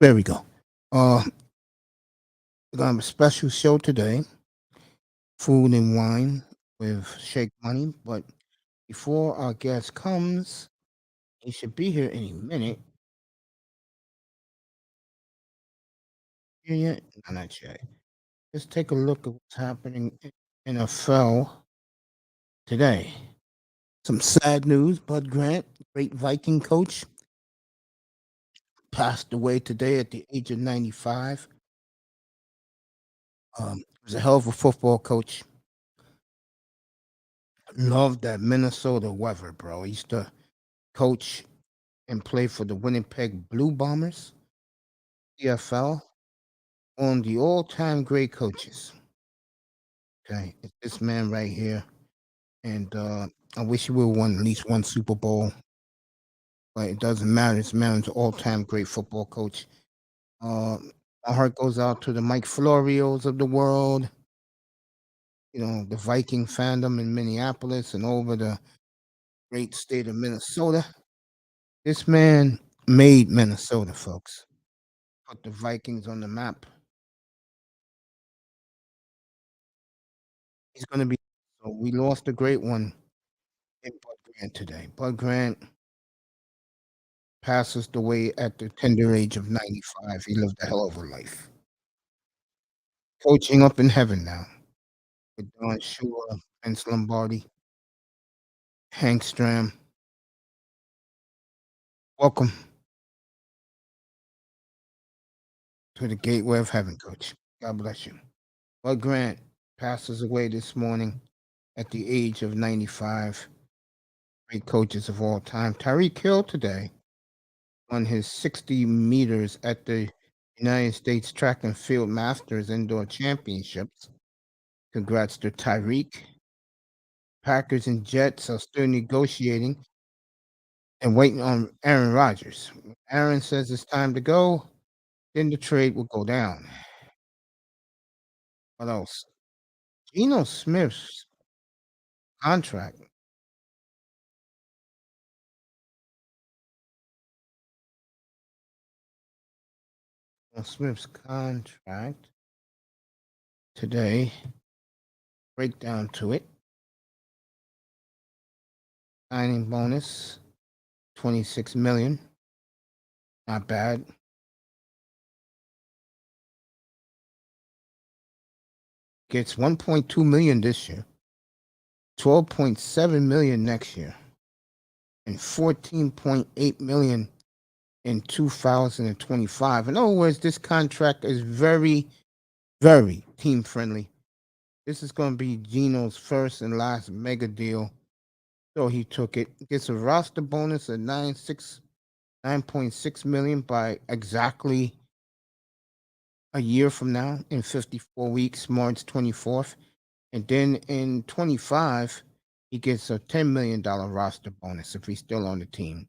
There we go. We're gonna have a special show today, food and wine with Shake Money. But before our guest comes, he should be here any minute. Here yet? No, not yet. Let's take a look at what's happening in NFL today. Some sad news. Bud Grant, great Viking coach, passed away today at the age of 95. He was a hell of a football coach. Loved that Minnesota weather, bro. He used to coach and play for the Winnipeg Blue Bombers, CFL, on the all-time great coaches. Okay, it's this man right here, and I wish he would have won at least one Super Bowl, but it doesn't matter. This man's an all-time great football coach. Uh, my heart goes out to the Mike Florios of the world. The Viking fandom in Minneapolis and over the great state of Minnesota. This man made Minnesota, folks. Put the Vikings on the map. He's going to be. So we lost a great one in Bud Grant today. Bud Grant passes away at the tender age of 95. He lived a hell of a life. Coaching up in heaven now with Don Shula, Vince Lombardi, Hank Stram. Welcome to the gateway of heaven, Coach. God bless you. Bud Grant passes away this morning at the age of 95. Great coaches of all time. Tyreek Hill today on his 60 meters at the United States Track and Field Masters Indoor Championships. Congrats to Tyreek. Packers and Jets are still negotiating and waiting on Aaron Rodgers. When Aaron says it's time to go, then the trade will go down. What else? Geno Smith's contract. Geno Smith's contract today. Breakdown to it. Signing bonus, 26 million. Not bad. Gets 1.2 million this year, 12.7 million next year, and 14.8 million in 2025. In other words, this contract is very, very team friendly. This is going to be Geno's first and last mega deal. So he took it. Gets a roster bonus of 9.6 million by exactly a year from now in 54 weeks, March 24th. And then in 25, he gets a $10 million roster bonus if he's still on the team,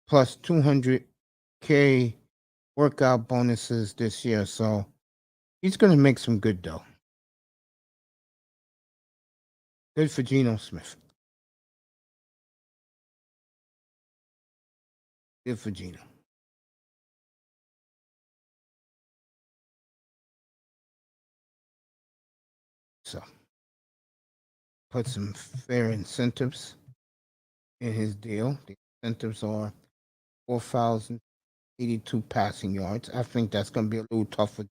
plus 200K workout bonuses this year. So he's going to make some good dough. Good for Geno Smith. Good for Geno. So put some fair incentives in his deal. The incentives are 4,082 passing yards. I think that's going to be a little tougher.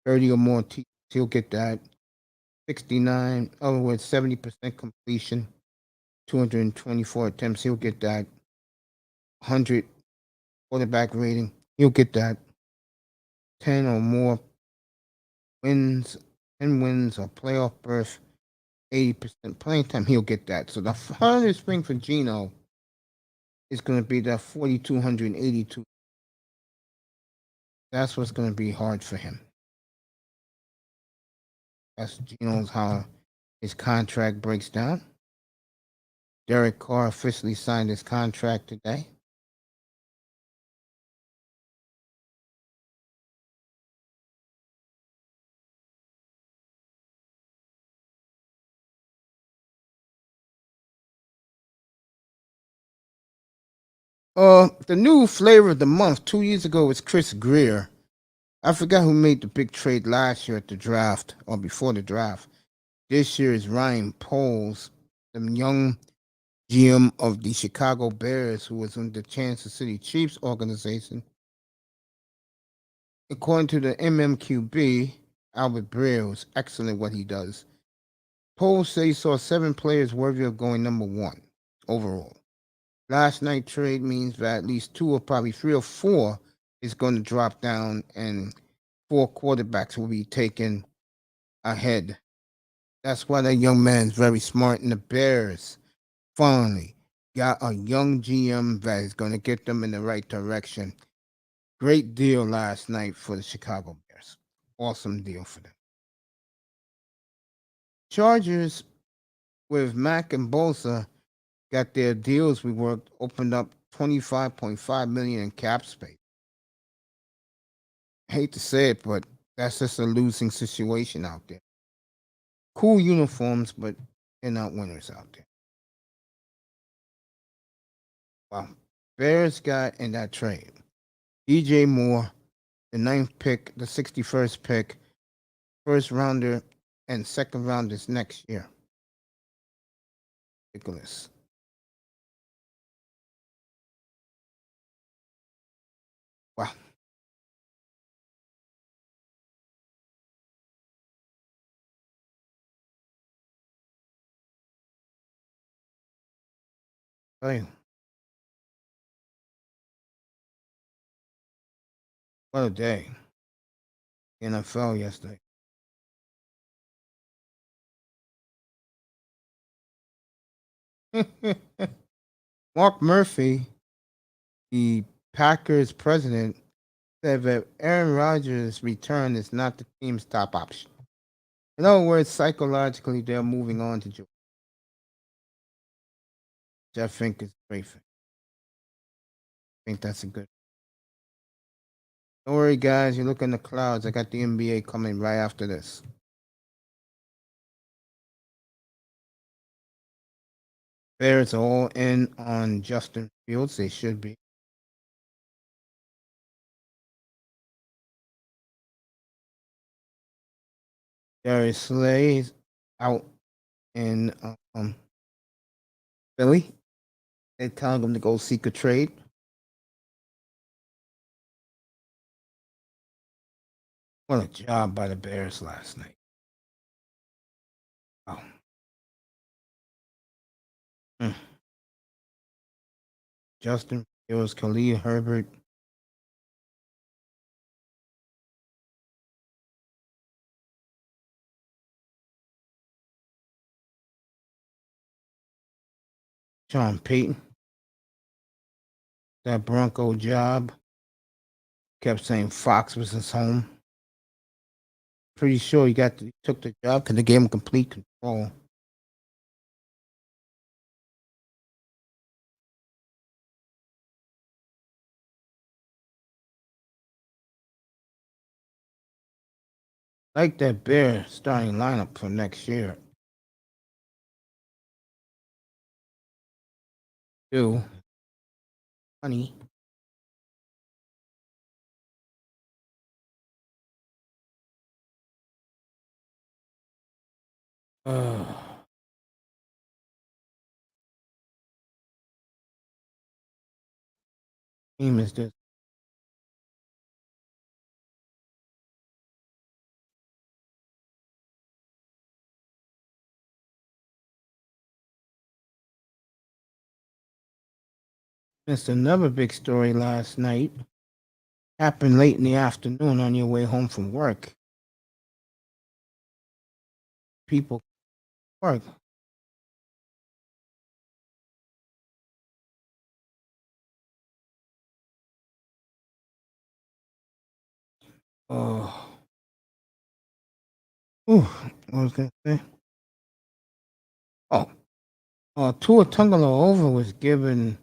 30 or more he'll get that. 69, in other words, 70% completion, 224 attempts. He'll get that. 100 quarterback rating. He'll get that. 10 or more wins, 10 wins or playoff berth, 80% playing time. He'll get that. So the hardest thing for Geno is going to be that 4,282. That's what's going to be hard for him. That's Geno's how his contract breaks down. Derek Carr officially signed his contract today. The new flavor of the month 2 years ago was Chris Greer. I forgot who made the big trade last year at the draft or before the draft. This year is Ryan Poles, the young GM of the Chicago Bears, who was in the Kansas City Chiefs organization. According to the MMQB, Albert Breer was excellent what he does. Poles say he saw 7 players worthy of going number 1 overall. Last night trade means that at least 2 or probably 3 or 4 is going to drop down, and 4 quarterbacks will be taken ahead. That's why that young man is very smart. And the Bears finally got a young GM that is going to get them in the right direction. Great deal last night for the Chicago Bears. Awesome deal for them. Chargers with Mack and Bosa got their deals we worked, opened up $25.5 million in cap space. Hate to say it, but that's just a losing situation out there. Cool uniforms, but they're not winners out there. Wow. Bears got in that trade DJ Moore, the 9th pick, the 61st pick, first rounder, and second rounders next year. Ridiculous. Wow. Tell you, what a day. NFL yesterday. Mark Murphy, the Packers president, said that Aaron Rodgers' return is not the team's top option. In other words, psychologically, they're moving on to Joe, which I think is great. I think that's a good. Don't worry, guys. You look in the clouds. I got the NBA coming right after this. Bears are all in on Justin Fields. They should be. Darius Slay is out in Philly. They're telling him to go seek a trade. What a job by the Bears last night. Wow. Mm. Justin Fields, Khalil Herbert. Sean Payton. That Bronco job. Kept saying Fox was his home. Pretty sure he took the job because they gave him complete control. Like that Bear starting lineup for next year. Do honey. Uh, team is just missed another big story last night. Happened late in the afternoon on your way home from work. People work. Oh, what was I gonna say? Oh, Tua Tagovailoa was given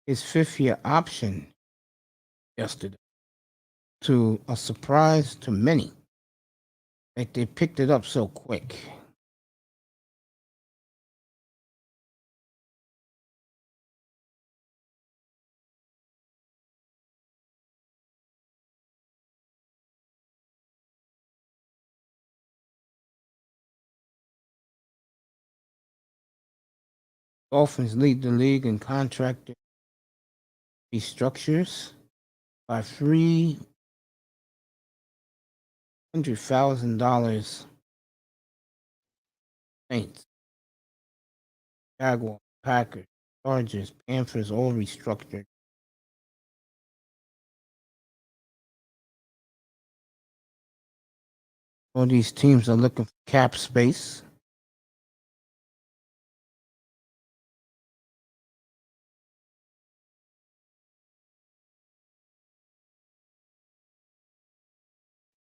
his 5th-year option yesterday. To a surprise to many, like they picked it up so quick. Dolphins lead the league in contract restructures by $300,000. Saints, Jaguars, Packers, Chargers, Panthers all restructured. All these teams are looking for cap space.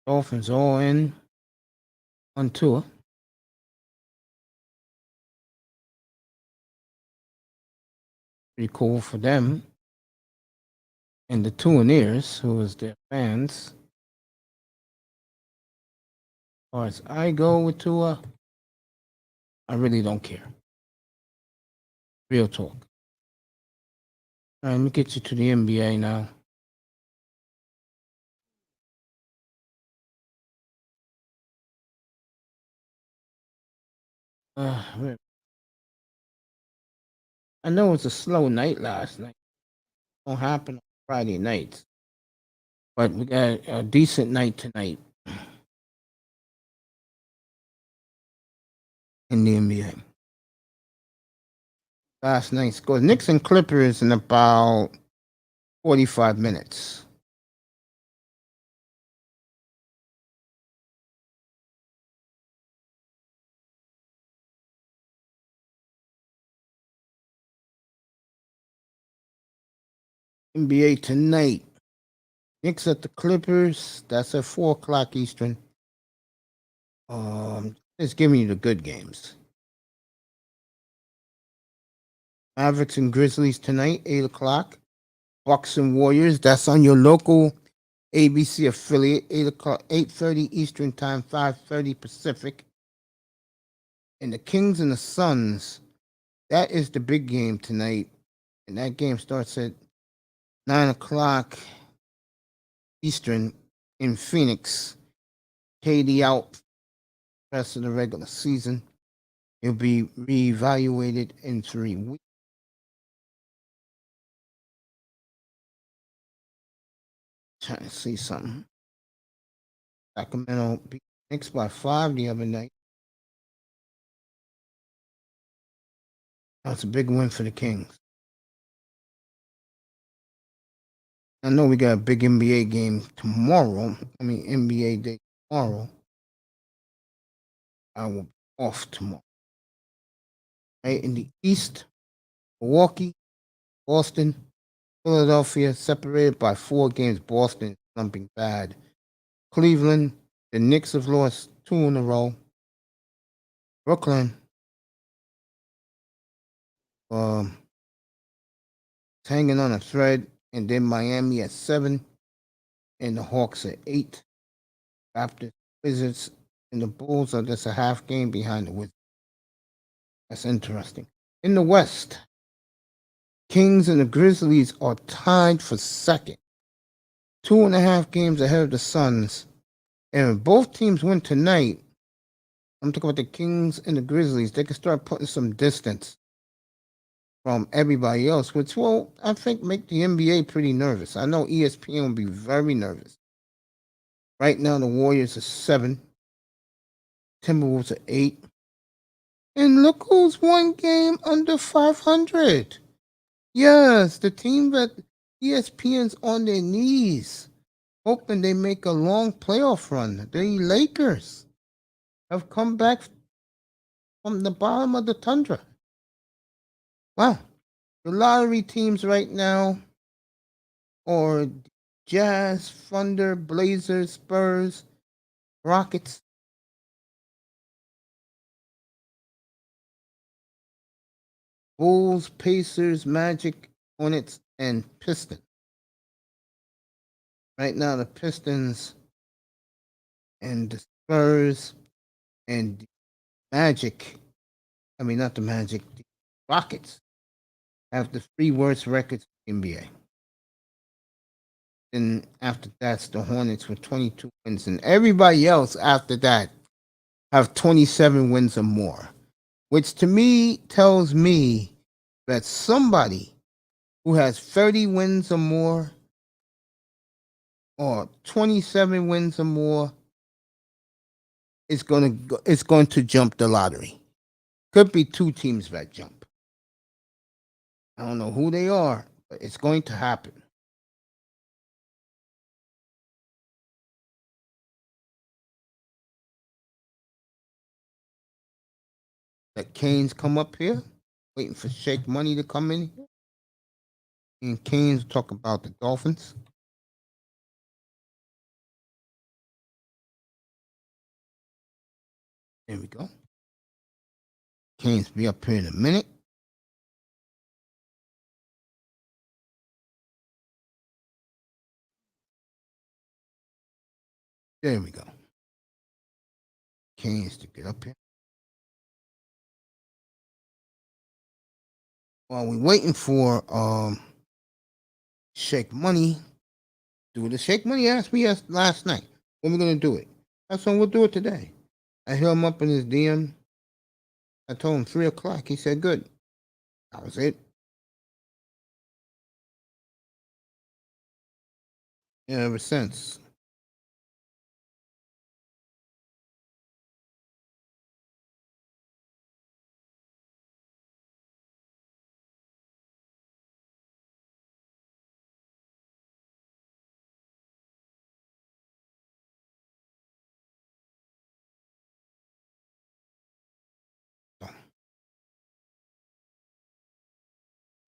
Dolphins all in on tour. Pretty cool for them. And the Tuaneers, who is their fans. As far as I go with Tua, I really don't care. Real talk. All right, let me get you to the NBA now. I know it was a slow night last night. It don't happen on Friday nights. But we got a decent night tonight in the NBA. Last night's score. Knicks and Clippers in about 45 minutes. NBA tonight. Knicks at the Clippers. That's at 4 o'clock Eastern. It's giving you the good games. Mavericks and Grizzlies tonight, 8 o'clock. Bucks and Warriors. That's on your local ABC affiliate, 8 o'clock, 8:30 Eastern Time, 5:30 Pacific. And the Kings and the Suns. That is the big game tonight. And that game starts at 9 o'clock Eastern in Phoenix. KD out the rest of the regular season. He'll be reevaluated in 3 weeks. Trying to see something. Sacramento beat Knicks by 5 the other night. That's a big win for the Kings. I know we got a big NBA game tomorrow. NBA day tomorrow. I will be off tomorrow. Right in the East, Milwaukee, Boston, Philadelphia separated by 4 games. Boston is slumping bad. Cleveland, the Knicks have lost 2 in a row. Brooklyn, hanging on a thread, and then Miami at 7, and the Hawks at 8. Raptors, Wizards, and the Bulls are just a half game behind the Wizards. That's interesting. In the West, Kings and the Grizzlies are tied for second, 2.5 games ahead of the Suns. And if both teams win tonight, I'm talking about the Kings and the Grizzlies, they can start putting some distance from everybody else, which will, I think, make the NBA pretty nervous. I know ESPN will be very nervous. Right now, the Warriors are 7, Timberwolves are 8. And look who's 1 game under 500. Yes, the team that ESPN's on their knees, hoping they make a long playoff run. The Lakers have come back from the bottom of the tundra. Wow. The lottery teams right now are Jazz, Thunder, Blazers, Spurs, Rockets. Bulls, Pacers, Magic, Hornets, and Pistons. Right now, the Pistons and the Spurs and the Magic, not the Magic, the Rockets have the 3 worst records in the NBA. Then after that's the Hornets with 22 wins, and everybody else after that have 27 wins or more, which to me tells me that somebody who has 30 wins or more or 27 wins or more is going to jump the lottery. Could be two teams that jump. I don't know who they are, but it's going to happen. Let Canes come up here, waiting for Shake Money to come in here. And Canes talk about the Dolphins. There we go. Canes be up here in a minute. There we go. Canes to get up here. While we're waiting for Shake Money, do the Shake Money asked me last night when we're gonna do it. That's when we'll do it today. I hit him up in his DM. I told him 3:00. He said good. That was it. Yeah, ever since.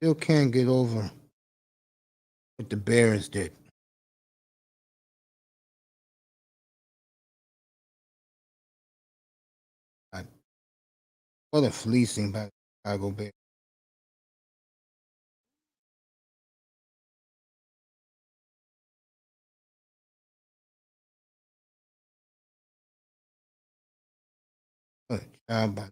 Still can't get over what the Bears did. What a fleecing by Chicago Bears. What a job by.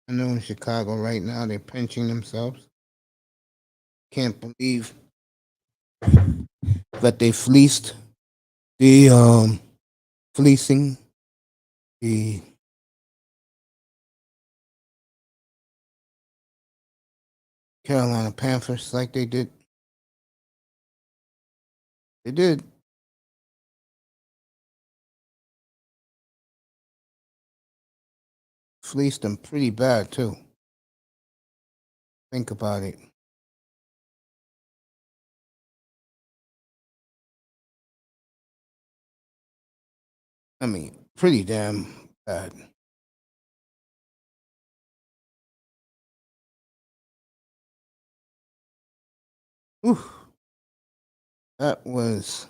I know in Chicago right now they're pinching themselves. Can't believe that they fleeced the fleecing the Carolina Panthers like they did. They did. Fleeced them pretty bad too. Think about it. I mean, pretty damn bad. Ooh, that was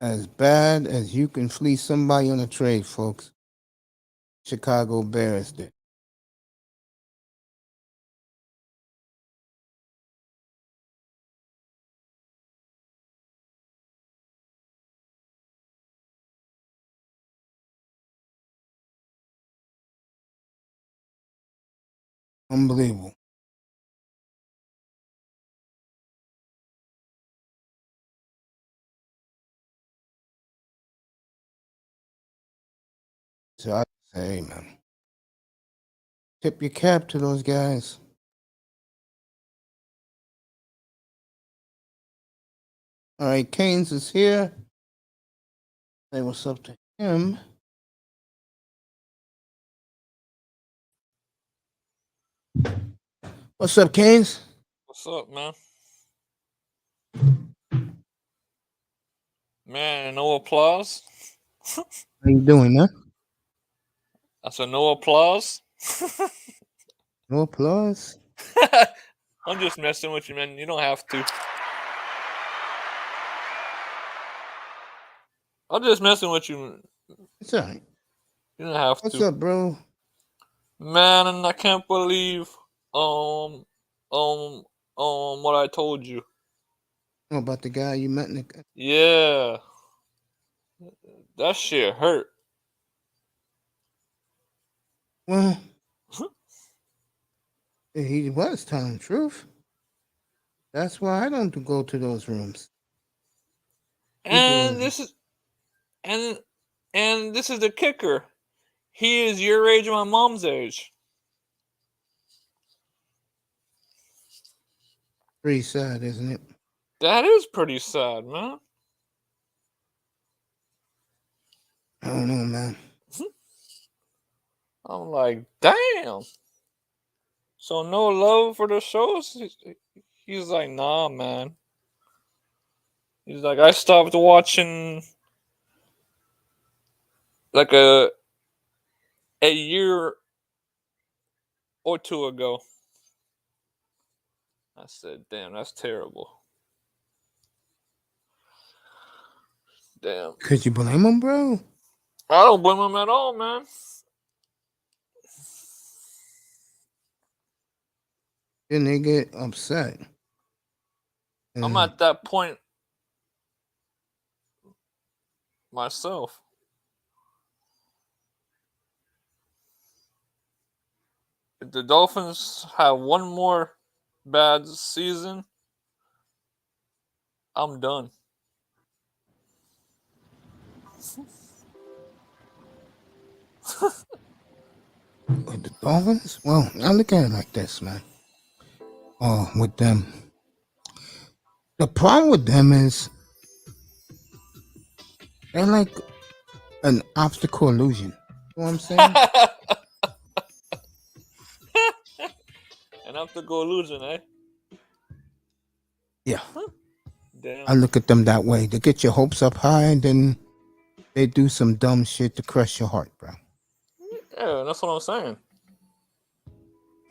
as bad as you can fleece somebody on a trade, folks. Chicago Bears did. Unbelievable. So I say, man, tip your cap to those guys. All right, Canes is here. Say what's up to him. What's up, Canes? What's up, man? Man, no applause. How you doing, man? I said no applause. No applause. I'm just messing with you, man. You don't have to. I'm just messing with you. It's all right. You don't have What's to. up, bro? Man, and I can't believe um um what I told you. Oh, about the guy you met in the. Yeah. That shit hurt. Well, he was telling the truth. That's why I don't go to those rooms. And this is and this is the kicker. He is your age and my mom's age. Pretty sad, isn't it? That is pretty sad, man. I don't know, man. I'm like, damn. So no love for the shows? He's like, nah, man. He's like, I stopped watching like a year or two ago. I said, damn, that's terrible. Damn. Could you blame him, bro? I don't blame him at all, man. Then they get upset. I'm at that point myself. If the Dolphins have one more bad season, I'm done. With the Dolphins? Well, I look at it like this, man. Oh, with them. The problem with them is they're like an optical illusion. You know what I'm saying? An optical illusion, eh? Yeah. Damn. I look at them that way. They get your hopes up high, and then they do some dumb shit to crush your heart, bro. Yeah, that's what I'm saying.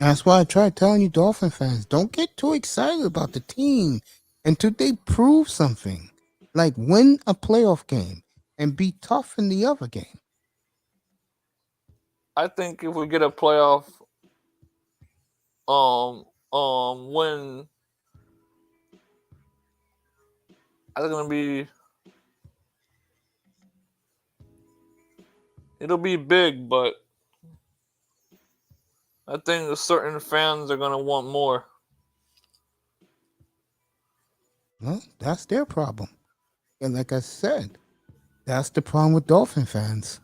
That's why I try telling you, Dolphin fans, don't get too excited about the team until they prove something. Like win a playoff game and be tough in the other game. I think if we get a playoff win, I think it'll be big, but I think certain fans are gonna want more. Well, that's their problem. And like I said, that's the problem with Dolphin fans.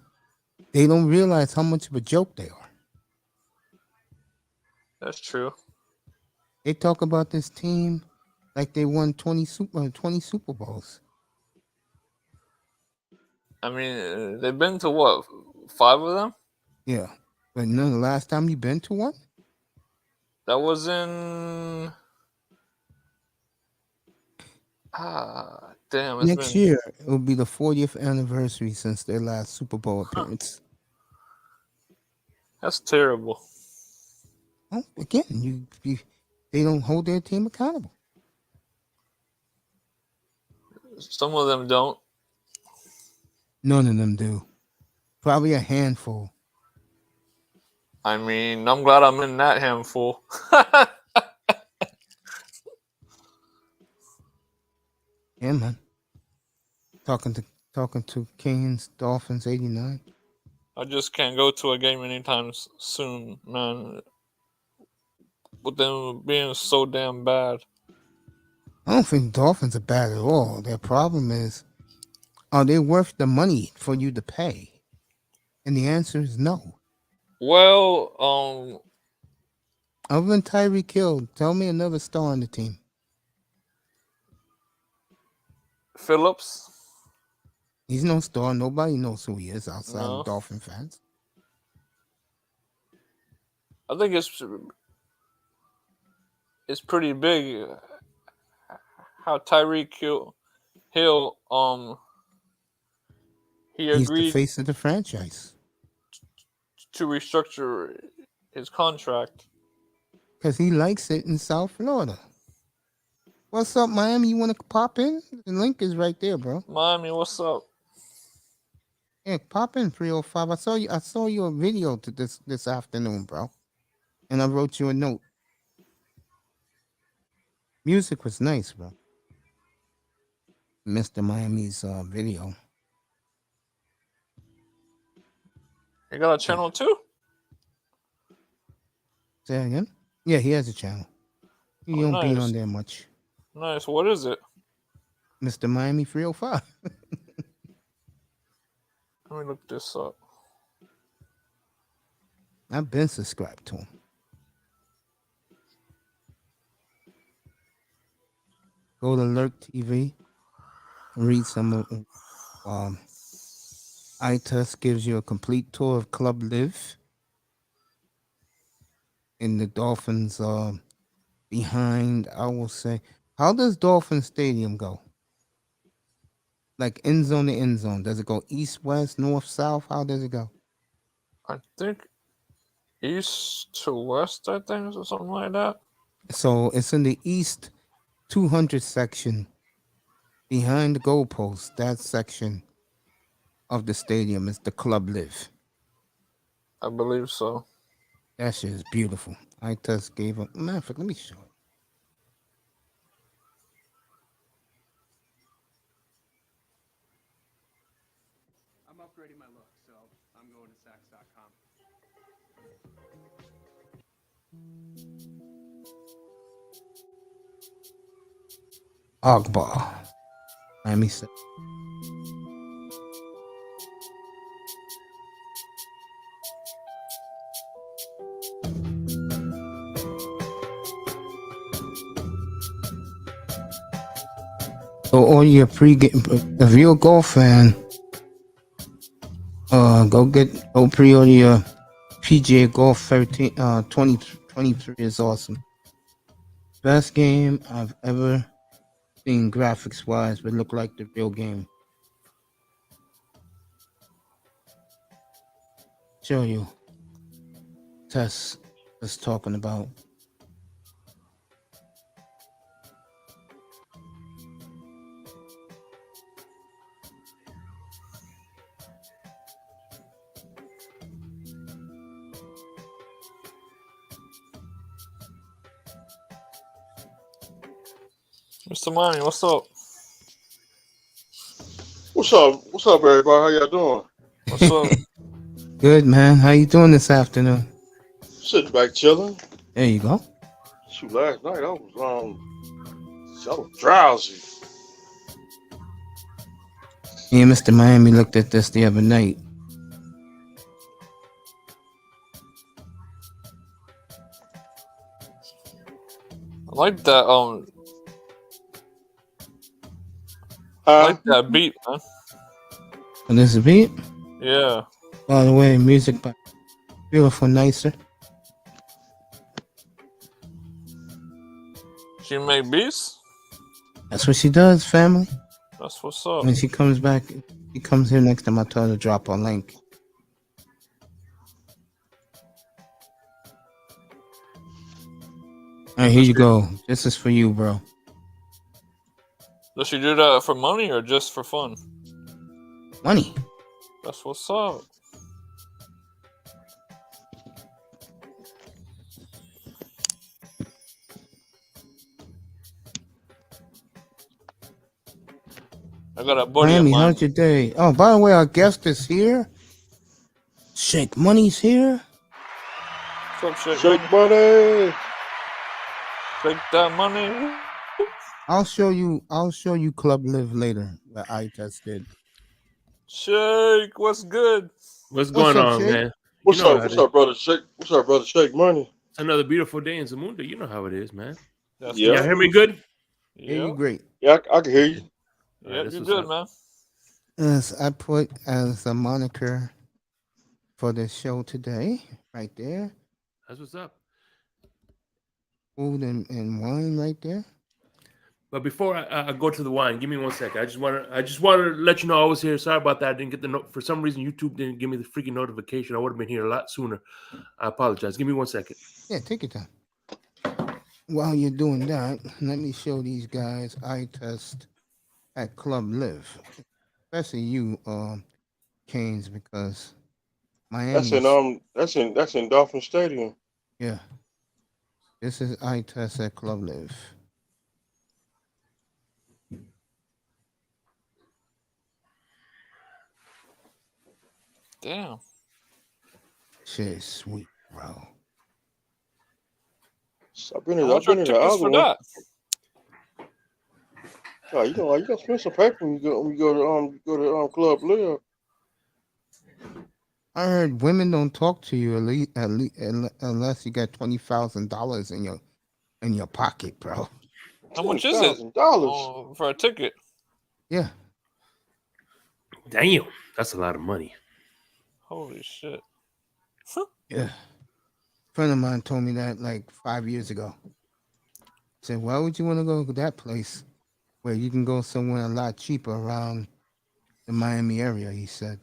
They don't realize how much of a joke they are. That's true. They talk about this team like they won 20 Super Bowls. I mean, they've been to what, 5 of them? Yeah. But you know the last time you been to one? That was in damn. Next year, it will be the 40th anniversary since their last Super Bowl appearance. That's terrible. Well, again, they don't hold their team accountable. Some of them don't. None of them do. Probably a handful. I mean, I'm glad I'm in that handful. Yeah, man. Talking to Canes, Dolphins, 89. I just can't go to a game anytime soon, man. With them being so damn bad. I don't think Dolphins are bad at all. Their problem is, are they worth the money for you to pay? And the answer is no. Well, Other than Tyreek Hill, tell me another star on the team. Phillips. He's no star. Nobody knows who he is outside No. of Dolphin fans. I think it's pretty big how Tyreek Hill he He's the agreed face of the franchise. to restructure his contract. Because he likes it in South Florida. What's up, Miami? You want to pop in? The link is right there, bro. Miami, what's up? Yeah, pop in 305. I saw your video to this afternoon, bro. And I wrote you a note. Music was nice, bro. Mr. Miami's video. You got a channel too? Say that again? Yeah, he has a channel. He don't be on there much. Nice. What is it? Mr. Miami 305. Let me look this up. I've been subscribed to him. Go to Lurk TV and read some of iTest gives you a complete tour of Club Live in the Dolphins behind, I will say. How does Dolphin Stadium go? Like end zone to end zone. Does it go east, west, north, south? How does it go? I think east to west, I think, or something like that. So it's in the east 200 section behind the goalpost. That section of the stadium is the Club Live. I believe so. That shit is beautiful. I just gave up. Matter of fact, let me show it. I'm upgrading my look, so I'm going to Saks.com. Agba. Miami said. So all your pre-game, if you're a golf fan, go pre-order your PGA Golf 2023 is awesome. Best game I've ever seen graphics wise, but look like the real game. Show you. Tess is talking about. Mr. Money, what's up? What's up? What's up, everybody? How y'all doing? What's up? Good, man. How you doing this afternoon? Sitting back chilling. There you go. Shoot, last night I was drowsy. Me and Mr. Miami looked at this the other night. I like that. I like that beat, man. And this is beat. Yeah. By the way, music by Beautiful Nicer. She make beats? That's what she does, family. That's what's up. When she comes back, she comes here next time. I tell her to drop her link. All right, here you go. This is for you, bro. Does she do that for money or just for fun? Money. That's what's up. I got a buddy Miami, of mine. how's your day? Oh, by the way, our guest is here. Shake Money's here. What's up, Shake money. Take that money. I'll show you Club Live later that I tested. Shake, what's good? What's going up, on, Shake? man? What's up, brother? What's up, brother? Shake money. It's another beautiful day in Zamunda. You know how it is, man. That's Yeah. Y'all hear me good? Hear you great. Yeah, I can hear you. Yeah, Alright, you're this good, is man. Yes, I put as a moniker for the show today, right there. That's what's up. Food and wine right there. But before I go to the wine, give me 1 second. I just want to let you know I was here. Sorry about that. I didn't get the note. For some reason, YouTube didn't give me the freaking notification. I would have been here a lot sooner. I apologize. Give me 1 second. Yeah, take your time. While you're doing that, let me show these guys eye test at Club Live, especially you, Canes, because That's Miami. that's in Dolphin Stadium. Yeah, this is eye test at Club Live. Damn. Shit is sweet, bro. I've been How in much are the tickets other for one. that? Oh, you gotta spend some paper when you go to Club Live. All I heard women don't talk to you unless you got $20,000 in your pocket, bro. How much is it? $20,000. For a ticket? Yeah. Damn, that's a lot of money. Holy shit. Yeah. A friend of mine told me that like 5 years ago. Said, why would you want to go to that place where you can go somewhere a lot cheaper around the Miami area? He said.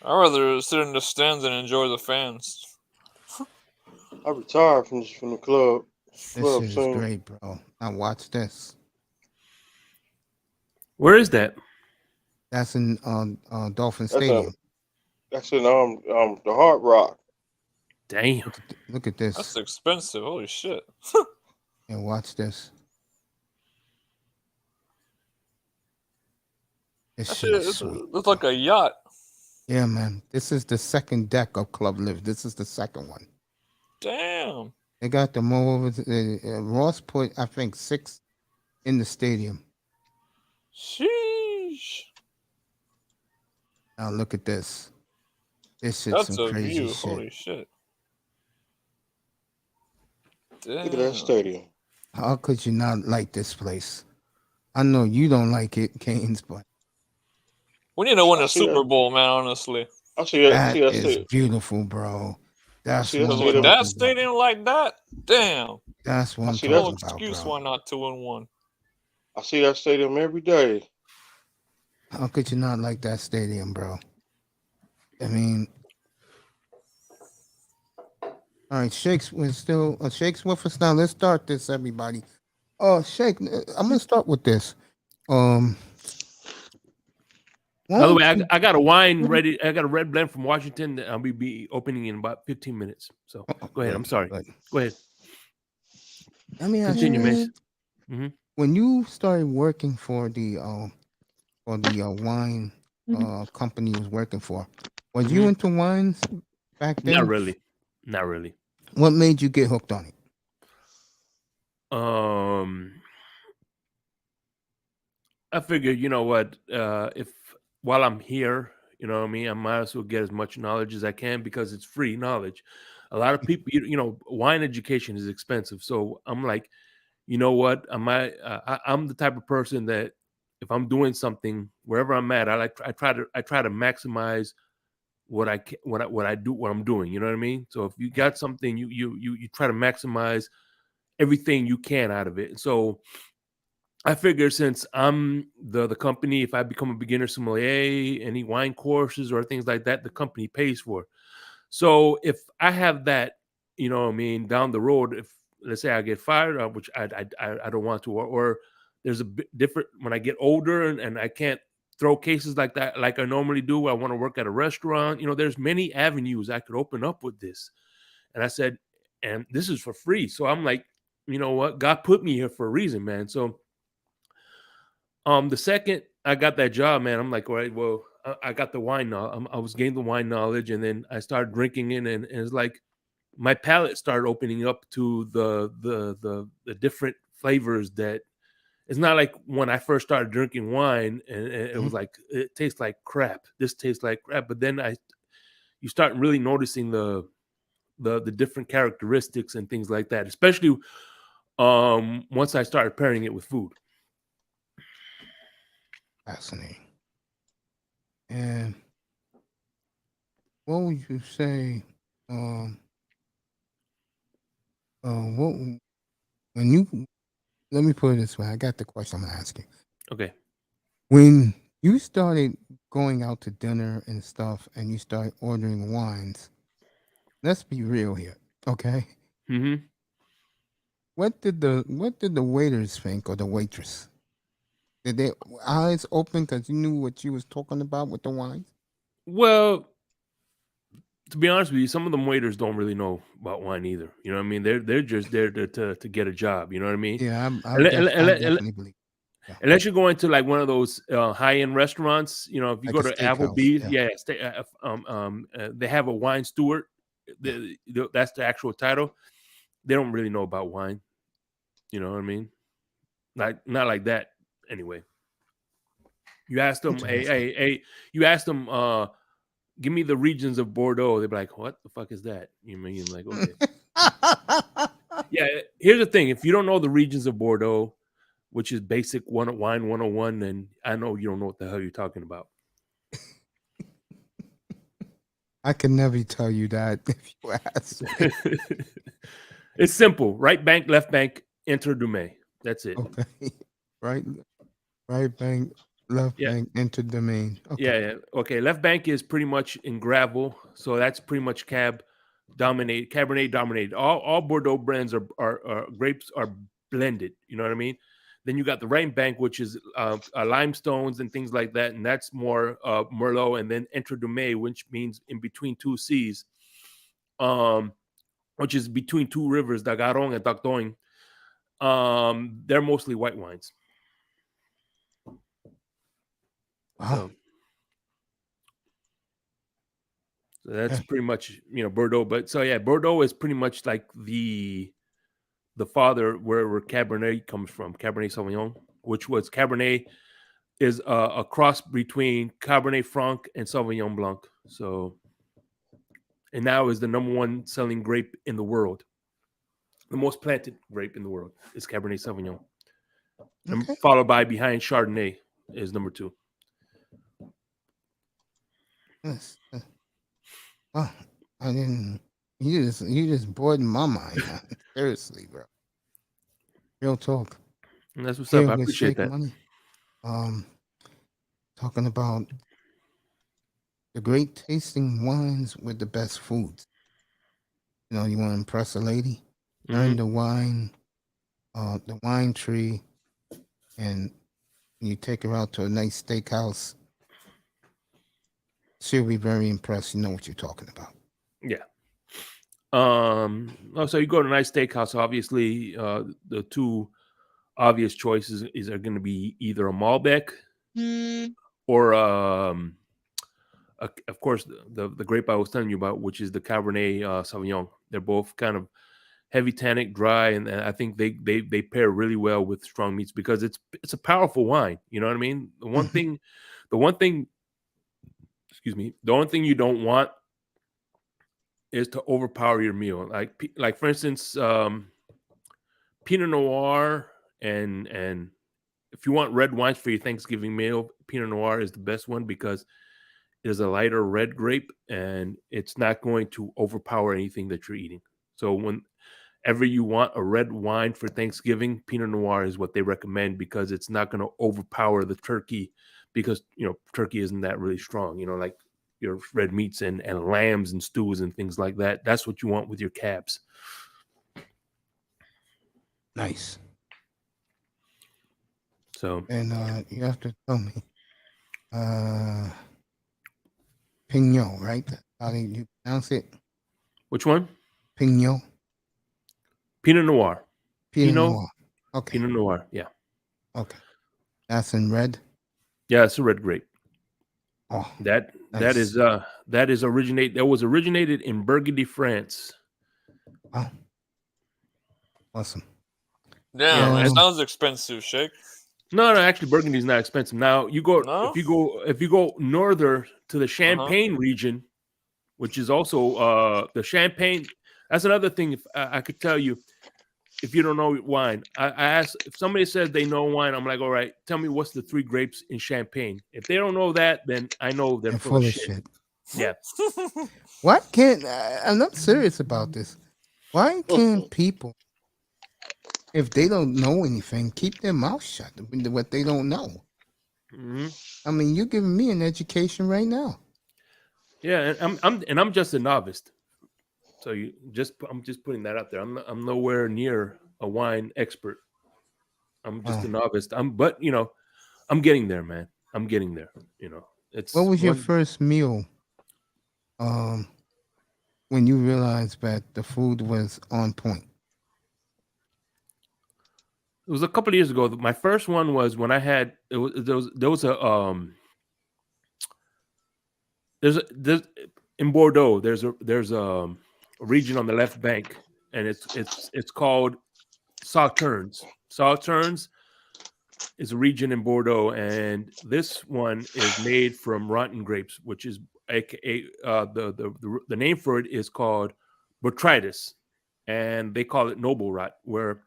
I'd rather sit in the stands and enjoy the fans. I retired from the club This shit is scene. great, bro. Now watch this. Where is that? That's in Dolphin Stadium. That's in the Hard Rock. Damn. Look at this. That's expensive. Holy shit. Yeah, watch this. This That shit shit is sweet. looks like a yacht. Yeah, man. This is the second deck of Club Live. This is the second one. Damn. They got the more. Ross put, I think, 6 in the stadium. Sheesh. Now look at this. This shit's That's some a crazy view. shit. Holy shit. Damn. Look at that stadium. How could you not like this place? I know you don't like it, Canes, but We need to win I a see Super that. Bowl, man, honestly. I see that. that See that is stadium. beautiful, bro. That's See that what I'm Because with stadium. that talking about. stadium like that, damn. That's what I I'm see No talking that. about, excuse bro. why not 2-1. I see that stadium every day. How could you not like that stadium, bro? I mean, all right, Shakes, we're still Shakes with us now. Let's start this, everybody. Shake, I'm gonna start with this. By the way, I got a wine ready. I got a red blend from Washington that I'll be opening in about 15 minutes. So go ahead. I'm sorry. Good. Go ahead. I mean, Continue, Mace. when you started working for the wine company you was working for, was you into wines back then? Not really. Not really. What made you get hooked on it? I figured, you know what, if while I'm here, you know what I mean, I might as well get as much knowledge as I can because it's free knowledge. A lot of people, you know, wine education is expensive. So I'm like, you know what, I'm the type of person that if I'm doing something wherever I'm at, I try to maximize what I'm doing. You know what I mean? So if you got something, you try to maximize everything you can out of it. So I figure since I'm the company, if I become a beginner sommelier, any wine courses or things like that, the company pays for. So if I have that, you know what I mean, down the road, if let's say I get fired, which I don't want to, or there's a bit different when I get older and I can't throw cases like that like I normally do. I want to work at a restaurant. You know, there's many avenues I could open up with this. And I said, and this is for free. So I'm like, you know what? God put me here for a reason, man. So the second I got that job, man, I'm like, all right, well, I got the wine now. I was getting the wine knowledge, and then I started drinking it, and it's like my palate started opening up to the different flavors that it's not like when I first started drinking wine, and it was like it tastes like crap. This tastes like crap, but then you start really noticing the different characteristics and things like that, especially once I started pairing it with food. Fascinating. And what would you say? What when you let me put it this way. I got the question I'm gonna ask you. Okay. When you started going out to dinner and stuff, and you started ordering wines, let's be real here, okay? Mm-hmm. What did the waiters think or the waitress? Did their eyes open because you knew what you was talking about with the wines? Well, to be honest with you, some of them waiters don't really know about wine either. You know what I mean? They're just there to get a job. You know what I mean? Yeah, I Unless definitely believe. Yeah. unless you're going to like one of those high-end restaurants, you know, if you Like go a to steakhouse, Applebee's, they have a wine steward. That's the actual title. They don't really know about wine. You know what I mean? Not like that. Anyway, you ask them, Interesting. you ask them, give me the regions of Bordeaux. They'd be like, what the fuck is that? You mean like, okay. Yeah, here's the thing. If you don't know the regions of Bordeaux, which is basic wine 101, then I know you don't know what the hell you're talking about. I can never tell you that if you ask me. It's simple. Right bank, left bank, enter Dumais. That's it. Okay. Right bank, left bank, enter domain. Okay. Yeah. Okay. Left bank is pretty much in gravel. So that's pretty much Cabernet dominated. All Bordeaux brands are grapes are blended. You know what I mean? Then you got the right bank, which is limestones and things like that. And that's more Merlot. And then Entre Dumais, which means in between two seas, which is between two rivers, Dagaron and Dordogne. They're mostly white wines. Wow. So that's pretty much, Bordeaux. But so, yeah, Bordeaux is pretty much like the father where Cabernet comes from, Cabernet Sauvignon, which was Cabernet is a cross between Cabernet Franc and Sauvignon Blanc. So, and now is the number one selling grape in the world. The most planted grape in the world is Cabernet Sauvignon. And followed by behind Chardonnay is number 2. Yes. Oh, I didn't. You just bored my mind, man. Seriously, bro. Real talk. And that's what's up. I appreciate that. Money. Talking about the great tasting wines with the best foods. You want to impress a lady, learn the wine tree, and you take her out to a nice steakhouse. She'll be very impressed. You know what you're talking about. Yeah. So you go to a nice steakhouse. Obviously, the two obvious choices are going to be either a Malbec or, of course, the grape I was telling you about, which is the Cabernet Sauvignon. They're both kind of heavy tannic, dry, and I think they pair really well with strong meats because it's a powerful wine. You know what I mean? The one thing, excuse me, the only thing you don't want is to overpower your meal. Like for instance, Pinot Noir and if you want red wines for your Thanksgiving meal, Pinot Noir is the best one because it is a lighter red grape and it's not going to overpower anything that you're eating. So whenever you want a red wine for Thanksgiving, Pinot Noir is what they recommend because it's not going to overpower the turkey because, turkey isn't that really strong, like your red meats and lambs and stews and things like that. That's what you want with your cabs. Nice. So, and you have to tell me, Pignot, right? How do you pronounce it? Which one? Pignot. Pinot Noir. Pinot Noir. Okay. Pinot Noir. Yeah. Okay. That's in red. Yeah, it's a red grape. Oh, that nice. that was originated in Burgundy, France. Wow. Awesome. Damn, it sounds expensive, Shake. No, actually, Burgundy is not expensive. Now if you go norther to the Champagne region, which is also the Champagne. That's another thing. If I could tell you, if you don't know wine, I ask if somebody says they know wine. I'm like, all right, tell me what's the 3 grapes in Champagne. If they don't know that, then I know they're full of shit. Yeah. Why can't? And I'm serious about this. Why can't people, if they don't know anything, keep their mouth shut with what they don't know? Mm-hmm. I mean, you're giving me an education right now. Yeah, and I'm just a novice. So I'm just putting that out there. I'm nowhere near a wine expert. I'm just a novice. But I'm getting there, man. I'm getting there. What was your first meal? When you realized that the food was on point. It was a couple of years ago. My first one was when I had there's in Bordeaux. There's a region on the left bank, and it's called Sauternes. Sauternes is a region in Bordeaux, and this one is made from rotten grapes, which is aka the name for it is called botrytis, and they call it noble rot, where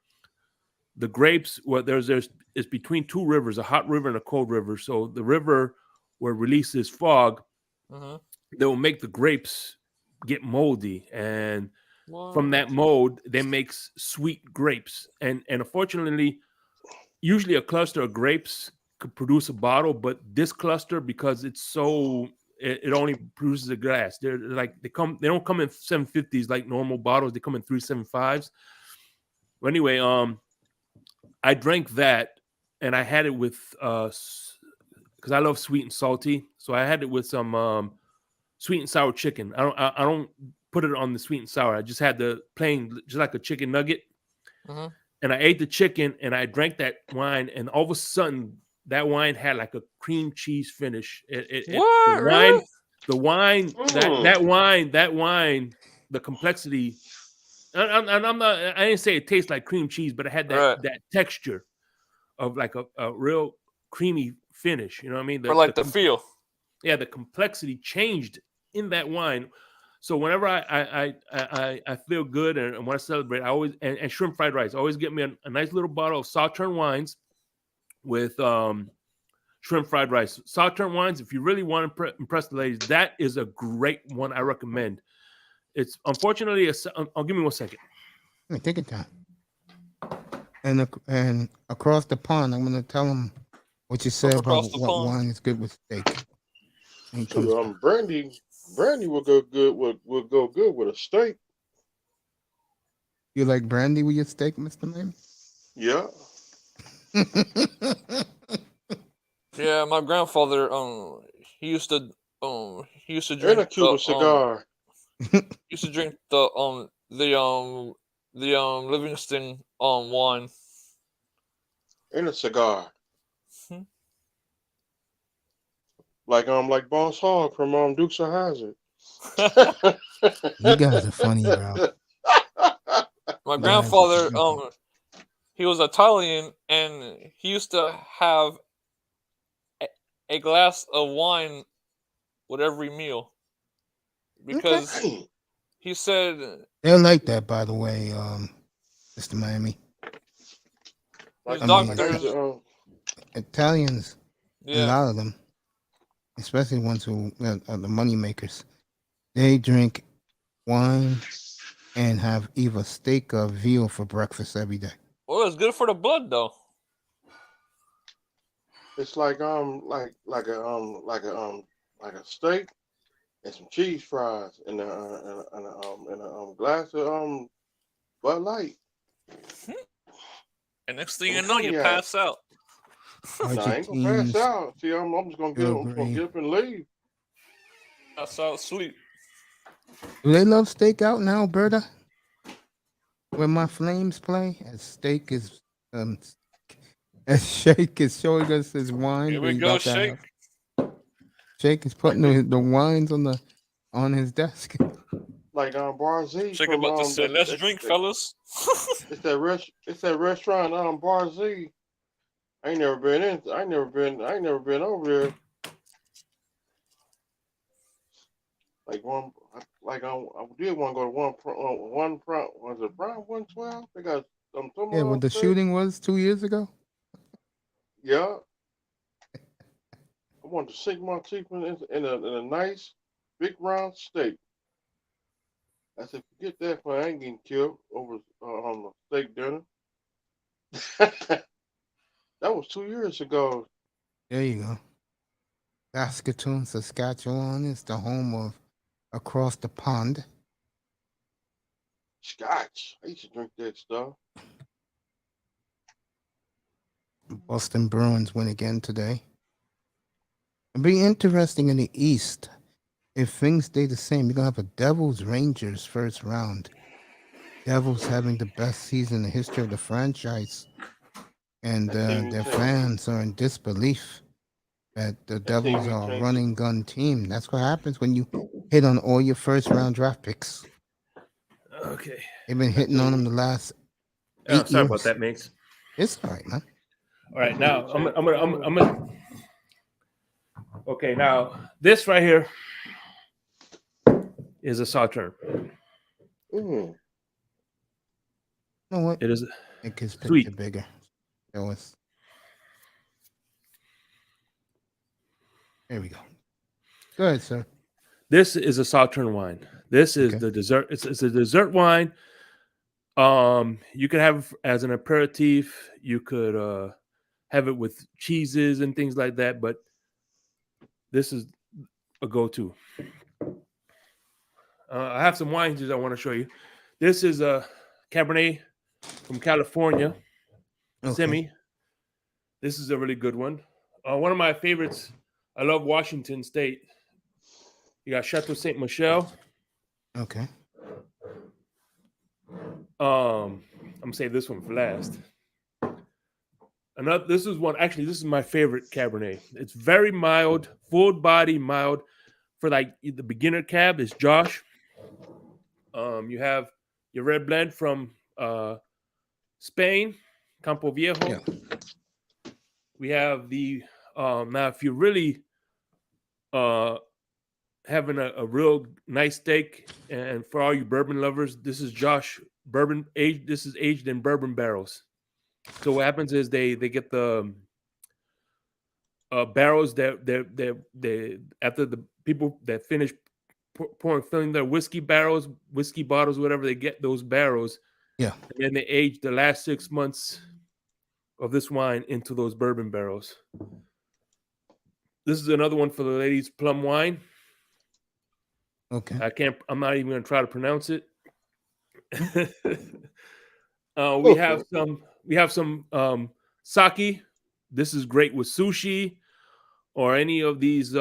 the grapes, there's it's between two rivers, a hot river and a cold river. So the river where releases fog, they will make the grapes get moldy, and from that mold, they makes sweet grapes. And unfortunately, usually a cluster of grapes could produce a bottle, but this cluster, because it's so, it only produces a glass. They're like they don't come in 750s like normal bottles. They come in 375s. But anyway, I drank that, and I had it with because I love sweet and salty, so I had it with some sweet and sour chicken. I don't put it on the sweet and sour. I just had the plain, just like a chicken nugget. And I ate the chicken, and I drank that wine, and all of a sudden, that wine had like a cream cheese finish. The wine, that wine, the complexity. And I'm not. I didn't say it tastes like cream cheese, but it had that texture of like a real creamy finish. You know what I mean? The feel. Yeah, the complexity changed in that wine. So whenever I feel good and want to celebrate, I always and shrimp fried rice. I always get me a nice little bottle of Sauternes wines with shrimp fried rice. Sauternes wines, if you really want to impress the ladies, that is a great one. I recommend. It's unfortunately I'll give me 1 second. Hey, take your time. And across the pond, I'm going to tell them what you said about what wine is good with steak. Brandy will go good with a steak. You like brandy with your steak, Mr. Lame? Yeah. Yeah, my grandfather he used to drink and a Cuban cigar. He used to drink the Livingston wine. And a cigar. Like Boss Hogg from Dukes of Hazzard. You guys are funny, bro. My grandfather, he was Italian, and he used to have a glass of wine with every meal because he said they're like that. By the way, Mr. Miami. Italians, a lot of them, especially ones who are the money makers, they drink wine and have either steak or veal for breakfast every day. Well, it's good for the blood, though. It's like a steak and some cheese fries and a glass of Bud Light. And next thing you know, you pass out. I ain't gonna pass out. See, I'm just gonna get up and leave. Pass out, sleep. Do they love steak out in Alberta? Where my Flames play, as steak is as Shake is showing us his wine. Here we go, Shake. Shake is putting the wines on his desk. Like Bar Z. Shake about to say, let's drink, fellas. It's that restaurant Bar Z. I ain't never been over there. I did want to go to one was it Prime 112? They got what the shooting was 2 years ago. Yeah. I wanted to sink my teeth in a nice big round steak. I said, forget that, I ain't getting killed over on the steak dinner. That was 2 years ago. There you go. Saskatoon, Saskatchewan is the home of Across the Pond. Scotch. I used to drink that stuff. Boston Bruins win again today. It'll be interesting in the East. If things stay the same, you're going to have a Devils-Rangers first round. Devils having the best season in the history of the franchise. And their fans are in disbelief that the Devils are a running gun team. That's what happens when you hit on all your first round draft picks. Okay. They've been hitting on them the last 8 years. Sorry about that, Mates. It's all right, man. All right, now I'm gonna. Okay, now this right here is a Sauterne. Mm. You know what? It is Make his sweet. picture bigger. Show us. There we go. Go ahead, sir. This is a Sauterne wine. This is Okay. the dessert. It's a dessert wine. You could have it as an aperitif. You could have it with cheeses and things like that. But this is a go-to. I have some wines that I want to show you. This is a Cabernet from California, Okay. Semi. This is a really good one. One of my favorites. I love Washington State. You got Chateau Saint Michel. Okay. I'm gonna save this one for last. This is one. Actually, this is my favorite Cabernet. It's very mild, full body mild. For like the beginner cab is Josh. You have your red blend from Spain, Campo Viejo. Yeah. We have the now if you're really having a real nice steak, and for all you bourbon lovers, this is Josh bourbon aged. This is aged in bourbon barrels. So what happens is they get the barrels that after the people that finish filling their whiskey barrels, whiskey bottles, whatever, they get those barrels. Yeah. And then they age the last 6 months of this wine into those bourbon barrels. This is another one for the ladies, plum wine. Okay. I'm not even going to try to pronounce it. We have some sake. This is great with sushi or any of these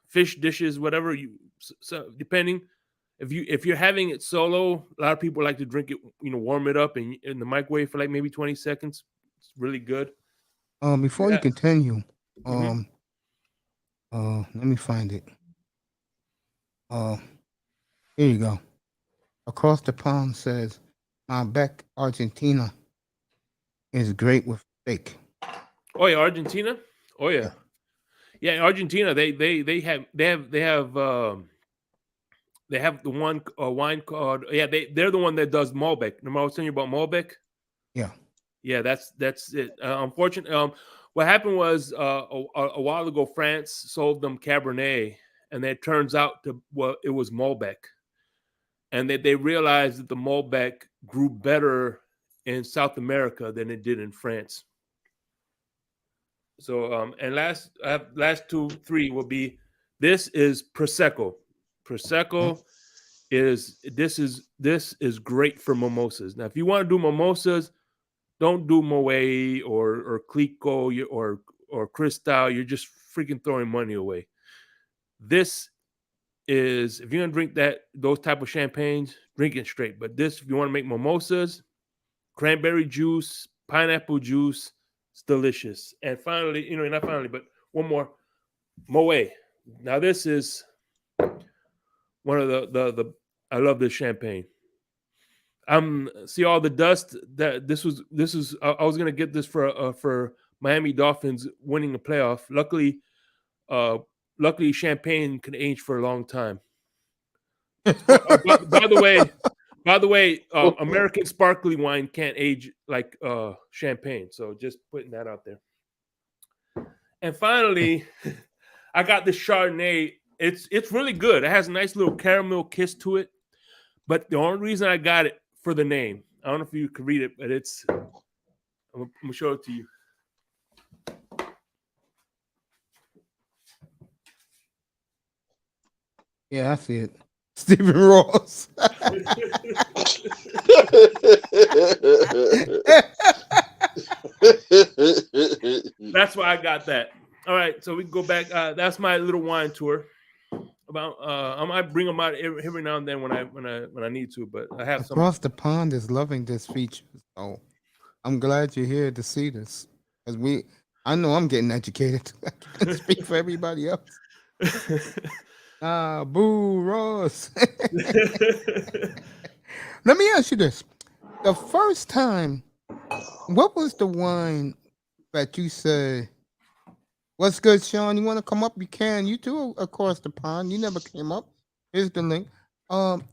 fish dishes, whatever so depending. If you're having it solo, a lot of people like to drink it, warm it up in the microwave for like maybe 20 seconds. It's really good. Before you continue, Mhm. let me find it. Here you go. Across the Pond says, Malbec, Argentina is great with steak. Oh yeah, Argentina. Oh yeah, yeah. Argentina. They have the one wine called they're the one that does Malbec. Remember I was telling you about Malbec? Yeah, that's it. Unfortunately, what happened was a while ago France sold them Cabernet, and it turns out it was Malbec, and they realized that the Malbec grew better in South America than it did in France. So and last 2, 3 will be, this is Prosecco. Prosecco is great for mimosas. Now, if you want to do mimosas, don't do Moet or Clico or Cristal. You're just freaking throwing money away. This is, if you're gonna drink those type of champagnes, drink it straight. But this, if you want to make mimosas, cranberry juice, pineapple juice, it's delicious. And finally, not finally, but one more, Moet. Now this is one of the I love this champagne. See all the dust that this is. I was gonna get this for Miami Dolphins winning the playoff. Luckily, champagne can age for a long time. By the way, American sparkly wine can't age like champagne. So just putting that out there. And finally, I got this Chardonnay. It's really good. It has a nice little caramel kiss to it. But the only reason I got it for the name, I don't know if you can read it, but I'm gonna show it to you. Yeah, I see it. Stephen Ross. That's why I got that. All right, so we can go back. That's my little wine tour. I might bring them out every now and then when I need to, but I have some. Across the Pond is loving this feature, so I'm glad you're here to see this. Because I know I'm getting educated. I can't speak for everybody else. Boo Ross. Let me ask you this: the first time, what was the wine that you said? What's good, Sean? You want to come up? You can. You too, across the pond. You never came up. Here's the link. Um,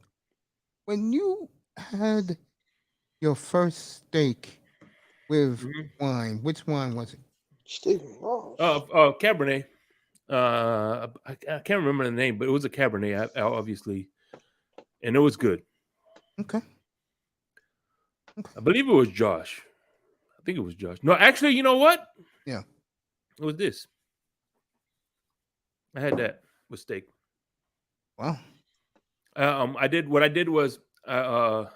when you had your first steak with Mhm. wine, which wine was it? Stephen Ross. Cabernet. I can't remember the name, but it was a Cabernet, obviously, and it was good. Okay. I believe it was Josh. I think it was Josh. No, actually, you know what? Yeah. It was this. I had that with steak. Wow. I did what I did was, but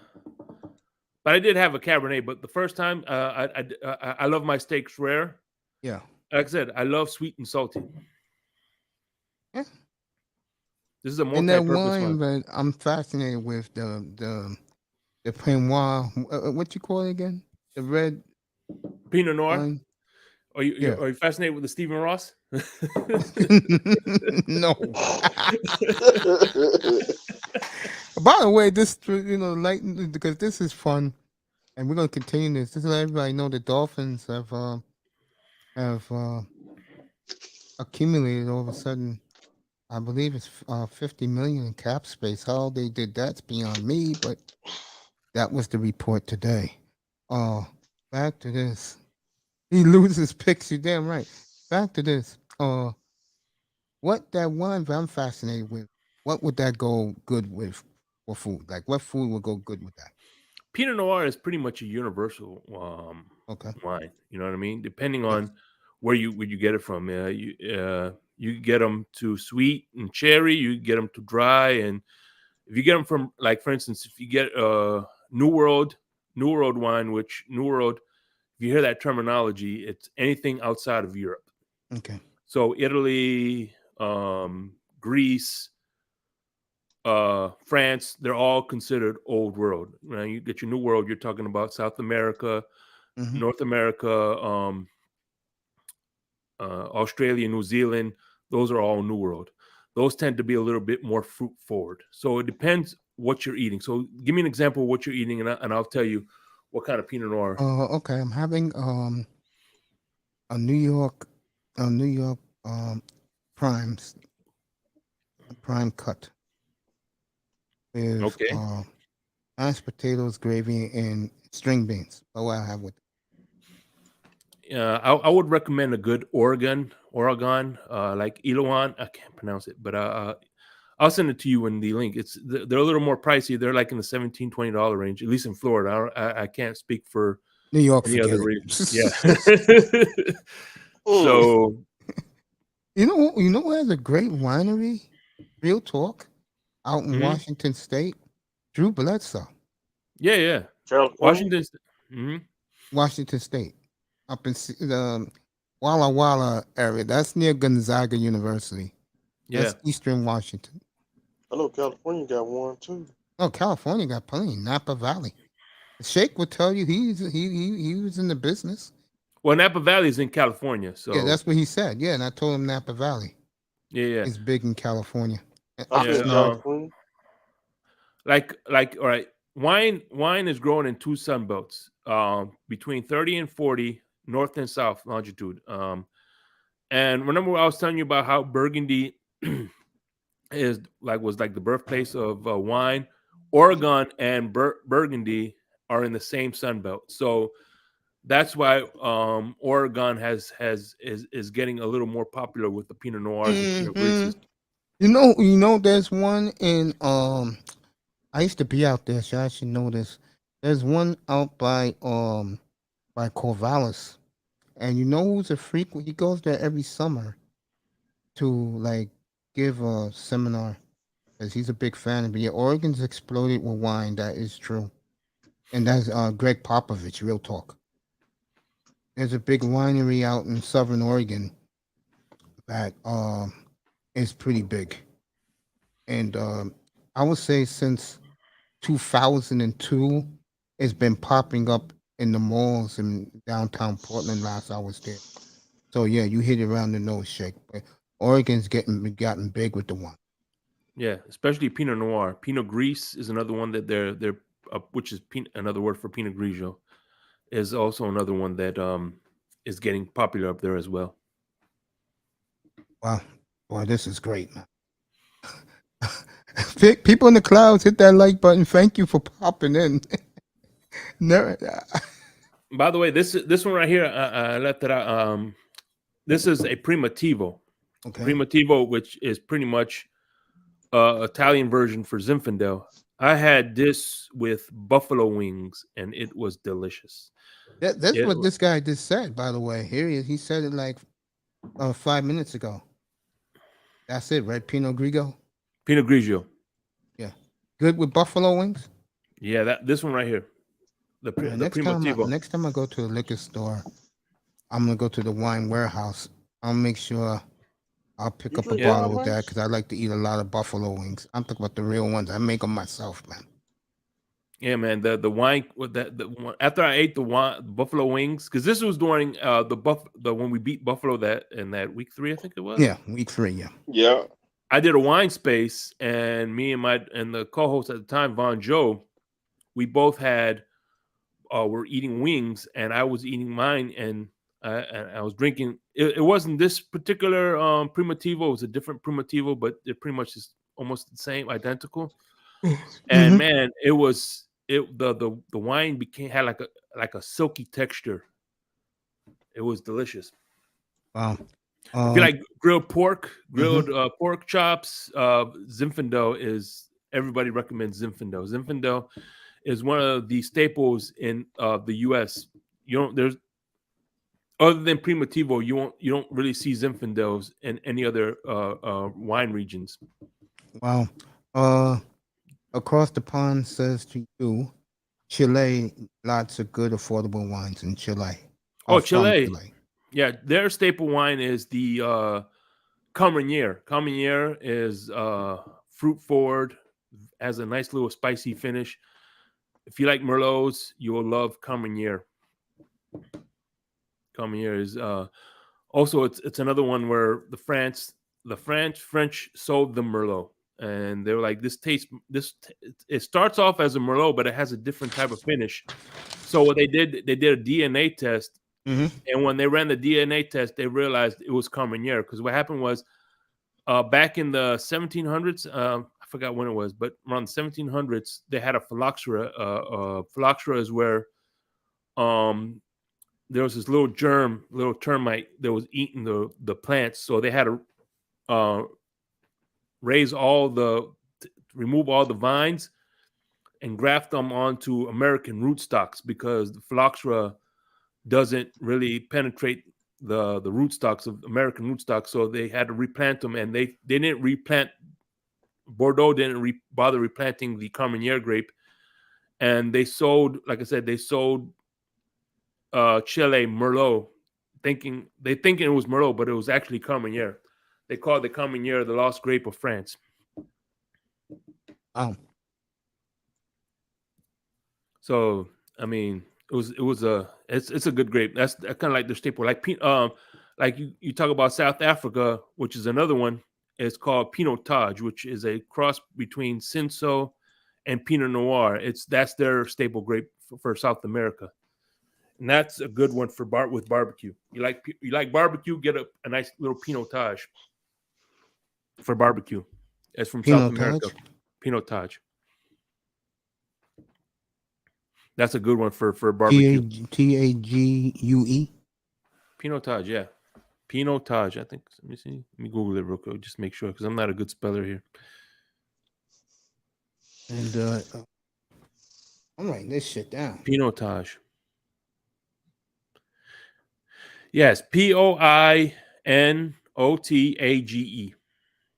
I did have a Cabernet. But the first time, I love my steaks rare. Yeah. Like I said, I love sweet and salty. Yeah. This is a And that multi-purpose wine, one. but I'm fascinated with the Penoir. What you call it again? The red Pinot Noir. wine. Are Yeah. you fascinated with the Stephen Ross? No. By the way, this like because this is fun, and we're gonna continue this. Just to let everybody know the Dolphins have accumulated all of a sudden. I believe it's 50 million in cap space. How they did that's beyond me, but that was the report today. Uh, back to this. He loses picks. You damn right. Back to this. What that wine I'm fascinated with. What would that go good with for food? Like what food would go good with that? Pinot Noir is pretty much a universal Okay. wine. You know what I mean? Depending Yes. on where you get it from. You get them to sweet and cherry. You get them to dry, and if you get them from, like, for instance, if you get New World wine, which New World, if you hear that terminology, it's anything outside of Europe. Okay. So Italy, Greece, France, they're all considered old world. Now you get your New World, you're talking about South America, Mm-hmm. North America, Australia, New Zealand. Those are all New World. Those tend to be a little bit more fruit forward. So it depends what you're eating. So give me an example of what you're eating, and I'll tell you what kind of Pinot Noir. Okay. I'm having a New York um primes prime cut with Okay. mashed potatoes, gravy, and string beans. Oh, I have with I would recommend a good Oregon, like Iloan. I can't pronounce it, but I'll send it to you in the link. They're a little more pricey. They're like in the $17-$20 range, at least in Florida. I can't speak for New York. any Forget other it. region. Yeah. Mm. So You know who has a great winery? Real talk, out in mhm. Washington State, Drew Bledsoe, Yeah. California. Washington. Mhm. Washington State, up in the Walla Walla area. That's near Gonzaga University. Yeah. That's Eastern Washington. I know California got one too. Oh, California got plenty. Napa Valley. Shake would tell you he was in the business. Well, Napa Valley is in California, Yeah, so that's what he said. Yeah, and I told him Napa Valley yeah. is big in California. I Yeah. said California. Like all right, wine is growing in two sun belts, between 30 and 40 north and south longitude. And remember I was telling you about how Burgundy was like the birthplace of wine. Oregon and Burgundy are in the same sun belt, so that's why Oregon is getting a little more popular with the Pinot Noirs and Pinot Hmm. Grises. There's one in I used to be out there, so I should know this. There's one out by Corvallis, and you know who's a frequent? He goes there every summer to like give a seminar because he's a big fan of it. Yeah, Oregon's exploded with wine. That is true, and that's Greg Popovich. Real talk. There's a big winery out in Southern Oregon that is pretty big, and I would say since 2002, it's been popping up in the malls in downtown Portland. Last I was there, so yeah, you hit it around the nose, Shake. But Oregon's gotten big with the wine. Yeah, especially Pinot Noir. Pinot Gris is another one that they're which is another word for Pinot Grigio, is also another one that is getting popular up there as well. Wow, boy, this is great, man. People in the clouds, hit that like button. Thank you for popping in. No, By the way, this one right here, I left it out. This is a Primitivo. okay. Primitivo, which is pretty much Italian version for Zinfandel. I had this with buffalo wings, and it was delicious. That's It what wa- this guy just said, by the way. Here he is. He said it like 5 minutes ago. That's it, right? Pinot Grigio. Pinot Grigio. Yeah. Good with buffalo wings. Yeah, this one right here, the Yeah, the Primitivo. next time I go to the liquor store, I'm gonna go to the wine warehouse. I'll make sure I'll pick You up a drink bottle wild of that wings? because I like to eat a lot of buffalo wings. I'm talking about the real ones. I make them myself, man. Yeah, man. The wine with after I ate the buffalo wings, because this was during the when we beat Buffalo that week 3, I think it was. Yeah, week 3. Yeah. Yeah. I did a wine space, and me and the co-host at the time, Von Joe, we both had were eating wings, and I was eating mine, and I was drinking. It wasn't this particular Primitivo; it was a different Primitivo, but it pretty much is almost the same, identical. And Mhm. man, the wine had like a silky texture. It was delicious. Wow. If you like grilled pork, Mhm. pork chops, Zinfandel is everybody recommends Zinfandel. Zinfandel is one of the staples in the U.S. You don't there's other than Primitivo, you don't really see Zinfandels in any other wine regions. Wow. Across the pond says to you, Chile, lots of good affordable wines in Chile. Oh, From Chile. Chile. Yeah, their staple wine is the Carmenere. Carmenere is fruit forward, has a nice little spicy finish. If you like Merlots, you will love Carmenere. Carmenere is also it's another one where the French sold the Merlot, and they were like, it starts off as a Merlot, but it has a different type of finish. So what they did a DNA test, Mm-hmm. and when they ran the DNA test, they realized it was Carmenere, because what happened was back in the 1700s, I forgot when it was, but around the 1700s, they had a phylloxera. Phylloxera is where there was this little termite that was eating the plants, so they had to remove all the vines and graft them onto American rootstocks, because the phylloxera doesn't really penetrate the rootstocks of American rootstocks, so they had to replant them, and they didn't replant. Bordeaux didn't bother replanting the Carmenere grape, and they sold, like I said, Chile Merlot, thinking it was Merlot, but it was actually Carmenere. They called the Carmenere the lost grape of France. Wow. So I mean, it's a good grape. That's kind of like their staple. Like you talk about South Africa, which is another one. It's called Pinotage, which is a cross between Cinsault and Pinot Noir. That's their staple grape for South America, and that's a good one for with barbecue. You like barbecue? Get a nice little Pinotage for barbecue. It's from South America. Pinotage. Pinotage. That's a good one for barbecue. Tague. Pinotage, yeah. Pinotage, I think. Let me see. Let me Google it real quick, just make sure, because I'm not a good speller here. And I'm writing this shit down. Pinotage. Yes, Poinotage.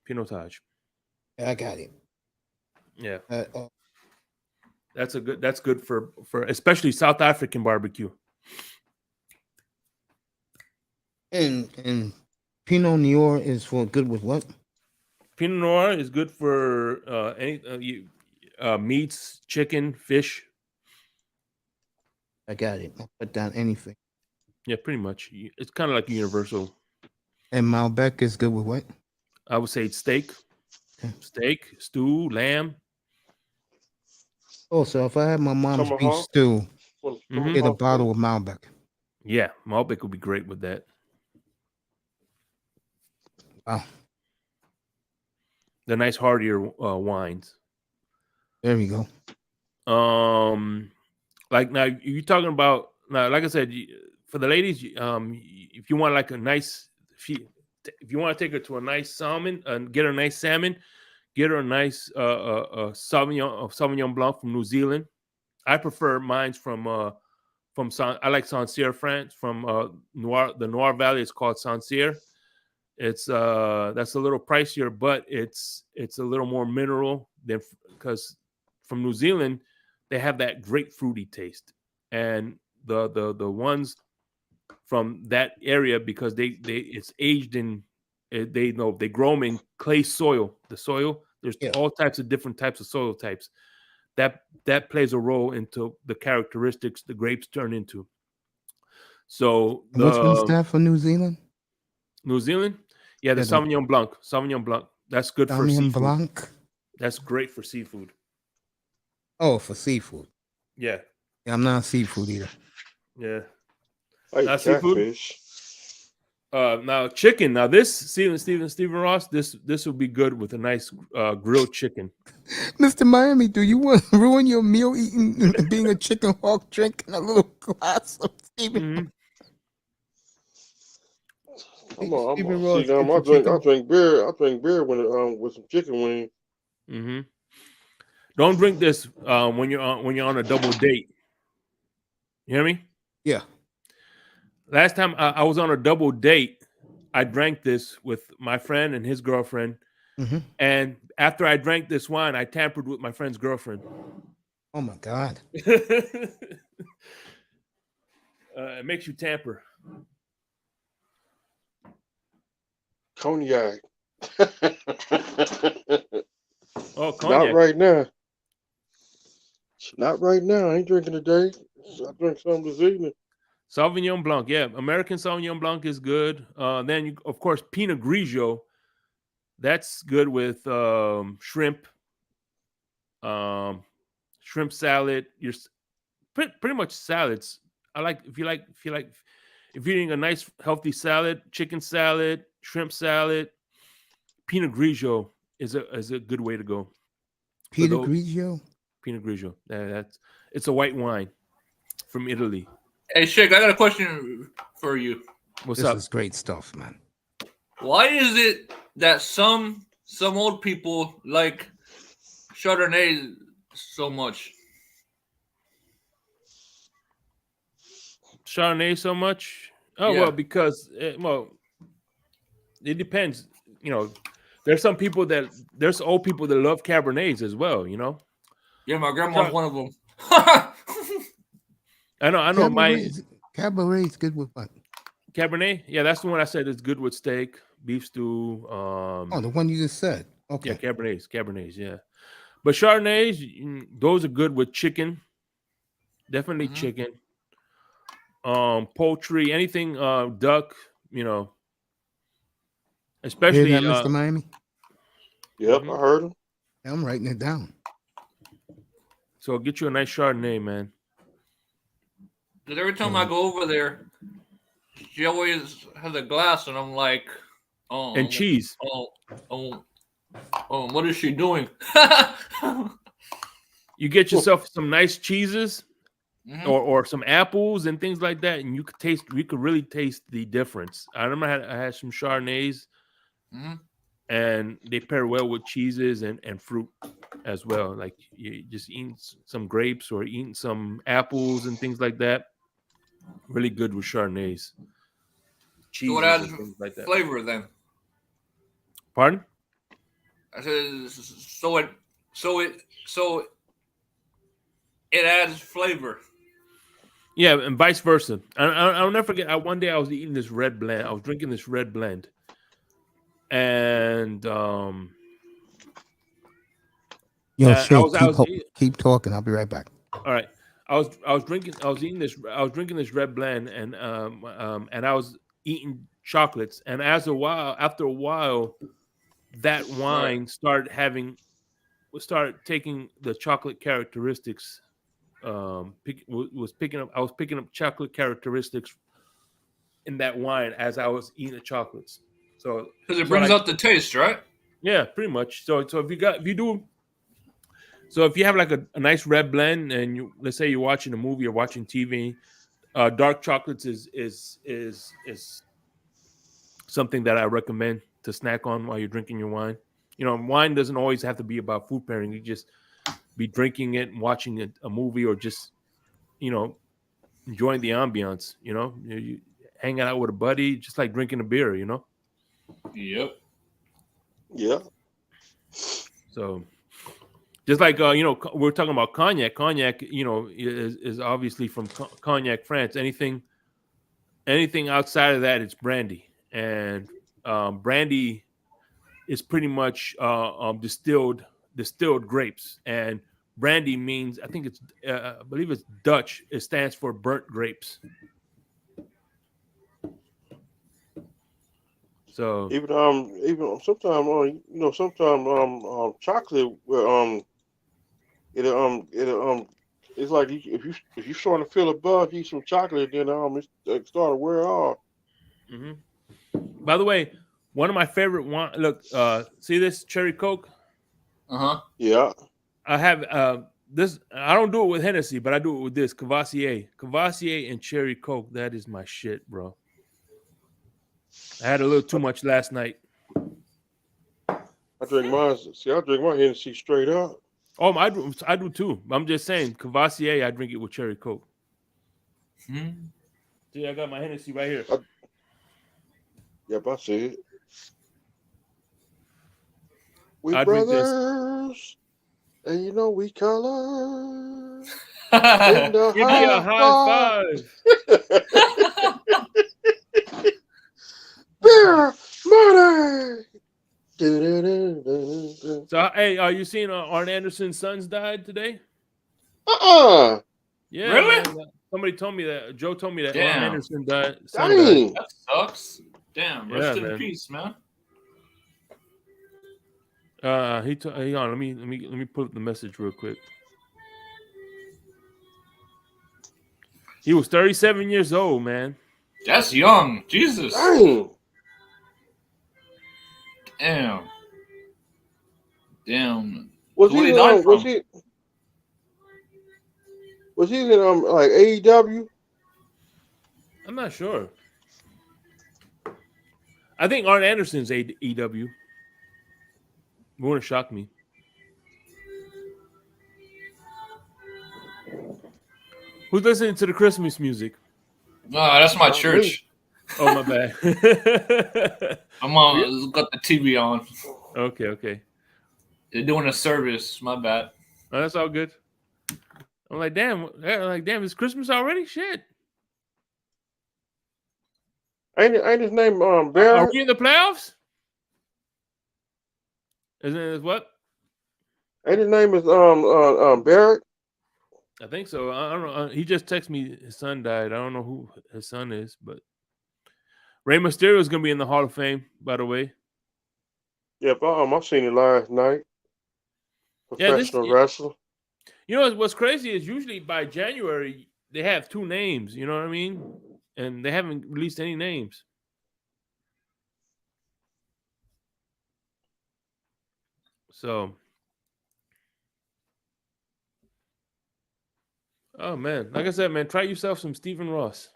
Pinotage. I got it. Yeah. That's good for especially South African barbecue. And Pinot Noir is for good with what? Pinot Noir is good for any meats, chicken, fish. I got it. I'll put down anything. Yeah, pretty much. It's kind of like universal. And Malbec is good with what? I would say steak. Okay. Steak, stew, lamb. Oh, so if I have my mom's beef Tomahawk. stew, Mhm. get a bottle of Malbec. Yeah, Malbec would be great with that. Wow. the nice heartier wines. There we go. Like now you're talking about now, like I said, for the ladies, if you want like a nice, if you want to take her to a nice salmon and get her a nice salmon, get her a nice Sauvignon Blanc from New Zealand. I prefer mine from I like Sancerre, France, from the Noir Valley. It's called Sancerre. It's that's a little pricier, but it's a little more mineral than, because from New Zealand they have that grapefruity taste, and the ones from that area, because they it's aged in, they grow them in clay soil. The soil, there's all types of different types of soil types that plays a role into the characteristics the grapes turn into. So Which one's that for New Zealand? New Zealand, the Sauvignon Blanc. Sauvignon Blanc. That's good for seafood. Blanc. That's great for seafood. Oh, for seafood. Yeah. I'm not a seafood eater. Yeah. Not catfish. Now chicken. Now this Stephen Ross. This will be good with a nice grilled chicken. Mr. Miami, do you want to ruin your meal eating being a chicken hawk drinking a little glass of Stephen? I'll drink beer. I'll drink beer with some chicken wings. Mm-hmm. Don't drink this when you're on a double date. You hear me? Yeah. Last time I was on a double date, I drank this with my friend and his girlfriend. Mm-hmm. And after I drank this wine, I tampered with my friend's girlfriend. Oh my God. It makes you tamper. Cognac. Oh, cognac. Not right now. Not right now. I ain't drinking today. I drank some this evening. Sauvignon Blanc, yeah. American Sauvignon Blanc is good. Then, of course, Pinot Grigio. That's good with shrimp, shrimp salad. You're pretty much salads. If you're eating a nice healthy salad, chicken salad, shrimp salad, Pinot Grigio is a good way to go. Pinot Grigio. Pinot Grigio. It's a white wine from Italy. Hey, Shake, I got a question for you. What's up? This is great stuff, man. Why is it that some old people like Chardonnay so much? Chardonnay so much? Oh, yeah. Well, because it depends. There's old people that love Cabernets as well. Yeah, my grandma's one of them. I know. Cabaret is good with what? Cabernet? Yeah, that's the one I said is good with steak, beef stew. The one you just said. Okay. Yeah, Cabernets, yeah. But Chardonnays, those are good with chicken. Definitely chicken. Poultry, anything, duck, especially. Hear that, Mr. Miami? Yep, I heard him. I'm writing it down. So get you a nice Chardonnay, man. Because every time I go over there, she always has a glass, and I'm like, oh. And cheese. Oh, what is she doing? You get yourself some nice cheeses, or some apples and things like that, and you could really taste the difference. I remember I had some Chardonnays, and they pair well with cheeses and fruit as well. Like you just eating some grapes or eating some apples and things like that. Really good with Chardonnays. So it adds like that. Flavor then. Pardon? I said so it adds flavor. Yeah, and vice versa. I'll never forget. One day I was eating this red blend. I was drinking this red blend, and keep talking. I'll be right back. All right. I was eating this red blend, and I was eating chocolates, and after a while, that wine started taking the chocolate characteristics. I was picking up chocolate characteristics in that wine as I was eating the chocolates. So because it brings out the taste, right? Yeah, pretty much. So if you have like a nice red blend, and let's say you're watching a movie or watching TV, dark chocolates is something that I recommend to snack on while you're drinking your wine. Wine doesn't always have to be about food pairing. You just be drinking it and watching a movie, or just enjoying the ambiance. You hanging out with a buddy, just like drinking a beer. Yep. Yeah. So just like we're talking about cognac. Cognac, is obviously from Cognac, France. Anything outside of that, it's brandy, and brandy is pretty much distilled grapes. And brandy means, I think I believe it's Dutch. It stands for burnt grapes. So even sometimes chocolate it's like if you starting to feel a buzz, eat some chocolate, then it start to wear off. Mm-hmm. By the way, one of my favorite wine. Look, see this cherry Coke? Yeah. I have this. I don't do it with Hennessy, but I do it with this Cavassier and cherry Coke. That is my shit, bro. I had a little too much last night. I drink mine. See, I drink my Hennessy straight up. Oh, I do too. I'm just saying, Cavassier, I drink it with cherry Coke. See, I got my Hennessy right here. Yep, I see it. We I drink this. brothers, and we color. Give me a high five. Beer money. So, hey, are you seeing Arn Anderson's sons died today? Uh-uh. Yeah, really? Man, somebody told me that. Joe told me that Damn. Arn Anderson died. Dang. That sucks. Damn. Rest in man. peace, man. Hang on. Let me pull up the message real quick. He was 37 years old, man. That's young. Jesus. Dang. Damn. Was So he where in, he died from? was he in like AEW? I'm not sure. I think Arn Anderson's AEW. Wouldn't shock me. Who's listening to the Christmas music? No, that's my Not church. Oh, my bad. I'm on. Got the TV on. Okay. They're doing a service. My bad. Oh, that's all good. I'm like, damn, it's Christmas already? Shit. Ain't his name Are Barrett? we in the playoffs? Isn't it what? Ain't his name is Barrett? I think so. I don't know. He just texted me his son died. I don't know who his son is, but Rey Mysterio is going to be in the Hall of Fame, by the way. Yep, I seen it last night. Professional wrestler. You know what's crazy is usually by January they have two names. You know what I mean? And they haven't released any names. So, oh man, like I said, man, try yourself some Stephen Ross.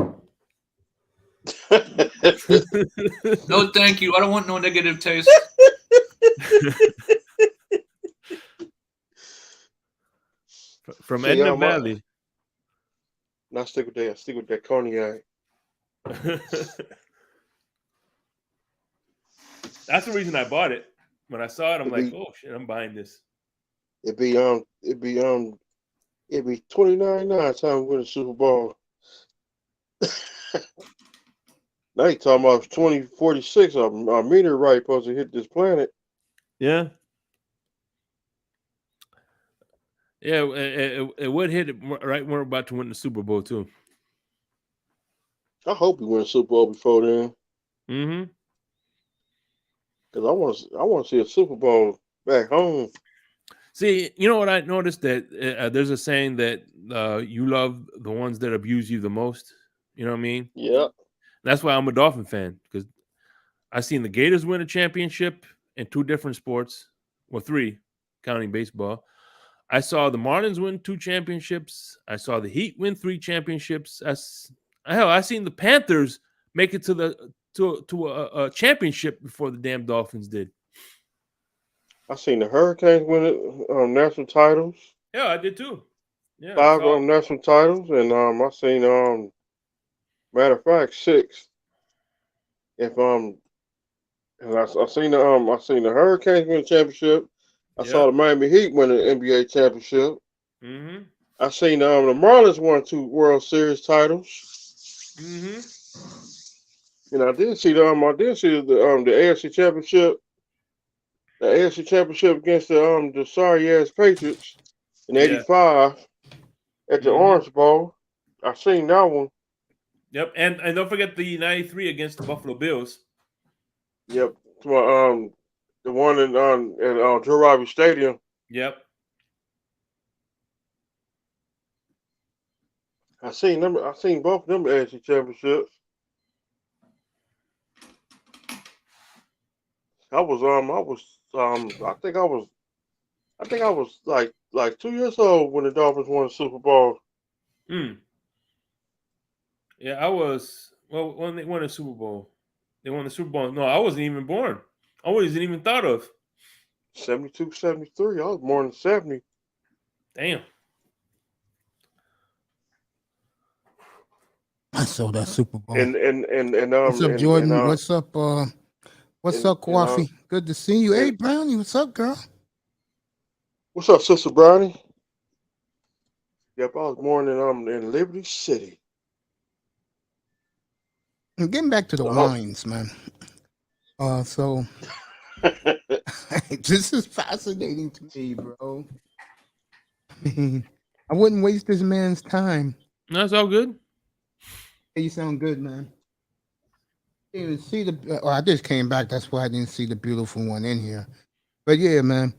No, thank you. I don't want no negative taste. From See, Edna Valley. Not stick with that. Stick with that cognac. That's the reason I bought it. When I saw it, I'm like, oh shit, I'm buying this. It'd be $29.99 time we win the Super Bowl. Now you talking about 2046, a meteorite supposed to hit this planet. Yeah. Yeah, it would hit it right when we're about to win the Super Bowl too. I hope we win the Super Bowl before then. Mm-hmm. Because I want to see a Super Bowl back home. See, you know what I noticed? That there's a saying that you love the ones that abuse you the most. You know what I mean? Yeah. That's why I'm a Dolphin fan, because I seen the Gators win a championship, in 2 different sports. Well, 3, counting baseball. I saw the Marlins win 2 championships. I saw the Heat win 3 championships. I seen the Panthers make it to a championship before the damn Dolphins did. I seen the Hurricanes win national titles. Yeah, I did too. Yeah, 5 national titles, and I seen matter of fact 6. If and I seen the Hurricanes win the championship. I saw the Miami Heat win the NBA championship. Mm-hmm. I seen the Marlins won 2 World Series titles. Mm-hmm. And I did see the AFC championship. The AFC championship against the sorry ass Patriots in '85 at the Orange Bowl. I seen that one. Yep, and don't forget the '93 against the Buffalo Bills. Yep, the one in Joe Robbie Stadium. Yep. I seen them. I seen both of them AFC championships. I think I was like 2 years old when the Dolphins won the Super Bowl. Yeah, I was. Well, when they won the Super Bowl, No, I wasn't even born. I wasn't even thought of. 72, 73. I was born in 70. Damn. I saw that Super Bowl. And what's up, Jordan? What's up? What's up, Coffee? Good to see you. Hey, Brownie. What's up, girl? What's up, Sister Brownie? Yep, I was born in Liberty City. And getting back to the wines, man. So this is fascinating to me, bro. I wouldn't waste this man's time. That's all good. Hey, you sound good, man. Didn't even see the. I just came back. That's why I didn't see the beautiful one in here. But yeah, man.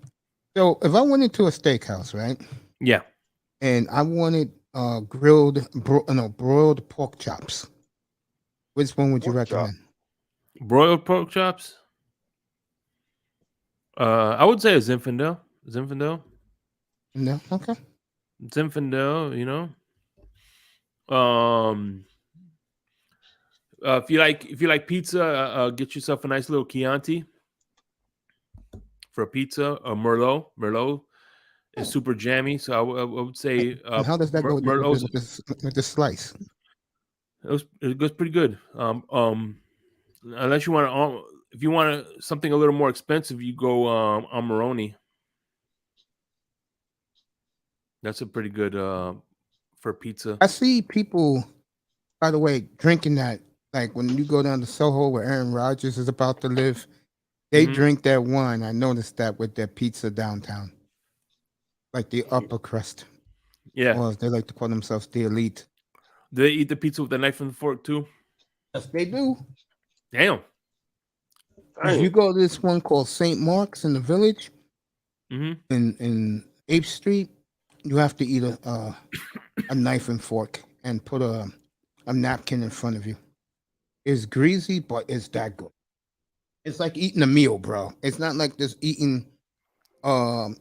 So if I went into a steakhouse, right? Yeah. And I wanted broiled pork chops. Which one would you recommend? Broiled pork chops? I would say a Zinfandel. Zinfandel. No, okay. Zinfandel, you know. If you like pizza, get yourself a nice little Chianti for a pizza. A Merlot is super jammy, so I would say. And how does that go with the slice? It goes pretty good. Unless you want if you want something a little more expensive, you go Amarone. That's a pretty good for pizza. I see people, by the way, drinking that. Like when you go down to Soho where Aaron Rodgers is about to live, they drink that wine. I noticed that with their pizza downtown. Like the upper crust. Yeah. Or they like to call themselves the elite. Do they eat the pizza with the knife and the fork too? Yes, they do. Damn. If you go to this one called St. Mark's in the Village, in 8th Street, you have to eat a knife and fork and put a napkin in front of you. It's greasy, but it's that good. It's like eating a meal, bro. It's not like just eating what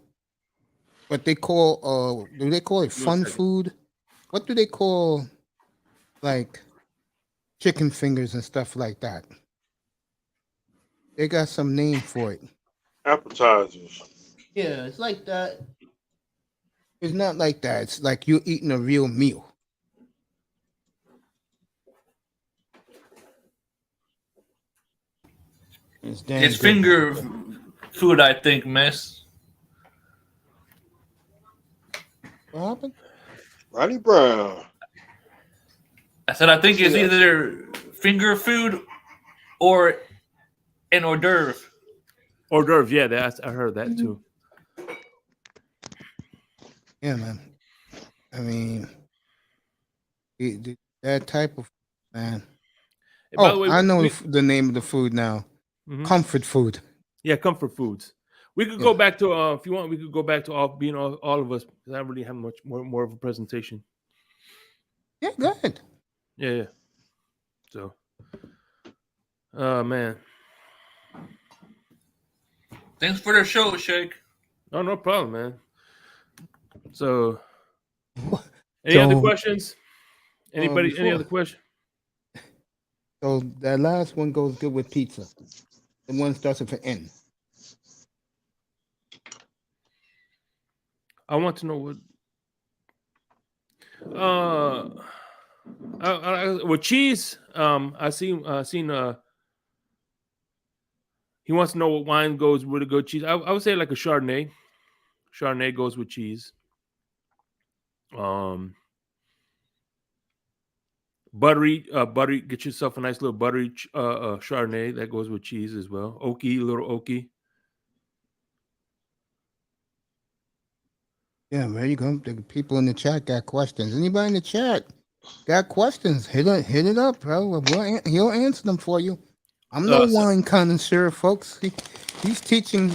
they call do they call it fun food? What do they call like chicken fingers and stuff like that? They got some name for it. Appetizers. Yeah, it's like that. It's not like that. It's like you're eating a real meal. It's finger food, I think, miss. What happened? Ronnie Brown. I said I think it's either finger food or an hors d'oeuvre. Hors d'oeuvre, yeah, I heard that too. Yeah, man. I mean, that type of man. Hey, by the way, I know the name of the food now. Comfort food. Yeah, comfort foods. We could go back to if you want. We could go back to all of us. I don't really have much more of a presentation. Yeah, go ahead. Yeah. So, man. Thanks for the show, Shake. Oh, no problem, man. So, any other So, questions? Anybody? Any before, other question? so that last one goes good with pizza. The one starts with an N. I want to know what. With cheese, I seen. He wants to know what wine goes with a good cheese. I would say like a Chardonnay. Chardonnay goes with cheese. Buttery. Get yourself a nice little buttery Chardonnay that goes with cheese as well. Oaky, little oaky. Yeah, there you go. The people in the chat got questions. Anybody in the chat got questions? Hit it up, bro. He'll answer them for you. I'm no wine connoisseur, folks. He's teaching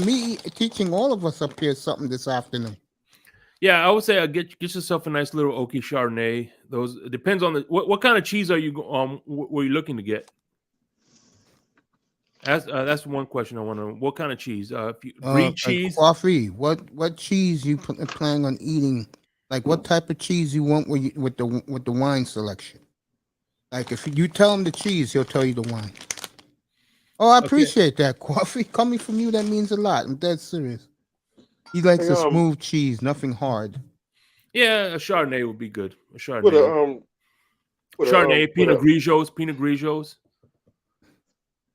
me, teaching all of us up here something this afternoon. Yeah, I would say get yourself a nice little oaky Chardonnay. Those it depends on the what kind of cheese are you were you looking to get? That's one question I want to know. What kind of cheese? Brie cheese. Coffee. What cheese you planning on eating? Like what type of cheese you want with the wine selection? Like if you tell him the cheese, he'll tell you the wine. Oh, I appreciate that, Coffee. Coming from you, that means a lot. I'm dead serious. He likes a smooth cheese, nothing hard. Yeah, a Chardonnay would be good. A Chardonnay. Chardonnay, Pinot Grigios.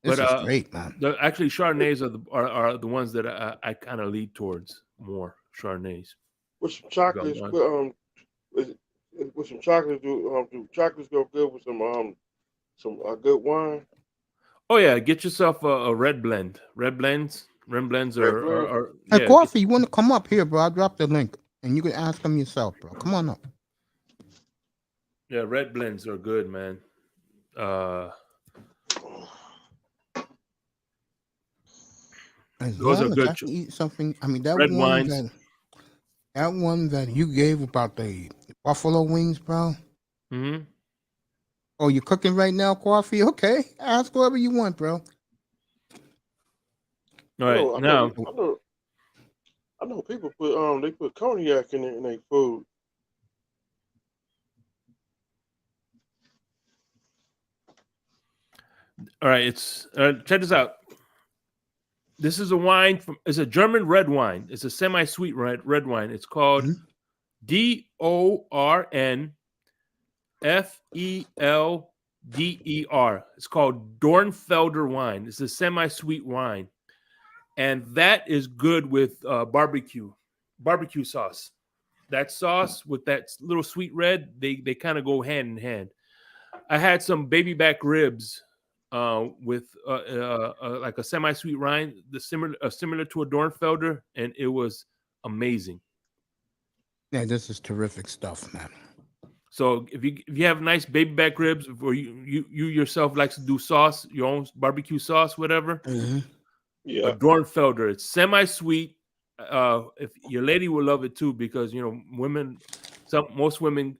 This is great, man. Actually, Chardonnays are the ones that I kind of lead towards more. Chardonnays. With some chocolates, with some chocolates, do chocolates go good with some good wine? Oh yeah, get yourself a red blend. Red blends are Hey, Coffee, you want to come up here, bro? I'll drop the link, and you can ask them yourself, bro. Come on up. Yeah, red blends are good, man. Those are good. I can eat something. I mean, that red one wines. That one that you gave about the buffalo wings, bro. Mm-hmm. Oh, you're cooking right now, Coffee? Okay, ask whatever you want, bro. All right, I know people put cognac in their food. All right, check this out. This is a wine it's a German red wine. It's a semi-sweet red wine. It's called Dornfelder. It's called Dornfelder wine. It's a semi-sweet wine, and that is good with barbecue sauce. That sauce with that little sweet red, they kind of go hand in hand. I had some baby back ribs with like a semi-sweet wine, similar to a Dornfelder, and it was amazing. Yeah, this is terrific stuff, man. So if you have nice baby back ribs, or you yourself likes to do sauce, your own barbecue sauce, whatever. Yeah, a Dornfelder. It's semi-sweet. If your lady will love it too, because most women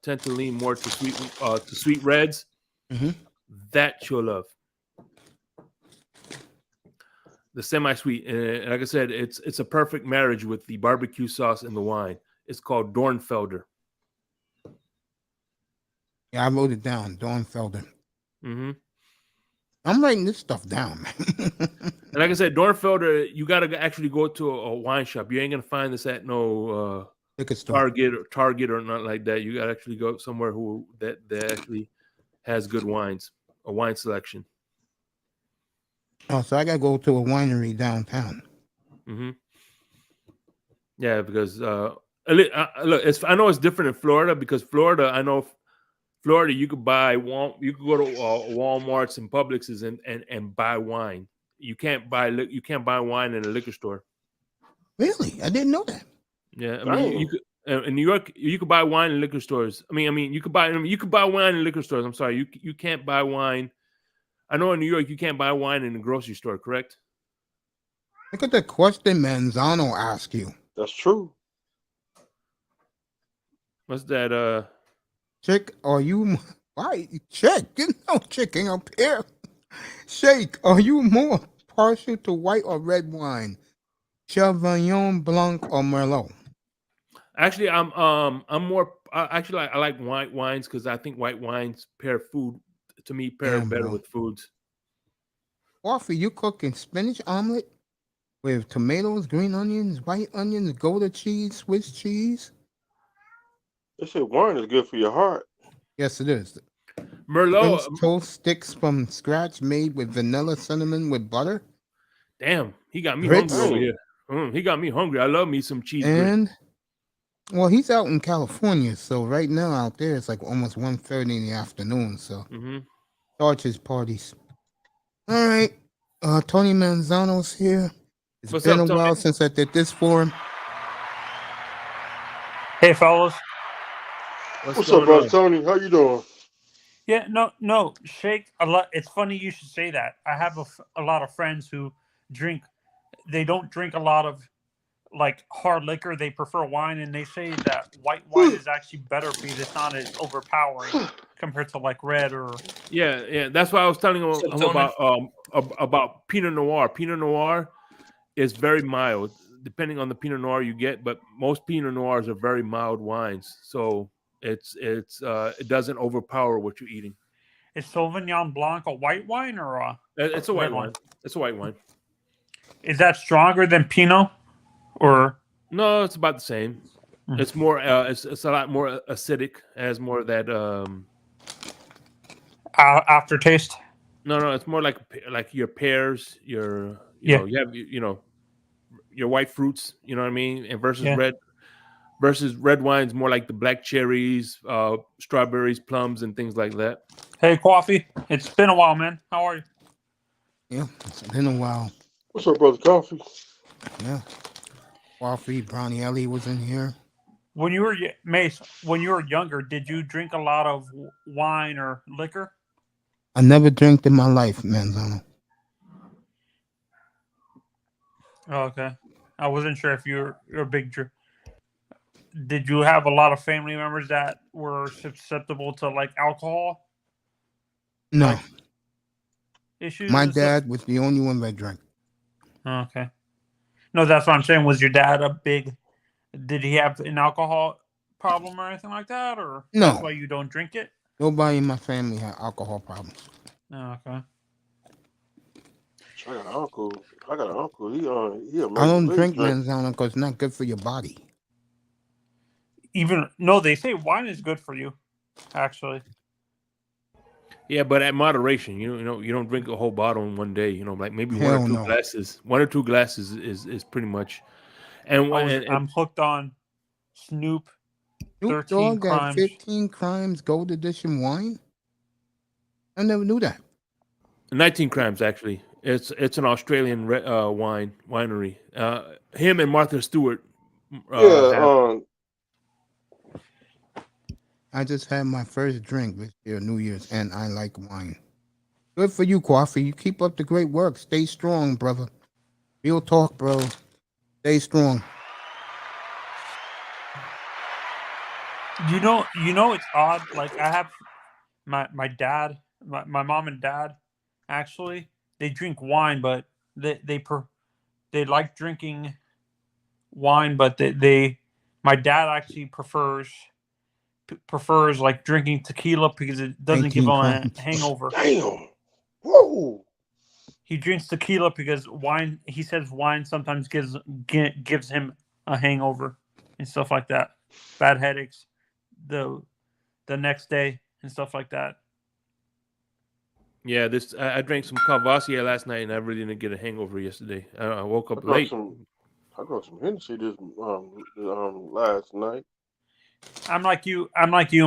tend to lean more to sweet reds. That you'll love. The semi-sweet, and like I said, it's a perfect marriage with the barbecue sauce and the wine. It's called Dornfelder. Yeah, I wrote it down, Dornfelder. Mm-hmm. I'm writing this stuff down, man. And like I said, Dornfelder, you got to actually go to a wine shop. You ain't gonna find this at no Target or nothing like that. You got to actually go somewhere that actually has good wines, a wine selection. Oh, so I got to go to a winery downtown. Mm-hmm. Yeah, because look, I know it's different in Florida, because Florida, you could go to Walmarts and Publix's and buy wine. You can't buy wine in a liquor store. Really? I didn't know that. Yeah, I mean, you could, in New York, you could buy wine in liquor stores. You could buy wine in liquor stores. I'm sorry, you can't buy wine. I know in New York you can't buy wine in the grocery store, correct? Look at the question Manzano asked you. That's true. What's that? Chick, are you? Why, Chick? You know, chicken up here. Shake, are you more partial to white or red wine? Sauvignon Blanc or Merlot? Actually, I'm more. Actually, I like white wines because I think white wines pair Damn, better bro. with foods. Coffee, you cooking spinach omelet with tomatoes, green onions, white onions, Gouda cheese, Swiss cheese? They say wine is good for your heart. Yes, it is. Merlot. French toast sticks from scratch made with vanilla cinnamon with butter. Damn, he got me Grits. hungry over Dang. here. He got me hungry. I love me some cheese grits. And well, he's out in California, so right now out there it's like almost 1:30 in the afternoon. So Hmm. starts his parties. All right, Tony Manzano's here. It's What's been up, a Tony? while since I did this for him. Hey, fellas. What's up, going brother on? Tony? How you doing? Yeah, no, Shake. A lot. It's funny you should say that. I have a lot of friends who drink. They don't drink a lot of like hard liquor. They prefer wine, and they say that white wine is actually better for you. It's not as overpowering compared to like red or. Yeah. That's why I was telling him What's up, Tony? about Pinot Noir. Pinot Noir is very mild, depending on the Pinot Noir you get. But most Pinot Noirs are very mild wines, so it doesn't overpower what you're eating. Is Sauvignon Blanc a white wine or a? It's a white Red wine. wine. It's a white wine. Is that stronger than Pinot, or? No, it's about the same. Mhm. It's more. It's a lot more acidic. It has more of that. Aftertaste. No, it's more like your pears, your Yeah. you have your white fruits. You know what I mean? And Yeah. red wine's more like the black cherries, strawberries, plums, and things like that. Hey, Coffee. It's been a while, man. How are you? Yeah, it's been a while. What's up, brother Coffee? Yeah, Coffee, Brownie Ellie was in here. When you were Mace, when you were younger, did you drink a lot of wine or liquor? I never drank in my life, Manzano. Oh, okay, I wasn't sure if you're a big. Did you have a lot of family members that were susceptible to like alcohol No, Like, issues? my and stuff? dad was the only one that drank. Oh, okay. No, that's what I'm saying. Was your dad a big? Did he have an alcohol problem or anything like that, or No. that's why you don't drink it? Nobody in my family had alcohol problems. Oh, okay. I got an uncle. He I don't drink Manzano because it's not good for your body. No, they say wine is good for you, actually. Yeah, but at moderation. You don't drink a whole bottle in one day. Like maybe Hell one or two no. glasses. One or two glasses is pretty much. And I'm hooked on Snoop. Snoop 13 Dogg got Crimes. 15 Crimes Gold Edition wine? I never knew that. 19 Crimes actually. It's an Australian winery. Him and Martha Stewart. I just had my first drink this year, New Year's, and I like wine. Good for you, Coffee. You keep up the great work. Stay strong, brother. Real talk, bro. Stay strong. You know, it's odd. Like I have my dad, my mom and dad, actually, they drink wine, but they like drinking wine, but my dad actually prefers like drinking tequila because it doesn't give him a hangover. Damn. Whoa. He drinks tequila because wine. He says wine sometimes gives him a hangover and stuff like that. Bad headaches, the next day and stuff like that. Yeah, I drank some Cavassier last night, and I really didn't get a hangover yesterday. I woke up late. I got some Hennessy this last night. I'm like you,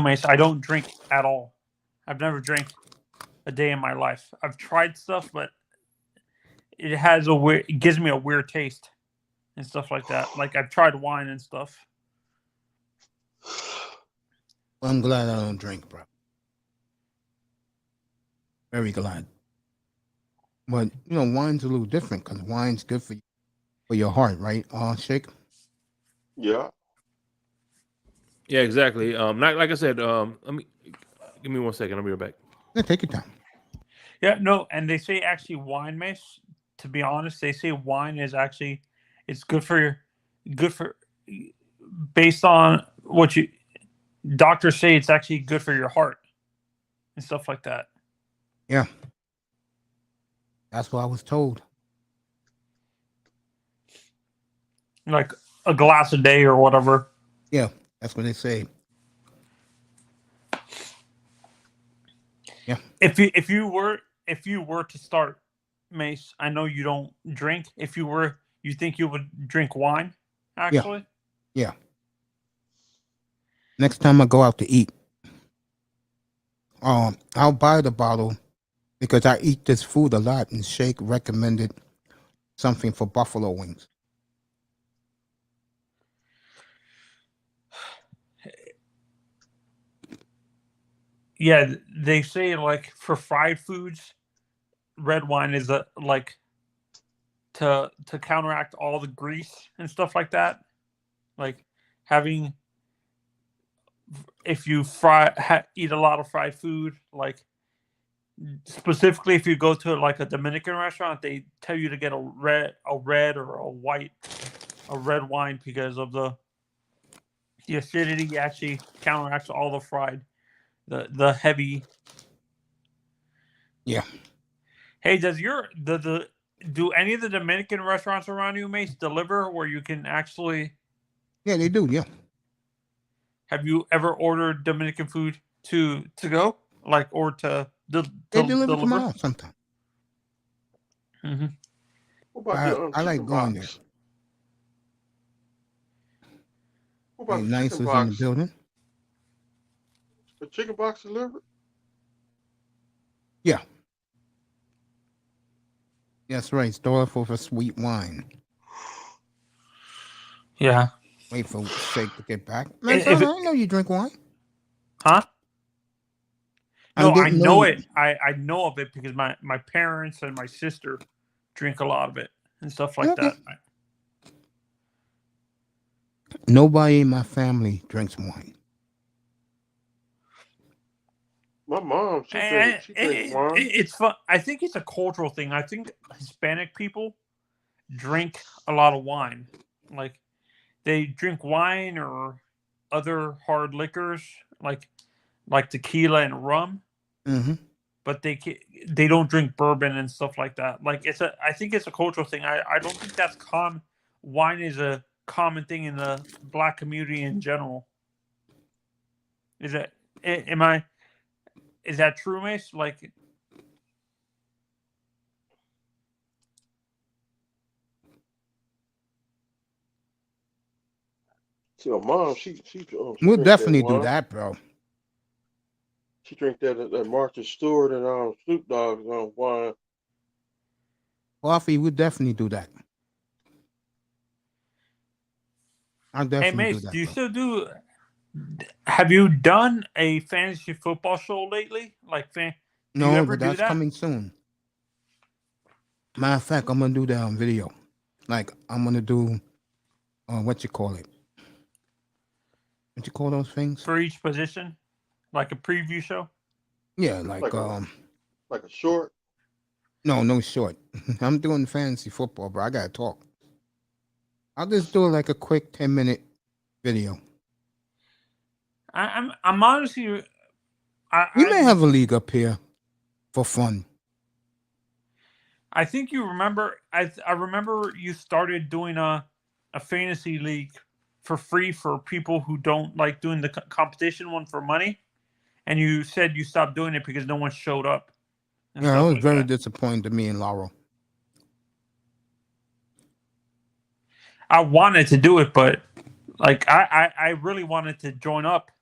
Mace. I don't drink at all. I've never drank a day in my life. I've tried stuff, but it gives me a weird taste and stuff like that. Like I've tried wine and stuff. Well, I'm glad I don't drink, bro. Very glad. But, wine's a little different because wine's good for your heart, right, Shake? Yeah. Yeah, exactly. Not like I said. Give me 1 second. I'll be right back. Yeah, take your time. Yeah, no, and they say actually wine, Mace, to be honest, they say wine is actually it's good for based on what you doctors say it's actually good for your heart and stuff like that. Yeah. That's what I was told. Like a glass a day or whatever. Yeah, that's what they say. Yeah. If you were to start, Mace, I know you don't drink. If you think you would drink wine, actually? Yeah. Next time I go out to eat, I'll buy the bottle because I eat this food a lot, and Shake recommended something for buffalo wings. Yeah, they say like for fried foods, red wine is like to counteract all the grease and stuff like that. Like having if you eat a lot of fried food, like specifically if you go to like a Dominican restaurant, they tell you to get a red or a red wine because of the acidity actually counteracts all the fried the heavy. Yeah. Hey, does do any of the Dominican restaurants around you, Mace, deliver where you can actually? Yeah, they do. Yeah. Have you ever ordered Dominican food to go, like, or to They deliver to my house sometimes. Mm-hmm. What about I like going there. What about Hey, the Nice chicken is in the box? building. The chicken box delivered? Yeah. That's right. Store for sweet wine. Yeah. Wait for Shake to get back. Man, If son, I didn't know you drink wine. Huh? No, I didn't know you- it. I know of it because my parents and my sister drink a lot of it and stuff like Okay. that. Nobody in my family drinks wine. My mom, she drinks wine. It's fun. I think it's a cultural thing. I think Hispanic people drink a lot of wine. Like they drink wine or other hard liquors, like tequila and rum. Mm-hmm. But they don't drink bourbon and stuff like that. Like I think it's a cultural thing. I don't think that's common. Wine is a common thing in the black community in general. Is that true, Mace? Like, See, my mom, she We'll drink definitely that do wine. that, bro. She drink that Martha Stewart and Snoop Dogg's wine. Coffee, we'll definitely do that. I'll hey, definitely Mace, do that. do you Bro. still do? Have you done a fantasy football show lately? Like, do you No, ever but do that's that? coming soon. Matter of fact, I'm gonna do that on video. Like I'm gonna do, what you call it? What you call those things? For each position, like a preview show. Yeah, like Like a short. no short. I'm doing fantasy football, bro. I gotta talk. I'll just do like a quick 10-minute video. I'm honestly. We may have a league up here for fun. I think you remember. I remember you started doing a fantasy league for free for people who don't like doing the competition one for money, and you said you stopped doing it because no one showed up. Yeah, it was very disappointing to me and Laurel. I wanted to do it, but like I really wanted to join up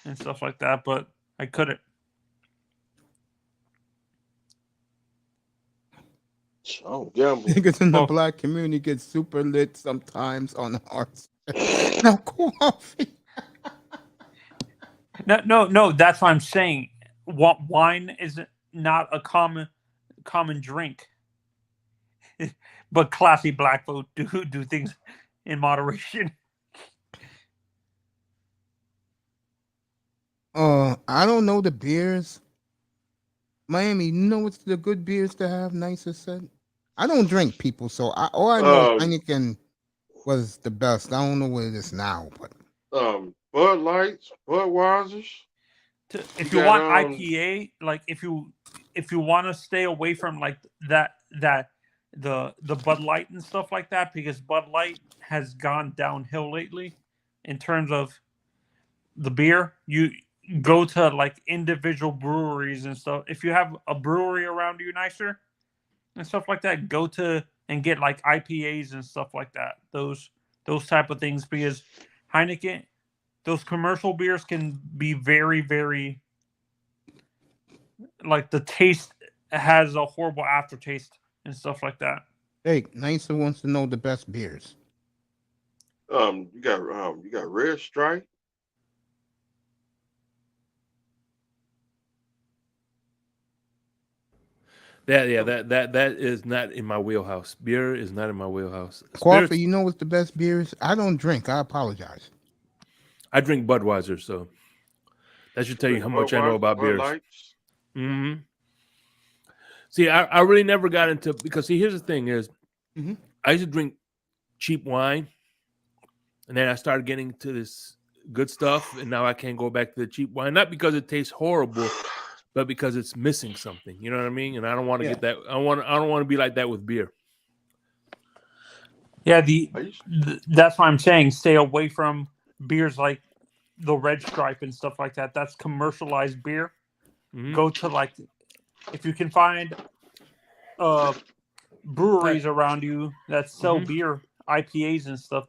and stuff like that, but I couldn't. Oh, gamble. Niggas in the black community get super lit sometimes on hearts. Now coffee. No. That's what I'm saying. Wine is not a common drink, but classy black folk do things in moderation. I don't know the beers. Miami, you know what's the good beers to have? Nicer said. I don't drink, people, so all I know is Um, Heineken was the best. I don't know what it is now, but Bud Lights, Budweisers. If You you got want IPA, like if you want to stay away from like that the Bud Light and stuff like that, because Bud Light has gone downhill lately in terms of the beer. You go to like individual breweries and stuff. If you have a brewery around you nicer and stuff like that, go to and get like IPAs and stuff like that. Those type of things, because Heineken, those commercial beers can be very, very, like, the taste has a horrible aftertaste and stuff like that. hey, Nicer wants to know the best beers. You got Red Stripe. That is not in my wheelhouse. Beer is not in my wheelhouse. Coffee, Spirits, you know what's the best beers? I don't drink. I apologize. I drink Budweiser, so that should tell you how much I know about Bud beers. Lights. Mm-hmm. See, I really never got into, because see, here's the thing is, Mhm. I used to drink cheap wine, and then I started getting to this good stuff, and now I can't go back to the cheap wine, not because it tastes horrible, but because it's missing something. You know what I mean? And I don't want to Yeah. get that. I don't want to be like that with beer. Yeah, I used- that's why I'm saying stay away from beers like the Red Stripe and stuff like that. That's commercialized beer. Mhm. Go to, like, if you can find breweries around you that sell Mhm. beer, IPAs and stuff,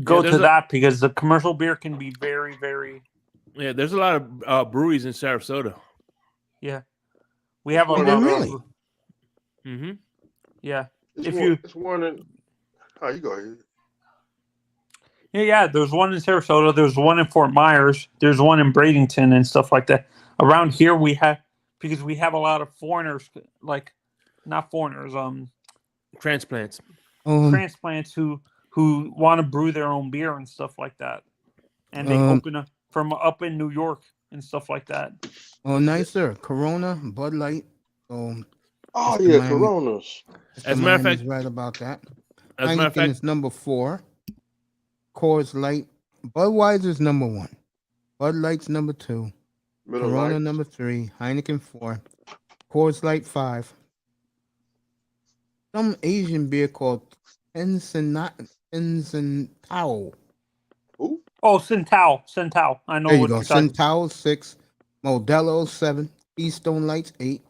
go there's to that, because the commercial beer can be very, very. Yeah, there's a lot of breweries in Sarasota. Yeah, we have a Is lot there of. really? Mm-hmm. Yeah, It's one in. Oh, you go ahead. yeah. There's one in Sarasota. There's one in Fort Myers. There's one in Bradenton and stuff like that. Around here, because we have a lot of foreigners, like, not foreigners, Transplants. transplants who want to brew their own beer and stuff like that, and they open up from up in New York and stuff like that. Nicer. Corona, Bud Light. Oh Mr. yeah, Miami- Coronas. As a matter of Miami's fact, right about that. as a matter of Heineken fact, is number 4. Coors Light. Budweiser's number 1. Bud Light's number 2. Miller Corona Lights. number 3. Heineken 4. Coors Light 5. Some Asian beer called Tensentao. Ooh, Oh, Centao. I know There you what go. you're talking. Centao 6. Modelo 7. Keystone Lights 8.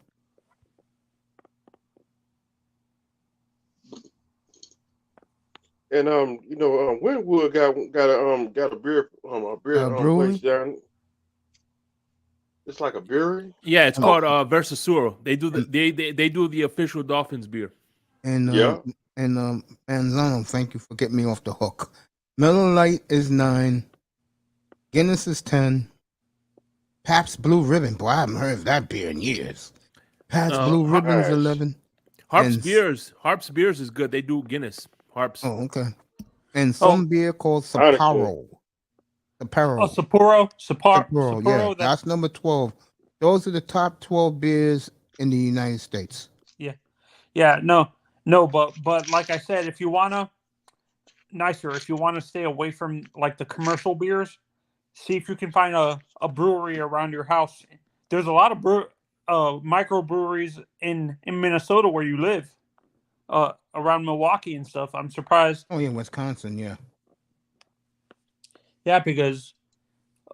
and Winwood got a beer Brewery? place down. It's like a brewery. yeah, it's Oh. called Versasuro. They do they do the official Dolphins beer. And Yeah. Manzano, thank you for getting me off the hook. Miller Lite is 9. Guinness is 10. Pabst Blue Ribbon. Boy, I haven't heard of that beer in years. Pabst Blue Ribbon is nice. 11. Harp's And- Beers is good. They do Guinness. Harp's. Oh, okay. And some beer called Heineken. Sapporo. Oh, Sapporo. Yeah, that's number 12. Those are the top 12 beers in the United States. Yeah, no, but like I said, if you wanna stay away from like the commercial beers, see if you can find a brewery around your house. There's a lot of microbreweries in Minnesota where you live, around Milwaukee and stuff. I'm surprised. Oh, yeah, Wisconsin, yeah. Yeah, because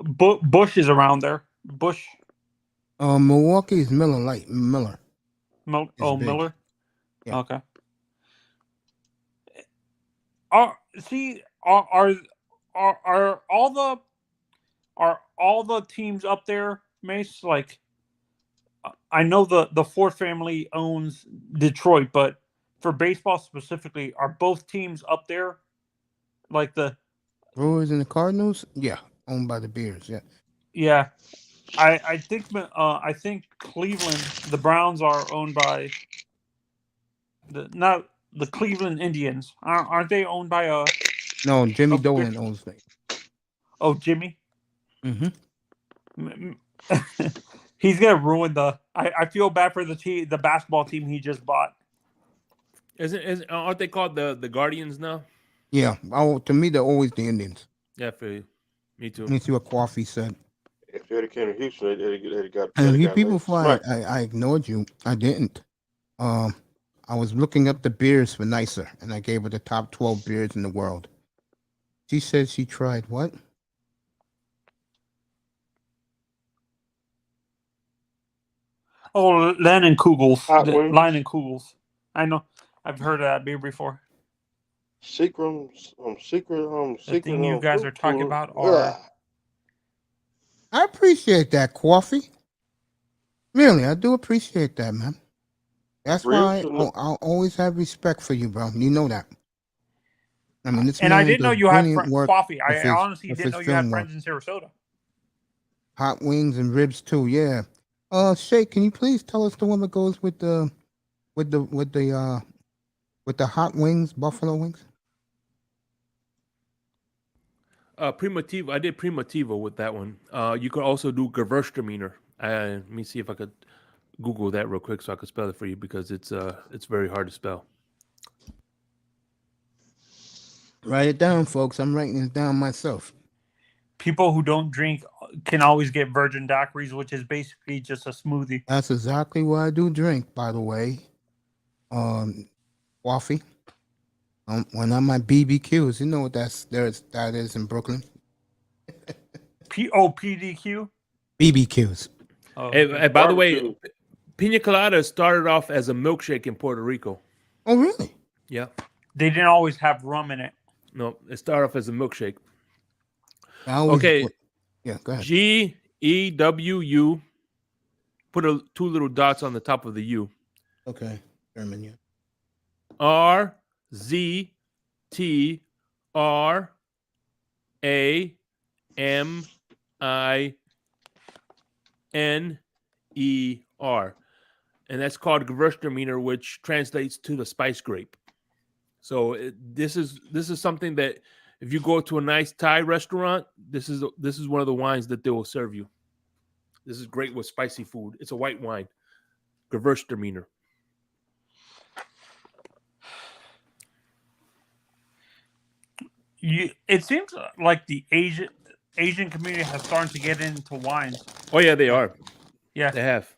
Bush is around there. Bush. Milwaukee's Miller Lite. Miller. Miller. Yeah. Okay. Are all the teams up there, Mace? Like, I know the Ford family owns Detroit, but for baseball specifically, are both teams up there? Like the Brewers and the Cardinals? Yeah, owned by the Bears, yeah. yeah, I think Cleveland, the Browns are owned by not the Cleveland Indians. Aren't they owned by No, Jimmy Oh, Dolan owns them. Oh, Jimmy? Mm-hmm. He's gonna ruin the. I feel bad for the basketball team he just bought. Aren't they called the Guardians now? Yeah. Oh, to me, they're always the Indians. Yeah, for you. Me too. Let me see what Coffee said. If they came to Houston, And you got people, laid before smack. I ignored you, I didn't. I was looking up the beers for Nicer, and I gave her the top 12 beers in the world. She said she tried what? Oh, Leinenkugels. Hot wings, Leinenkugels. I know. I've heard of that beer before. secret The thing you guys are fruit talking cooler. about are Ugh. I appreciate that, Coffee. Really, I do appreciate that, man. That's why I'll always have respect for you, bro. You know that. I mean, this and I man didn't know does you had brilliant work Coffee. with I his, honestly with didn't his know you had film work. friends in Sarasota. Hot wings and ribs too, yeah. Shay, can you please tell us the one that goes with the hot wings, buffalo wings? Primitivo. I did Primitivo with that one. You could also do Gewürztraminer. Let me see if I could Google that real quick so I could spell it for you because it's very hard to spell. Write it down, folks. I'm writing it down myself. People who don't drink can always get virgin daiquiris, which is basically just a smoothie. That's exactly what I do drink, by the way. Coffee. When I'm at BBQs, you know what that is in Brooklyn. PDQ. BBQs. Oh, Hey, by the way, Barbecue. Pina Colada started off as a milkshake in Puerto Rico. Oh, really? Yeah. they didn't always have rum in it. No, it started off as a milkshake. Okay. Okay. Yeah, go ahead. GEWU. Put two little dots on the top of the U. Okay. German, yeah. RZTRAMINER. And that's called Gewürztraminer, which translates to the spice grape. So this is something that if you go to a nice Thai restaurant, this is one of the wines that they will serve you. This is great with spicy food. It's a white wine. Gewürztraminer. It seems like the Asian community has started to get into wines. Oh yeah, they are. Yeah, They have.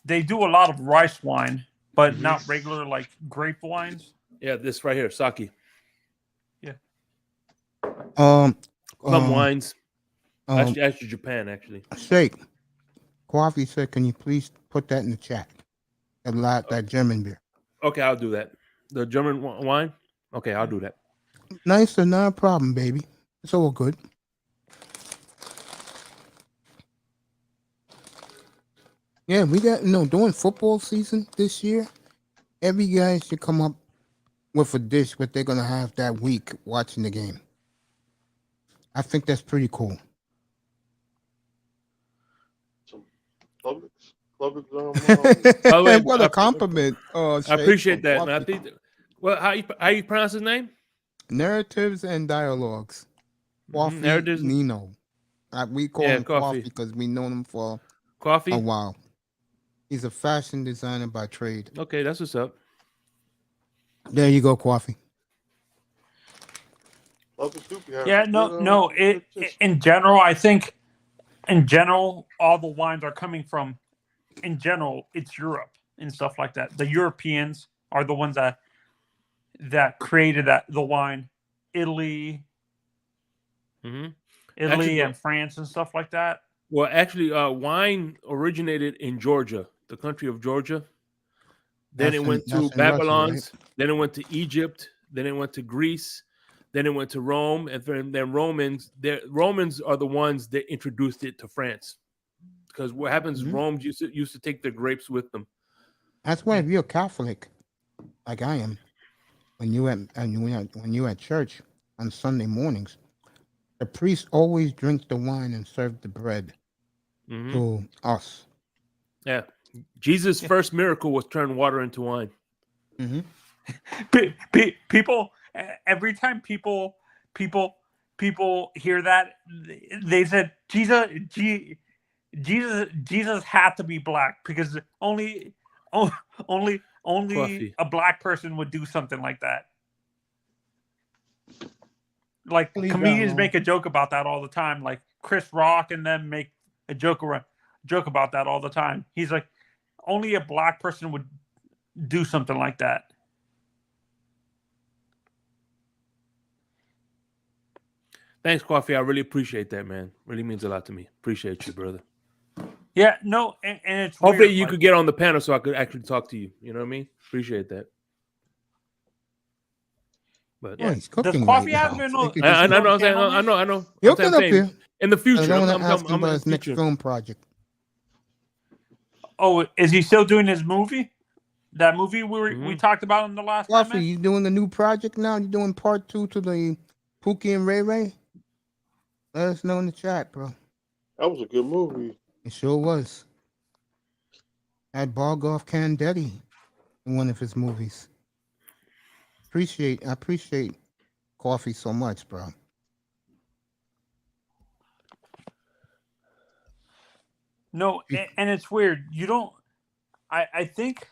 they do a lot of rice wine, but not regular like grape wines. Yeah, this right here, sake. Yeah. Plum wines. Actually, Japan, actually. Shake. Coffee said, can you please put that in the chat? That German beer. Okay, I'll do that. The German wine? Okay, I'll do that. Nice, not a problem, baby. It's all good. Yeah, we got during football season this year, every guy should come up with a dish what they're gonna have that week watching the game. I think that's pretty cool. Publix. What a compliment! I appreciate that, man. I think. How you pronounce his name? Narratives and dialogues. Coffee Narratives. Nino. We call him Coffee because we known him for Coffee. a while. He's a fashion designer by trade. Okay, that's what's up. There you go, Coffee. Yeah, no. In general, I think, all the wines are coming from. In general, it's Europe and stuff like that. The Europeans are the ones that created the wine. Italy, Actually, and France and stuff like that. Well, actually, wine originated in Georgia, the country of Georgia. Then it went to Babylon. Right? Then it went to Egypt. Then it went to Greece. Then it went to Rome, and then Romans. Romans are the ones that introduced it to France. Because what happens is Rome used to take their grapes with them. That's why if you're Catholic, like I am, when you at church on Sunday mornings, the priest always drinks the wine and serves the bread to us. Yeah, Jesus' first miracle was turn water into wine. People, every time people hear that, they said Jesus had to be black because only only Coffee. a black person would do something like that. Like Leave that comedians alone. make a joke about that all the time. Like Chris Rock and them make a joke about that all the time. He's like, only a black person would do something like that. Thanks, Coffee. I really appreciate that, man. Really means a lot to me. Appreciate you, brother. Yeah, no, and it's Hopefully weird, you like, could get on the panel so I could actually talk to you. You know what I mean? Appreciate that. But Oh, he's Does cooking Coffee right have now. been So on- he could I just- know. I'm saying, channel, I know. He'll I'm get up saying here. in the I future. want I'm to ask him in about the his next future. film project. Oh, is he still doing his movie? That movie we talked about in the last time? Coffee, you doing the new project now? You doing part 2 to the Pookie and Ray Ray? Let us know in the chat, bro. That was a good movie. It sure was. Had Bargoff Candetti in one of his movies. I appreciate Coffee so much, bro. No, and it's weird. You don't. I think.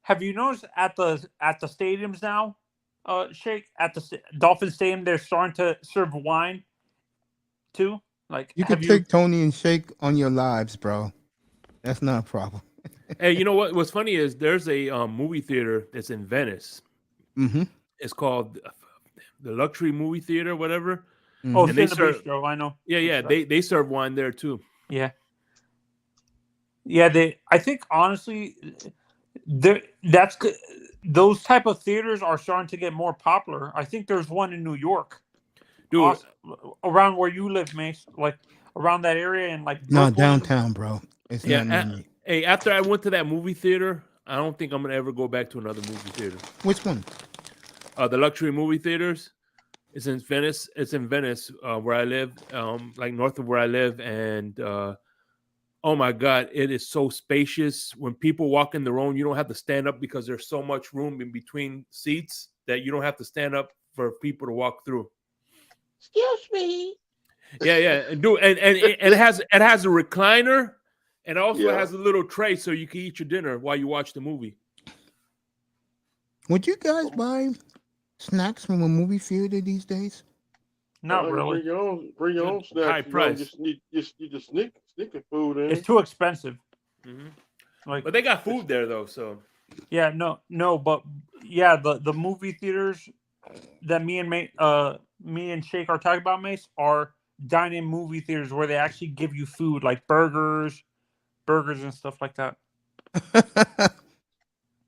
Have you noticed at the stadiums now, Shake, at the Dolphin Stadium, they're starting to serve wine too. Like You could take Tony and Shake on your lives, bro. That's not a problem. Hey, you know what? What's funny is there's a movie theater that's in Venice. Mm-hmm. It's called the Luxury Movie Theater, whatever. Oh, And they Cinema serve- Bistro, I know. Yeah. They serve wine there too. Yeah. I think honestly, that's good. Those type of theaters are starting to get more popular. I think there's one in New York, Dude, around where you live, Mace, like around that area, and like No, Brooklyn. downtown, bro. It's not near me. Hey, after I went to that movie theater, I don't think I'm gonna ever go back to another movie theater. Which one? The Luxury Movie Theaters. It's in Venice. It's in Venice, where I live, like north of where I live, and oh my God, it is so spacious. When people walk in their own, you don't have to stand up because there's so much room in between seats that you don't have to stand up for people to walk through. Excuse me. Yeah, and it has a recliner, and it also Yeah. has a little tray so you can eat your dinner while you watch the movie. Would you guys buy snacks from a movie theater these days? Not really. Bring your own snacks. High You know, price. you just sneaking food in. It's too expensive. Mhm. Like, But they got food there though, so yeah, no, but yeah, the movie theaters that me and Shake are talking about, Mace, are dine-in movie theaters where they actually give you food, like burgers and stuff like that.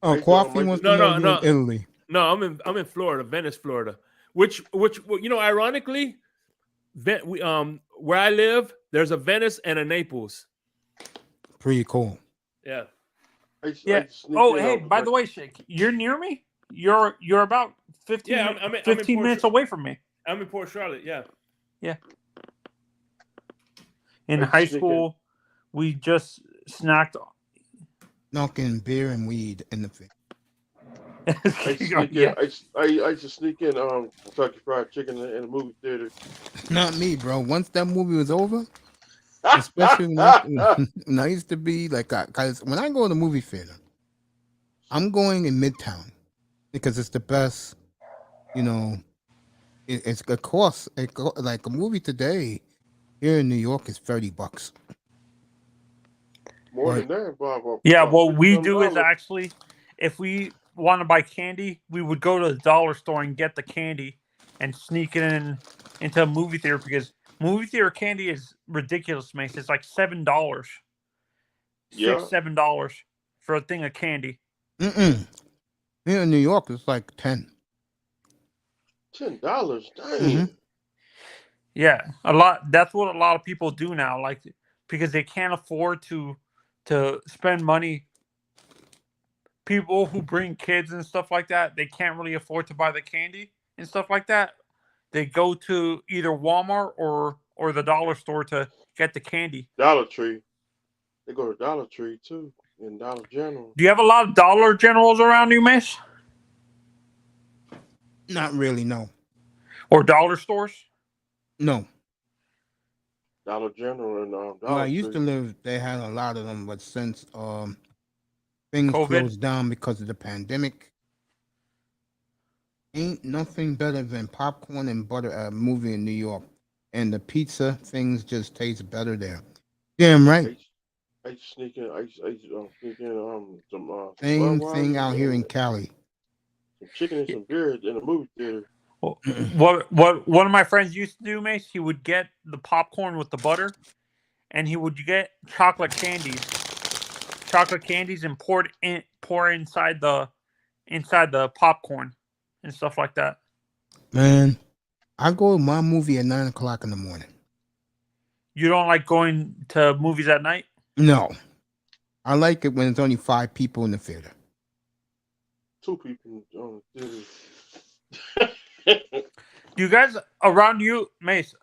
Oh, Hey, Coffee John, wants no, to know no, you in Italy. no, I'm in Florida, Venice, Florida. Which you know, ironically, where I live, there's a Venice and a Naples. Pretty cool. Yeah. Yeah. Oh, hey, by the way, Shake, you're near me. You're about 15, Yeah, I'm in 15 Port minutes Char- away from me. I'm in Port Charlotte, yeah. In Hey, high sneak in. school, we just snacked. Knocking beer and weed in the face. Yeah. I used to sneak in Kentucky Fried Chicken in the movie theater. Not me, bro. Once that movie was over, especially when I used to be like, because when I go to the movie theater, I'm going in Midtown because it's the best. You know, it's a cost. Like a movie today here in New York is $30. More Right. than that, Bob. Yeah, Bob, what we do is $57. actually, if we want to buy candy, we would go to the dollar store and get the candy and sneak it into a movie theater, because movie theater candy is ridiculous, Mace. It's like $7, Yeah. $7 for a thing of candy. Here in New York, it's like 10. $10. Dang. Mhm. Yeah, a lot. That's what a lot of people do now, like, because they can't afford to spend money. People who bring kids and stuff like that, they can't really afford to buy the candy and stuff like that. They go to either Walmart or the dollar store to get the candy. Dollar Tree. They go to Dollar Tree too, and Dollar General. Do you have a lot of Dollar Generals around you, Miss? Not really, no. Or dollar stores? No. Dollar General and Dollar Well, I used Tree. to live, they had a lot of them, but since Things COVID. closed down because of the pandemic. Ain't nothing better than popcorn and butter at a movie in New York. And the pizza things just taste better there. Damn right. I used to sneak in. I used to sneak in some Same Budweiser thing out here in and Cali. some chicken and some beer in the movie theater. What one of my friends used to do, Mace, he would get the popcorn with the butter, and he would get chocolate candies and pour inside the popcorn and stuff like that. Man, I go to my movie at 9 o'clock in the morning. You don't like going to movies at night? No. I like it when it's only 5 people in the theater. 2 people on the theater. You guys around you, Mace,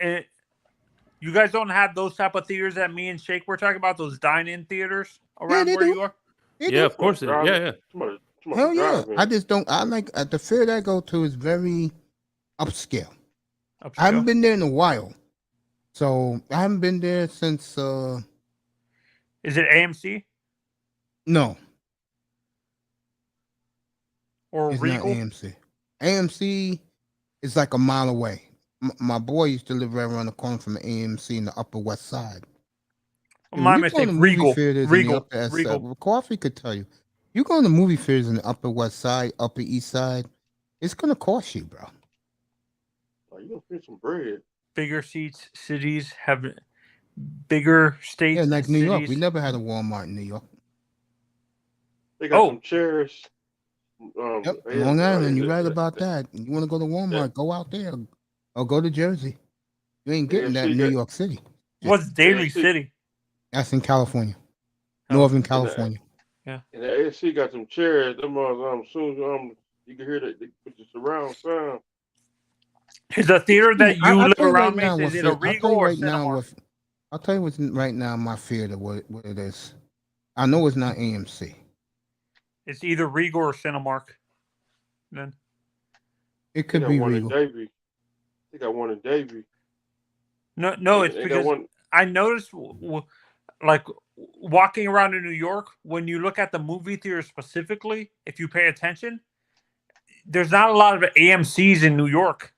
you guys don't have those type of theaters that me and Shake were talking about, those dine-in theaters around they where do. you are? They Yeah, do. of course. Yeah. Somebody Hell yeah. drive in. I just don't. I like the fair that I go to is very upscale. I Upscale? haven't been there in a while. So I haven't been there since Is it AMC no, or it's Regal? not AMC. AMC is like a mile away. My boy used to live right around the corner from the AMC in the Upper West Side. My When you go to mistake. movie Regal. theaters in the Regal. Upper West Regal. Side, well, Coffee could tell you. You go to movie theaters in the Upper West Side, Upper East Side, it's gonna cost you, bro. Oh, you gonna pay some bread? Bigger seats, cities have bigger states. Yeah, like and New York. cities. We never had a Walmart in New York. They got some chairs. Yep, yeah, Long Island. You're right about that. You want to go to Walmart? Yeah. Go out there, or go to Jersey. You ain't getting that in New York City. What's Daly AFC. City? That's in California, Oh. Northern California. And the AFC got some chairs. Them soon you can hear that they put the surround sound. Is the theater that you I'll live tell you around, right now Mace, is what it a I'll tell Regal you or right now Cinemark? I'll tell you what's right now my theater what it is. I know it's not AMC. It's either Regal or Cinemark. Then It could be one Regal. in Davie. They got one in Davie. no, it's They got because one. I noticed, like walking around in New York, when you look at the movie theater specifically, if you pay attention, there's not a lot of AMC's in New York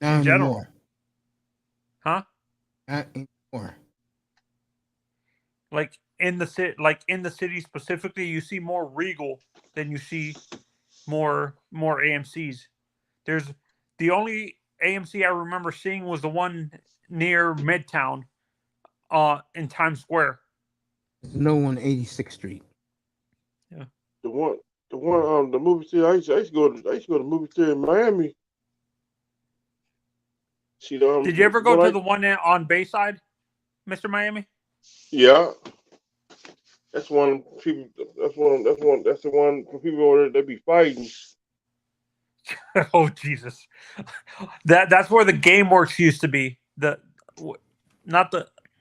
Not in general. anymore. Huh? Not anymore. Like in the city specifically, you see more Regal than you see more AMC's. There's the only AMC I remember seeing was the one near Midtown, in Times Square. There's no one 86th Street. The movie theater. I used to go to the movie theater in Miami. See, Did you ever go to the one on Bayside, Mr. Miami? Yeah. That's one people. That's the one for people over there. They be fighting. Oh Jesus, that's where the GameWorks used to be.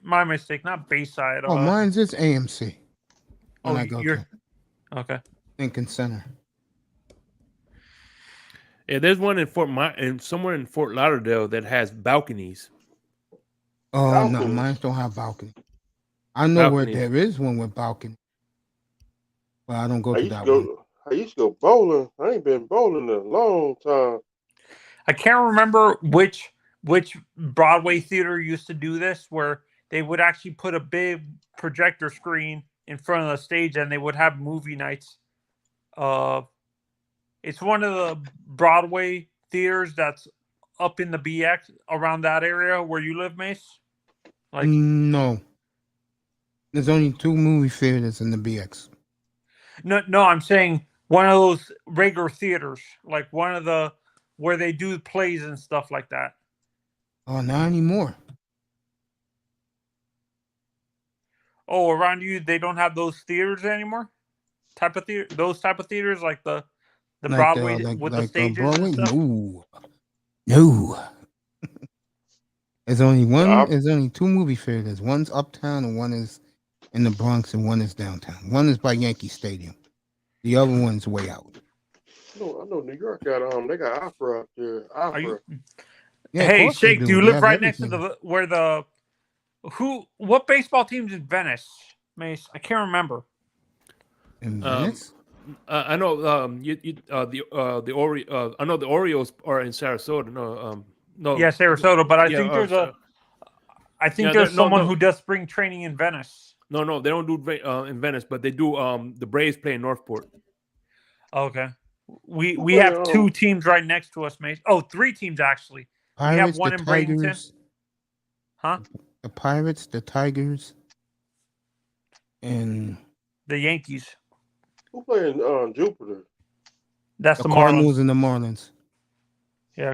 My mistake, not Bayside. Oh, mine's is AMC. When Oh, I go you're to okay. Lincoln Center. Yeah, there's one in somewhere in Fort Lauderdale that has balconies. Oh no, Balconies. mine don't have balcony. I know where Balconies. there is one with balcony, but I don't go to that one. I used to go bowling. I ain't been bowling in a long time. I can't remember which Broadway theater used to do this, where they would actually put a big projector screen in front of the stage and they would have movie nights. It's one of the Broadway theaters that's up in the BX around that area where you live, Mace. Like No, there's only 2 movie theaters in the BX. no, I'm saying one of those regular theaters, like one of the where they do plays and stuff like that. Oh, not anymore. Oh, around you, they don't have those theaters anymore. Those type of theaters, like the Like Broadway with the stages Broadway? and stuff. No. There's only one. Yeah, There's only 2 movie theaters. One's uptown and one is in the Bronx and one is downtown. One is by Yankee Stadium. The other one's way out. I know New York got they got opera out there. Are you? Yeah, of Hey, course they Shake, do you They live have right next to everything. what baseball team's in Venice, Mace? I can't remember. In Venice? I know the I know the Orioles are in Sarasota. No, Yeah, Sarasota, but I yeah, think there's so- I think Yeah, there's no, someone no. who does spring training in Venice. no, they don't do in Venice, but they do. The Braves play in Northport. Okay. We Who play, have two teams right next to us, Mace. Oh, three teams actually. We have Pirates, one the in Bradenton. Tigers, Huh? the Pirates, the Tigers, and The Yankees. Who playing Jupiter? That's the the Cardinals Marlins. and the Marlins. Yeah.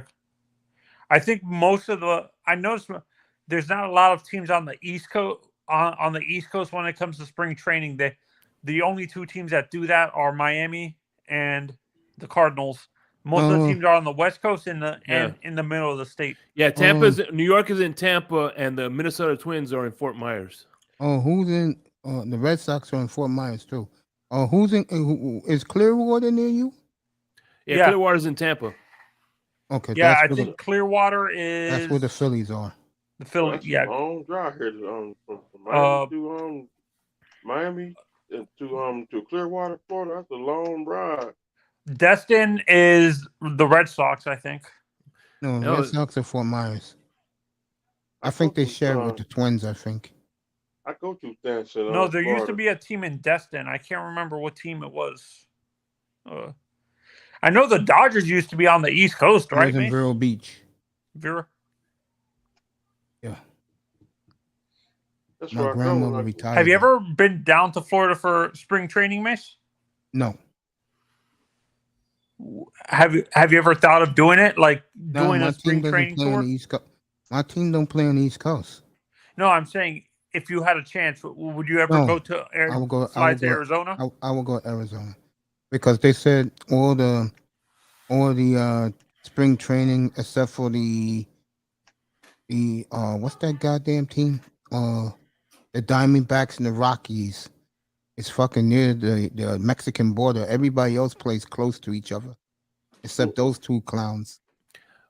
I think most of I noticed there's not a lot of teams on the East Coast on the East Coast when it comes to spring training. The only two teams that do that are Miami and the Cardinals. Most of the teams are on the West Coast and in the middle of the state. Yeah, New York is in Tampa, and the Minnesota Twins are in Fort Myers. Oh, who's in? The Red Sox are in Fort Myers too. Oh, who's in? Is Clearwater near you? Yeah, Clearwater's in Tampa. Okay, Yeah, that's I where think Clearwater is. that's where the Phillies are. The Phillies, That's yeah. a long drive here from Miami to Miami to Clearwater, Florida. That's a long ride. Destin is the Red Sox, I think. No, Red Sox are Fort Myers. I think they share it with the Twins. I think. I go to Destin. No, there used to be a team in Destin. I can't remember what team it was. I know the Dodgers used to be on the East Coast, right? In Vero Beach. Vera. Yeah. That's my grandmother retired. Have you ever been down to Florida for spring training, Mace? No. Have you ever thought of doing it, like doing my a spring team training play tour? on the East Coast. My team don't play on the East Coast. No, I'm saying if you had a chance, would you ever go to Arizona? I will go to Arizona because they said all the spring training except for the what's that goddamn team? The Diamondbacks and the Rockies. It's fucking near the Mexican border. Everybody else plays close to each other, except those two clowns.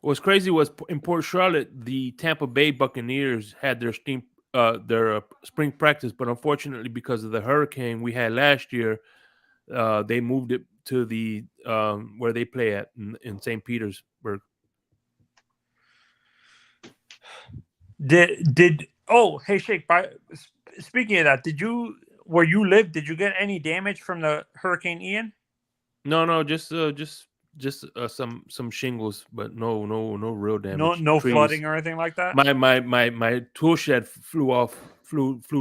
What's crazy was in Port Charlotte, the Tampa Bay Buccaneers had their spring practice, but unfortunately, because of the hurricane we had last year, they moved it to the where they play at in St. Petersburg. Hey Shake, speaking of that, where you live, did you get any damage from the Hurricane Ian? No, just some shingles, but no real damage. No flooding or anything like that. My tool shed flew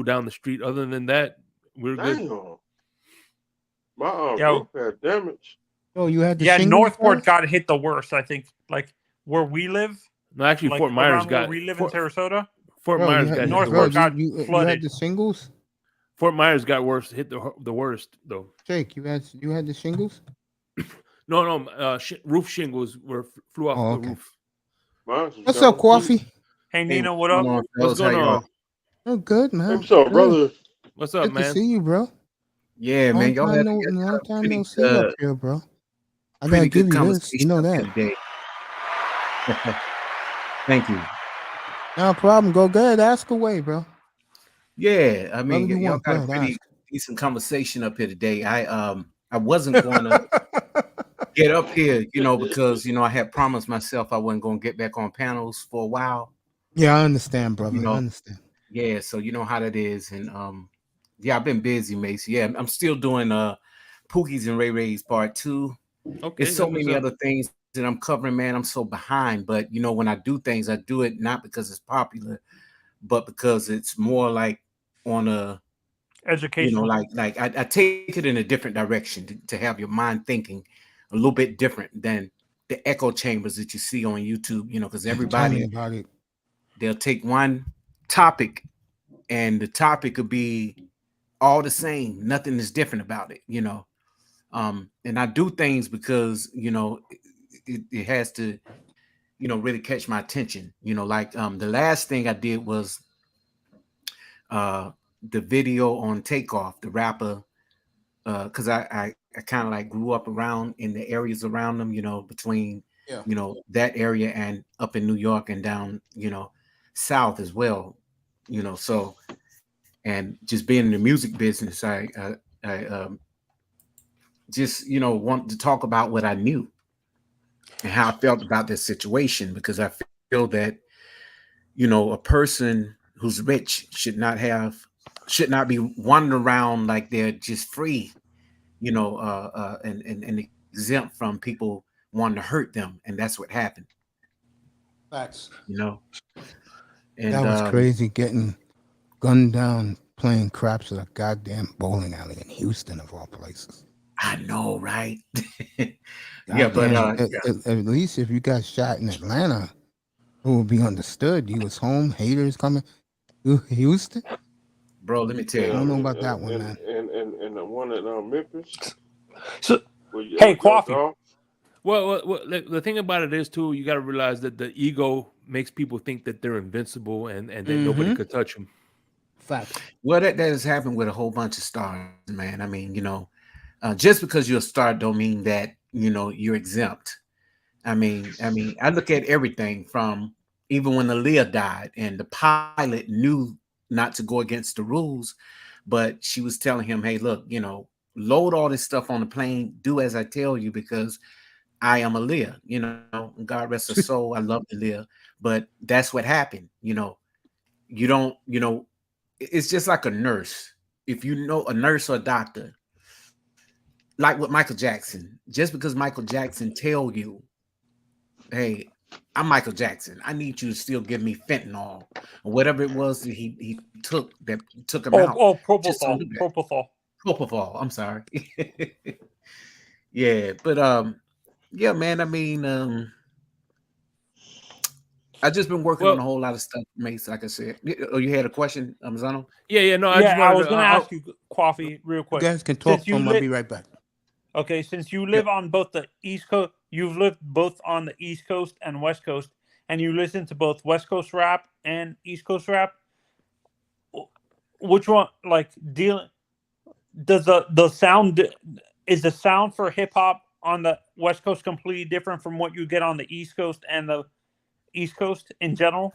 down the street. Other than that, we're good. My roof had damage. Oh, you had the shingles, Northport guys? got hit the worst. I think, like where we live. No, actually, like Fort Myers got. We live in Sarasota. Fort Myers got Northport got flooded. You had the shingles. Fort Myers got hit the worst though. Jake, you had the shingles. No, roof shingles flew off the roof. What's up, Coffee? Hey, Nina, what up? What's going on? Oh, good, man. What's up, brother? What's up, man? Good to see you, bro. Yeah, man. Y'all had long time no see up here, bro. I gotta give you this. You know that. Thank you. No problem. Go ahead. Ask away, bro. Yeah, I mean, y'all got a pretty decent conversation up here today. I wasn't going to get up here, because I had promised myself I wasn't going to get back on panels for a while. Yeah, I understand, brother. I understand. Yeah, so you know how that is, and I've been busy, Mace. Yeah, I'm still doing Pookie's and Ray Ray's part 2. Okay, there's so many other things that I'm covering, man. I'm so behind, but when I do things, I do it not because it's popular, but because it's more like on a education. Like I take it in a different direction to have your mind thinking a little bit different than the echo chambers that you see on YouTube. Because everybody they'll take one topic and the topic could be all the same. Nothing is different about it. And I do things because it has to really catch my attention. The last thing I did was the video on Takeoff, the rapper, because I kind of like grew up around in the areas around them, between that area and up in New York and down south as well, so, and just being in the music business, I just want to talk about what I knew and how I felt about this situation, because I feel that a person who's rich should not be wandering around like they're just free, and exempt from people wanting to hurt them, and that's what happened. Facts. And that was crazy, getting gunned down playing craps at a goddamn bowling alley in Houston, of all places. I know, right? Yeah, but at least if you got shot in Atlanta, it would be understood. You was home, haters coming. Houston, bro. Let me tell you. I don't know about that one, man. And the one at Memphis. So, hey, Coffee. Well, the thing about it is too, you got to realize that the ego makes people think that they're invincible and that nobody could touch them. Fact. Well, that has happened with a whole bunch of stars, man. I mean, just because you're a star don't mean that you're exempt. I mean, I look at everything from even when Aaliyah died and the pilot knew not to go against the rules, but she was telling him, hey, look, load all this stuff on the plane, do as I tell you, because I am Aaliyah, God rest her soul. I love Aaliyah, but that's what happened. You don't, it's just like a nurse. If you know a nurse or a doctor, like with Michael Jackson, just because Michael Jackson tell you, hey, I'm Michael Jackson, I need you to still give me fentanyl or whatever it was that he took him out. Oh, propofol. I'm sorry. Yeah, but yeah, man. I mean, I've just been working on a whole lot of stuff, Mace. Like I said. Oh, you had a question, Amazano? Yeah. No, I was going to ask you, Coffee, real quick. You guys can talk. I'll be right back. Okay, since you live on both the East Coast, you've lived both on the East Coast and West Coast, and you listen to both West Coast rap and East Coast rap. Which one, does the sound, is the sound for hip hop on the West Coast completely different from what you get on the East Coast and the East Coast in general?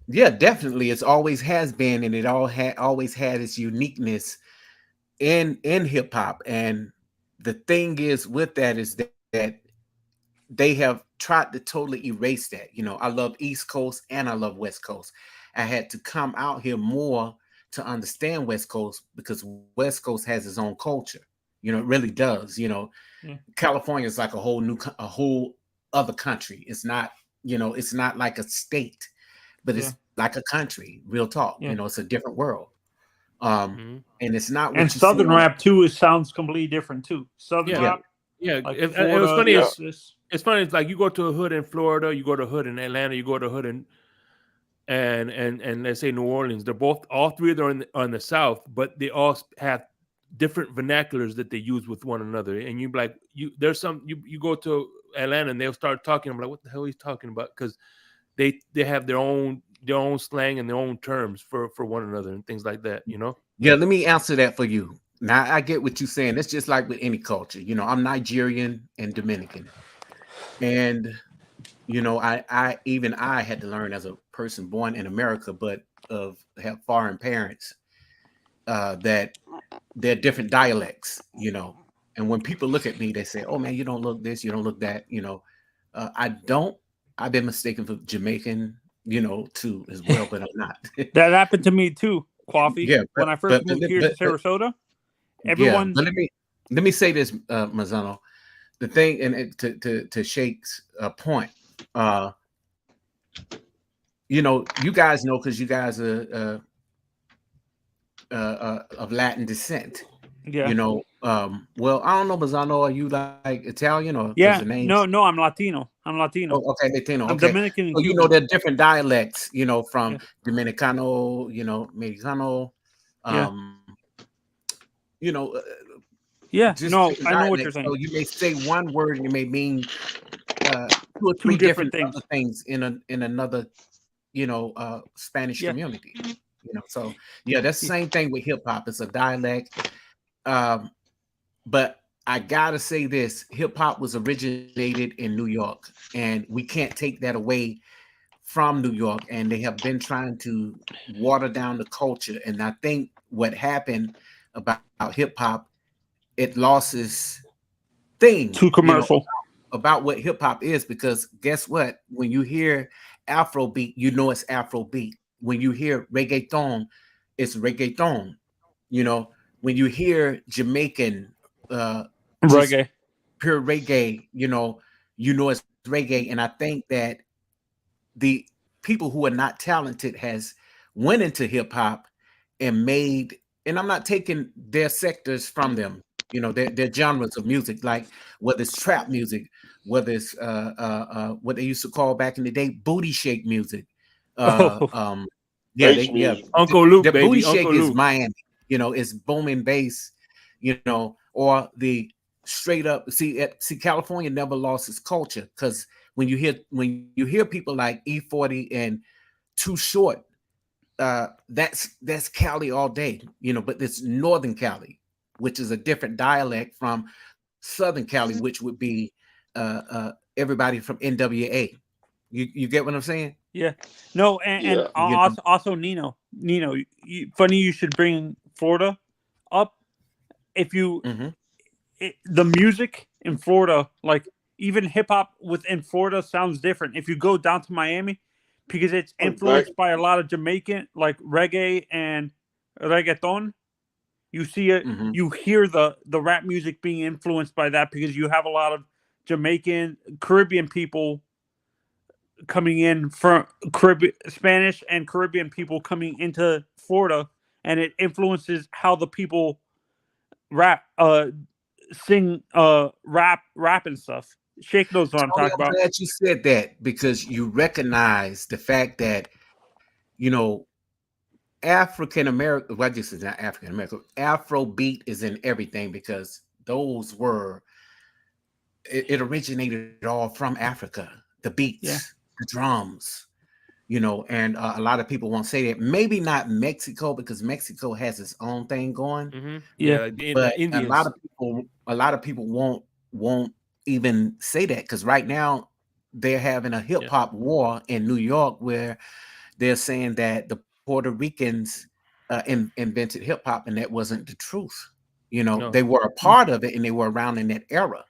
Yeah, definitely. It's always has been, and it always had its uniqueness in hip hop. And the thing is with that is that they have tried to totally erase that. I love East Coast and I love West Coast. I had to come out here more to understand West Coast because West Coast has its own culture. It really does. California is like a whole other country. It's not, it's not like a state, but it's like a country. Real talk. It's a different world. And it's not what and you Southern rap too. It sounds completely different too. Southern rap. Yeah, like it Florida, was funny. It's funny. It's like you go to a hood in Florida, you go to a hood in Atlanta, you go to a hood in and let's say New Orleans. They're all three of them are in the South, but they all have different vernaculars that they use with one another. And you like you go to Atlanta and they'll start talking. I'm like, what the hell are you talking about? Because they have their own slang and their own terms for one another and things like that. Yeah, let me answer that for you. Now I get what you're saying. It's just like with any culture. I'm Nigerian and Dominican, and I had to learn as a person born in America, but have foreign parents, that they're different dialects. And when people look at me, they say, "Oh man, you don't look this, you don't look that." I don't. I've been mistaken for Jamaican, too as well, but I'm not. That happened to me too, Coffee. Yeah, when I first moved here to Sarasota, everyone. Yeah, but let me say this, Mazzano. The thing, and to Shake's point, you guys know because you guys are of Latin descent. Yeah. Well, I don't know, Mazzano, are you like Italian or yeah? The names? No, I'm Latino. Oh, okay, Latino. I'm okay. Dominican. So, there are different dialects, from Dominicano, Mexicano, yeah, no, I know what dialect. you're saying. So you may say one word and you may mean 2 or 3 different things in another, Spanish community. So that's the same thing with hip hop. It's a dialect. But I gotta say this: hip hop was originated in New York, and we can't take that away from New York. And they have been trying to water down the culture. And I think what happened about hip hop, it lost its thing. Too commercial. About what hip hop is, because guess what? When you hear Afrobeat, you know it's Afrobeat. When you hear reggaeton, it's reggaeton. When you hear Jamaican, just Reggae. pure reggae, it's reggae. And I think that the people who are not talented has went into hip hop and made, and I'm not taking their sectors from them, their genres of music, like whether it's trap music, whether it's what they used to call back in the day booty shake music. Bass music. Uncle Luke, the baby, booty shake Uncle is Luke. Miami, it's booming bass, or the straight up. See, California never lost its culture, because when you hear people like E40 and Too Short, that's Cali all day, but it's Northern Cali, which is a different dialect from Southern Cali, which would be everybody from NWA. You get what I'm saying? Yeah. No, and also Nino, funny you should bring Florida up. If you the music in Florida, like even hip hop within Florida sounds different. If you go down to Miami, because it's influenced by a lot of Jamaican, like reggae and reggaeton. You see it, you hear the rap music being influenced by that, because you have a lot of Jamaican, Caribbean people coming in from Spanish and Caribbean people coming into Florida, and it influences how the people rap, sing, rap and stuff. Shake knows what I'm talking about. I'm glad you said that, because you recognize the fact that African American, well, this is not African American. Afrobeat is in everything, because those were it originated all from Africa. The beats, the drums, and a lot of people won't say that. Maybe not Mexico, because Mexico has its own thing going. But a lot of people won't even say that, because right now they're having a hip hop war in New York, where they're saying that the Puerto Ricans invented hip hop, and that wasn't the truth. They were a part of it, and they were around in that era.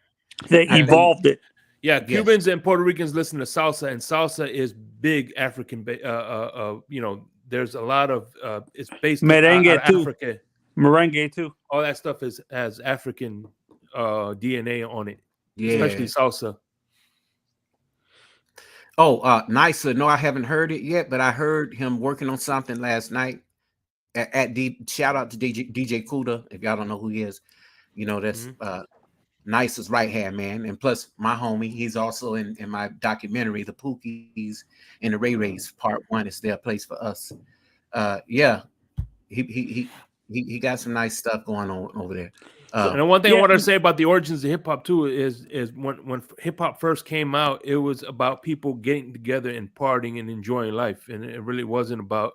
They evolved it. Yeah, Cubans and Puerto Ricans listen to salsa, and salsa is big African. There's a lot of it's based merengue out of too. Africa. Merengue too. All that stuff has African DNA on it, yeah. Especially salsa. Oh, Nisa. No, I haven't heard it yet, but I heard him working on something last night. Shout out to DJ Kuda, if y'all don't know who he is. That's Nice's right hand man, and plus my homie. He's also in my documentary, The Pookies and the Ray Rays Part 1. It's their place for us. He got some nice stuff going on over there. And one thing I want to say about the origins of hip hop too is when hip hop first came out, it was about people getting together and partying and enjoying life, and it really wasn't about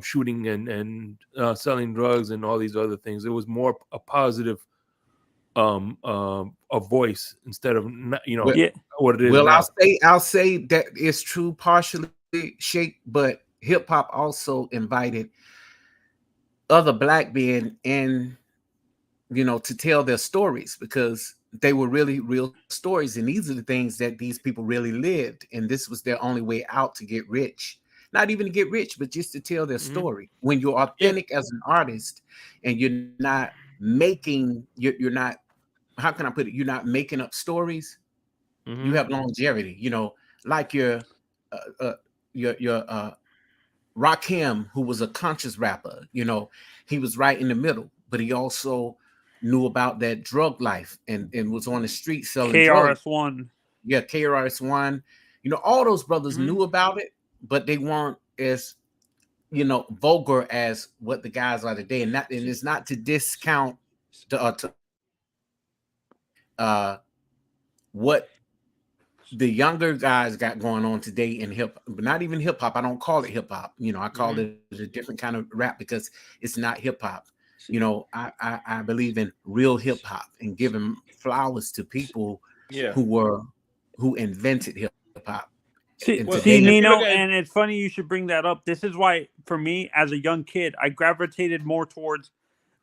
shooting and selling drugs and all these other things. It was more a positive a voice instead of what it is. Well, now. I'll say that it's true partially, Shake, but hip hop also invited other black men in, to tell their stories, because they were really real stories, and these are the things that these people really lived, and this was their only way out to get rich. Not even to get rich, but just to tell their story. When you're authentic as an artist, and you're not making, you're not, how can I put it? You're not making up stories. You have longevity. Like your Rakim, who was a conscious rapper. He was right in the middle, but he also knew about that drug life and was on the street selling drugs. KRS-One. Yeah, KRS-One. All those brothers knew about it, but they weren't as vulgar as what the guys are today. And it's not to discount what the younger guys got going on today in hip, but not even hip hop. I don't call it hip hop. I call it a different kind of rap, because it's not hip hop. I believe in real hip hop and giving flowers to people who invented hip hop. See, Nino, and it's funny you should bring that up. This is why, for me, as a young kid, I gravitated more towards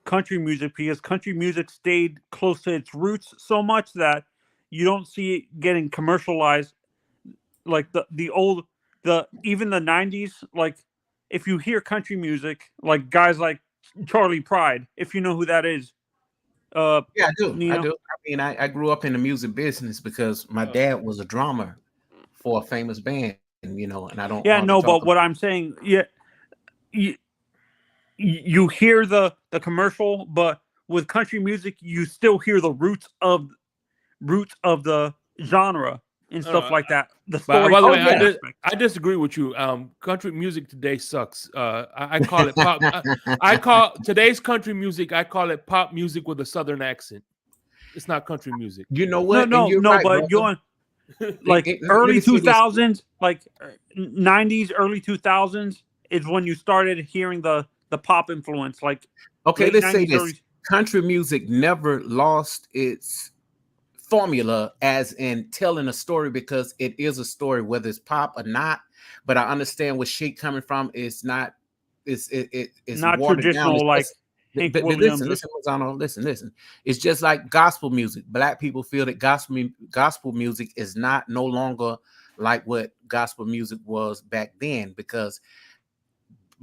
country music, because country music stayed close to its roots so much that you don't see it getting commercialized like even the 90s. Like, if you hear country music, like guys like Charlie Pride, if you know who that is. Yeah, I do. You I know? do. I mean, I grew up in the music business because my dad was a drummer for a famous band, you know, and I don't. Yeah, no, but about what I'm saying, yeah, you hear the commercial, but with country music, you still hear the roots of the genre and stuff like that. The But by the way, storytelling aspect. I disagree with you. Country music today sucks. I call it pop. I call today's country music. I call it pop music with a southern accent. It's not country music. You know what? No, right, but you're on like early 2000s, like 90s, early 2000s is when you started hearing the pop influence. Like, okay, let's say this: early... country music never lost its formula, as in telling a story, because it is a story, whether it's pop or not. But I understand where Sheik coming from. It's not. It's not traditional down. like. But listen, Lozano, listen. It's just like gospel music. Black people feel that gospel music is no longer like what gospel music was back then, because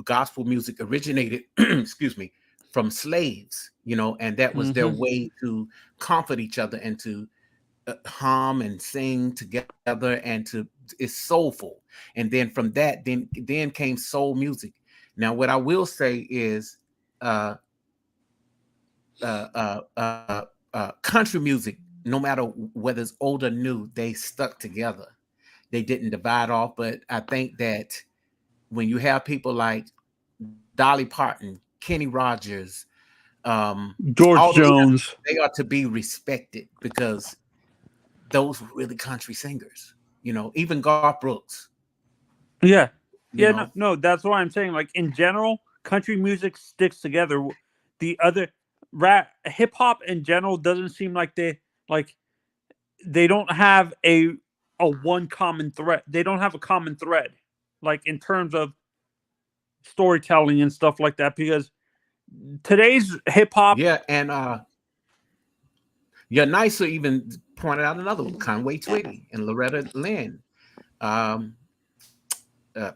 gospel music originated, excuse me, from slaves, you know, and that was their way to comfort each other and to hum and sing together, and it's soulful. And then from that, then came soul music. Now, what I will say is, country music, no matter whether it's old or new, they stuck together. They didn't divide off. But I think that when you have people like Dolly Parton, Kenny Rogers, George Jones, they are to be respected, because those were really country singers. You know, even Garth Brooks. Yeah. No, that's what I'm saying. Like, in general, country music sticks together. The other rap, hip hop in general doesn't seem like they don't have a one common thread. They don't have a common thread, like in terms of storytelling and stuff like that, because today's hip hop. Yeah, and Nicer even pointed out another one, Conway Twitty and Loretta Lynn,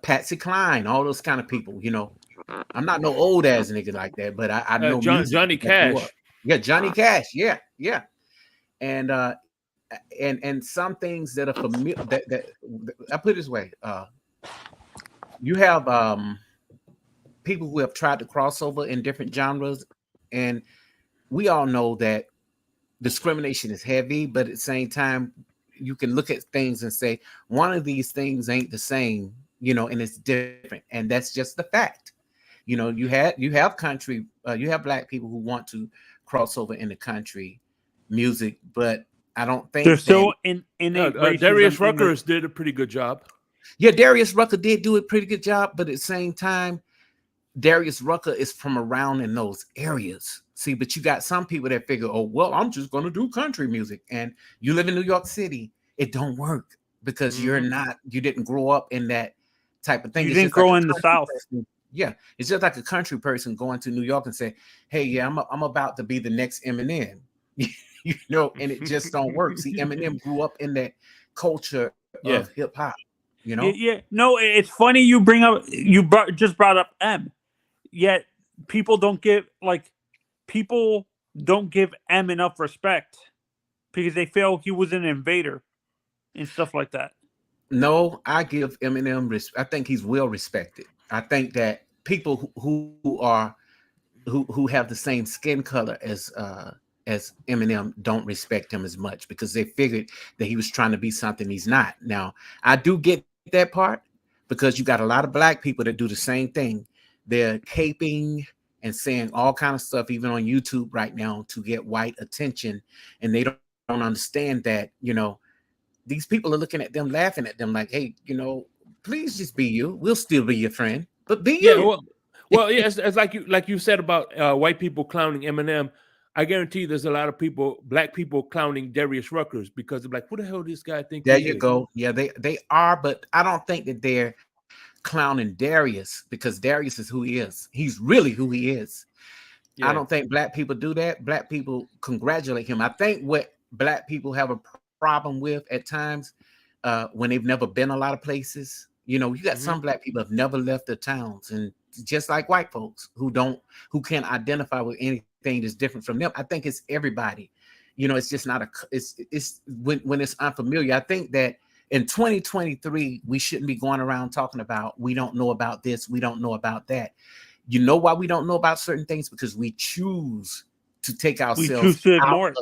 Patsy Cline, all those kind of people. You know, I'm not no old ass nigga like that, but I know Johnny Cash. Yeah, Johnny Cash. Yeah. And some things that are familiar. That I put it this way: you have people who have tried to cross over in different genres, and we all know that discrimination is heavy, but at the same time, you can look at things and say one of these things ain't the same, you know, and it's different, and that's just the fact. You know, you have country, you have black people who want to cross over into country music, but I don't think they're still in Darius Ruckers did a pretty good job. Yeah, Darius Rucker did do a pretty good job, but at the same time, Darius Rucker is from around in those areas. See, but you got some people that figure, oh, well, I'm just going to do country music. And you live in New York City, it don't work, because you didn't grow up in that type of thing. You didn't grow in the South. Yeah, it's just like a country person going to New York and say, hey, yeah, I'm about to be the next Eminem. You know, and it just don't work. See, Eminem grew up in that culture of hip hop. You know, no, it's funny you just brought up M. Yet people don't give M enough respect because they feel he was an invader and stuff like that. No, I give Eminem I think he's well respected. I think that people who have the same skin color as Eminem don't respect him as much, because they figured that he was trying to be something he's not. Now, I do get that part, because you got a lot of black people that do the same thing. They're caping and saying all kind of stuff, even on YouTube right now, to get white attention, and they don't understand that, you know, these people are looking at them, laughing at them like, hey, you know, please just be you. We'll still be your friend, but be you. Well, yeah, it's like you said about white people clowning Eminem. I guarantee there's a lot of black people clowning Darius Ruckers, because they're like, "What the hell does this guy think?" There you go. Yeah, they are, but I don't think that they're clowning Darius, because Darius is who he is. He's really who he is. I don't think black people do that. Black people congratulate him. I think what black people have a problem with at times when they've never been a lot of places. You know, you got some black people have never left their towns, and just like white folks who can't identify with anything that's different from them. I think it's everybody. You know, it's just not it's when it's unfamiliar. I think that in 2023 we shouldn't be going around talking about we don't know about this, we don't know about that. You know why we don't know about certain things? Because we choose to take ourselves we choose to ignore it.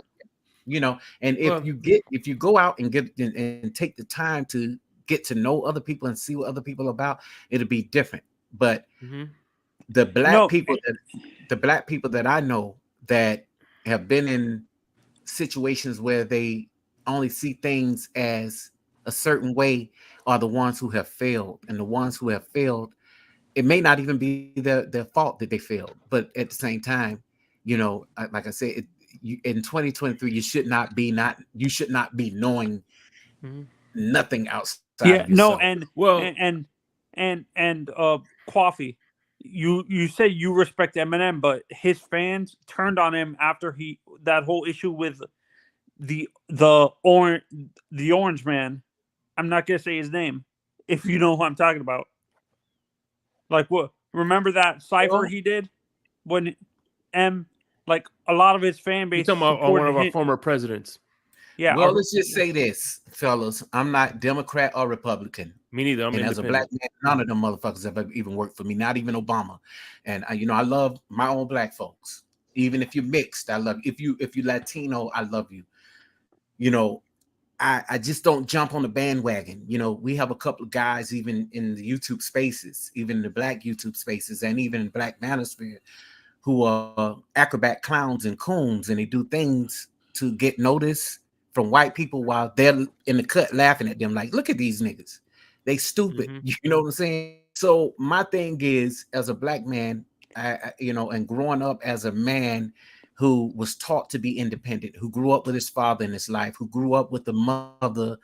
You know, and if you go out and and take the time to get to know other people and see what other people are about, it'll be different. But the black people that I know that have been in situations where they only see things as a certain way are the ones who have failed, and the ones who have failed, it may not even be their fault that they failed, but at the same time, you know, like I said, in 2023, you should not be knowing nothing outside of yourself. And Coffee, you say you respect Eminem, but his fans turned on him after that whole issue with the orange man. I'm not gonna say his name if you know who I'm talking about. Like, what? Remember that cipher he did when like a lot of his fan base. You're talking about one of our former presidents. Yeah. Well, let's just say this, fellas. I'm not Democrat or Republican. Me neither. And as a black man, none of them motherfuckers have even worked for me. Not even Obama. And you know, I love my own black folks. Even if you're mixed, I love you. If you're Latino, I love you. You know, I just don't jump on the bandwagon. You know, we have a couple of guys even in the YouTube spaces, even in the black YouTube spaces, and even in Black Manosphere, who are acrobat clowns and coons, and they do things to get notice from white people while they're in the cut laughing at them like, look at these niggas. They stupid. You know what I'm saying? So my thing is, as a black man, you know, and growing up as a man who was taught to be independent, who grew up with his father in his life, who grew up with a mother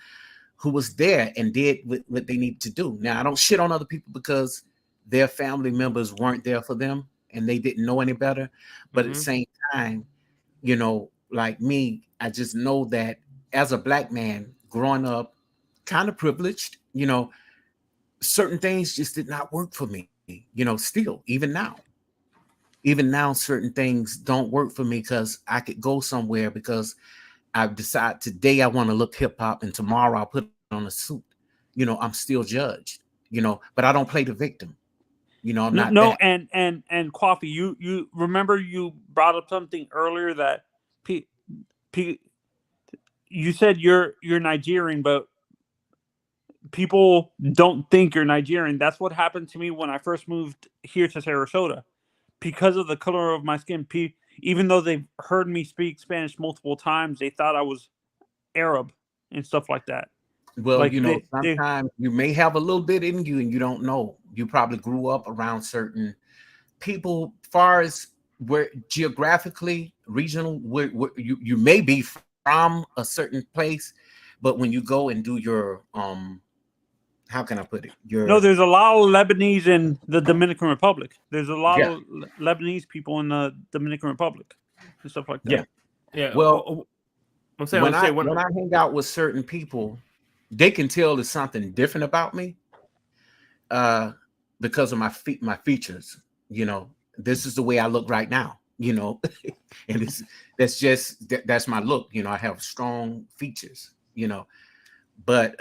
who was there and did what they needed to do. Now, I don't shit on other people because their family members weren't there for them and they didn't know any better. But at the same time, you know, like me, I just know that as a black man growing up, kind of privileged, you know, certain things just did not work for me, you know, still, even now, certain things don't work for me because I could go somewhere because I've decided today I want to look hip hop and tomorrow I'll put on a suit. You know, I'm still judged, you know, but I don't play the victim. You know, I'm not. No, and Coffee, you remember you brought up something earlier that you said you're Nigerian, but people don't think you're Nigerian. That's what happened to me when I first moved here to Sarasota. Because of the color of my skin, even though they've heard me speak Spanish multiple times, they thought I was Arab and stuff like that. Well, like, you know, sometimes you may have a little bit in you and you don't know. You probably grew up around certain people, far as where geographically, regional, where you may be from a certain place, but when you go and do your how can I put it? There's a lot of Lebanese in the Dominican Republic. There's a lot of Lebanese people in the Dominican Republic and stuff like that. Yeah. Well, when I hang out with certain people, they can tell there's something different about me because of my features. You know, this is the way I look right now. You know, and that's my look. You know, I have strong features. You know, but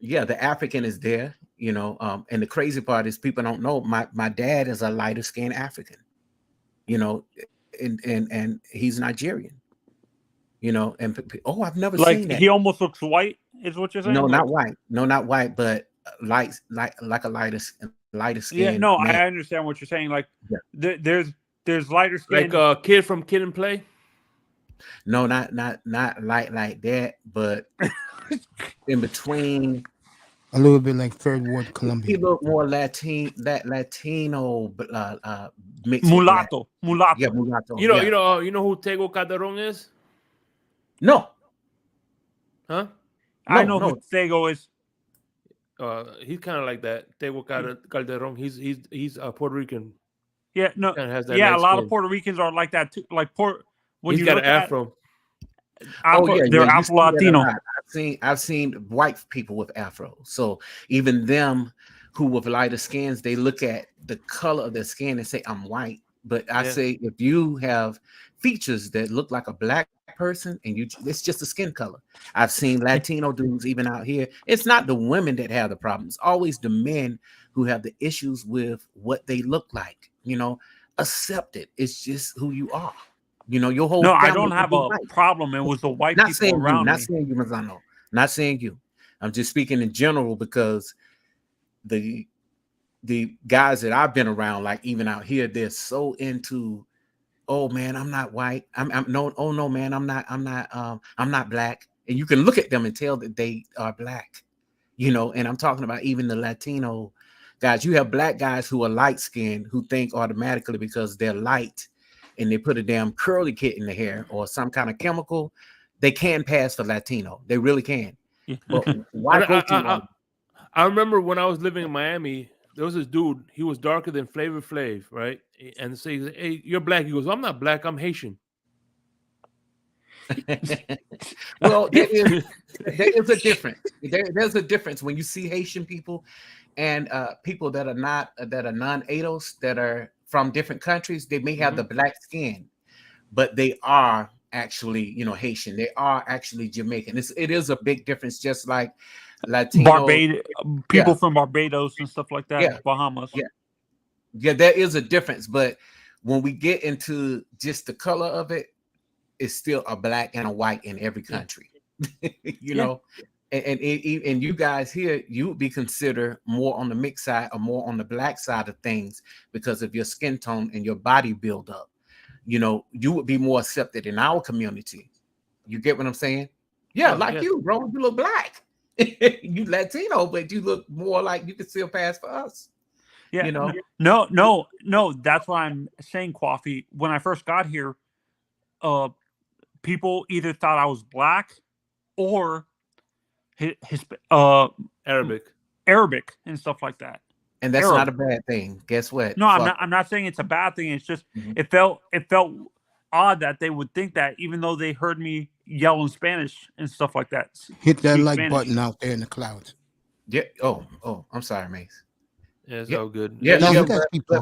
yeah, the African is there, you know, and the crazy part is people don't know my dad is a lighter skinned African, you know, and he's Nigerian, you know, and I've never seen that. He almost looks white, is what you're saying? No, not white, but like a lighter skin. Yeah, no, man. I understand what you're saying. Like there's lighter skin, like a kid from Kid and Play. No, not light like that, but in between, a little bit like Third World Colombia. He look more Latino, mixed mulatto. Yeah, mulatto. You know who Tego Calderon is? No. Huh? I know who Tego is. He's kind of like that. Tego Calderon. He's Puerto Rican. Yeah, no, Kind of has that yeah, a nice lot skin. of Puerto Ricans are like that too. Like when He's you got look an afro. Oh yeah, they're you see Afro that a Latino. lot. I've seen white people with afro. So even them who with lighter skins, they look at the color of their skin and say, "I'm white." But I Yeah. say if you have features that look like a black person and it's just a skin color. I've seen Latino dudes even out here. It's not the women that have the problems. It's always the men who have the issues with what they look like. Accept it. It's just who you are. Your whole No, I family don't could have be a white. problem. It was the white Not people saying you, around not me. saying you, Mazzano. Not saying you. I'm just speaking in general because the guys that I've been around, like even out here, they're so into, oh man, I'm not white. I'm no, oh no, man, I'm not black. And you can look at them and tell that they are black, and I'm talking about even the Latino guys. You have black guys who are light skinned who think automatically because they're light and they put a damn curly kit in the hair or some kind of chemical, they can pass for Latino. They really can. But why go to I remember when I was living in Miami, there was this dude. He was darker than Flavor Flav, right? And say, "Hey, you're black." He goes, "I'm not black. I'm Haitian." Well, there is a difference. There's a difference when you see Haitian people and people that are non-ADOS that are from different countries. They may have the black skin, but they are actually, Haitian. They are actually Jamaican. It is a big difference, just like Latino people from Barbados and stuff like that, Yeah. Bahamas. Yeah, there is a difference, but when we get into just the color of it, it's still a black and a white in every country. know. And you guys here, you would be considered more on the mixed side or more on the black side of things because of your skin tone and your body build up. You would be more accepted in our community. You get what I'm saying? Yeah, you, bro. You look black. You Latino, but you look more like you could still pass for us. Yeah. No. That's why I'm saying, Coffee. When I first got here, people either thought I was black or Arabic and stuff like that. And that's not a bad thing. Guess what? No, I'm not saying it's a bad thing. It's just it felt odd that they would think that, even though they heard me yell in Spanish and stuff like that. Hit that like Spanish button out there in the clouds. Yeah. Oh, I'm sorry, Mace. Yeah, it's all good. Yeah, no,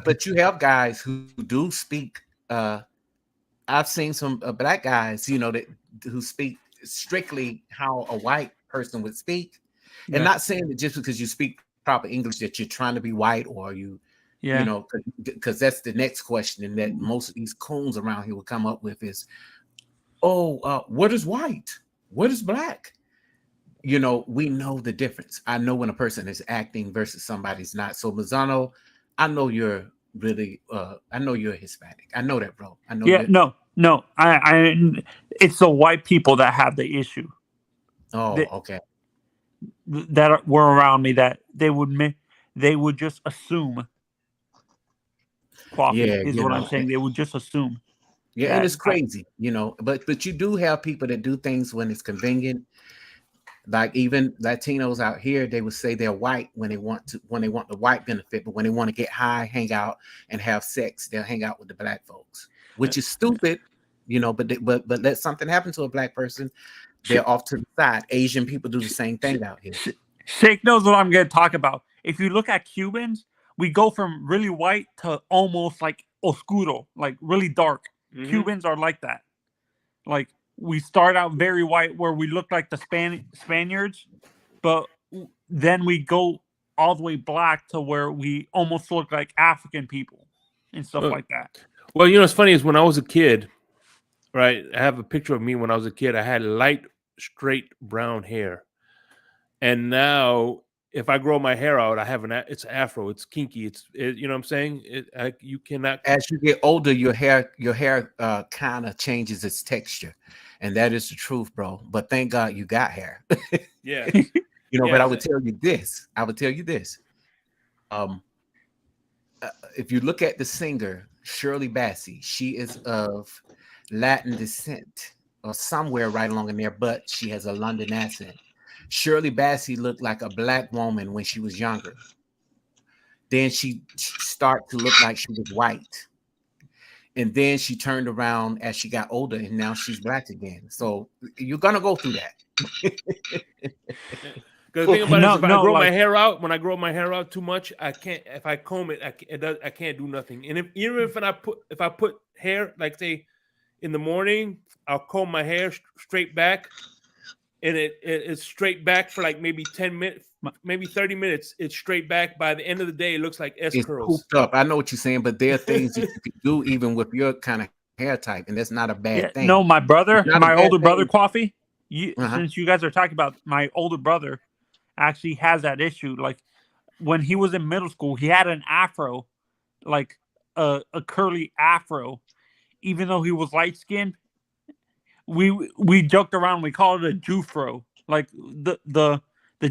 but you have guys who do speak. I've seen some black guys, who speak strictly how a white person would speak, and not saying that just because you speak proper English that you're trying to be white or because that's the next question that most of these coons around here will come up with is, what is white? What is black? We know the difference. I know when a person is acting versus somebody's not. So Mazzano, I know you're really I know you're Hispanic. I know that, bro. I know. Yeah, no. I it's the white people that have the issue. Oh, okay. That were around me that they would just assume. Coffee is what I'm saying. They would just assume. Yeah, and it's crazy, but you do have people that do things when it's convenient. Like even Latinos out here, they would say they're white when they want the white benefit, but when they want to get high, hang out, and have sex, they'll hang out with the black folks, which is stupid, But let something happen to a black person, they're off to the side. Asian people do the same thing out here. Shake knows what I'm going to talk about. If you look at Cubans, we go from really white to almost like oscuro, like really dark. Mm-hmm. Cubans are like that, like. We start out very white where we look like the Spaniards, but then we go all the way black to where we almost look like African people and stuff like that. Well, what's funny is when I was a kid, right? I have a picture of me when I was a kid. I had light, straight brown hair. And now if I grow my hair out, I have it's afro, it's kinky. You know what I'm saying? You cannot. As you get older, your hair kind of changes its texture. And that is the truth, bro. But thank God you got hair. Yeah. But I would tell you this. If you look at the singer, Shirley Bassey, she is of Latin descent or somewhere right along in there, but she has a London accent. Shirley Bassey looked like a black woman when she was younger. Then she started to look like she was white. And then she turned around as she got older, and now she's black again. So you're gonna go through that. Because the thing about it is, if I grow my hair out, when I grow my hair out too much, I can't. If I comb it, I can't do nothing. And even if I put hair, like say in the morning, I'll comb my hair straight back, and it's straight back for like maybe 10 minutes, maybe 30 minutes. It's straight back. By the end of the day, it looks like S curls. It's up. I know what you're saying, but there are things that you can do even with your kind of hair type, and that's not a bad thing. No, my brother, my older brother, Coffee. Since you guys are talking about my older brother, actually has that issue. Like when he was in middle school, he had an afro, like a curly afro, even though he was light skinned. We joked around. We called it a Jewfro. Like the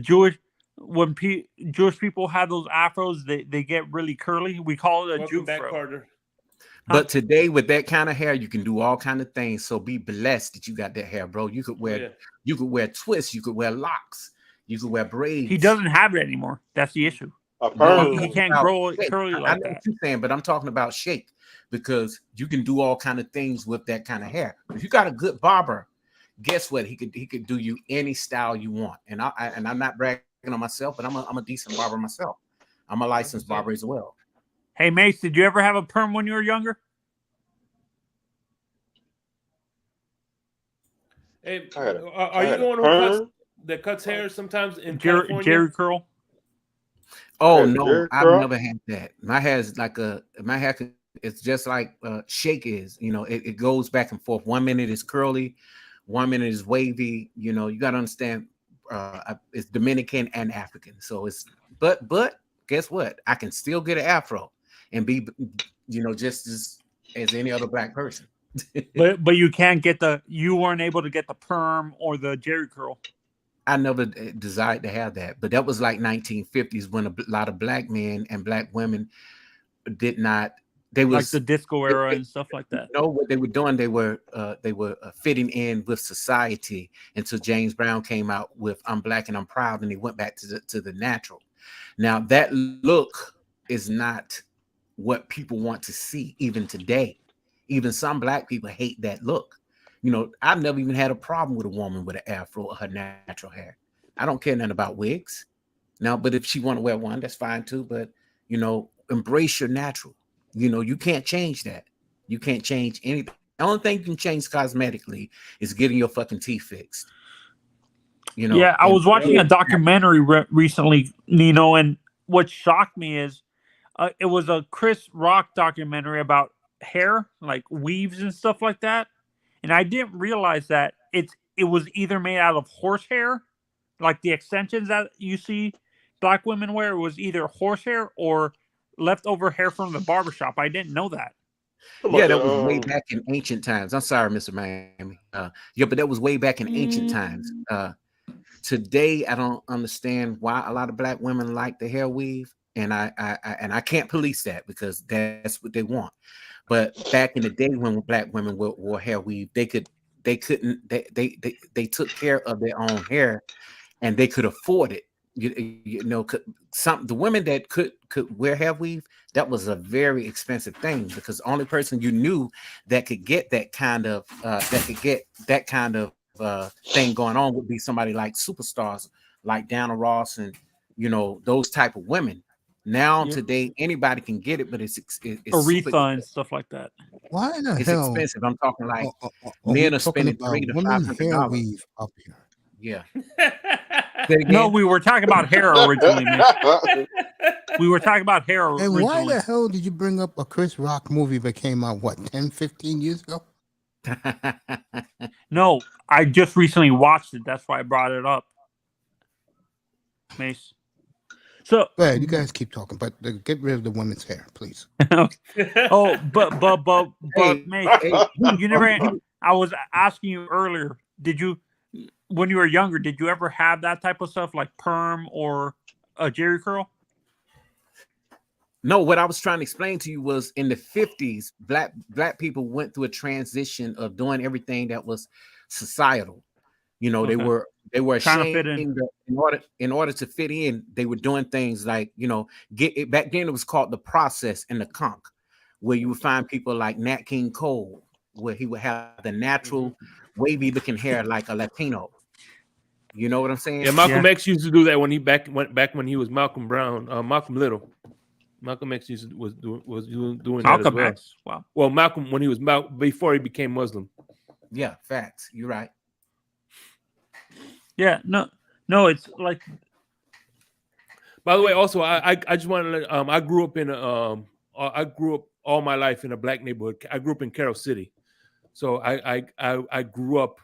Jewish Jewish people have those afros, they get really curly. We call it a Jewfro. But today, with that kind of hair, you can do all kind of things. So be blessed that you got that hair, bro. You could wear twists, you could wear locks, you could wear braids. He doesn't have it anymore. That's the issue. He can't grow it curly like that. I know what you're saying, but I'm talking about shape, because you can do all kind of things with that kind of hair. If you got a good barber, guess what? He could do you any style you want. And I'm not bragging on myself, but I'm a decent barber myself. I'm a licensed barber as well. Hey, Mace, did you ever have a perm when you were younger? Hey, are you the one who cuts hair sometimes in California? Jerry curl? Oh no, I've never had that. My hair is like it's just like shake is. You know, it goes back and forth. 1 minute is curly, 1 minute is wavy. You know, you got to understand. It's Dominican and African, so it's but guess what? I can still get an afro and be, you know, just as any other black person. but you can't get you weren't able to get the perm or the Jerry curl. I never desired to have that, but that was like 1950s when a lot of black men and black women did not. They was like the disco era and stuff like that. You know what they were doing? They were fitting in with society until James Brown came out with "I'm Black and I'm Proud," and he went back to the natural. Now that look is not what people want to see even today. Even some black people hate that look. You know, I've never even had a problem with a woman with an afro or her natural hair. I don't care nothing about wigs. Now, but if she want to wear one, that's fine too. But you know, embrace your natural. You know, you can't change that. You can't change anything. The only thing you can change cosmetically is getting your fucking teeth fixed. You know. Yeah, I was watching a documentary recently, Nino, and what shocked me is it was a Chris Rock documentary about hair, like weaves and stuff like that. And I didn't realize that it was either made out of horsehair, like the extensions that you see black women wear. It was either horsehair or leftover hair from the barbershop. I didn't know that. Yeah, that was way back in ancient times. I'm sorry, Mr. Miami. But that was way back in ancient times. Today, I don't understand why a lot of black women like the hair weave, and I can't police that because that's what they want. But back in the day when black women wore hair weave, they took care of their own hair, and they could afford it. You know, the women that could wear hair weave, that was a very expensive thing because the only person you knew that could get that kind of thing going on would be somebody like superstars like Diana Ross and you know those type of women. Now today anybody can get it, but it's Aretha and stuff like that. Why the it's hell? Expensive. I'm talking like men are spending $300 to $500 weave up here. Yeah. No, we were talking about hair originally, man. We were talking about hair originally. And why the hell did you bring up a Chris Rock movie that came out, 10, 15 years ago? No, I just recently watched it. That's why I brought it up. Mace. So, go ahead, you guys keep talking, but get rid of the women's hair, please. Oh, but Mace, you never. I was asking you earlier. Did you, when you were younger, did you ever have that type of stuff like perm or a Jerry curl? No, what I was trying to explain to you was in the 50s, black people went through a transition of doing everything that was societal. You know, Okay. they were Trying to ashamed fit in. in order to fit in. They were doing things like, you know, back then it was called the process and the conch, where you would find people like Nat King Cole, where he would have the natural wavy looking hair like a Latino. You know what I'm saying? Yeah, Malcolm X used to do that when he back when he was Malcolm Brown, Malcolm Little. Malcolm X was doing that as well. Malcolm X. Wow. Well, Malcolm when he was before he became Muslim. Yeah, facts. You're right. Yeah, no, it's like. By the way, also I just want to let I grew up I grew up all my life in a black neighborhood. I grew up in Carroll City, so I grew up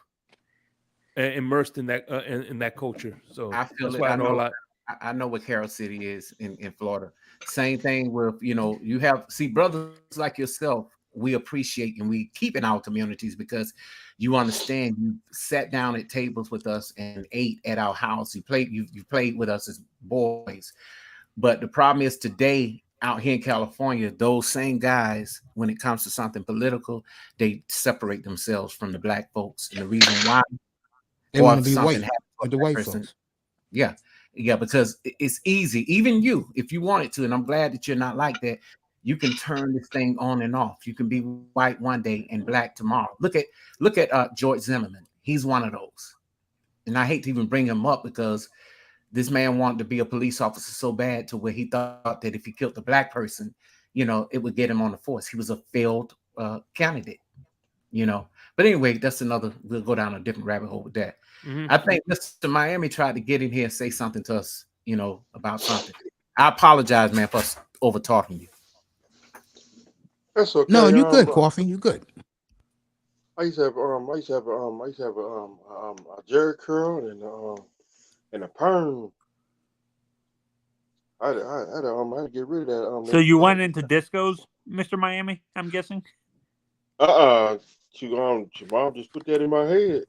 immersed in that culture. So I feel that's it. why I know a lot. I know what Carroll City is in Florida. Same thing with, you know, you see brothers like yourself. We appreciate and we keep in our communities because you understand. You sat down at tables with us and ate at our house. You played with us as boys. But the problem is today out here in California, those same guys, when it comes to something political, they separate themselves from the black folks. And the reason why they want to be white with the white folks. Yeah, because it's easy. Even you, if you wanted to, and I'm glad that you're not like that. You can turn this thing on and off. You can be white one day and black tomorrow. Look at George Zimmerman. He's one of those. And I hate to even bring him up because this man wanted to be a police officer so bad to where he thought that if he killed a black person, you know, it would get him on the force. He was a failed candidate, you know. But anyway, we'll go down a different rabbit hole with that. I think Mr. Miami tried to get in here and say something to us, you know, about something. I apologize, man, for over talking you. That's okay. No, you good, Coffee. You good. I used to have a jerry curl and a perm. I had to get rid of that. So you went into discos, Mr. Miami? I'm guessing. Your mom just put that in my head.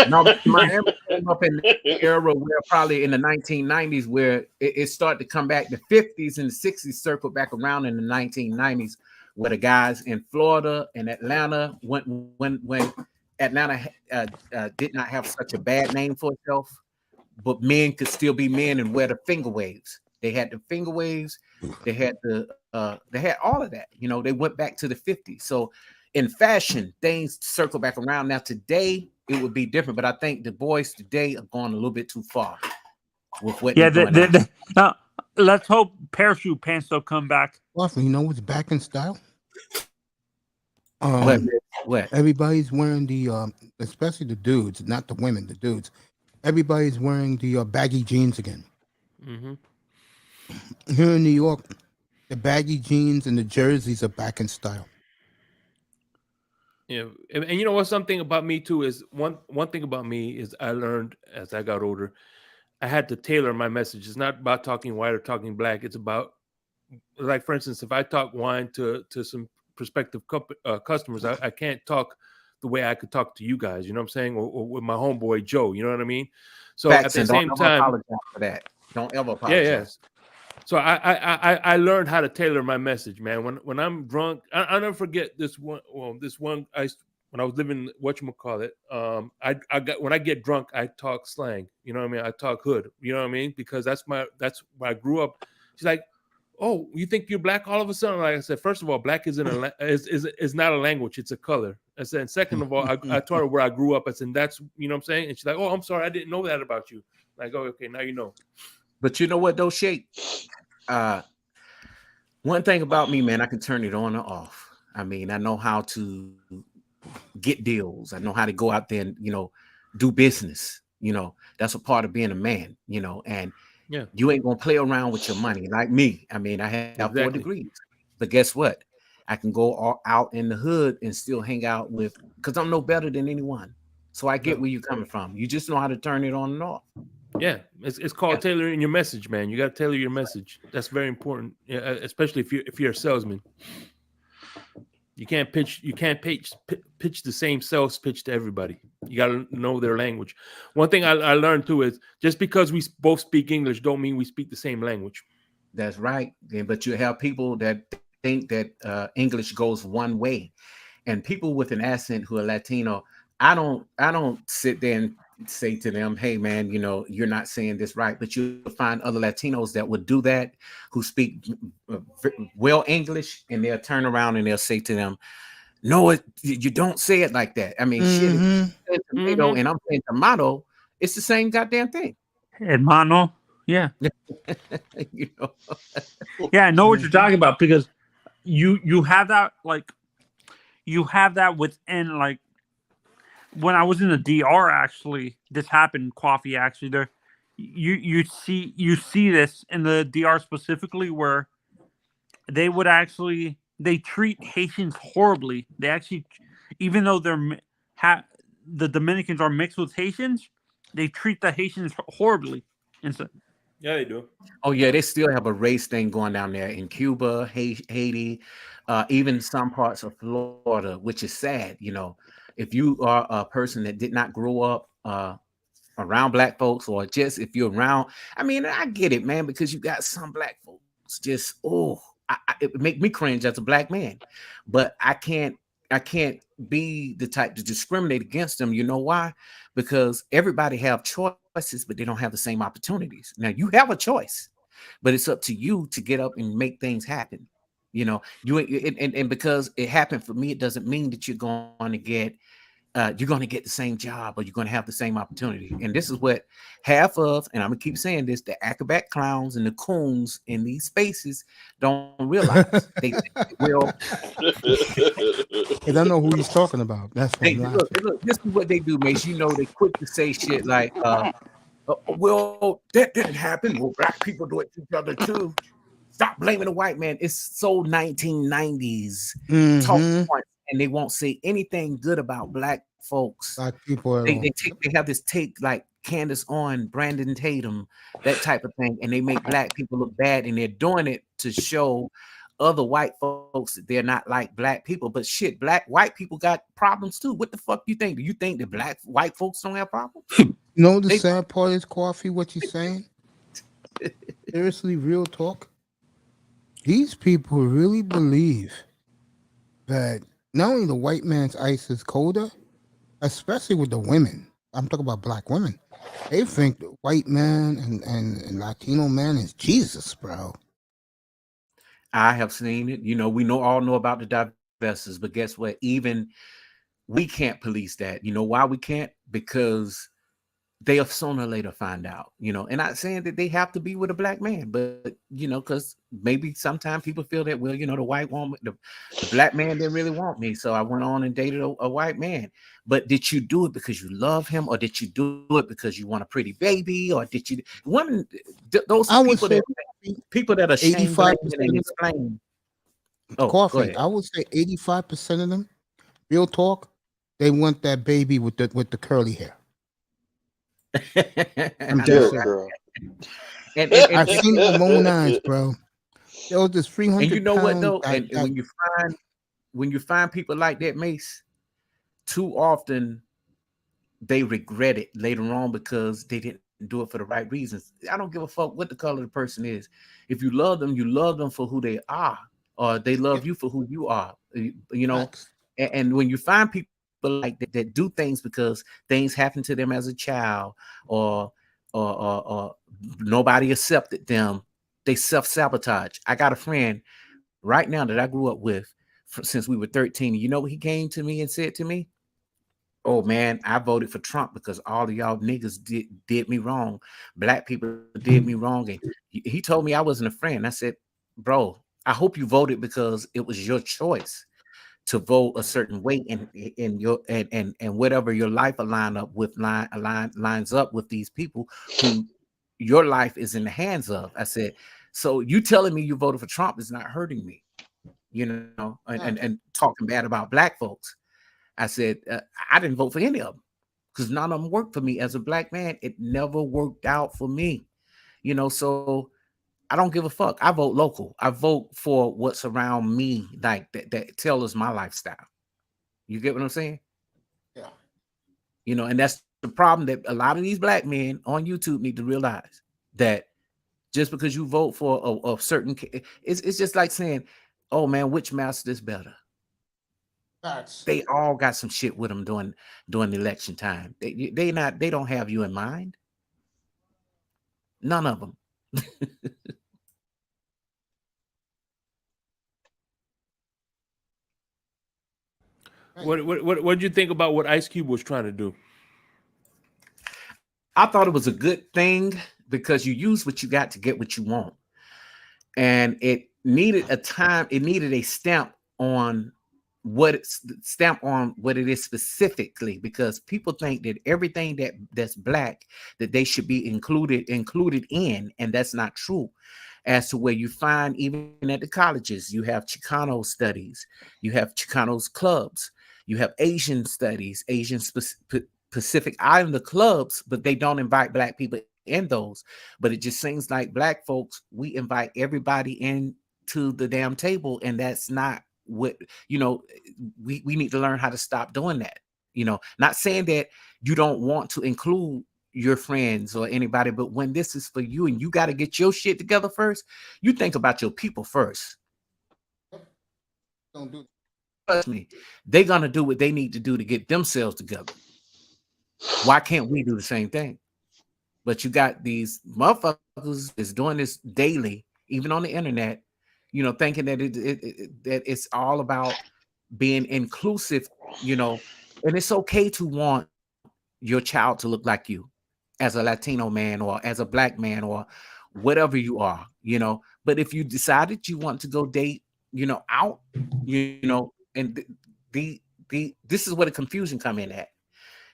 No, Miami came up in the era where probably in the 1990s where it started to come back. The 50s and the 60s circled back around in the 1990s where the guys in Florida and Atlanta when Atlanta did not have such a bad name for itself, but men could still be men and wear the finger waves. They had the finger waves. They had all of that. You know, they went back to the 50s. So in fashion, things circle back around. Now today it would be different, but I think the boys today are going a little bit too far with what they're doing. Now, let's hope parachute pants don't come back. Coffee, you know what's back in style? What? Everybody's wearing the especially the dudes, not the women, the dudes. Everybody's wearing the baggy jeans again. Here in New York, the baggy jeans and the jerseys are back in style. Yeah, and you know what? Something about me too is one thing about me is I learned as I got older, I had to tailor my message. It's not about talking white or talking black. It's about, like, for instance, if I talk wine to some prospective customers, I can't talk the way I could talk to you guys. You know what I'm saying? Or with my homeboy Joe. You know what I mean? So at the same time, apologize for that. Don't ever apologize. Yeah, yes. So I learned how to tailor my message, man. When I'm drunk, I'll never forget this one. Well, when I was living whatchamacallit, when I get drunk, I talk slang. You know what I mean? I talk hood. You know what I mean? Because that's where I grew up. She's like, "Oh, you think you're black all of a sudden?" Like I said, first of all, black is not a language; it's a color. I said, and second of all, I told her where I grew up. I said, "That's, you know what I'm saying?" And she's like, "Oh, I'm sorry, I didn't know that about you." Like, "Oh, okay, now you know." But you know what, though, Shake? One thing about me, man, I can turn it on or off. I mean, I know how to get deals. I know how to go out there and, you know, do business. You know, that's a part of being a man, you know, and you ain't going to play around with your money like me. I mean, I have 4 degrees, but guess what? I can go out in the hood and still hang out with, because I'm no better than anyone. So I get where you're coming from. You just know how to turn it on and off. Yeah, it's called tailoring your message, man. You got to tailor your message. That's very important, especially if you're a salesman. You can't pitch the same sales pitch to everybody. You got to know their language. One thing I learned too is just because we both speak English don't mean we speak the same language. That's right. But you have people that think that English goes one way, and people with an accent who are Latino I don't sit there and say to them, hey man, you know, you're not saying this right. But you'll find other Latinos that would do that, who speak well English, and they'll turn around and they'll say to them, no, you don't say it like that. I mean, shit, if you say tomato and I'm saying tomato, it's the same goddamn thing. Hermano, yeah. You know? Yeah, I know what you're talking about, because you have that, like, you have that within, like, when I was in the DR, actually, this happened. Coffee, actually, there, you see this in the DR specifically, where they would actually, they treat Haitians horribly. They actually, even though the Dominicans are mixed with Haitians, they treat the Haitians horribly. And so, yeah, they do. Oh yeah, they still have a race thing going down there in Cuba, Haiti, even some parts of Florida, which is sad. You know, if you are a person that did not grow up around black folks, or just if you're around, I mean, I get it, man, because you got some black folks just it would make me cringe as a black man, but I can't be the type to discriminate against them. You know why? Because everybody have choices, but they don't have the same opportunities. Now you have a choice, but it's up to you to get up and make things happen. You know, and because it happened for me, it doesn't mean that you're going to get the same job, or you're going to have the same opportunity. And this is what half of, and I'm gonna keep saying this, the acrobat clowns and the coons in these spaces don't realize. They will. And I know who he's talking about. That's what look, this is what they do, Mace. You know, they quick to say shit like, well, that didn't happen. Well, black people do it to each other too. Stop blaming the white man. It's so 1990s talk points, and they won't say anything good about black folks. Black people. They have this take like Candace Owens, Brandon Tatum, that type of thing, and they make black people look bad, and they're doing it to show other white folks that they're not like black people. But shit, white people got problems too. What the fuck you think? Do you think that white folks don't have problems? You know the sad part is, Coffee, what you're saying? Seriously, real talk. These people really believe that not only the white man's ice is colder, especially with the women. I'm talking about black women. They think the white man and Latino man is Jesus, bro. I have seen it. You know, we all know about the divestors, but guess what? Even we can't police that. You know why we can't? Because they'll sooner or later find out, you know. And not saying that they have to be with a black man, but you know, because maybe sometimes people feel that, well, you know, the white woman, the black man didn't really want me, so I went on and dated a white man. But did you do it because you love him, or did you do it because you want a pretty baby, or did you those people that are 85% and explain? Oh, Coffee. I would say 85% of them, real talk, they want that baby with the curly hair. I'm just saying. And I've seen it with my own eyes, bro. There was this 300. And you know what though? And when you find people like that, Mace, too often they regret it later on because they didn't do it for the right reasons. I don't give a fuck what the color of the person is. If you love them for who they are, or they love you for who you are. You know, and when you find people like that do things because things happened to them as a child, or nobody accepted them, they self-sabotage. I got a friend right now that I grew up with since we were 13. You know what he came to me and said to me? Oh man, I voted for Trump because all of y'all niggas did me wrong. Black people did me wrong. And he told me I wasn't a friend. I said, bro, I hope you voted because it was your choice to vote a certain way, and whatever your life lines up with these people who your life is in the hands of. I said, so you telling me you voted for Trump is not hurting me, you know, and talking bad about black folks. I said, I didn't vote for any of them because none of them worked for me as a black man. It never worked out for me, you know, so I don't give a fuck. I vote local. I vote for what's around me, like that tells my lifestyle. You get what I'm saying? Yeah. You know, and that's the problem that a lot of these black men on YouTube need to realize, that just because you vote for a certain, it's just like saying, oh man, which master is better? They all got some shit with them during the election time. They don't have you in mind. None of them. What did you think about what Ice Cube was trying to do? I thought it was a good thing because you use what you got to get what you want. And it needed a time, it needed a stamp on what it is specifically, because people think that everything that's black that they should be included in, and that's not true. As to where you find, even at the colleges, you have Chicano studies, you have Chicanos clubs, you have Asian studies, Asian Pacific Islander clubs, but they don't invite black people in those. But it just seems like black folks, we invite everybody into the damn table, and that's not what, we need to learn how to stop doing that. Not saying that you don't want to include your friends or anybody, but when this is for you and you got to get your shit together first, you think about your people first. Don't do. Trust me, they're gonna do what they need to do to get themselves together. Why can't we do the same thing? But you got these motherfuckers that's doing this daily, even on the internet, thinking that that it's all about being inclusive, and it's okay to want your child to look like you as a Latino man or as a black man or whatever you are, But if you decided you want to go date, out, and this is where the confusion come in at.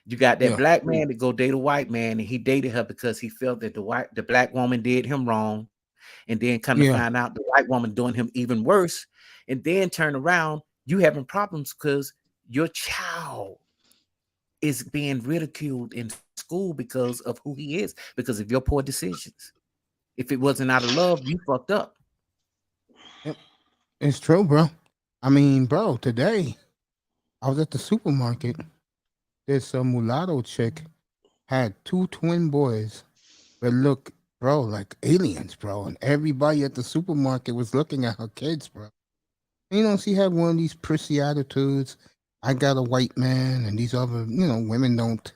You got that black man to go date a white man, and he dated her because he felt that the black woman did him wrong, and then come to find out the white woman doing him even worse, and then turn around, you having problems because your child is being ridiculed in school because of who he is, because of your poor decisions. If it wasn't out of love, you fucked up. Yep. It's true, bro. I mean, bro, today I was at the supermarket. This mulatto chick had 2 twin boys that look, bro, like aliens, bro. And everybody at the supermarket was looking at her kids, bro. She had one of these prissy attitudes. I got a white man, and these other, women don't.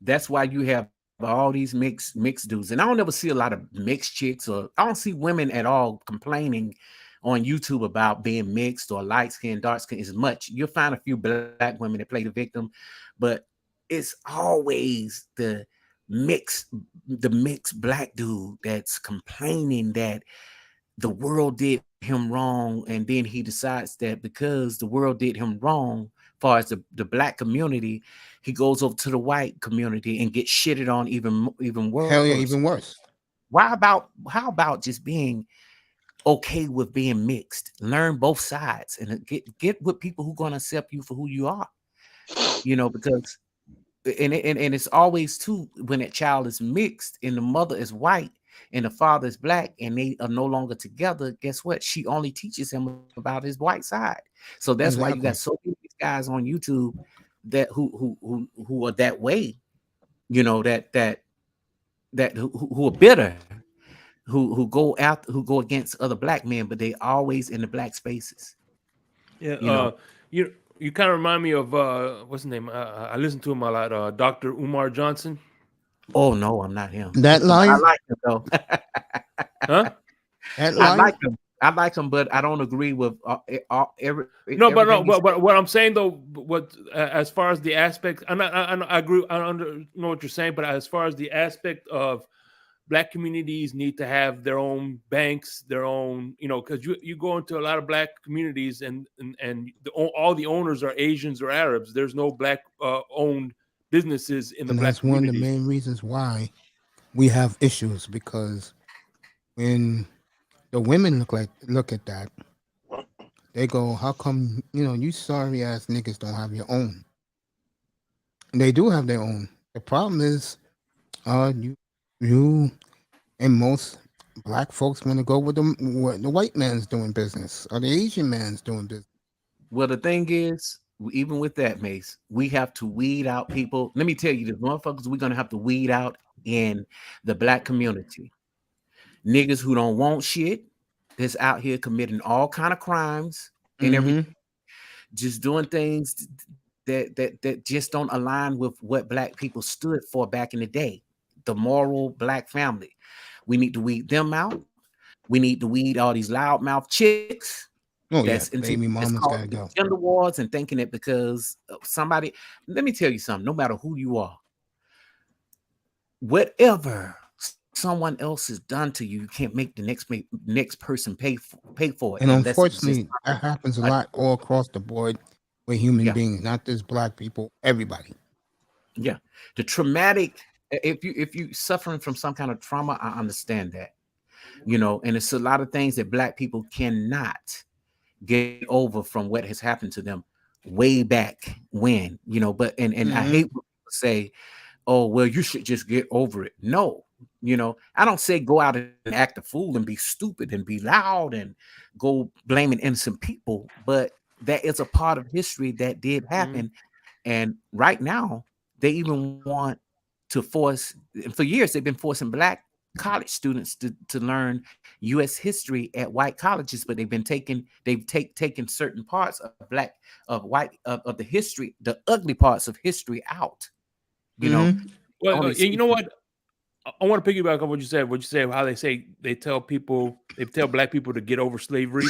That's why you have all these mixed dudes. And I don't ever see a lot of mixed chicks, or I don't see women at all complaining on YouTube about being mixed or light skin, dark skin as much. You'll find a few black women that play the victim, but it's always the mixed black dude that's complaining that the world did him wrong, and then he decides that because the world did him wrong, as far as the black community, he goes over to the white community and gets shitted on even worse. Hell yeah, even worse. How about just being okay with being mixed? Learn both sides and get with people who gonna accept you for who you are. Because and it's always too, when that child is mixed and the mother is white and the father is black and they are no longer together, guess what? She only teaches him about his white side. So that's why you got so many guys on YouTube that who are that way, that who are bitter, who go against other black men, but they always in the black spaces. Yeah, you kind of remind me of what's his name? I listened to him a lot. Dr. Umar Johnson. Oh no, I'm not him. That liar. I like him though. Huh? I like him, but I don't agree with every. But what I'm saying though, as far as the aspect, I agree. I know what you're saying, but as far as the aspect of black communities need to have their own banks, their own, because you go into a lot of black communities and all the owners are Asians or Arabs. There's no black owned businesses in the black communities. That's one of the main reasons why we have issues, because when the women look at that, they go, how come, you sorry ass niggas don't have your own? And they do have their own. The problem is you and most black folks want to go with the white man's doing business or the Asian man's doing business. Well, the thing is, even with that, Mace, we have to weed out people. Let me tell you, the motherfuckers we're gonna have to weed out in the black community. Niggas who don't want shit, that's out here committing all kind of crimes and everything. just doing things that just don't align with what Black people stood for back in the day. The moral Black family. We need to weed them out. We need to weed all these loudmouth chicks Oh yeah, that's into baby that's mama's gotta causing go. gender wars and thinking that because somebody. Let me tell you something. No matter who you are, whatever someone else has done to you, you can't make the next person pay for it And unless it was just unfortunately, that happens a lot all across the board with human yeah. beings, not just Black people, everybody. Yeah, the traumatic. If you suffering from some kind of trauma, I understand that, and it's a lot of things that Black people cannot get over from what has happened to them way back when, But and I hate when people say, "Oh, well, you should just get over it." No, I don't say go out and act a fool and be stupid and be loud and go blaming innocent people, but that is a part of history that did happen. And right now, they even want to force, and for years, they've been forcing Black college students to learn U.S. history at white colleges, but they've taken certain parts of of the history, the ugly parts of history out. Well, only you know what? I want to piggyback on what you said. What you said, how they tell Black people to get over slavery.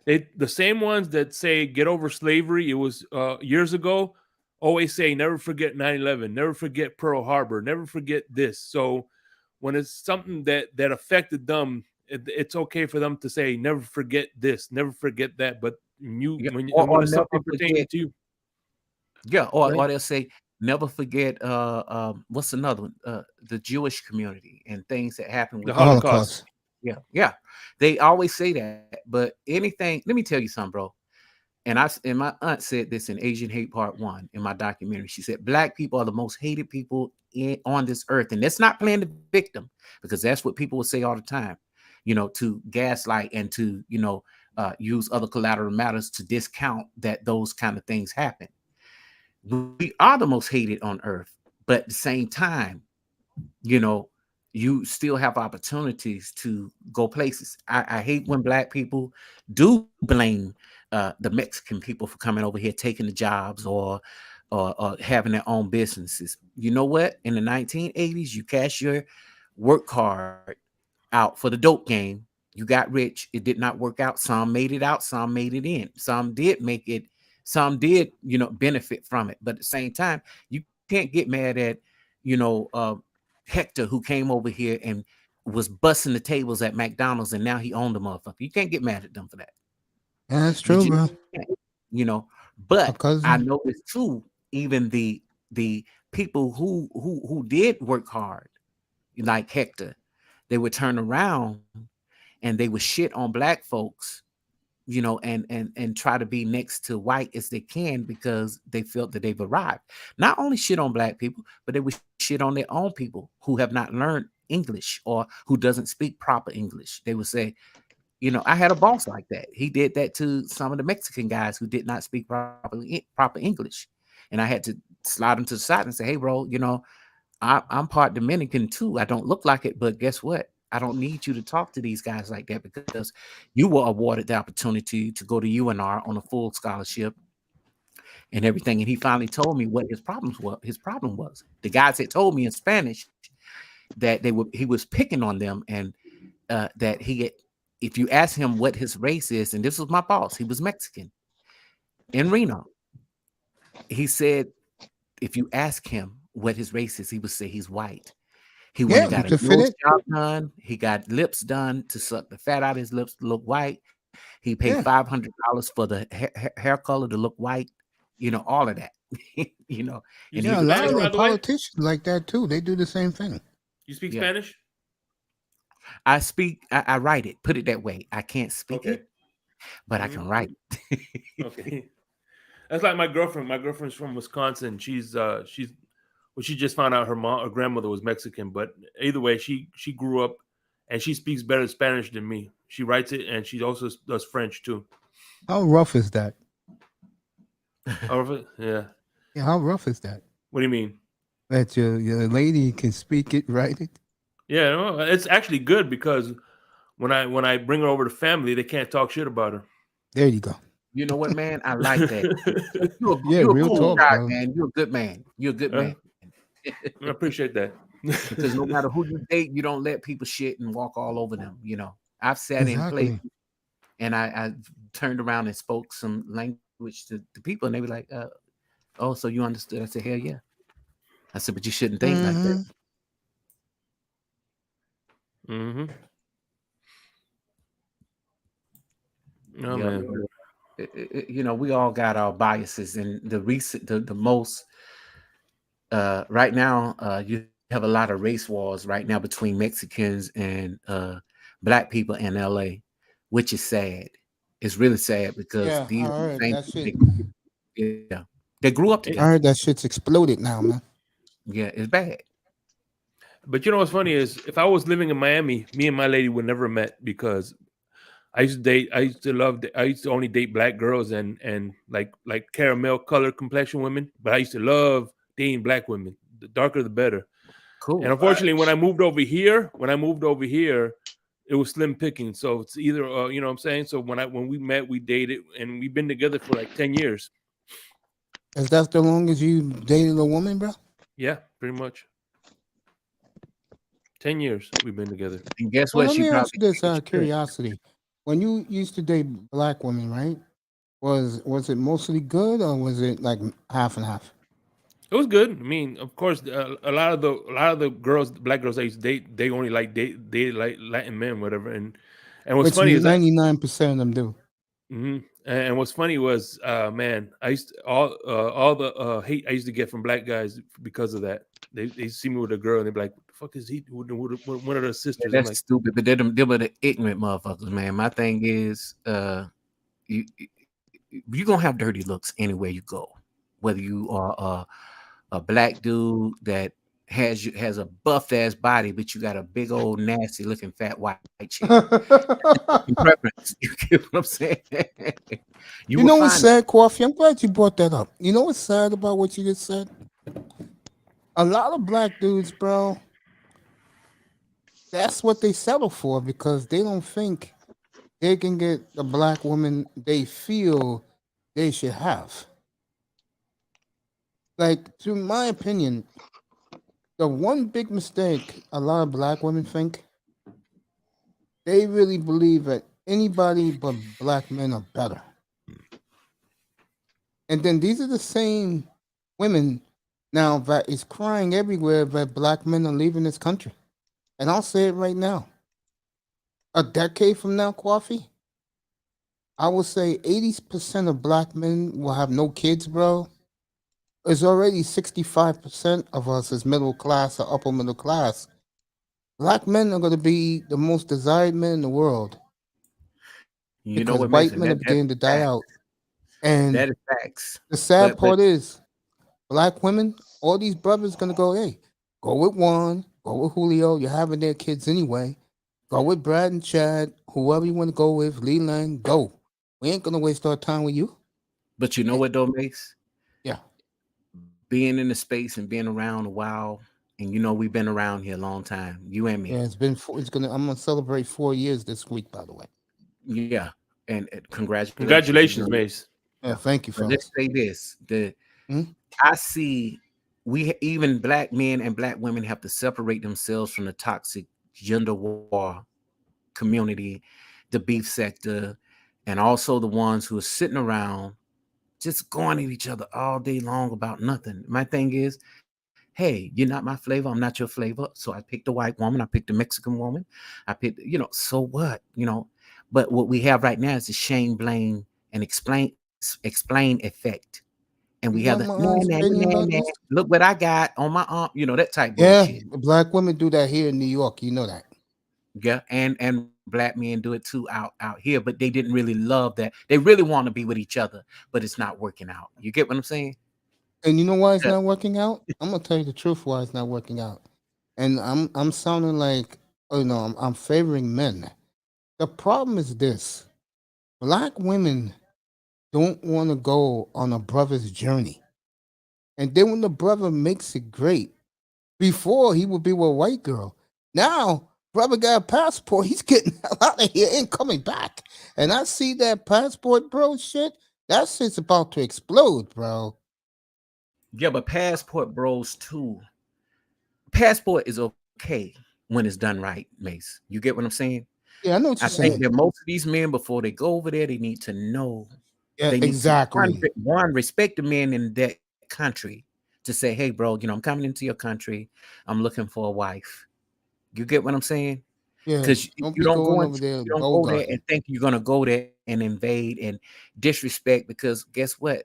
The same ones that say get over slavery, it was years ago, always say never forget 9/11, never forget Pearl Harbor, never forget this. So when it's something that affected them, it's okay for them to say never forget this, never forget that. But when it's something pertaining to you, or they'll say never forget what's another one, the Jewish community and things that happened with the Holocaust. Yeah, they always say that. But anything, let me tell you something, bro. And my aunt said this in Asian Hate Part 1 in my documentary. She said Black people are the most hated people on this earth, and that's not playing the victim, because that's what people will say all the time, to gaslight and to use other collateral matters to discount that those kind of things happen. We are the most hated on earth, but at the same time, you still have opportunities to go places. I hate when Black people do blame the Mexican people for coming over here, taking the jobs or having their own businesses. You know what? In the 1980s, you cash your work card out for the dope game. You got rich. It did not work out. Some made it out. Some made it in. Some did make it. Some did, benefit from it. But at the same time, you can't get mad at, Hector, who came over here and was busting the tables at McDonald's, and now he owned the motherfucker. You can't get mad at them for that. Yeah, that's true, bro. But I noticed too, even the people who did work hard, like Hector, they would turn around and they would shit on Black folks, and try to be next to white as they can because they felt that they've arrived. Not only shit on Black people, but they would shit on their own people who have not learned English or who doesn't speak proper English. They would say, I had a boss like that. He did that to some of the Mexican guys who did not speak proper English. And I had to slide them to the side and say, hey, bro, I'm part Dominican too. I don't look like it, but guess what? I don't need you to talk to these guys like that because you were awarded the opportunity to go to UNR on a full scholarship and everything. And he finally told me what his problem was. The guys had told me in Spanish that he was picking on them, and that if you ask him what his race is, and this was my boss, he was Mexican in Reno. He said, if you ask him what his race is, he would say he's white. He went and got a nose job done. He got lips done to suck the fat out of his lips to look white. He paid $500 for the hair color to look white. All of that. And a lot of the politicians like that too. They do the same thing. You speak Spanish? I speak. I write it. Put it that way. I can't speak it, but I can write it. Okay. That's like my girlfriend. My girlfriend's from Wisconsin. She just found out her grandmother was Mexican, but either way, she grew up and she speaks better Spanish than me. She writes it and she also does French too. How rough is that? Yeah. Yeah, how rough is that? What do you mean? That your lady can speak it, write it? Yeah, no, it's actually good because when I bring her over to family, they can't talk shit about her. There you go. You know what, man? I like that. Yeah, You're a real cool talk, guy, bro. man. You're a good man. You're a good man. I appreciate that. Because no matter who you date, you don't let people shit and walk all over them. You know, I've sat in places and I turned around and spoke some language to people, and they were like, "Oh, so you understood?" I said, "Hell yeah." I said, "But you shouldn't think like that." Mm-hmm. Oh, Yeah, man. you know, we all got our biases, and the most right now, you have a lot of race wars right now between Mexicans and black people in LA, which is sad. It's really sad because Yeah, I these heard same that shit. yeah, they grew up I together. heard that shit's exploded now, man. Yeah, it's bad. But you know what's funny is if I was living in Miami, me and my lady would never met because I used to date. I used to only date black girls and like caramel color complexion women. But I used to love dating black women. The darker, the better. And Cool. unfortunately, when I moved over here, it was slim picking. So it's either, you know what I'm saying. So when we met, we dated, and we've been together for like 10 years. Is that the longest you dated a woman, bro? Yeah, pretty much. 10 years we've been together. And guess Well, what? let She me ask you probably this out of curiosity. When you used to date black women, right? Was it mostly good or was it like half and half? It was good. I mean, of course, a lot of the girls, black girls I used to date, they only like date like Latin men, whatever. And what's Which funny is that 99% of them do. And what's funny was, man, I used to, all the hate I used to get from black guys because of that. They see me with a girl and they're like, "What the fuck is he with one of their sisters?" I'm that's like, stupid, but they're the ignorant motherfuckers, man. My thing is, you're gonna have dirty looks anywhere you go, whether you are a black dude that has a buff ass body, but you got a big old nasty looking fat white chick. Preference. You get what I'm saying? You know what's sad, Coffee? I'm glad you brought that up. You know what's sad about what you just said? A lot of black dudes, bro, that's what they settle for because they don't think they can get the black woman they feel they should have. Like, to my opinion, the one big mistake a lot of black women think, they really believe that anybody but black men are better. And then these are the same women now that is crying everywhere that black men are leaving this country. And I'll say it right now. A decade from now, Coffee, I will say 80% of black men will have no kids, bro. There's already 65% of us as middle class or upper middle class. Black men are going to be the most desired men in the world. You know Because what, white Mason? men are beginning to die out. And that is facts. the sad part is, black women, all these brothers going to go, hey, go with Juan, go with Julio. You're having their kids anyway. Go with Brad and Chad, whoever you want to go with, Leland, go. We ain't going to waste our time with you. But you know what, though, Mace? Yeah. Being in the space and being around a while, and you know we've been around here a long time, you and me. Yeah, I'm gonna celebrate 4 years this week, by the way. Yeah, and congratulations, Mace. Yeah, thank you, fellas. Let's say this: I see even black men and black women have to separate themselves from the toxic gender war community, the beef sector, and also the ones who are sitting around just going at each other all day long about nothing. My thing is, hey, you're not my flavor, I'm not your flavor. So I picked a white woman, I picked a Mexican woman, I picked, so what, But what we have right now is the shame, blame, and explain effect. And we have the look what I got on my arm, that type bullshit. Yeah, black women do that here in New York, you know that. Yeah, and black men do it too out here, but they didn't really love that. They really want to be with each other, but it's not working out. You get what I'm saying? And you know why it's not working out? I'm gonna tell you the truth why it's not working out. And I'm sounding like I'm favoring men. The problem is this: black women don't want to go on a brother's journey, and then when the brother makes it great, before he would be with a white girl, now brother got a passport. He's getting out of here and coming back. And I see that passport, bro. Shit, that shit's about to explode, bro. Yeah, but passport bros too. Passport is okay when it's done right, Mace. You get what I'm saying? Yeah, I know what I you're think saying. that most of these men, before they go over there, they need to know. Yeah, They need to exactly. one respect the men in that country to say, "Hey, bro, I'm coming into your country. I'm looking for a wife." You get what I'm saying? Yeah, Because don't you be don't going go over into there you don't go there bogarting. and think you're gonna go there and invade and disrespect. Because guess what?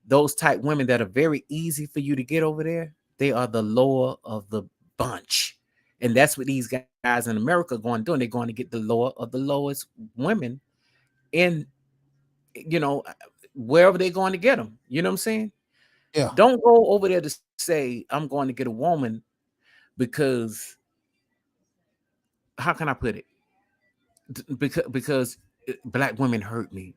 Those type women that are very easy for you to get over there, they are the lower of the bunch. And that's what these guys in America are going to do. And they're going to get the lower of the lowest women in, you know, wherever they're going to get them. You know what I'm saying? Yeah. Don't go over there to say, I'm going to get a woman because, how can I put it? Because black women hurt me.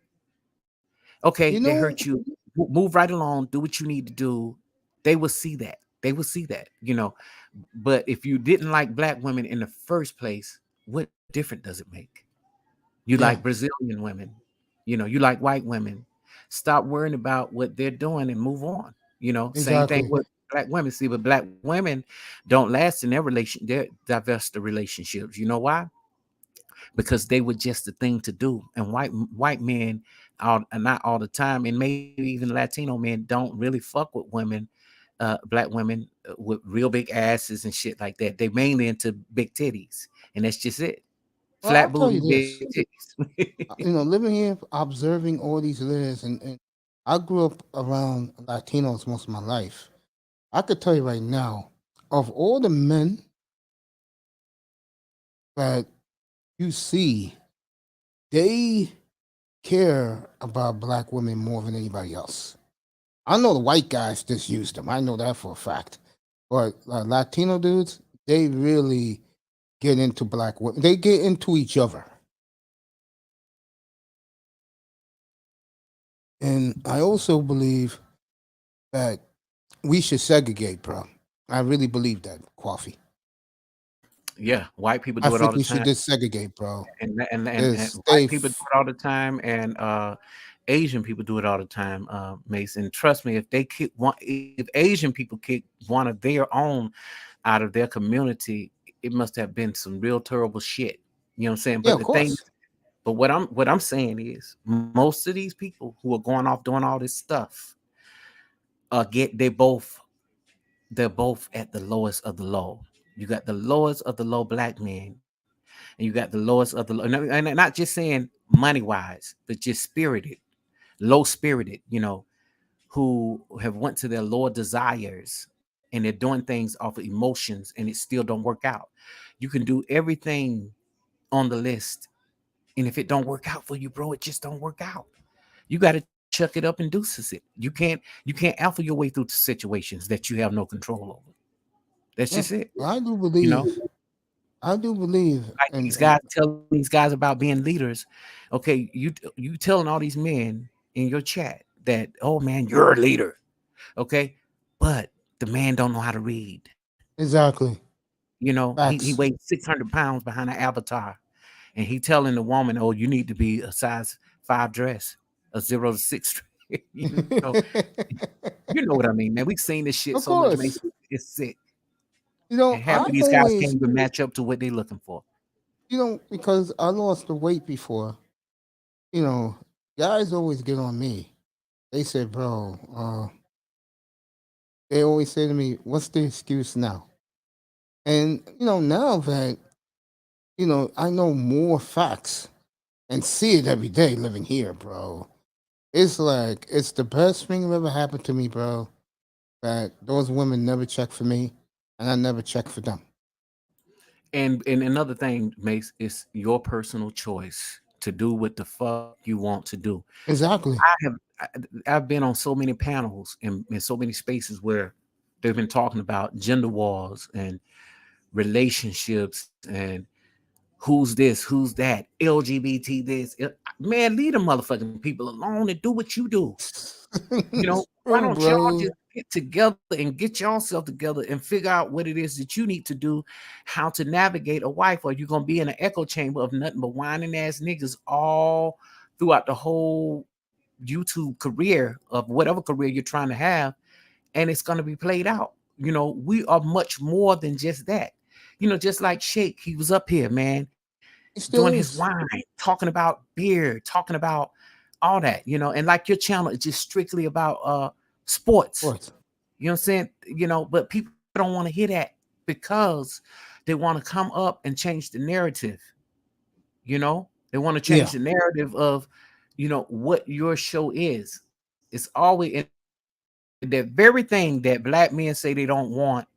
Okay, they You hurt know, you. Move right along. Do what you need to do. They will see that. They will see that. But if you didn't like black women in the first place, what difference does it make? You like yeah, Brazilian women. You like white women. Stop worrying about what they're doing and move on. Same thing exactly. with black women. See, but black women don't last in their relation. They're diverse the relationships. You know why? Because they were just the thing to do. And white men, not all the time, and maybe even Latino men don't really fuck with women, black women with real big asses and shit like that. They mainly into big titties, and that's just it. Well, Flat I'll tell booty, you big this. titties. Living here, observing all these layers, and I grew up around Latinos most of my life. I could tell you right now, of all the men that you see, they care about black women more than anybody else. I know the white guys just use them. I know that for a fact. But Latino dudes, they really get into black women. They get into each other. And I also believe that we should segregate, bro. I really believe that, Coffee. Yeah, white people I do it all think the we should time, just segregate, bro. and Just white stay. people do it all the time, and Asian people do it all the time, Mason. And trust me, if Asian people kick one of their own out of their community, it must have been some real terrible shit. You know what I'm saying? Yeah, But of the thing, course. but what I'm saying is, most of these people who are going off doing all this stuff, they're both at the lowest of the low. You got the lowest of the low black men, and you got the lowest of the low, and not just saying money wise, but just spirited, low spirited. Who have went to their lower desires, and they're doing things off of emotions, and it still don't work out. You can do everything on the list, and if it don't work out for you, bro, it just don't work out. You got to chuck it up and deuces it. You can't alpha your way through situations that you have no control over. That's Yeah, just it. I do You know, believe. I do believe, like these guys telling these guys about being leaders. Okay, you telling all these men in your chat that, oh man, you're a leader. Okay, but the man don't know how to read. exactly. He weighs Facts. 600 pounds behind an avatar, and he telling the woman, "Oh, you need to be a size 5 dress, a 0 to 6." you know, you know what I mean, man. We've seen this shit Of so much, man. course. It's sick, and half of I've these guys can't always, even match up to what they're looking for. because I lost the weight before, you know, guys always get on me. They say, bro, they always say to me, what's the excuse now? And, now that, I know more facts and see it every day living here, bro. It's like, it's the best thing that ever happened to me, bro. That those women never check for me and I never check for them. And another thing, Mace, is your personal choice to do what the fuck you want to do. Exactly. I've been on so many panels in so many spaces where they've been talking about gender wars and relationships and who's this, who's that, LGBT this. Man, leave the motherfucking people alone and do what you do. It's Why true, don't y'all bro. get together and get yourself together and figure out what it is that you need to do, how to navigate a wife, or you're gonna be in an echo chamber of nothing but whining ass niggas all throughout the whole YouTube career of whatever career you're trying to have, and it's gonna be played out. We are much more than just that. Just like Shake, he was up here, man, It doing still his is. wine, talking about beer, talking about all that, and like your channel is just strictly about sports. What? You know what I'm saying? But people don't want to hear that because they want to come up and change the narrative. They want to change Yeah. the narrative of, what your show is. It's always the very thing that black men say they don't want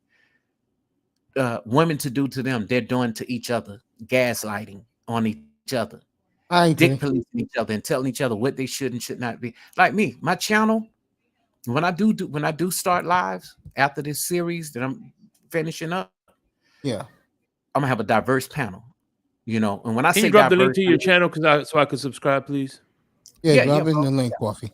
women to do to them, they're doing to each other, gaslighting on each other, I dick agree. policing each other, and telling each other what they should and should not be. Like me, my channel, when I do start lives after this series that I'm finishing up, Yeah. I'm gonna have a diverse panel. And when I Can say you drop the link diverse, to your channel so I can subscribe, please? Yeah, yeah, drop yeah, it in bro. the link, Coffee.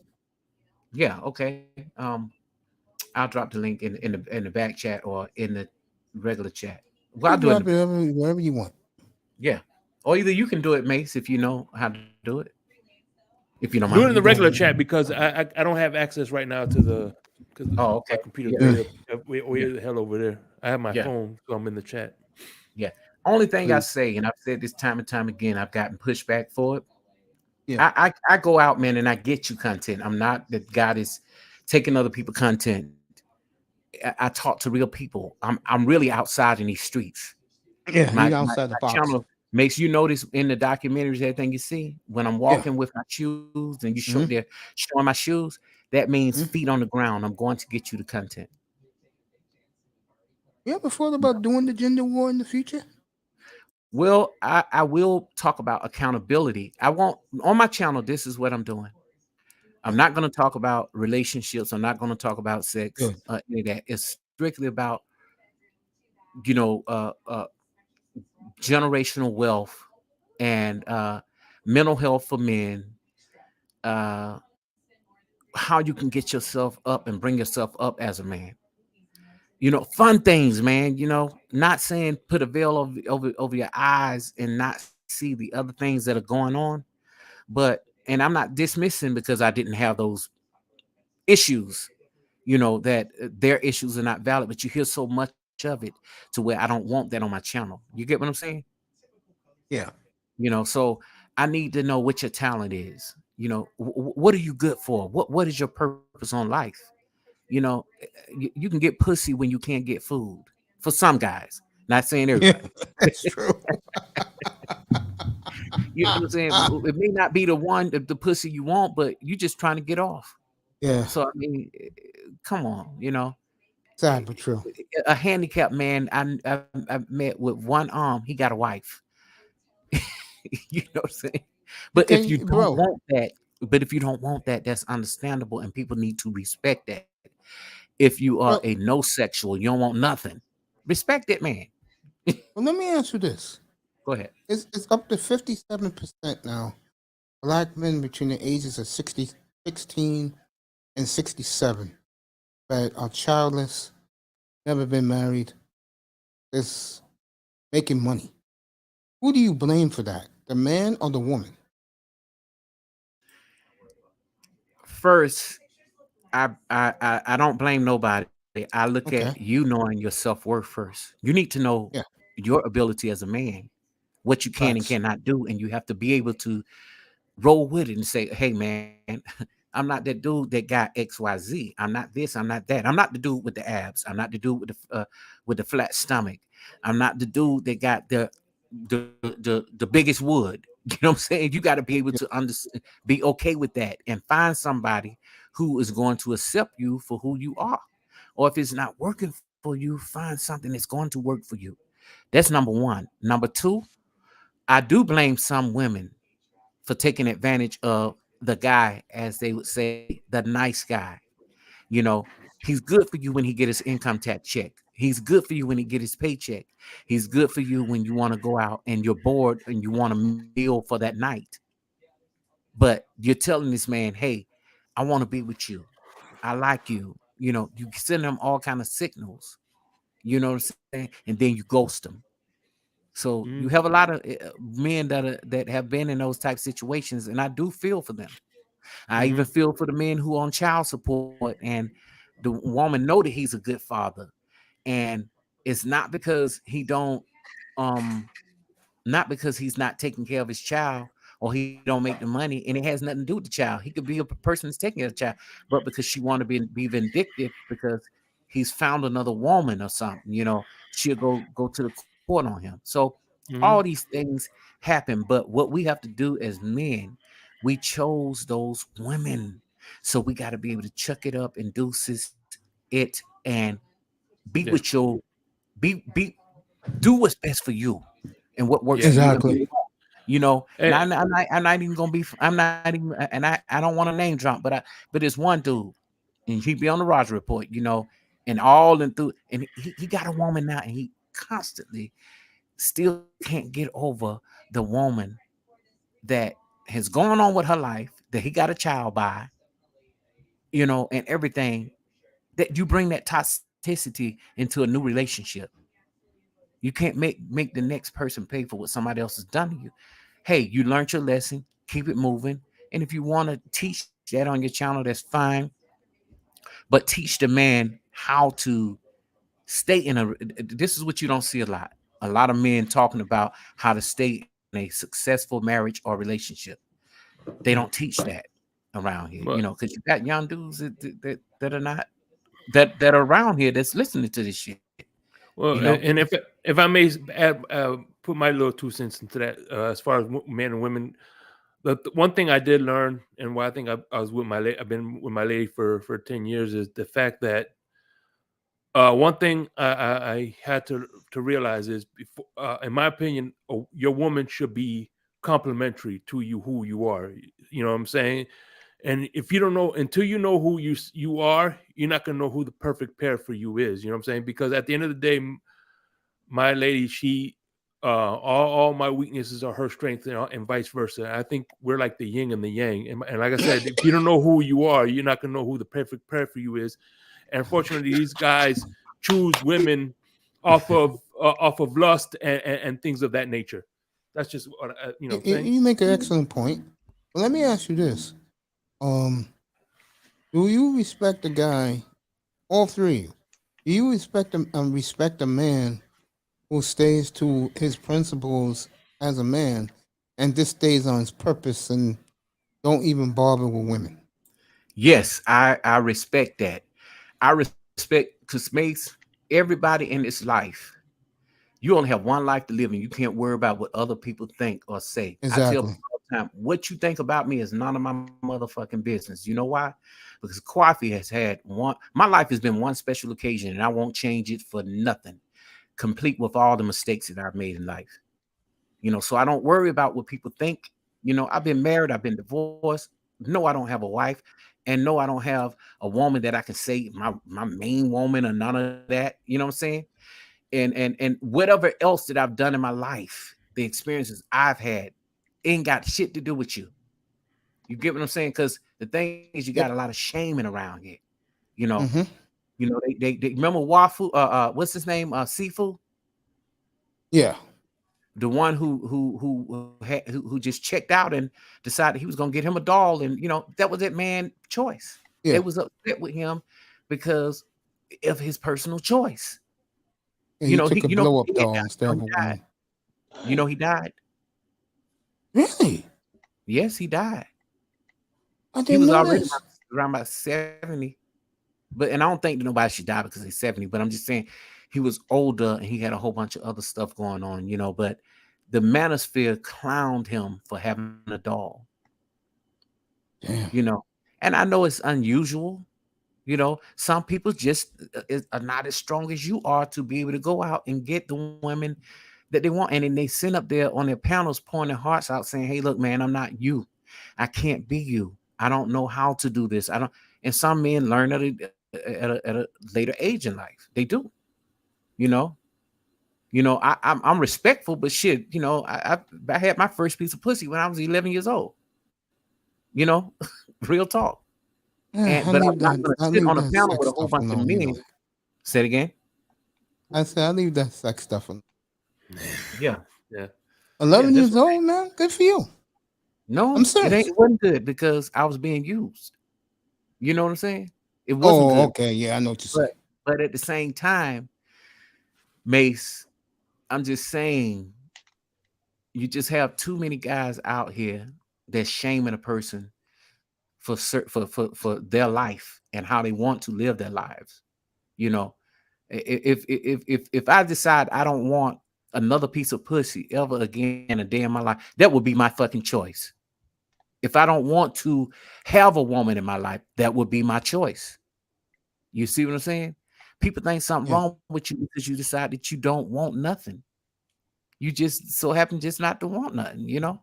Yeah, okay. I'll drop the link in the back chat or in the regular chat. Well, I'll You do it. drop it wherever you want. Yeah, or either you can do it, Mace, if you know how to do it. If you don't Do mind. it in the You got regular it. chat because I don't have access right now to because Oh, okay. my computer's Yeah. way the hell over there. I have my Yeah. phone, so I'm in the chat. Yeah. Only thing I Please. say, and I've said this time and time again, I've gotten pushback for it. Yeah. I go out, man, and I get you content. I'm not that God is taking other people's content. I talk to real people. I'm really outside in these streets. Yeah, My, you my, outside the my box. channel makes you notice in the documentaries, everything you see when I'm Yeah. walking with my shoes and you Mm-hmm. they're showing my shoes. That means Mm-hmm. feet on the ground. I'm going to get you the content. You ever thought about doing the gender war in the future? Well, I will talk about accountability. I won't on my channel. This is what I'm doing. I'm not going to talk about relationships. I'm not going to talk about sex. Good. Any of that. It's strictly about you know uh, uh, generational wealth and mental health for men. Uh, how you can get yourself up and bring yourself up as a man. Fun things, man. Not saying put a veil over your eyes and not see the other things that are going on. But and I'm not dismissing because I didn't have those issues, that their issues are not valid, but you hear so much of it to where I don't want that on my channel. You get what I'm saying? Yeah. So I need to know what your talent is. What are you good for? What is your purpose on life? You can get pussy when you can't get food for some guys. Not saying Yeah, everybody. that's true. You know what I'm saying? It may not be the pussy you want, but you're just trying to get off. Yeah, So I mean, come on. sad but true. A handicapped man I met with one arm, he got a wife. You know what I'm saying? But if you don't Bro, want that, that's understandable, and people need to respect that. If you are well, a no sexual, you don't want nothing. Respect it, man. well, let me answer this. Go ahead. It's up to 57% now. Black men between the ages of 16 and 67 that are childless, never been married, is making money. Who do you blame for that? The man or the woman? First, I don't blame nobody. I look at Okay. you knowing your self-worth first. You need to know Yeah. your ability as a man, what you can and Facts. cannot do, and you have to be able to roll with it and say, hey man, I'm not that dude that got XYZ. I'm not this, I'm not that. I'm not the dude with the abs. I'm not the dude with the flat stomach. I'm not the dude that got the biggest wood. You know what I'm saying? You got to be able Yeah. to be okay with that and find somebody who is going to accept you for who you are. Or if it's not working for you, find something that's going to work for you. That's number one. Number two, I do blame some women for taking advantage of the guy, as they would say, the nice guy. You know, he's good for you when he get his income tax check. He's good for you when he get his paycheck. He's good for you when you want to go out and you're bored and you want a meal for that night. But you're telling this man, hey, I want to be with you. I like you. You send them all kind of signals, you know what I'm saying, and then you ghost them. So you have a lot of men that have been in those type situations, and I do feel for them. I even feel for the men who on child support, and the woman know that he's a good father, and it's not because he don't um not because he's not taking care of his child or he don't make the money, and it has nothing to do with the child. He could be a person that's taking care of the child, but because she want to be vindictive because he's found another woman or something, she'll go to the court on him. So all these things happen, but what we have to do as men, we chose those women, so we got to be able to chuck it up and deuces it and be with your be do what's best for you and what works for you. Exactly. And I'm not even gonna be. I'm not even, and I don't want to name drop, but there's one dude, and he be on the Roger Report, and all and through, and he got a woman now, and he constantly still can't get over the woman that has gone on with her life, that he got a child by, and everything, that you bring that toxicity into a new relationship. You can't make the next person pay for what somebody else has done to you. Hey, you learned your lesson, keep it moving. And if you want to teach that on your channel, that's fine. But teach the man how to stay in this is what you don't see a lot. A lot of men talking about how to stay in a successful marriage or relationship. They don't teach that around here, because you got young dudes that are not that are around here that's listening to this shit. Well, and if I may add, put my little 2 cents into that, as far as men and women, the one thing I did learn, and why I think I was with I've been with my lady for 10 years, is the fact that one thing I had to realize is, before, in my opinion, your woman should be complementary to you, who you are. You know what I'm saying? And if you don't know, until you know who you are, you're not gonna know who the perfect pair for you is. You know what I'm saying? Because at the end of the day, my lady, she, all my weaknesses are her strength, and vice versa. I think we're like the yin and the yang. And like I said, if you don't know who you are, you're not gonna know who the perfect pair for you is. And unfortunately, these guys choose women off of lust and things of that nature. That's just what You make an excellent point. Well, let me ask you this: do you respect a guy? All three of you. Do you respect a man who stays to his principles as a man and just stays on his purpose and don't even bother with women? Yes, I respect that. I respect, because Mace, everybody in this life, you only have one life to live, and you can't worry about what other people think or say. Exactly. I tell people all the time, what you think about me is none of my motherfucking business. You know why? Because Kwafi has had my life has been one special occasion, and I won't change it for nothing, complete with all the mistakes that I've made in life. So I don't worry about what people think. I've been married, I've been divorced. No, I don't have a wife, and no, I don't have a woman that I can say my main woman or none of that. You know what I'm saying? And whatever else that I've done in my life, the experiences I've had, ain't got shit to do with you. You get what I'm saying? Because the thing is, you got a lot of shaming around here. Mm-hmm. They remember Wafu, what's his name? Sifu? Yeah. The one who just checked out and decided he was gonna get him a doll, and that was that man's choice. Yeah. They was upset with him because of his personal choice. Yeah, he took a blow up doll instead of a woman. He died. Really? Yes, he died. I didn't He was know already this. around about 70. And I don't think that nobody should die because he's 70, but I'm just saying he was older and he had a whole bunch of other stuff going on, but the manosphere clowned him for having a doll. Damn. And I know it's unusual. Some people just are not as strong as you are to be able to go out and get the women that they want. And then they sit up there on their panels pouring their hearts out saying, hey, look, man, I'm not you. I can't be you. I don't know how to do this. I don't. And some men learn at a later age in life. They do. I'm respectful, but shit, I had my first piece of pussy when I was 11 years old. Real talk. But I'm not going to I sit leave on a that panel sex with a whole stuff bunch of alone. men. Say it again. I said I leave that sex stuff alone. Yeah. 11 years old, man. Good for you. No, I'm serious. it wasn't good because I was being used. You know what I'm saying? It wasn't good. Okay. Yeah, I know what you're saying. But at the same time, Mace, I'm just saying, you just have too many guys out here that's shaming a person for their life and how they want to live their lives. You know, if I decide I don't want another piece of pussy ever again a day in my life, that would be my fucking choice. If I don't want to have a woman in my life, that would be my choice. You see what I'm saying? People think something wrong with you because you decide that you don't want nothing. You just so happen just not to want nothing, you know?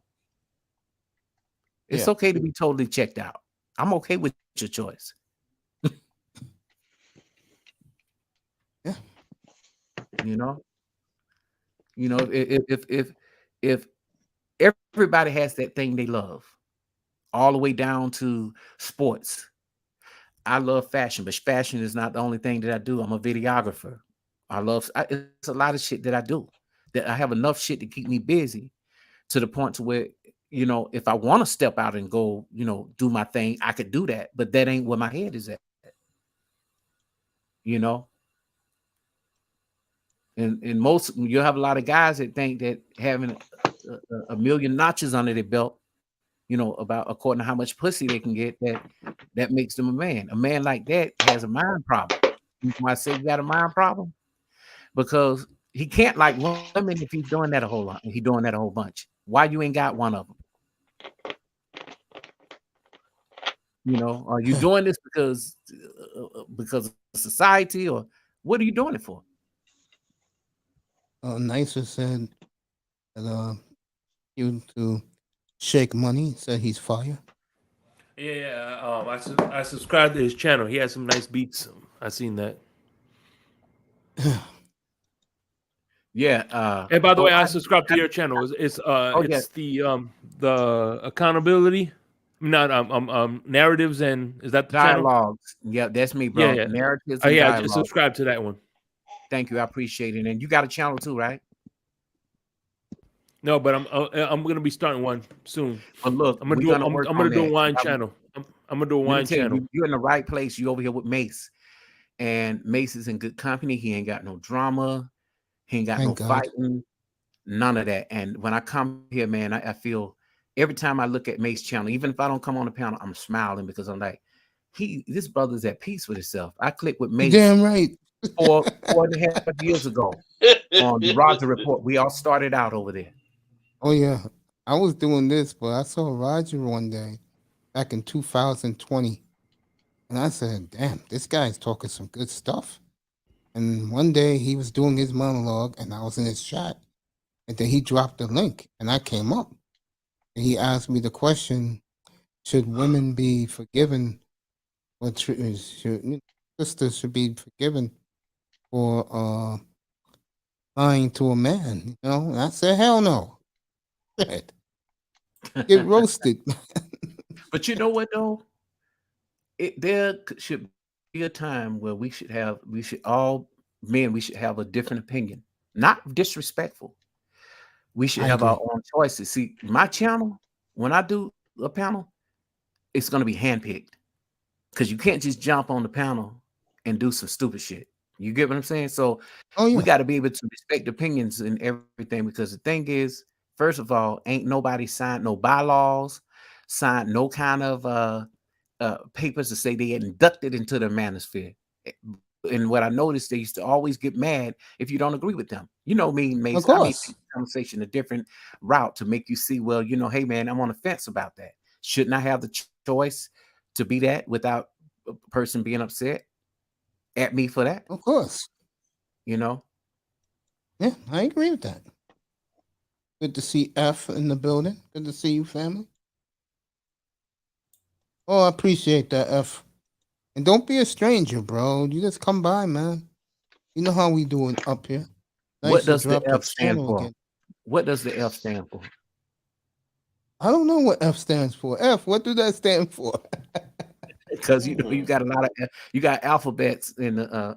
It's okay to be totally checked out. I'm okay with your choice. Yeah. You know, if everybody has that thing they love, all the way down to sports. I love fashion, but fashion is not the only thing that I do. I'm a videographer. It's a lot of shit that I do. That I have enough shit to keep me busy to the point to where, you know, if I want to step out and go, you know, do my thing, I could do that. But that ain't where my head is at. You know? And most, you'll have a lot of guys that think that having a million notches under their belt, you know, about according to how much pussy they can get, that makes them a man. A man like that has a mind problem. Why I say you got a mind problem? Because he can't like women if he's doing that a whole lot. He's doing that a whole bunch. Why you ain't got one of them? You know, are you doing this because of society, or what are you doing it for? Nicer said that you to shake money. Said he's fire. Yeah. I subscribed to his channel. He has some nice beats. I seen that. Yeah. And by the way, I subscribe to your channel. It's the accountability, not narratives, and is that the dialogues? channel? Yeah, that's me, bro. Yeah. Narratives and I dialogues. just subscribe to that one. Thank you, I appreciate it. And you got a channel too, right? No, but I'm gonna be starting one soon. But look, I'm gonna do a wine channel. I'm gonna do a wine channel. You're in the right place. You over here with Mace, and Mace is in good company. He ain't got no drama. He ain't got no fighting. None of that. And when I come here, man, I feel every time I look at Mace's channel, even if I don't come on the panel, I'm smiling because I'm like, this brother's at peace with himself. I clicked with Mace. Damn right. 4.5 years ago on the Roger Report. We all started out over there. Oh yeah, I was doing this, but I saw Roger one day back in 2020, and I said, "Damn, this guy's talking some good stuff." And one day he was doing his monologue, and I was in his chat, and then he dropped the link, and I came up, and he asked me the question: should women be forgiven, or sisters should be forgiven for lying to a man? You know, and I said, "Hell no." Get roasted. But you know what though? There should be a time where we should have a different opinion. Not disrespectful. We should have our own choices. See, my channel, when I do a panel, it's gonna be handpicked. Because you can't just jump on the panel and do some stupid shit. You get what I'm saying? So we got to be able to respect opinions and everything, because the thing is, first of all, ain't nobody signed no bylaws, signed no kind of papers to say they inducted into the manosphere. And what I noticed, they used to always get mad if you don't agree with them. You know me, Mace. Of course. I mean, conversation a different route to make you see, well, you know, hey man, I'm on the fence about that. Shouldn't I have the choice to be that without a person being upset at me for that? Of course. You know? Yeah, I agree with that. Good to see F in the building. Good to see you, family. Oh, I appreciate that, F. And don't be a stranger, bro. You just come by, man. You know how we doing up here. Nice. What does the F stand for? Again. What does the F stand for? I don't know what F stands for. F, what do that stand for? because you got a lot of you got alphabets in the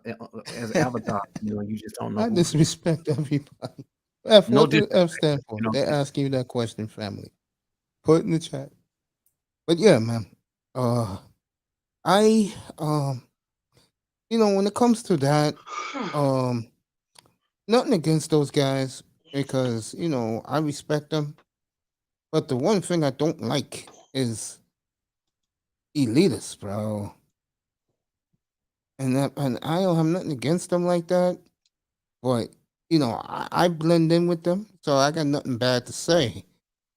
as avatar. You just don't know I who. disrespect everybody. F, No what does F disrespect. stand for? You know what They're I'm saying? asking you that question, family. Put in the chat. But yeah, man. I when it comes to that, um, nothing against those guys because I respect them. But the one thing I don't like is elitists, bro. And I don't have nothing against them like that. But I blend in with them, so I got nothing bad to say.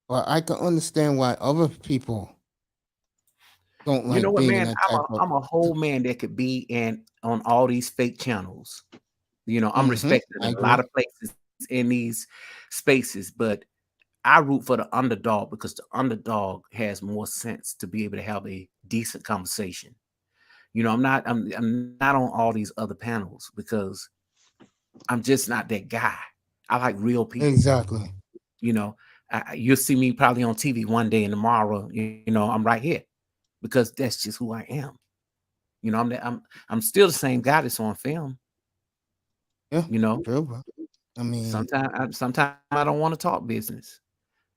But I can understand why other people don't You know like what, being in man? that type of. I'm a whole man that could be on all these fake channels. I'm respected I in a lot agree. of places in these spaces, but I root for the underdog because the underdog has more sense to be able to have a decent conversation. I'm not on all these other panels because I'm just not that guy. I like real people. Exactly. You know, you'll see me probably on TV one day and tomorrow, I'm right here because that's just who I am. I'm still the same guy that's on film. Yeah, You know, true, bro. I mean, sometimes I don't want to talk business.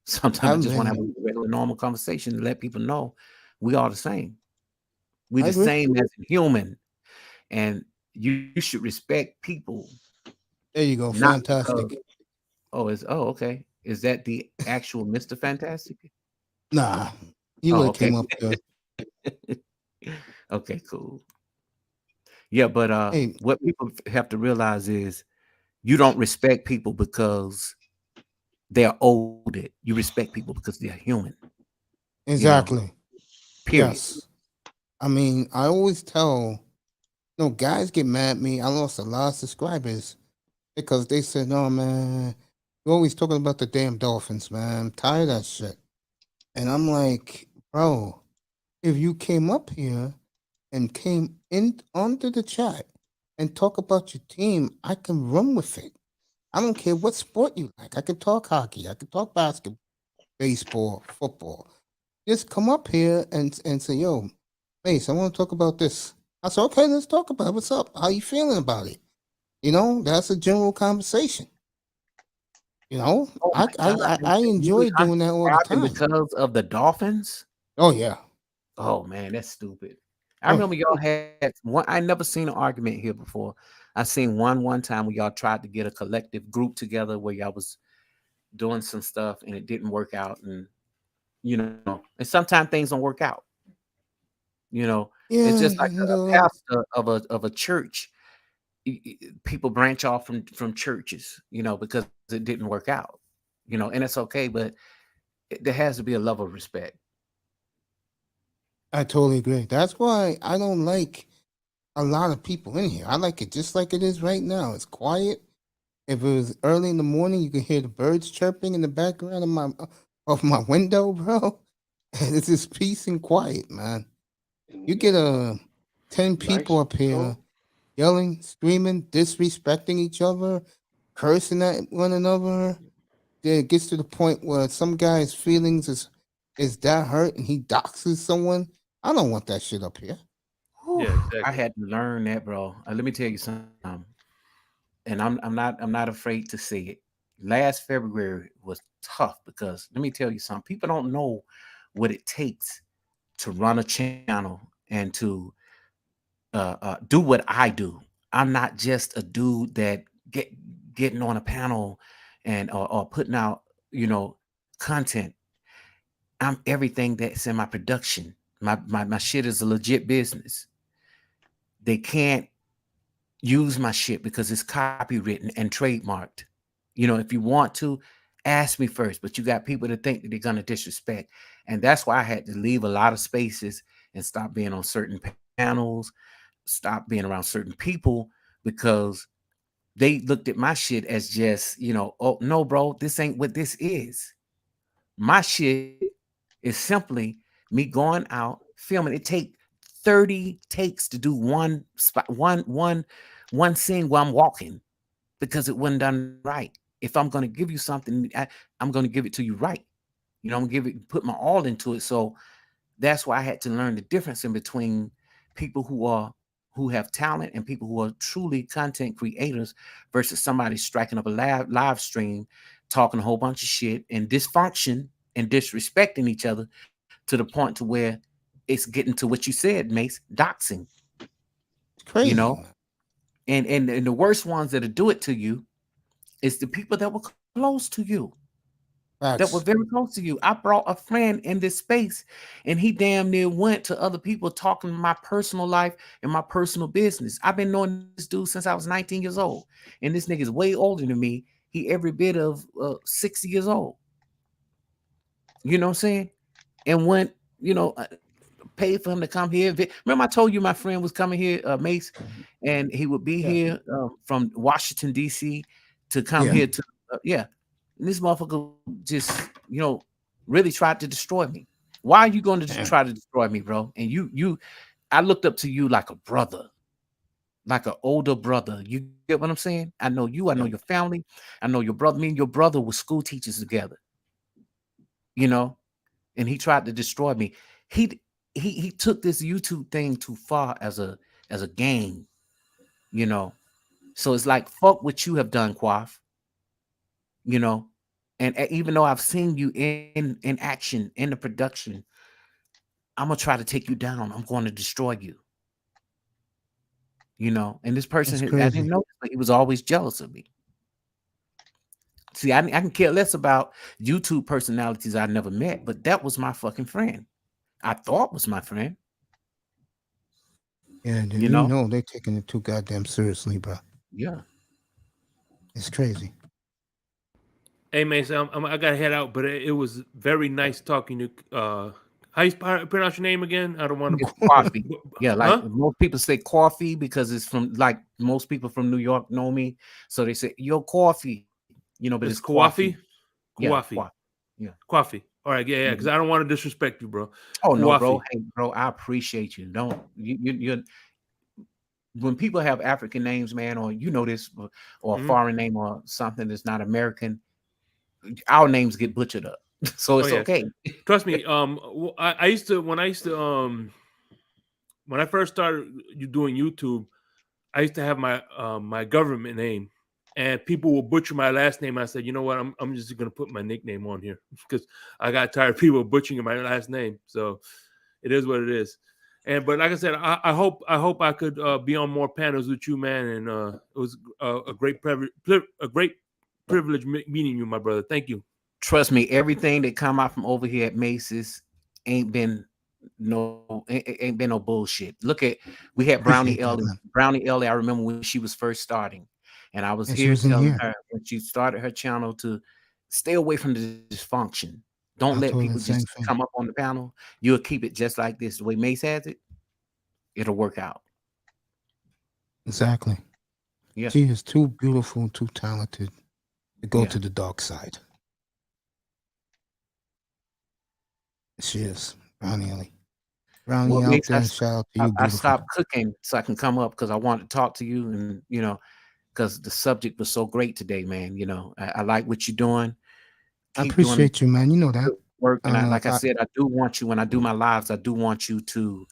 Sometimes I I've just want to have been. a regular, normal conversation to let people know we are the same. We I the agree. same as a human, and you should respect people, There you go. not because Fantastic. okay. Is that the actual Mr. Fantastic? Nah, you would Oh, have okay. came up there. Okay, cool. Yeah, but Hey, what people have to realize is you don't respect people because they're older. You respect people because they're human. exactly. Period. Yes. I mean, I always tell, guys get mad at me. I lost a lot of subscribers because they said, "No, man, you're always talking about the damn Dolphins, man. I'm tired of that shit." And I'm like, bro, if you came up here and came in onto the chat and talk about your team, I can run with it. I don't care what sport you like. I can talk hockey. I can talk basketball, baseball, football. Just come up here and say, "Yo, Mace, I want to talk about this." I said, "Okay, let's talk about it. What's up? How you feeling about it?" That's a general conversation. Oh I my God. I You was enjoy doing that all the unsubscribing time. because of the Dolphins? Oh yeah. Oh man, that's stupid. I Oh, remember y'all had one. I never seen an argument here before. I seen one time where y'all tried to get a collective group together where y'all was doing some stuff and it didn't work out. And and sometimes things don't work out. It's yeah. just like a pastor of a church. People branch off from churches, because it didn't work out. And it's okay, but there has to be a level of respect. I totally agree. That's why I don't like a lot of people in here. I like it just like it is right now. It's quiet. If it was early in the morning, you can hear the birds chirping in the background of my window, bro. And it's just peace and quiet, man. You get 10 Nice people and up here cool. yelling, screaming, disrespecting each other, cursing at one another. Then it gets to the point where some guy's feelings is that hurt and he doxes someone. I don't want that shit up here. Whew, Yeah, I exactly. had to learn that, bro. Let me tell you something, and I'm not afraid to say it. Last February was tough because let me tell you something. People don't know what it takes to run a channel and to do what I do. I'm not just a dude that getting on a panel and or putting out content. I'm everything that's in my production. My shit is a legit business. They can't use my shit because it's copywritten and trademarked. If you want to, ask me first, but you got people that think that they're gonna disrespect. And that's why I had to leave a lot of spaces and stop being on certain panels, stop being around certain people because they looked at my shit as just, oh no, bro, this ain't what this is. My shit is simply me going out filming. It take 30 takes to do one spot, one scene while I'm walking because it wasn't done right. If I'm going to give you something, I'm going to give it to you right. I'm going to put my all into it. So that's why I had to learn the difference in between people who have talent and people who are truly content creators versus somebody striking up a live stream, talking a whole bunch of shit and dysfunction and disrespecting each other to the point to where it's getting to what you said, Mace, doxing. It's crazy. You know, and the worst ones that'll do it to you is the people that were close to you. That were very close to you. I brought a friend in this space, and he damn near went to other people talking my personal life and my personal business. I've been knowing this dude since I was 19 years old, and this nigga's way older than me. He every bit of 60 years old. You know what I'm saying? And went, paid for him to come here. Remember I told you my friend was coming here, Mace, and he would be here from Washington, D.C. to come here to, And this motherfucker just, really tried to destroy me. Why are you going to try to destroy me, bro? And I looked up to you like a brother, like an older brother. You get what I'm saying? I know you. I know your family. I know your brother. Me and your brother were school teachers together. And he tried to destroy me. He took this YouTube thing too far as a game, So it's like, fuck what you have done, Quaff. And even though I've seen you in action in the production, I'm gonna try to take you down. I'm going to destroy you. And this person, I didn't know, but he was always jealous of me. See, I can care less about YouTube personalities I never met, but that was my fucking friend. I thought was my friend. Yeah, you know they're taking it too goddamn seriously, bro. Yeah, it's crazy. Hey, Mason, I gotta head out, but it was very nice talking to. How you pronounce your name again? I don't want to. Coffee. Yeah, like most people say coffee because it's from, like, most people from New York know me, so they say yo coffee. But it's coffee. Coffee. Yeah, coffee. All right, yeah, because I don't want to disrespect you, bro. Oh no, bro. Hey, bro, I appreciate you. Don't you when people have African names, man, or this, or a foreign name or something that's not American, our names get butchered up. So it's okay. Trust me. I used to when I first started doing YouTube, I used to have my government name, and people will butcher my last name. I said, you know what? I'm just gonna put my nickname on here because I got tired of people butchering my last name. So it is what it is. But like I said, I hope I could be on more panels with you, man. And it was a great privilege meeting you, my brother. Thank you. Trust me, everything that come out from over here at Macy's ain't been no bullshit. Look at, we had Brownie Ellie. Brownie Ellie, I remember when she was first starting, and I was here telling her when she started her channel to stay away from the dysfunction. Don't let people just come up on the panel. You'll keep it just like this. The way Mace has it, it'll work out. Exactly. Yeah. She is too beautiful, too talented to go to the dark side. She is. Brownie Ellie. Brownie out there, shout out to you. I stopped cooking so I can come up because I wanted to talk to you, and because the subject was so great today, man. I like what you're doing. I appreciate you, man. You know that. Work. And I said, I do want you, when I do my lives, I do want you to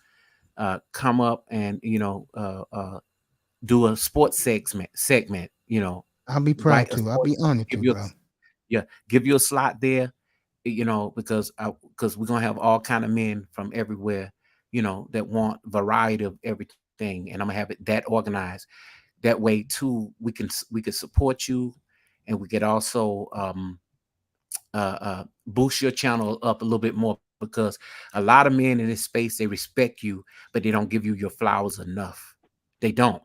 come up and do a sports segment. I'll be proud to. I'll be honored to, bro. Yeah, give you a slot there. Because we're gonna have all kind of men from everywhere, that want variety of everything, and I'm gonna have it that organized. That way too, we could support you, and we could also boost your channel up a little bit more, because a lot of men in this space, they respect you, but they don't give you your flowers enough. They don't.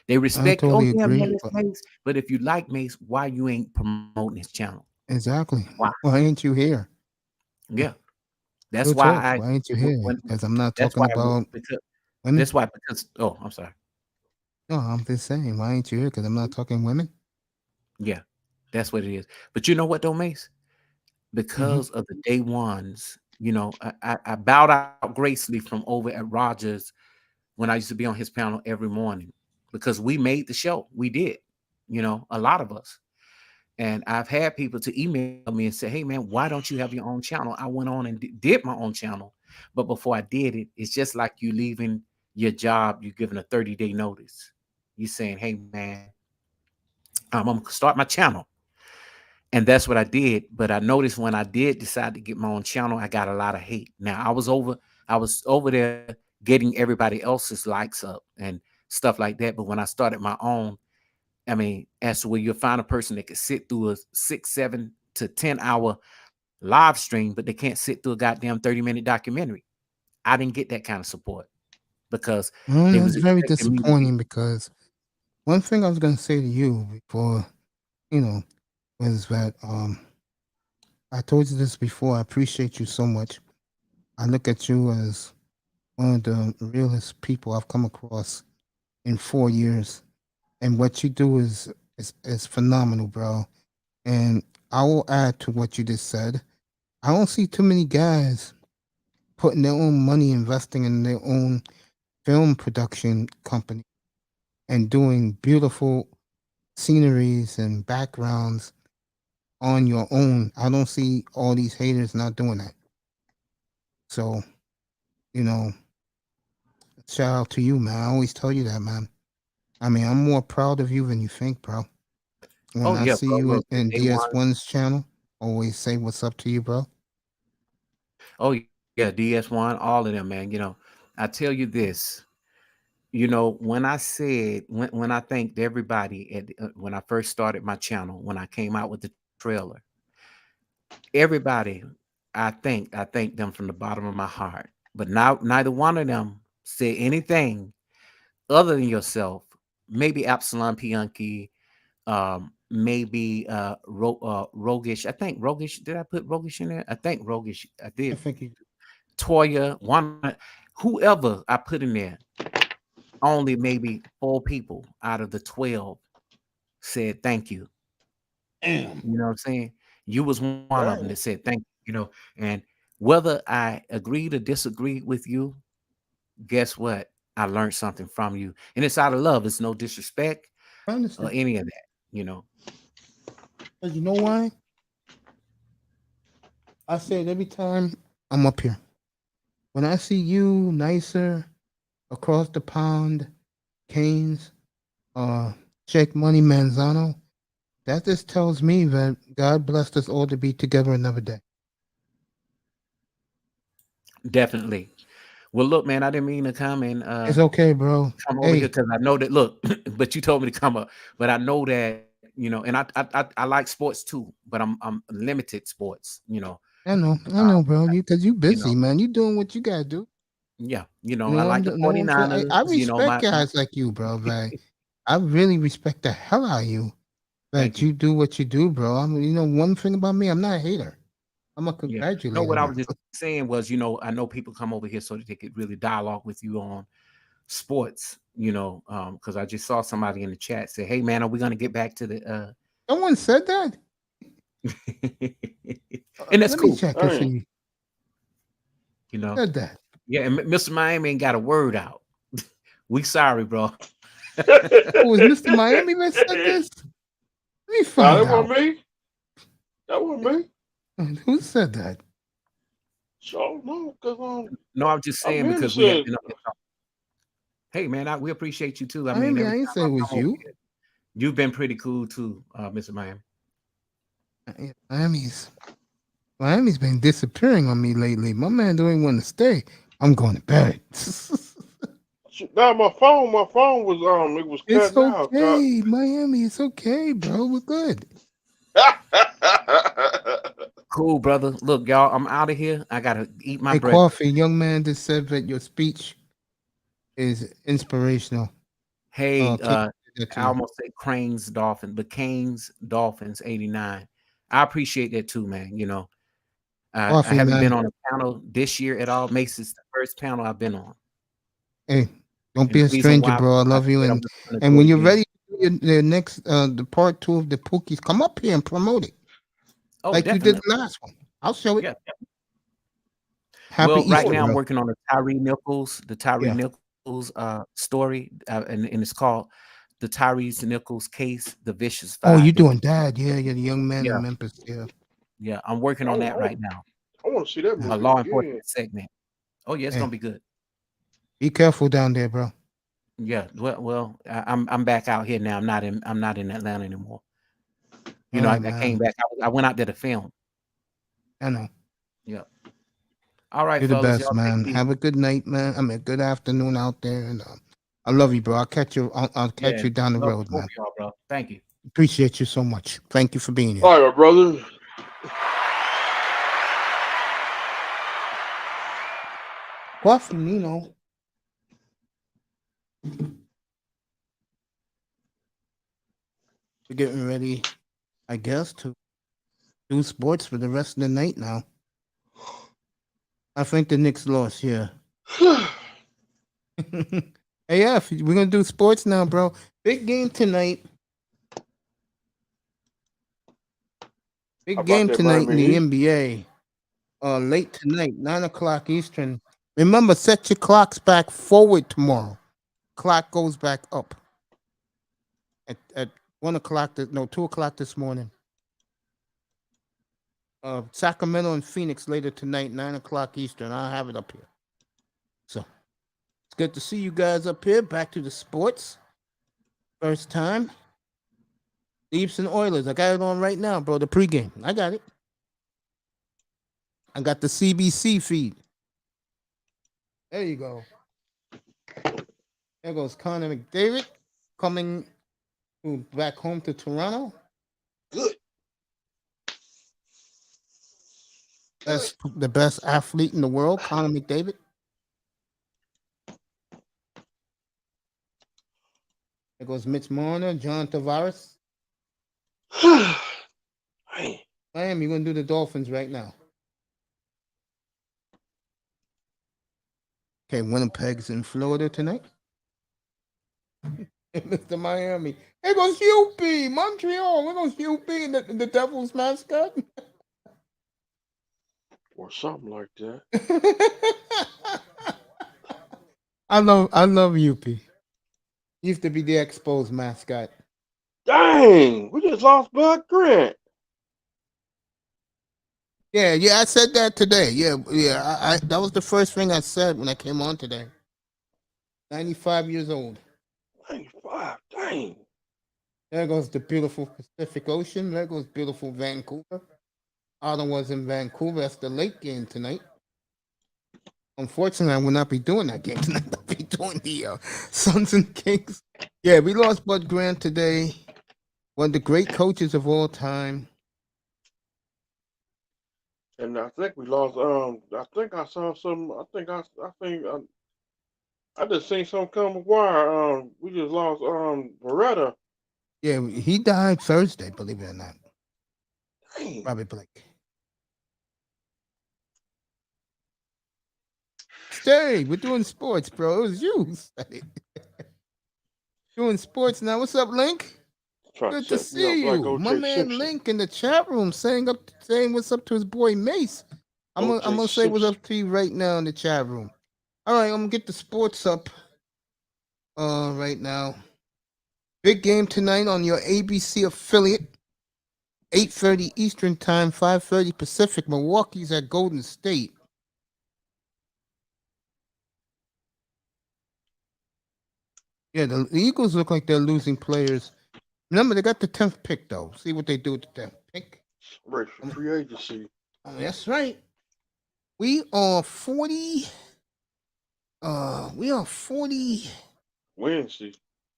They respect. Totally agree, Mace. But if you like Mace, why you ain't promoting his channel? Exactly. Why ain't you here? Yeah, that's why. Why ain't you here? Because I'm not talking about women. That's why. Because I'm sorry. No, I'm just saying, why ain't you here? Because I'm not talking women. Yeah, that's what it is. But you know what, though, Mace? Because of the day ones, I bowed out gracefully from over at Rogers when I used to be on his panel every morning, because we made the show. We did, a lot of us. And I've had people to email me and say, hey, man, why don't you have your own channel? I went on and did my own channel. But before I did it, it's just like you leaving your job, you're giving a 30-day notice. You saying, hey man, I'm gonna start my channel. And that's what I did. But I noticed when I did decide to get my own channel, I got a lot of hate. Now I was over there getting everybody else's likes up and stuff like that. But when I started my own, I mean, as to where you'll find a person that could sit through a 6, 7 to 10 hour live stream, but they can't sit through a goddamn 30-minute documentary. I didn't get that kind of support because they That's was very expecting me to be. disappointing because one thing I was going to say to you before, was that I told you this before. I appreciate you so much. I look at you as one of the realest people I've come across in 4 years, and what you do is phenomenal, bro. And I will add to what you just said. I don't see too many guys putting their own money, investing in their own film production company, and doing beautiful sceneries and backgrounds on your own. I don't see all these haters not doing that. So, shout out to you, man. I always tell you that, man. I mean, I'm more proud of you than you think, bro. When Oh I yeah, see bro. you Look, in day one. DS1's channel, always say what's up to you, bro. Oh yeah, DS1, all of them, man. I tell you this. When I said when I thanked everybody when I first started my channel, when I came out with the trailer, everybody, I thank them from the bottom of my heart. But now neither one of them said anything other than yourself. Maybe Absalom Pianki, maybe Rogish. I think Rogish. Did I put Rogish in there? I think Rogish. I I did. think you. Toya, whoever I put in there. Only maybe 4 people out of the 12 said thank you. Damn. You know what I'm saying? You was one of them Dang. that said thank you. And whether I agreed or disagreed with you, guess what? I learned something from you. And it's out of love. It's no disrespect I or understand. any of that. But you know why? I say it every time I'm up here. When I see you, Nicer, across the pond, Canes, Jake Money Manzano, that just tells me that God blessed us all to be together another day. Definitely. Well, look, man, I didn't mean to come and It's okay, bro. come over here Hey, because I know that. Look, but you told me to come up. But I know that and I like sports too, but I'm limited sports. I know, bro. You You know, busy, man. You doing what you gotta do. yeah, I I'm like the know what I'm saying. 49ers. I respect guys like you, bro. Like, I really respect the hell out of you. Thank That you. you do what you do, bro. One thing about me, I'm not a hater. I'm a Yeah. No, congratulator, what I man. was just saying was, I know people come over here so that they could really dialogue with you on sports, because I just saw somebody in the chat say, hey man, are we gonna get back to the Someone said that. and that's Let me cool, check and Dang. see. you Said that. yeah, and Mr. Miami ain't got a word out. We sorry, bro. Oh, was Mr. Miami that said this? Let me Nah, find that out. wasn't me. That wasn't me. Who said that? So no, because No, I'm just saying Amanda because we have said, been up here talking. Hey man, we appreciate you too. I mean, Miami, I every ain't time say I it was come over you. here, you've been pretty cool too, Mr. Miami. Miami's been disappearing on me lately. My man don't even want to stay. I'm going to bed. "Nah, my phone was it was It's cutting out." Cause okay, Miami. It's okay, bro. We're good. Cool, brother. Look, y'all, I'm out of here. I gotta eat my Hey, breakfast. Coffee, young man just said that your speech is inspirational. Hey, Can I I that to you? almost said Crane's Dolphin, but Canes Dolphins 89. I appreciate that too, man. I Coffee, haven't been man. on a panel this year at all. Mace's the first panel I've been on. Hey, don't And be the a reason stranger, why bro. I I love you. said I'm And just gonna and do when it you're again. ready to do the next the part 2 of the Pookies, come up here and promote it Oh, like you did definitely. the last one. I'll show it. Yeah. Happy Well, right Easter, now I'm bro. working on the Tyree Yeah, Nichols story, and it's called the Tyrese Nichols case, the vicious Oh, you 5. doing that? Yeah, you're the young man Yeah, in Memphis. Yeah. yeah. I'm working I, on that I, right now. I want to see that A movie law again. enforcement segment. Oh yeah, it's gonna be good. Be careful down there, bro. Yeah. Well, I'm back out here now. I'm not in Atlanta anymore. You know, I came back. I went out there to film. I know. Yeah. All right, You're the fellas. best, Y'all man. Have a good night, man. I mean, good afternoon out there, and I love you, bro. I'll catch you. I'll catch you down the road, man. Y'all, bro. Thank you. Appreciate you so much. Thank you for being here. All right, my brother. Coffee, Nino. We're getting ready, I guess, to do sports for the rest of the night now. I think the Knicks lost, yeah. Hey, yeah, we're going to do sports now, bro. Big game tonight. Big game tonight in the NBA. Late tonight, 9 o'clock Eastern. Remember, set your clocks back forward tomorrow. Clock goes back up. At 1 o'clock, 2 o'clock this morning. Sacramento and Phoenix later tonight, 9 o'clock Eastern. I'll have it up here. So it's good to see you guys up here. Back to the sports. First time. Leafs and Oilers. I got it on right now, bro. The pregame. I got it. I got the CBC feed. There you go. There goes Connor McDavid coming back home to Toronto. Good. The best athlete in the world, Connor McDavid. There goes Mitch Marner, John Tavares. Miami, you're going to do the Dolphins right now. Okay, Winnipeg's in Florida tonight. Mr. Miami. There goes UP, Montreal. There goes UP and the Devils mascot. Or something like that. I love UP. Used to be the Expos mascot. Dang, we just lost Bud Grant. Yeah, I said that today. Yeah. I that was the first thing I said when I came on today. 95 years old. 95, dang. There goes the beautiful Pacific Ocean. There goes beautiful Vancouver. Ottawa's in Vancouver. That's the late game tonight. Unfortunately, I will not be doing that game tonight. I'll be doing the Suns and Kings. Yeah, we lost Bud Grant today. One of the great coaches of all time. And I think we lost. I think I saw some. I just seen some come wire. We just lost. Beretta. Yeah, he died Thursday. Believe it or not. Dang. Robbie Blake. Stay. We're doing sports, bro. It was you. Doing sports now. What's up, Link? Good to see you. My man Link in the chat room saying what's up to his boy Mace. I'm gonna say what's up to you right now in the chat room. All right, I'm gonna get the sports up right now. Big game tonight on your ABC affiliate. 8:30 Eastern time, 5:30 Pacific. Milwaukee's at Golden State. Yeah, the Eagles look like they're losing players. Remember, they got the 10th pick, though. See what they do with the 10th pick. Right, for free agency. Oh, that's right. We are 40. We are 40. Wednesday.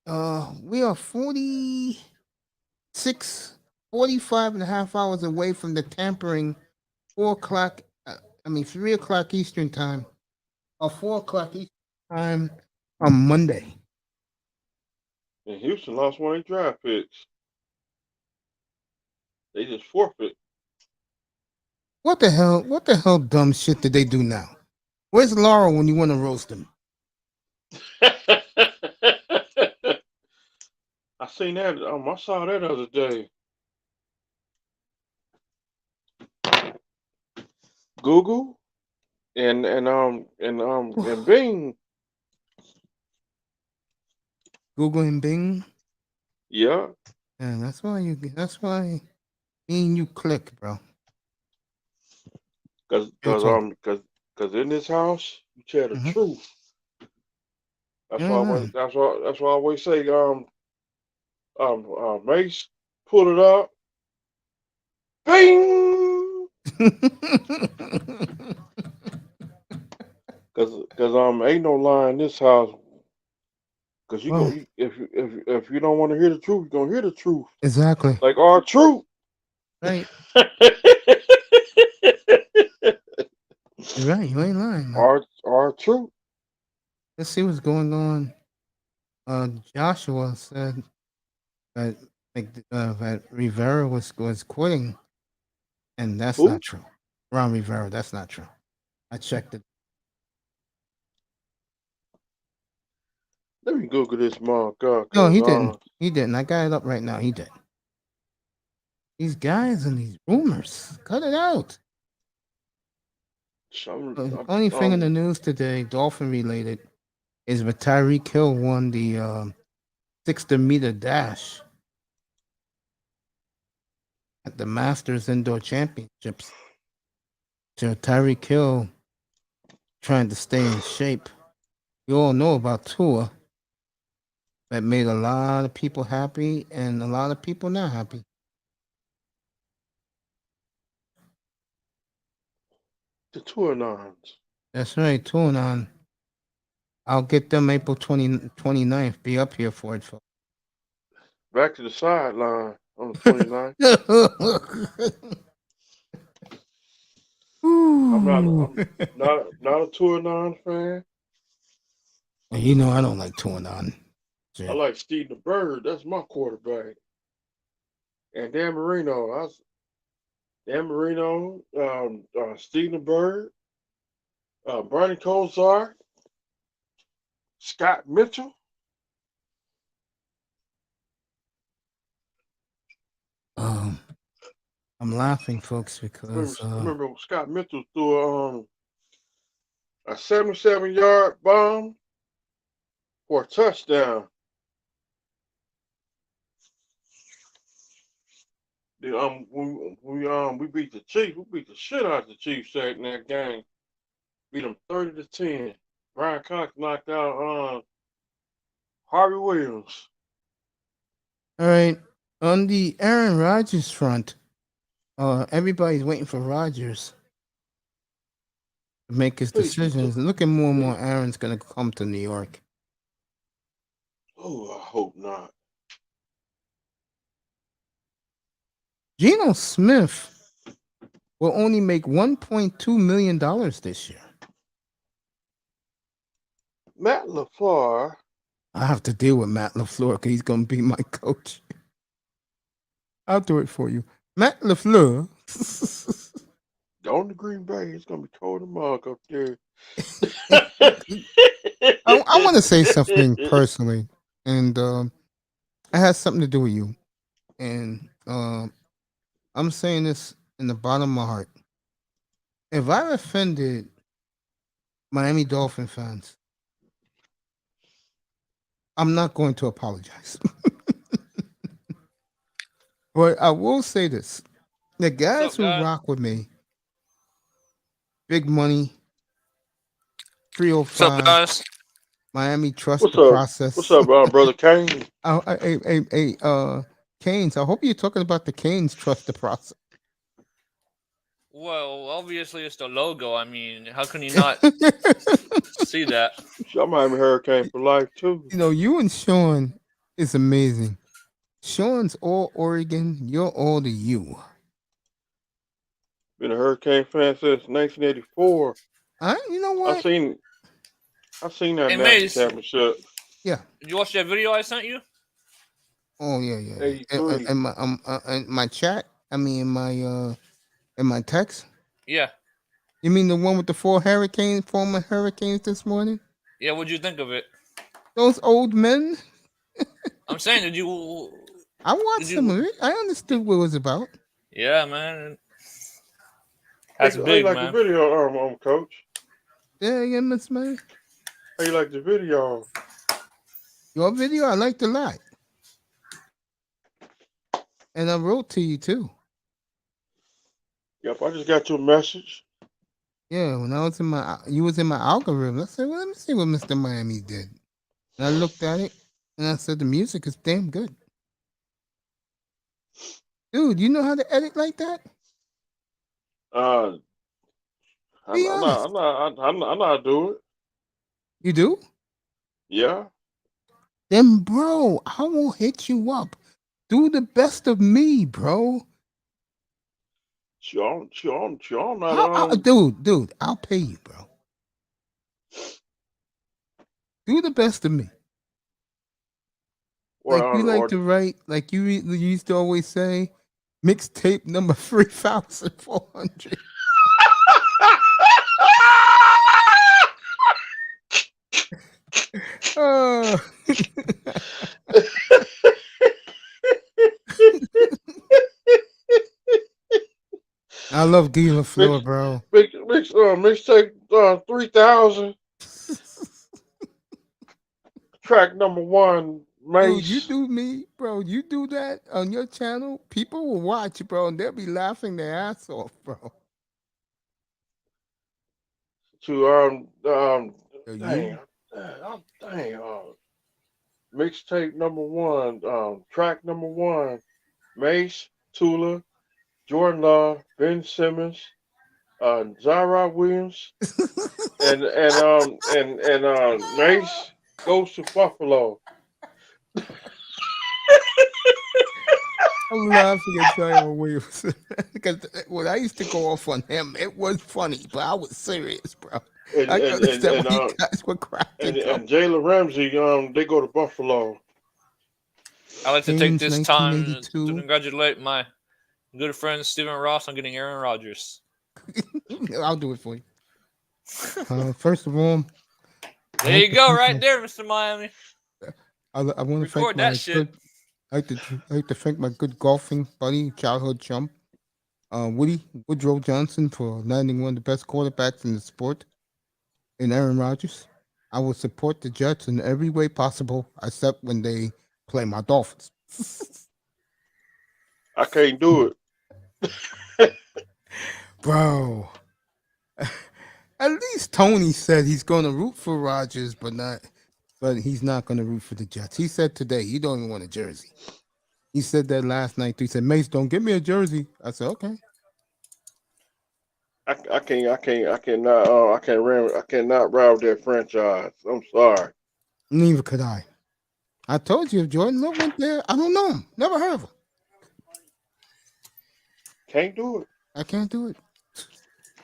We are 46, 45 and a half hours away from the tampering 3 o'clock Eastern time, or 4 o'clock Eastern time on Monday. And Houston lost one of their draft picks. They just forfeit. What the hell dumb shit did they do now? Where's Laurel when you want to roast him? I seen that. I saw that the other day. Google and Bing. Google and Bing. Yeah. Yeah, that's why me and you click, bro. Cause in this house, You tell the truth. That's why. Amen. That's why I always say, Mace, pull it up. Bing. Cause ain't no lie in this house. Cause if you don't want to hear the truth, you're gonna hear the truth. Exactly. Like our truth. Right. You're right. You ain't lying, man. Our truth. Let's see what's going on. Joshua said that that Rivera was quitting, and that's Who? not true. Ron Rivera, that's not true. I checked it. Let me Google this motherfucker. No, he didn't. He didn't. I got it up right now. He did. These guys and these rumors. Cut it out. Only thing in the news today, Dolphin related, is that Tyreek Hill won the 600-meter dash at the Masters Indoor Championships. So Tyreek Hill trying to stay in shape. You all know about Tua. That made a lot of people happy and a lot of people not happy. The 209s. That's right, Tua on. I'll get them April 29th. Be up here for it, folks. Back to the sideline on the 29th. I'm not a 209 fan. You know I don't like 209. I like Steve the Bird. That's my quarterback. And Dan Marino. Steve the Bird, Bernie Kosar, Scott Mitchell. I'm laughing, folks, because remember Scott Mitchell threw a 77-yard bomb for a touchdown. We beat the Chiefs. We beat the shit out of the Chiefs in that game. Beat them 30-10. Brian Cox knocked out Harvey Williams. All right, on the Aaron Rodgers front, everybody's waiting for Rodgers to make his decisions. Looking more and more, Aaron's gonna come to New York. Oh, I hope not. Geno Smith will only make $1.2 million this year. Matt LaFleur. I have to deal with Matt LaFleur because he's going to be my coach. I'll do it for you. Matt LaFleur. On the Green Bay, it's going to be cold and mug up there. I want to say something personally, and it has something to do with you. And I'm saying this in the bottom of my heart. If I offended Miami Dolphin fans, I'm not going to apologize. But I will say this. The guys who rock with me, Big Money, 305, what's up, guys? Miami Trust the Process. What's up, brother Kane? Canes, I hope you're talking about the Canes Trust the Process. Well, obviously it's the logo. I mean, how can you not see that? I'm Miami Hurricane for life, too. You know, you and Sean is amazing. Sean's all Oregon. You're all the U. Been a Hurricane fan since 1984. You know what? I seen that national championship. Yeah. Did you watch that video I sent you? Oh yeah. In my chat. I mean, in my text. Yeah. You mean the one with the former Hurricanes this morning? Yeah. What'd you think of it? Those old men. I'm saying, did you? I watched some of it. I understood what it was about. Yeah, man. That's big, like man. the video, Coach. Yeah, Miss Man. How you like the video? Your video, I liked a lot. And I wrote to you, too. Yep, I just got your message. Yeah, when I was you was in my algorithm. I said, well, let me see what Mr. Miami did. And I looked at it, and I said, the music is damn good. Dude, you know how to edit like that? I Be honest. know how to do it. You do? Yeah. Then, bro, I will hit you up. Do the best of me, bro. Sure, not Dude, I'll pay you, bro. Do the best of me. Like you like to write, like you used to always say, mixtape number 3,400. Oh. I love Guy LaFleur, bro. Mixtape 3,000. Track number 1, Mace. Dude, you do me, bro. You do that on your channel, people will watch, bro, and they'll be laughing their ass off, bro. To You? mixtape number 1, track number 1, Mace, Tula, Jordan Love, Ben Simmons, Zara Williams, and Mace goes to Buffalo. I'm laughing at Zion Williams because when I used to go off on him, it was funny, but I was serious, bro. I understand what you guys were cracking. And Jalen Ramsey, they go to Buffalo. I'd like to take this time to congratulate my good friend Stephen Ross on getting Aaron Rodgers. I'll do it for you. First of all, there you go, right there, Mr. Miami. I want to thank my good. I like to thank my good golfing buddy, childhood chump, Woodrow Johnson, for landing one of the best quarterbacks in the sport, in Aaron Rodgers. I will support the Jets in every way possible, except when they play my Dolphins. I can't do it. Bro. At least Tony said he's going to root for Rodgers, but he's not going to root for the Jets. He said today he don't even want a jersey. He said that last night. He said, Mace, don't give me a jersey. I said, okay. I cannot ride that franchise. I'm sorry. Neither could I. I told you if Jordan Love went there, I don't know him. Never heard of him. Can't do it. I can't do it.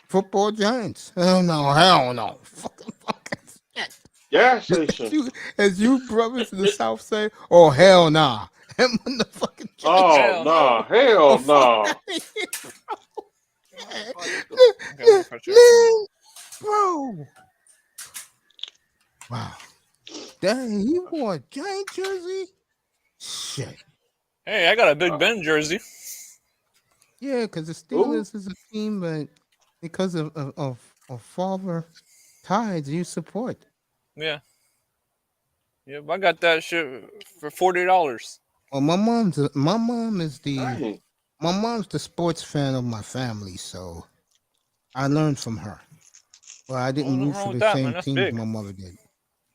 Football Giants. Hell no. Fucking shit. Gas station. As you brothers in the South say, oh hell nah. Motherfucking oh nah, hell nah. Bro. Wow. Dang, he wore a Giant jersey? Shit. Hey, I got a Big Ben jersey. Yeah, because the Steelers is a team, but because of father ties, you support. Yeah. Yeah, I got that shit for $40. Well, my mom's the sports fan of my family, so I learned from her. Well, I didn't root for the same teams my mother did.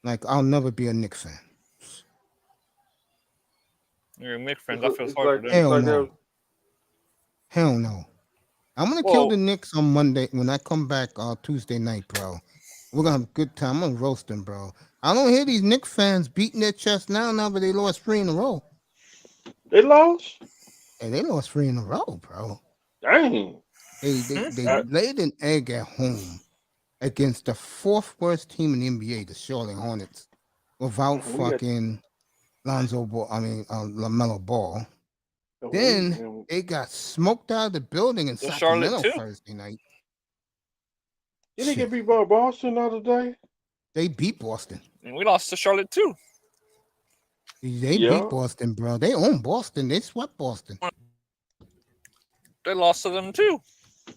Like, I'll never be a Knicks fan. You're a Knicks fan. I feel sorry for them. Hell no. I'm going to kill the Knicks on Monday when I come back Tuesday night, bro. We're going to have a good time. I'm going to roast them, bro. I don't hear these Knicks fans beating their chest now, but they lost 3 in a row. They lost? Hey, they lost 3 in a row, bro. Dang. They laid an egg at home against the 4th worst team in the NBA, the Charlotte Hornets, without fucking LaMelo Ball. Then they got smoked out of the building in Sacramento Thursday night. Did they get beat by Boston the other day? They beat Boston. And we lost to Charlotte too. They beat Boston, bro. They own Boston. They swept Boston. They lost to them too.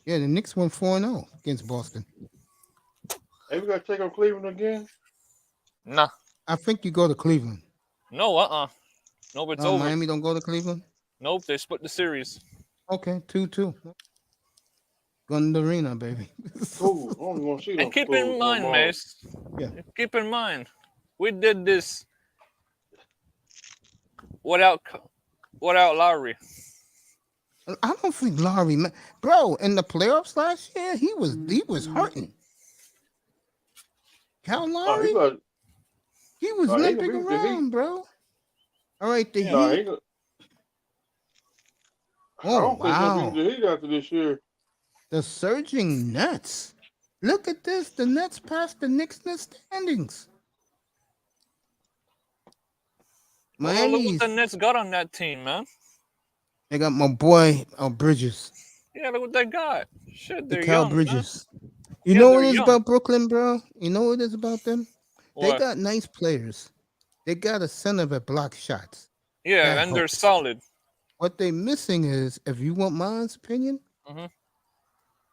Yeah, the Knicks went 4-0 against Boston. Hey, we got to take on Cleveland again? Nah. I think you go to Cleveland. No, Nope, it's over. Miami don't go to Cleveland? Nope, they split the series. Okay, 2-2. Gundarina, baby. Cool. I don't want to see them And keep fools in no mind, more. Mace. Yeah. Keep in mind, we did this without Lowry. I don't think Lowry, bro, in the playoffs last year, he was hurting. Cal Lowry, he was limping around, bro. All right, the Heat. Oh, wow. The Heat after this year. The surging Nets. Look at this. The Nets passed the Knicks in the standings. Well, look what the Nets got on that team, man. They got my boy Bridges. Yeah, look what they got. Shit, they're Cal young, Bridges. Man. You know what it is about Brooklyn, bro? You know what it is about them? What? They got nice players. They got a center that blocks shots. Yeah, that and they're helps. solid. What they're missing is, if you want my honest opinion,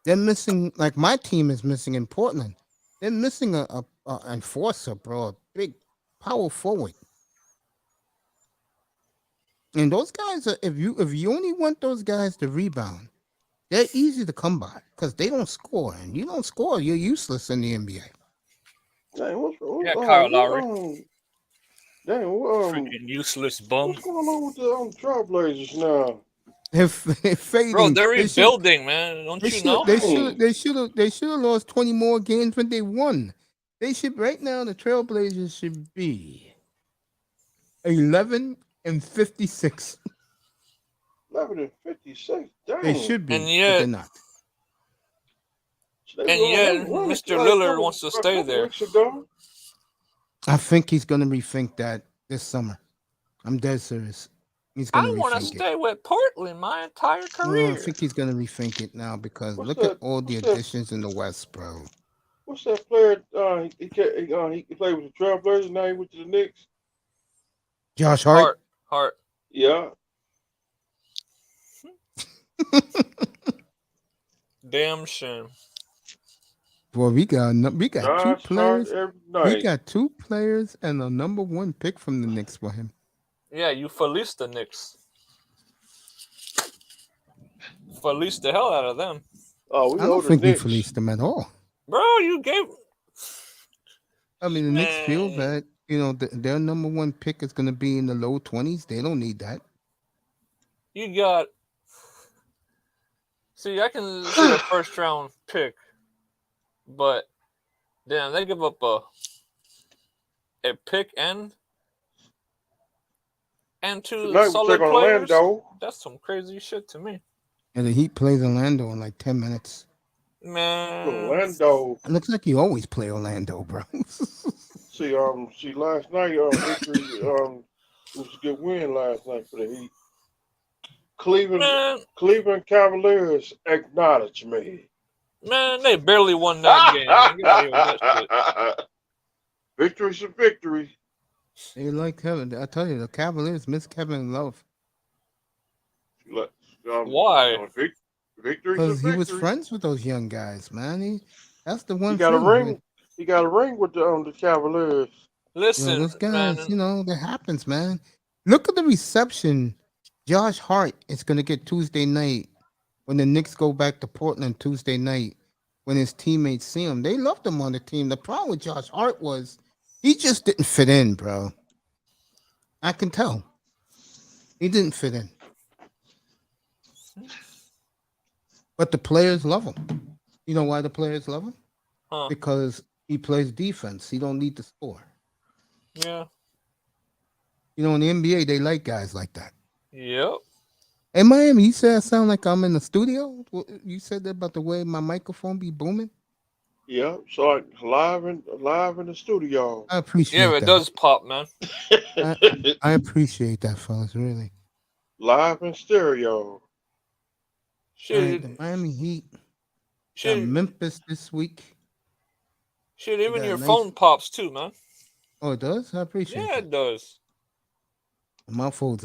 they're missing, like my team is missing in Portland. They're missing a enforcer, bro, a big power forward. And those guys are, if you only want those guys to rebound, they're easy to come by because they don't score, and you don't score, you're useless in the NBA. Yeah, Kyle Lowry. Freaking useless bum. What's going on with the Trailblazers now? They're fading. Bro, they're rebuilding, man. Don't you know? They should have lost 20 more games when they won. They should right now. The Trailblazers should be 11-56. 11-56. Dang. They should be, and but yet, they're not. And yet, Mr. Lillard wants to stay there. I think he's going to rethink that this summer. I'm dead serious. He's going to rethink it. I want to stay with Portland my entire career. I think he's going to rethink it now because look at all the additions in the West, bro. What's that player? He played with the Trailblazers. Now he went to the Knicks. Josh Hart. Yeah. Damn shame. Boy, we got two players. We got two players and a number 1 pick from the Knicks for him. Yeah, you fleece the Knicks. Fleece the hell out of them. Oh, I don't think we fleeced them at all. Bro, you gave. I mean, the Knicks feel that their number 1 pick is going to be in the low 20s. They don't need that. You got. See, I can see a first round pick, but damn, they give up a pick and 2 solid players. That's some crazy shit to me. And the Heat plays Orlando in like 10 minutes. Man, Orlando. It looks like you always play Orlando, bro. See, last night, victory, it was a good win last night for the Heat. Cleveland Cavaliers acknowledge me. Man, they barely won that game. Get out of here with that shit. Victory's a victory. They like Kevin. I tell you, the Cavaliers miss Kevin Love. Why? Because he was friends with those young guys, man. That's the one. He got a ring. He got a ring with the Cavaliers. Listen, those guys, man. that happens, man. Look at the reception. Josh Hart is going to get Tuesday night when the Knicks go back to Portland Tuesday night when his teammates see him. They loved him on the team. The problem with Josh Hart was he just didn't fit in, bro. I can tell. He didn't fit in. But the players love him. You know why the players love him? Because he plays defense. He don't need to score. Yeah. In the NBA, they like guys like that. Yep. In Miami, you said I sound like I'm in the studio? You said that about the way my microphone be booming? Yeah, so like live in the studio. I appreciate that. Yeah, it does pop, man. I appreciate that, fellas, really. Live in stereo. Shit. The Miami Heat. Got Memphis this week. Shit, even your phone pops too, man. Oh, it does? I appreciate it. Yeah, it does. My phone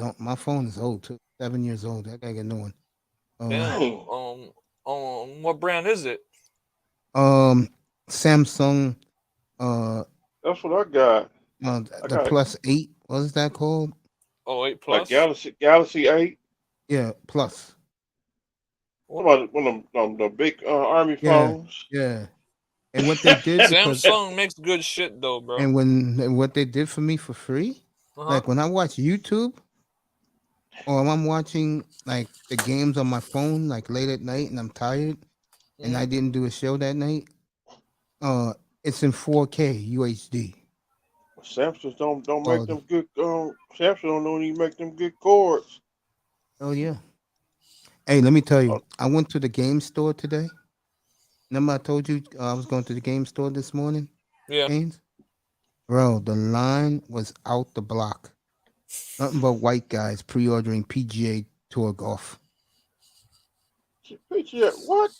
is old too. 7 years old. I gotta get a new one. What brand is it? Samsung. That's what I got. The Plus 8. What is that called? Oh, 8 Plus. Like Galaxy 8. Yeah, Plus. About one of the big army Yeah, phones. yeah. And what they did because Samsung makes good shit though, bro. and what they did for me for free, like when I watch YouTube or when I'm watching like the games on my phone, like late at night and I'm tired and I didn't do a show that night, it's in 4K UHD. Samsung don't make quality. them good. Samsung don't even make them good cords. Oh yeah. Hey, let me tell you, Oh, I went to the game store today. Remember I told you I was going to the game store this morning? Yeah. Games? Bro, the line was out the block. Nothing but white guys pre-ordering PGA Tour golf. PGA, what?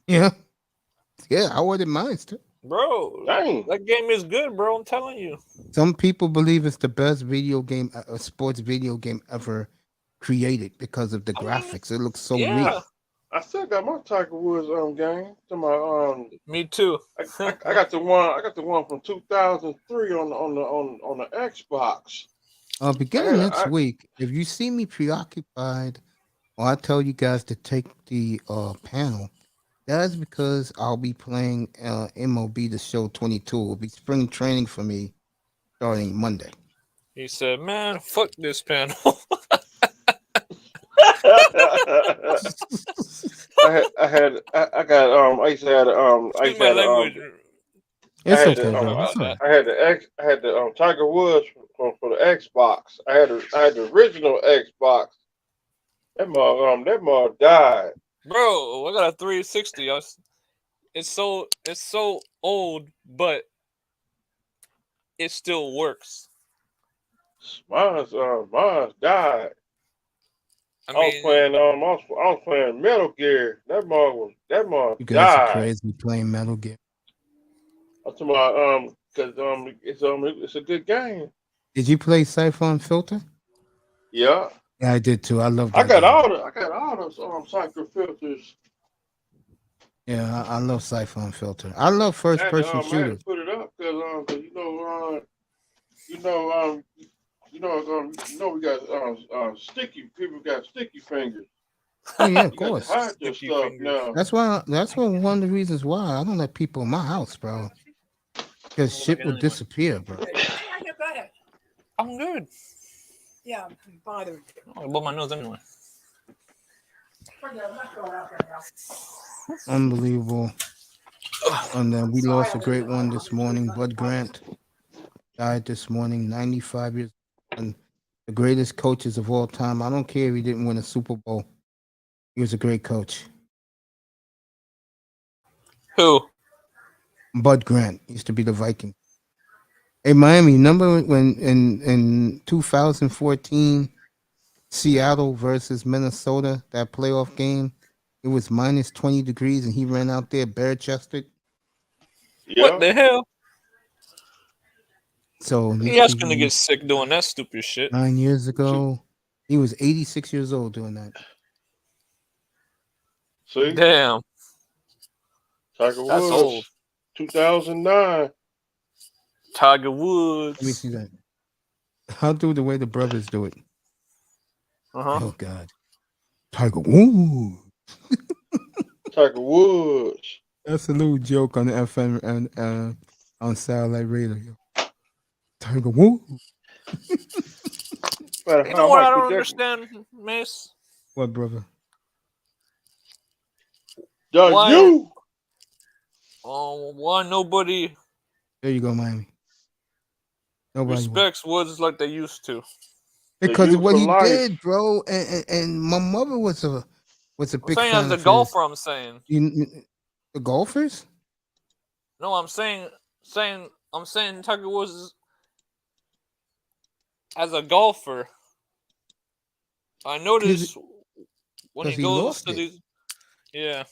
Yeah. Yeah, I ordered mine too. Bro, Dang. that game is good, bro. I'm telling you. Some people believe it's the best video game, sports video game ever created because of the graphics. It looks so real. I still got my Tiger Woods game. To my Me too. I got the one. I got the one from 2003 on the Xbox. Beginning next week, if you see me preoccupied, or I tell you guys to take the panel, that's because I'll be playing MLB The Show 22. It'll be spring training for me starting Monday. He said, "Man, fuck this panel." I used to have I had the Tiger Woods for the Xbox. I had the original Xbox. That mug died. Bro, I got a 360. It's so old, but it still works. Mine's died. I was playing Metal Gear. That mug You guys died. are crazy playing Metal Gear. I'm talking about it's a good game. Did you play Siphon Filter? Yeah. Yeah, I did too. I love that. I got all those Cycle filters. Yeah, I love Siphon Filter. I love first person shooters. I had to put it up because we got sticky people got sticky fingers. Oh yeah, of course. Hide your stuff now. That's one of the reasons why I don't let people in my house, bro. Because shit will disappear, bro. I'm good. Yeah, I'm bothered. I blow my nose anyway. Unbelievable. And then we lost a great one this morning. Bud Grant died this morning, 95 years old. And the greatest coaches of all time. I don't care if he didn't win a Super Bowl. He was a great coach. Who? Bud Grant used to be the Viking. Hey, Miami, remember when in 2014, Seattle versus Minnesota, that playoff game, it was minus 20 degrees and he ran out there bare-chested? Yeah. What the hell? So he's going to get sick doing that stupid shit. 9 years ago, he was 86 years old doing that. See? Damn. Tiger Woods, old. 2009. Tiger Woods. Let me see that. I'll do the way the brothers do it. Oh, God. Tiger Woods. Tiger Woods. That's a little joke on the FM and on Satellite Radio. Tiger Woods. You know what I don't understand, Mace? What, brother? Why nobody... There you go, Miami. Nobody respects Woods like they used to. Because of what he did, bro. And my mother was a big fan as a golfer, I'm saying. The golfers? No, I'm saying Tiger Woods as a golfer. I noticed when he goes to these. Yeah.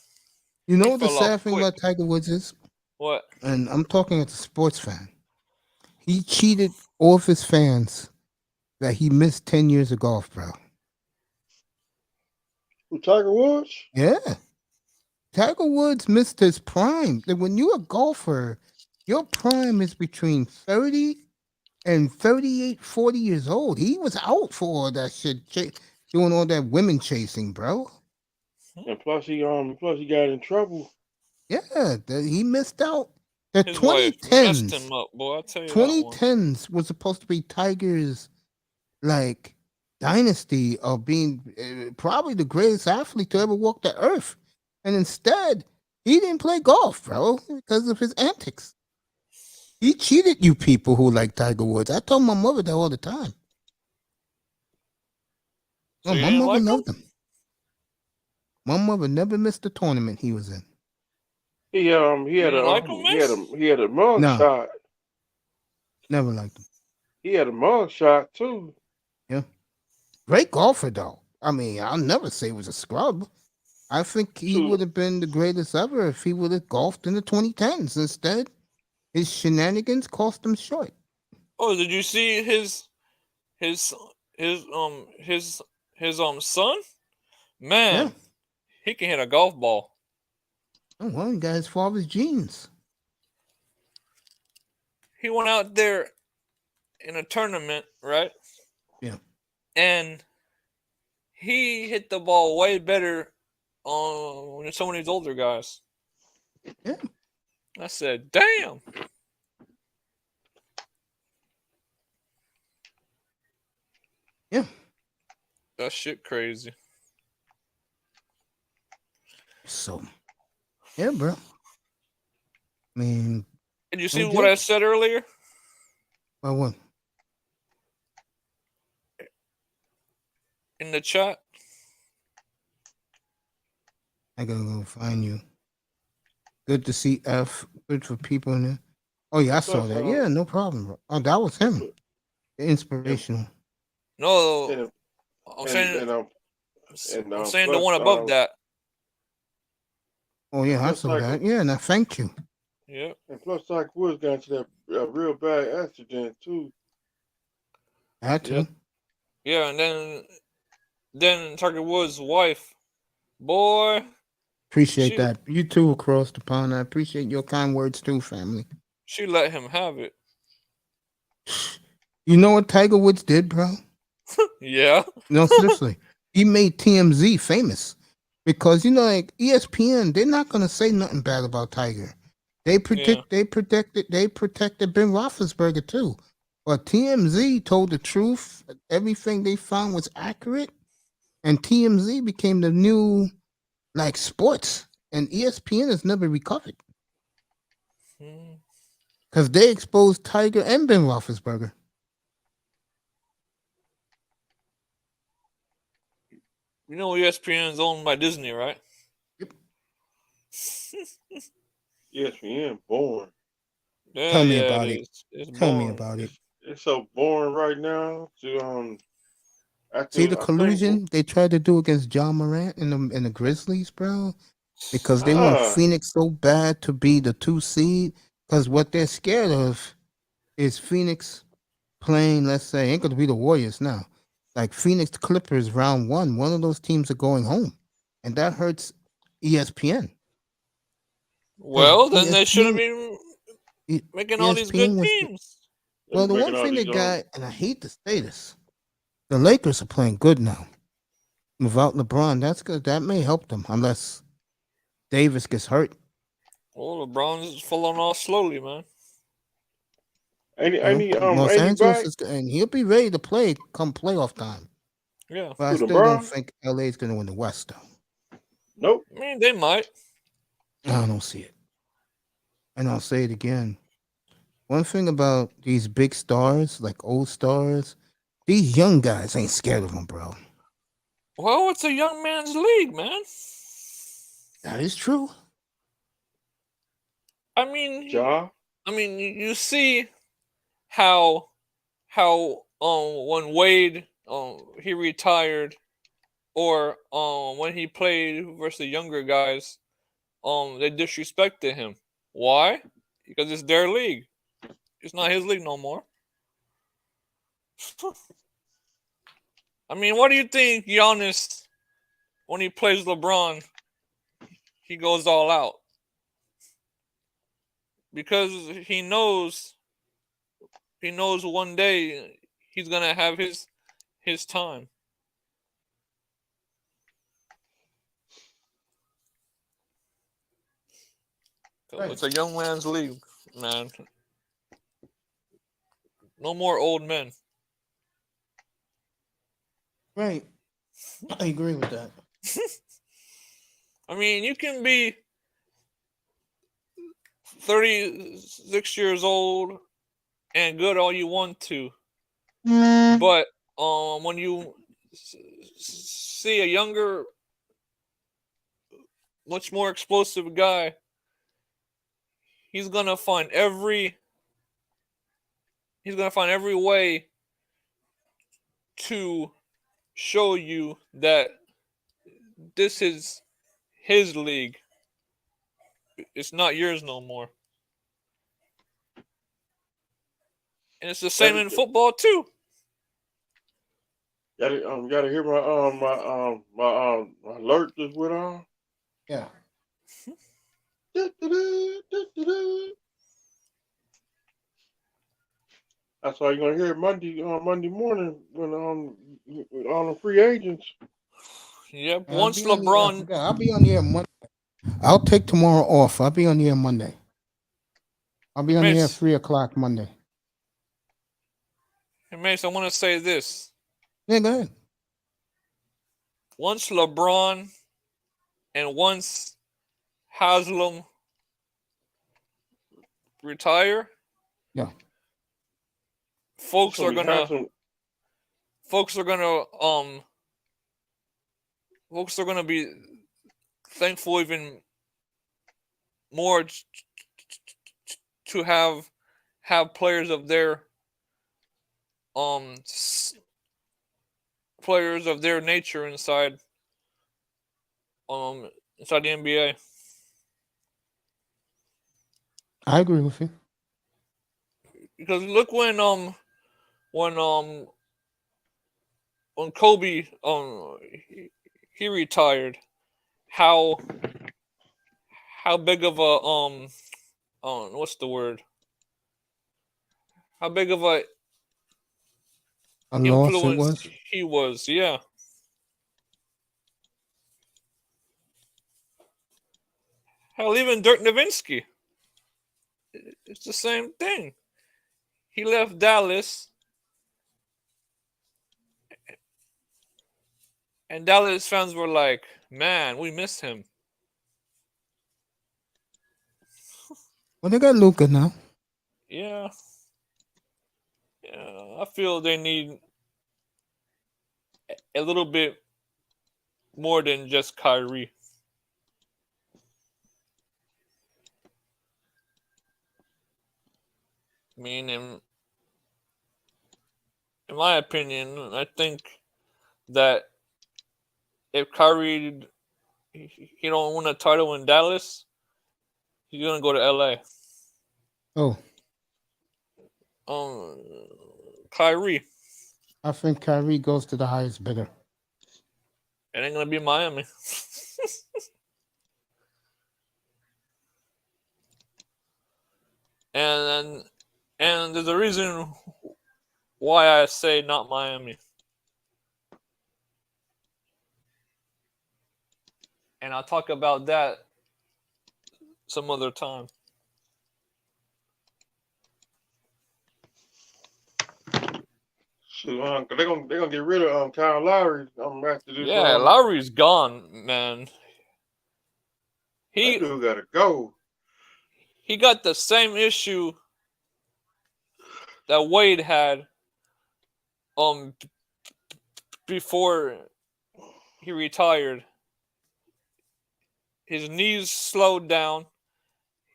You know what the sad thing about Tiger Woods is? What? And I'm talking as a sports fan. He cheated all of his fans that he missed 10 years of golf, bro. Who, Tiger Woods? Yeah. Tiger Woods missed his prime. When you're a golfer, your prime is between 30 and 38, 40 years old. He was out for all that shit, doing all that women chasing, bro. And plus he got in trouble. Yeah, he missed out. The His wife messed him up, boy. I tell you that one. 2010s was supposed to be Tiger's like dynasty of being probably the greatest athlete to ever walk the earth, and instead he didn't play golf, bro, because of his antics. He cheated you people who like Tiger Woods. I told my mother that all the time. So Oh, you my didn't mother like loved him. My mother never missed a tournament he was in. He You had didn't like a him, he had a mug No. shot. Never liked him. He had a mug shot too. Yeah. Great golfer though. I mean, I'll never say he was a scrub. I think he True. would have been the greatest ever if he would have golfed in the 2010s. Instead, his shenanigans cost him short. Oh, did you see his son? Man, Yeah. he can hit a golf ball. Oh, well, he got his father's genes. He went out there in a tournament, right? Yeah. And he hit the ball way better than some of these older guys. Yeah. I said, damn. Yeah. That shit crazy. So, yeah, bro. I mean, Did you see no what I dick. said earlier? By what? In the chat? I gotta go find you. Good to see F. Good for people in there. Oh yeah, I saw Plus, that. Yeah, no problem, bro. Oh, that was him. Inspirational. No, and I'm saying I'm saying the plus, one above that. Oh yeah, I Plus, saw like- that. Yeah, and I thank you. Yeah. and plus Tiger Woods got into that real bad accident too. I had to. Yep. Yeah, and then Tiger Woods' wife, boy, Appreciate She- that. You too across the pond. I appreciate your kind words too, family. she let him have it. You know what Tiger Woods did, bro? Yeah. No, seriously. He made TMZ famous. Because like ESPN, they're not gonna say nothing bad about Tiger. They protected Ben Roethlisberger too. But TMZ told the truth. Everything they found was accurate. And TMZ became the new like sports. And ESPN has never recovered. Because they exposed Tiger and Ben Roethlisberger. You know ESPN is owned by Disney, right? Yep. ESPN boring. Yeah, Tell me yeah, about it it. is. It's Tell me boring. about it. It's so boring right now. To See the I think- collusion they tried to do against John Morant in the Grizzlies, bro? Because they want Phoenix so bad to be the 2 seed. Because what they're scared of is Phoenix playing, let's say, ain't going to be the Warriors now. Like Phoenix Clippers round 1. One of those teams are going home. And that hurts ESPN. Well, then they should have ESPN been making all these good ESPN was- teams. Well, the making one all thing they these, got, and I hate to say this, the Lakers are playing good now. Without LeBron, that's good. That may help them unless Davis gets hurt. Well, LeBron's falling off slowly, man. Los ain't he Angeles back? is, and he'll be ready to play come playoff time. Yeah. But I Who, still LeBron? don't think LA is going to win the West, though. Nope. I mean, they might. I don't see it. And I'll say it again. One thing about these big stars, like old stars, these young guys ain't scared of them, bro. Well, it's a young man's league, man. That is true. I mean, Ja. you see how when Wade he retired, or when he played versus the younger guys, they disrespected him. Why? Because it's their league. It's not his league no more. I mean, what do you think, Giannis, when he plays LeBron, he goes all out? Because he knows one day he's gonna have his time. Right. It's a young man's league, man. No more old men. Right. I agree with that. I mean, you can be 36 years old and good all you want to, but when you see a younger, much more explosive guy, he's gonna find every way to show you that this is his league. It's not yours no more. And it's the same in football too. Gotta hear my alert just went on. Yeah. That's all you're gonna hear Monday morning when on the free agents. Yep. I'll Once be on the- LeBron, I'll be on the air Monday. I'll take tomorrow off. I'll be on the air Monday. I'll be on the air Mace, 3:00 Monday. hey, Mace, I want to say this. Yeah, go ahead. Once LeBron and once Haslam retire, Yeah. folks So are we gonna have some. be thankful even more to have players of their players of their nature inside the NBA. I agree with you. Because look when Kobe he retired, how big of a what's the word? How big of a A loss it influence was. he was, yeah. Hell, even Dirk Nowitzki, it's the same thing. He left Dallas, and Dallas fans were like, "Man, we miss him." Well, they got Luka now. Yeah, I feel they need a little bit more than just Kyrie. I mean, in my opinion, I think that if Kyrie he don't win a title in Dallas, he's gonna go to LA. Oh, Kyrie. I think Kyrie goes to the highest bidder. It ain't gonna be Miami. and there's a reason why I say not Miami. And I'll talk about that some other time. Shoot, they're gonna get rid of Kyle Lowry after this. Yeah, Lowry's gone, man. That dude gotta go. He got the same issue that Wade had before he retired. His knees slowed down,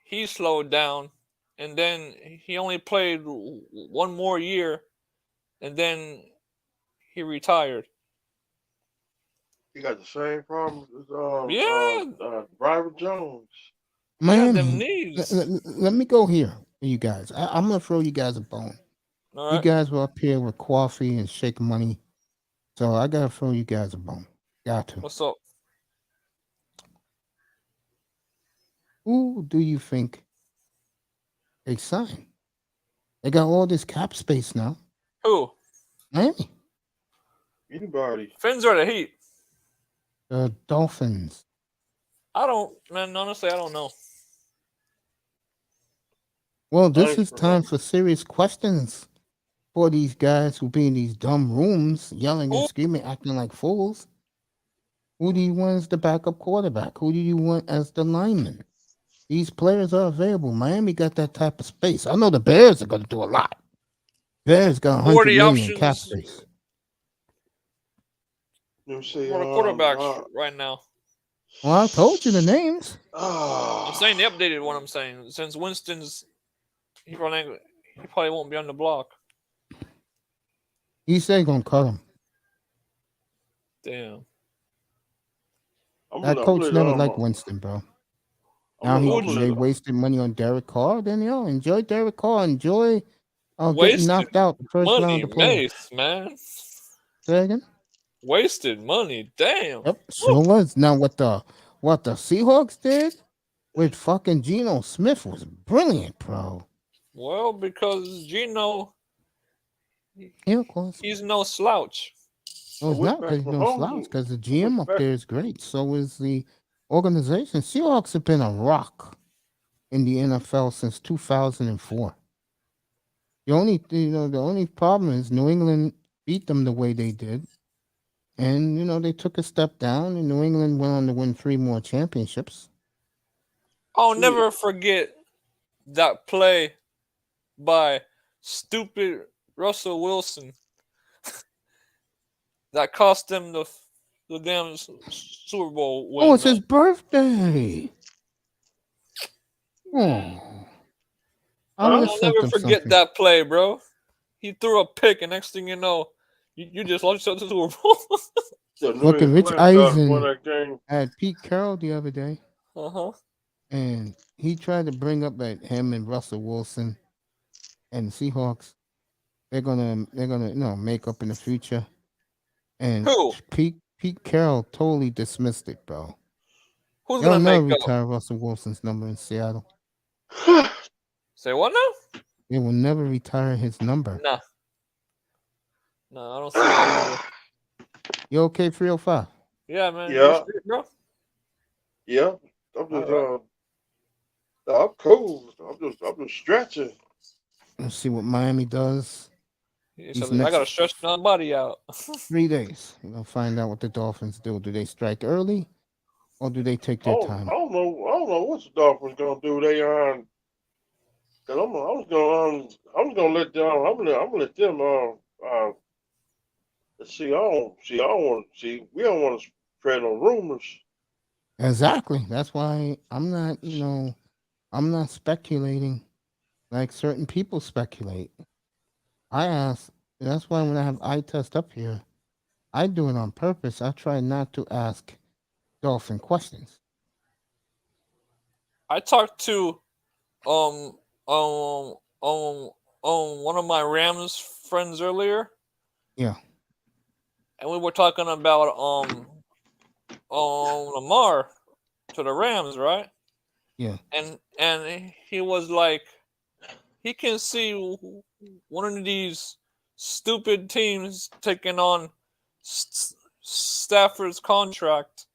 he slowed down, and then he only played one more year, and then he retired. He got the same problems as Bryant Jones. Man, them knees. let me go here for you guys. I'm gonna throw you guys a bone. All right. You guys were up here with coffee and shake money, so I gotta throw you guys a bone. Got to. What's up? Who do you think they signed? They got all this cap space now. Who? Miami. Anybody. Fins or the Heat? The Dolphins. I don't, man. Honestly, I don't know. Well, this is time for serious questions for these guys who be in these dumb rooms, yelling and screaming, acting like fools. Who do you want as the backup quarterback? Who do you want as the lineman? These players are available. Miami got that type of space. I know the Bears are going to do a lot. Bears got 100 million in cap space. Let me see. For the quarterbacks right now. Well, I told you the names. I'm saying the updated one. I'm saying since Winston's, he probably won't be on the block. He said gonna cut him. Damn. That coach never liked Winston, bro. Now they wasted money on Derek Carr. Then enjoy Derek Carr. Enjoy getting knocked out the first round of the playoffs. Man. Say again? Wasted money. Damn. Yep, sure was. Now what the Seahawks did with fucking Geno Smith was brilliant, bro. Well, because Geno, of course, he's no slouch. No, it's not because he's no slouch. Because the GM up there is great. So is the organization. Seahawks have been a rock in the NFL since 2004. The only problem is New England beat them the way they did. And, they took a step down, and New England went on to win 3 more championships. I'll never forget that play by stupid Russell Wilson that cost them the damn Super Bowl win. Oh, it's his birthday. Oh. I'll never forget that play, bro. He threw a pick, and next thing you know, you just lost yourself to the Super Bowl. Look at Rich Eisen at Pete Carroll the other day. And he tried to bring up that him and Russell Wilson and the Seahawks, they're gonna make up in the future. And who? Pete Carroll totally dismissed it, bro. Who's gonna make retire Russell Wilson's number in Seattle. Say what now? They will never retire his number. Nah. No, I don't see that. You okay, 305? Yeah, man. Yeah. Bro? Yeah. I'm just I'm cool. I'm just stretching. Let's see what Miami does. I gotta stretch my body out. 3 days. We're gonna find out what the Dolphins do. Do they strike early, or do they take their time? I don't know what the Dolphins gonna do. They cause I'm gonna let them. I'm gonna let them. See. We don't want to spread no rumors. Exactly. That's why I'm not. I'm not speculating like certain people speculate. I ask. That's why when I have eye test up here, I do it on purpose. I try not to ask Dolphin questions. I talked to one of my Rams friends earlier. Yeah. And we were talking about Lamar to the Rams, right? Yeah. And he was like, he can see one of these stupid teams taking on Stafford's contract,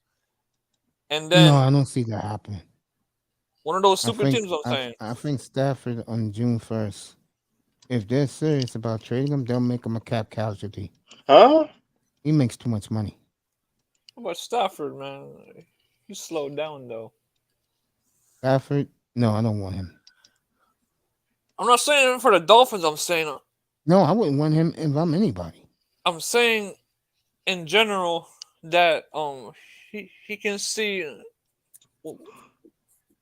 and then no, I don't see that happening. One of those stupid teams. I'm saying. I think Stafford on June 1st, if they're serious about trading him, they'll make him a cap casualty. Huh? He makes too much money. How about Stafford, man? He slowed down though. Stafford? No, I don't want him. I'm not saying for the Dolphins. I'm saying. No, I wouldn't want him if I'm anybody. I'm saying, in general, that he can see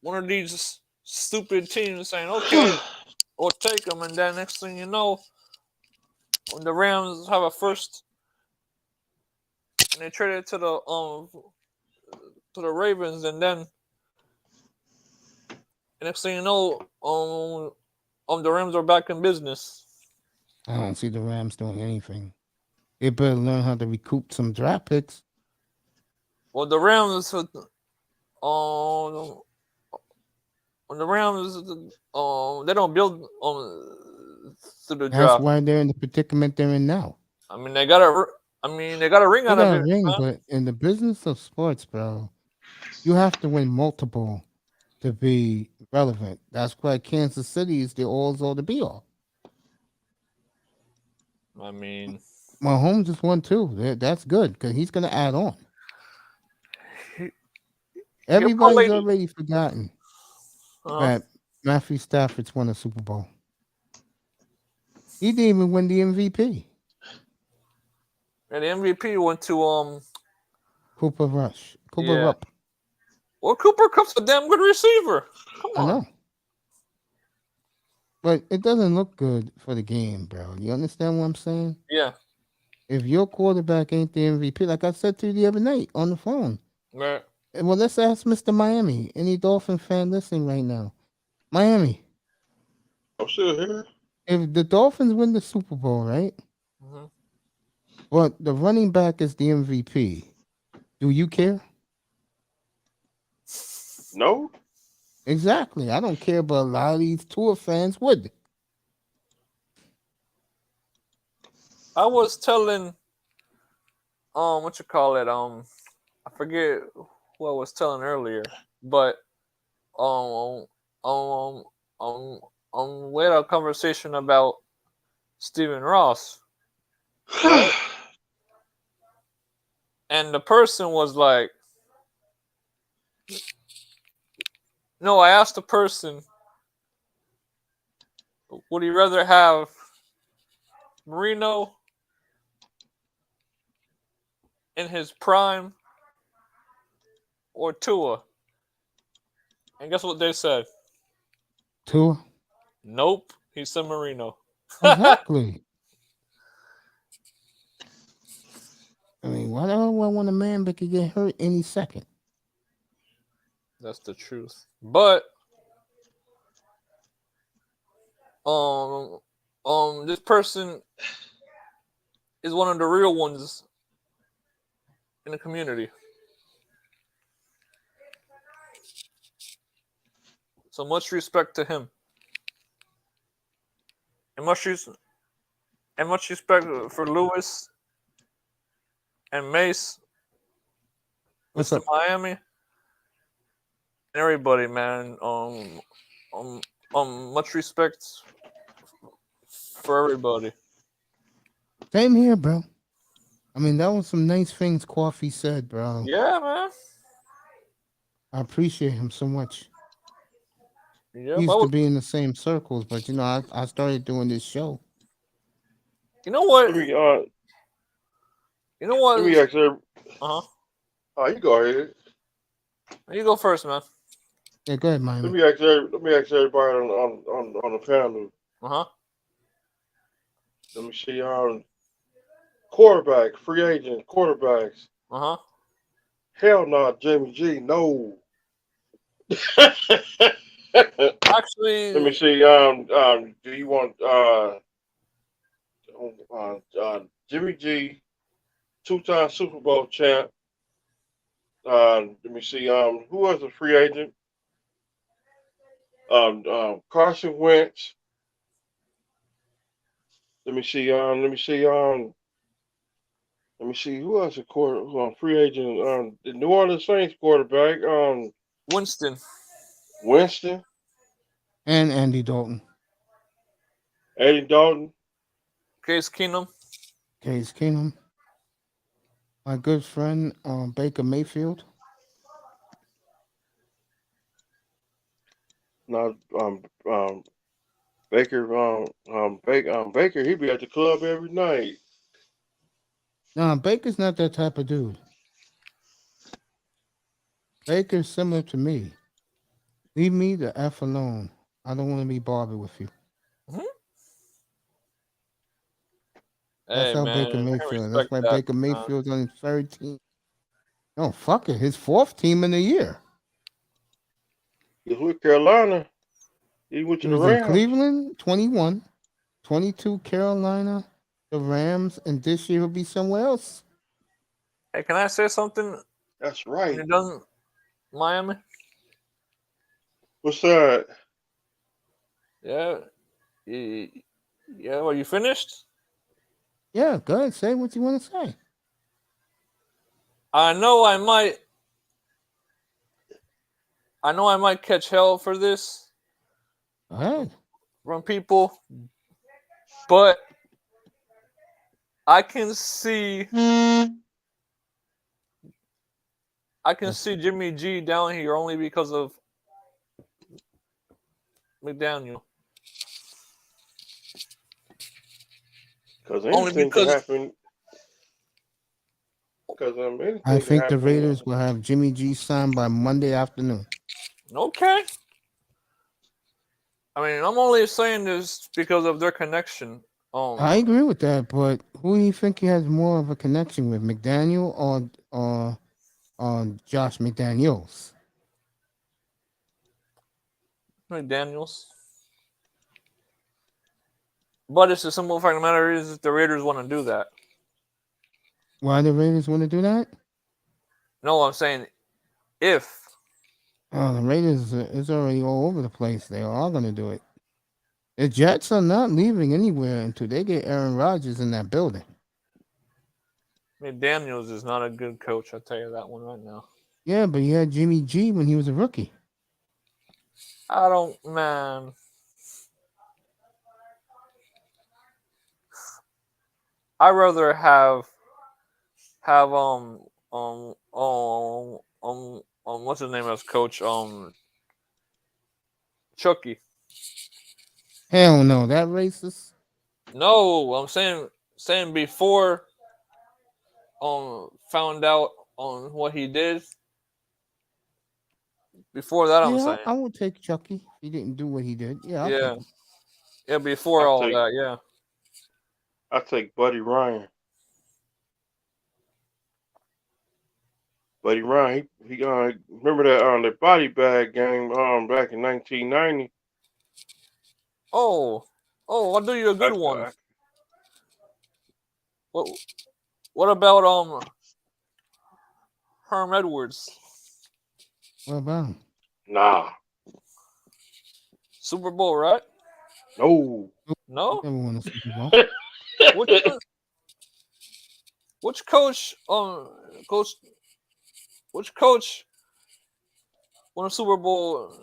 one of these stupid teams saying, "Okay, we'll take him," and then next thing you know, when the Rams have a first, and they trade it to the Ravens, and then next thing you know, the Rams are back in business. I don't see the Rams doing anything. They better learn how to recoup some draft picks. Well, the Rams, when the Rams, they don't build to the draft. That's why they're in the predicament they're in now. I mean, they got a ring out of it. But in the business of sports, bro, you have to win multiple to be relevant. That's why Kansas City is the all the be all. I mean, Mahomes just won too. That's good because he's going to add on. Everybody's already forgotten that Matthew Stafford's won a Super Bowl. He didn't even win the MVP. And the MVP went to Cooper Rush. Rupp. Well, Cooper Kupp's a damn good receiver. Come on. I know. But it doesn't look good for the game, bro. You understand what I'm saying? Yeah. If your quarterback ain't the MVP, like I said to you the other night on the phone. Right. Well, let's ask Mr. Miami. Any Dolphin fan listening right now? Miami. I'm still here. If the Dolphins win the Super Bowl, right? Mm-hmm. But the running back is the MVP. Do you care? No. Exactly. I don't care, but a lot of these Tour fans would. I was telling, what you call it? I forget who I was telling earlier, but we had a conversation about Stephen Ross, right? And the person was like, no, I asked the person, would he rather have Marino in his prime or Tua? And guess what they said? Tua? Nope. He said Marino. Exactly. I mean, why do I want a man that could get hurt any second? That's the truth. But this person is one of the real ones in the community. So much respect to him. And much respect for Lewis and Mace, What's Mr. up? Miami, and everybody, man. Much respect for everybody. Same here, bro. I mean, that was some nice things Coffee said, bro. Yeah, man. I appreciate him so much. Yeah, we used to be in the same circles, but I started doing this show. You know what? Let me ask you. Oh, you go ahead. You go first, man. Yeah, go ahead, Miami. Let me ask everybody on the panel. Let me see quarterback, free agent quarterbacks. Hell no, Jimmy G, no. Actually, let me see. Do you want Jimmy G, 2-time Super Bowl champ? Let me see. Who was a free agent? Carson Wentz. Let me see. Who else a free agent? The New Orleans Saints quarterback. Winston. And Andy Dalton. Case Keenum. My good friend Baker Mayfield. Now Baker Baker, he be at the club every night. No, Baker's not that type of dude. Baker's similar to me. Leave me the F alone. I don't want to be bothered with you. That's how Baker Mayfield. That's why Baker Mayfield's on his third team. No, fuck it. His fourth team in a year. He's with Carolina. He went to the Rams. In Cleveland, 21. 22, Carolina, the Rams, and this year he'll be somewhere else. Hey, can I say something? That's right. You're done, Miami? What's that? Yeah. Well, you finished? Yeah, go ahead. Say what you want to say. I know I I know I might catch hell for this Go ahead. from people, but I can see Jimmy G down here only because of McDaniel. Because Only anything can because happen. Because anything I can think the happen. Raiders will have Jimmy G signed by Monday afternoon. okay. I mean, I'm only saying this because of their connection. I agree with that, but who do you think he has more of a connection with, McDaniel or Josh McDaniels? McDaniels. But it's the simple fact of the matter is that the Raiders want to do that. Why the Raiders want to do that? No, I'm saying if. Oh, the Raiders is already all over the place. They are going to do it. The Jets are not leaving anywhere until they get Aaron Rodgers in that building. McDaniels is not a good coach. I'll tell you that one right now. Yeah, but he had Jimmy G when he was a rookie. Man. I'd rather have what's his name as coach? Chucky. Hell no, that racist. No, I'm saying before found out on what he did. Before that, I'm saying. I would take Chucky if he didn't do what he did. Yeah, I'll take him. Yeah, before all that, yeah. I take Buddy Ryan. Buddy Ryan, he remember that body bag game back in 1990. Oh, I'll do you a good one. What about Herm Edwards? What about him? Nah. Super Bowl, right? No. No? Never won a Super Bowl. Which coach won a Super Bowl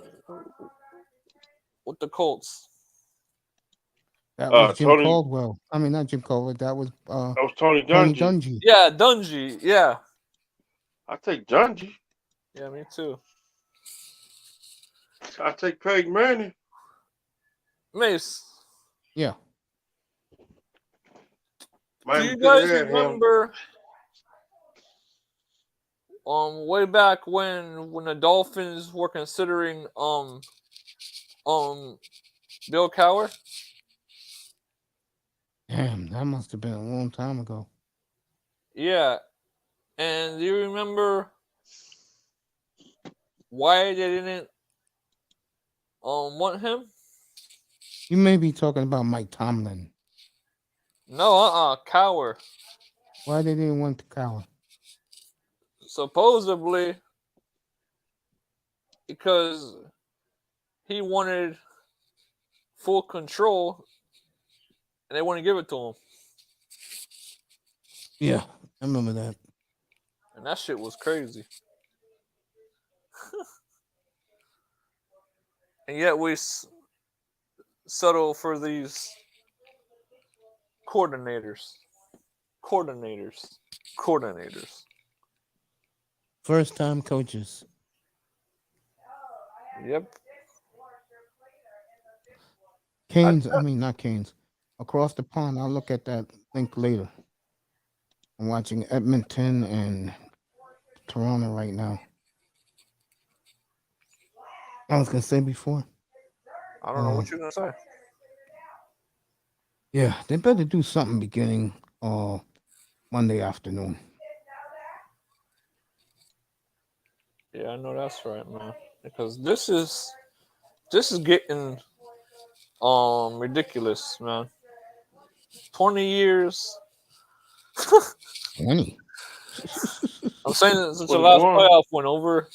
with the Colts? That was Jim Tony, Caldwell. I mean, not Jim Caldwell. That was Tony Dungy. Yeah, Dungy. Yeah. I take Dungy. Yeah, me too. I take Craig Manning. Mace. Yeah. Do you guys remember way back when the Dolphins were considering Bill Cowher? Damn, that must have been a long time ago. Yeah. And do you remember why they didn't want him? You may be talking about Mike Tomlin. No, Cowher. Why they didn't want Cowher? Supposedly because he wanted full control and they wouldn't give it to him. Yeah, I remember that. And that shit was crazy. And yet we settle for these coordinators. First time coaches. Yep. Not Canes. Across the pond, I'll look at that link later. I'm watching Edmonton and Toronto right now. I was going to say before. I don't know what you're going to say. Yeah, they better do something beginning Monday afternoon. Yeah, I know that's right, man. Because this is getting ridiculous, man. 20 years. 20. I'm saying since the last playoff went over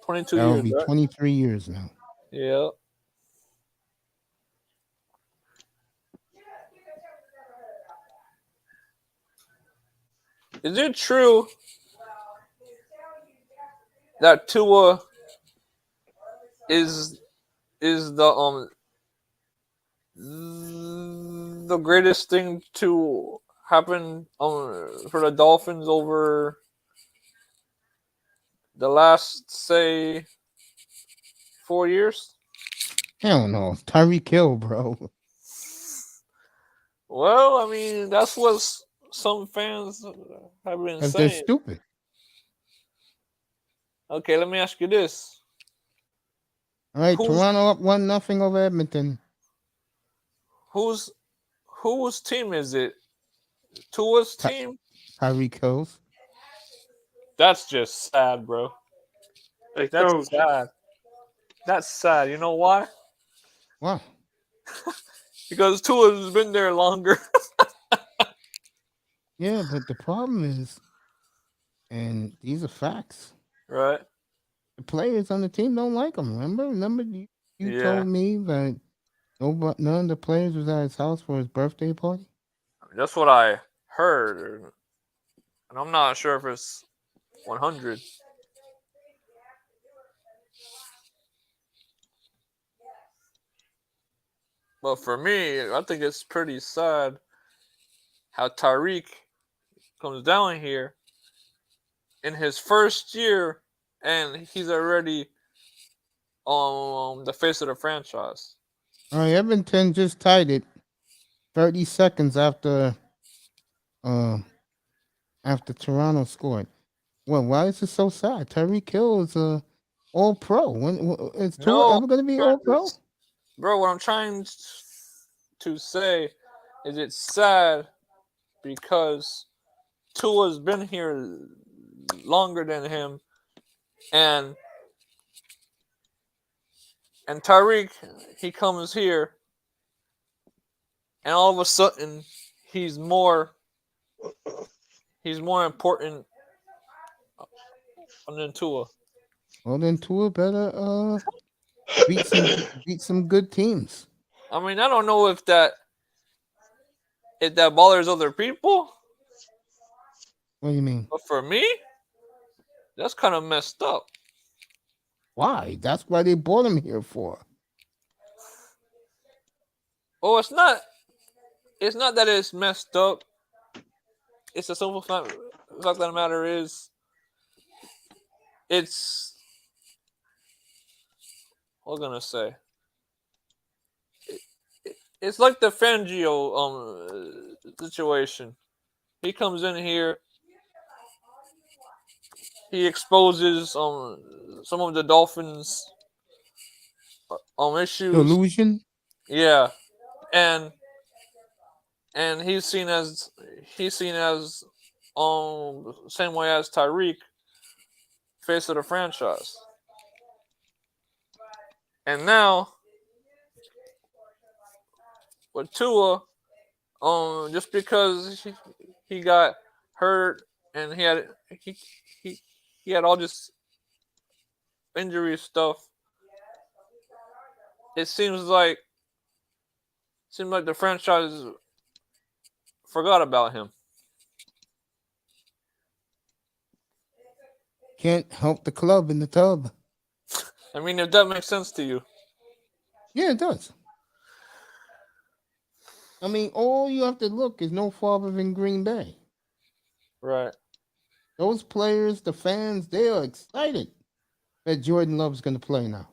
22 That'll years. Be right? 23 years now. Yeah. Is it true that Tua is the greatest thing to happen for the Dolphins over the last, say, 4 years? Hell no. Tyreek Hill, bro. Well, I mean, that's what some fans have been Because they're saying. stupid. Okay, let me ask you this. All right, Toronto up 1-0 over Edmonton. Whose team is it? Tua's team? Tyreek Hill's. That's just sad, bro. Hey, That's Coach. sad. That's sad. You know why? Why? Because Tua's been there longer. Yeah, but the problem is, and these are facts, right? The players on the team don't like him. Remember, you told me that none of the players was at his house for his birthday party. That's what I heard, and I'm not sure if it's 100. But for me, I think it's pretty sad how Tyreek comes down here in his first year, and he's already the face of the franchise. All right, Edmonton just tied it 30 seconds after Toronto scored. Well, why is it so sad? Tyreek Hill is all pro. When is Tua ever going to be all pro? Bro, what I'm trying to say is it's sad because Tua's been here longer than him, and Tyreek, he comes here, and all of a sudden he's more important than Tua. Well, then Tua better beat some good teams. I mean, I don't know if that bothers other people. What do you mean? But for me, that's kind of messed up. Why? That's why they brought him here for. Oh, it's not that it's messed up. It's a simple fact. The fact of the matter is, it's. What was I gonna say? It's like the Fangio situation. He comes in here. He exposes some of the Dolphins issues. Delusion? Yeah. And he's seen as same way as Tyreek, face of the franchise. And now with Tua, just because he got hurt and he had all this injury stuff, it seems like the franchise forgot about him. Can't help the club in the tub. I mean, if that makes sense to you. Yeah, it does. I mean, all you have to look is no farther than Green Bay. Right. Those players, the fans, they are excited that Jordan Love's going to play now.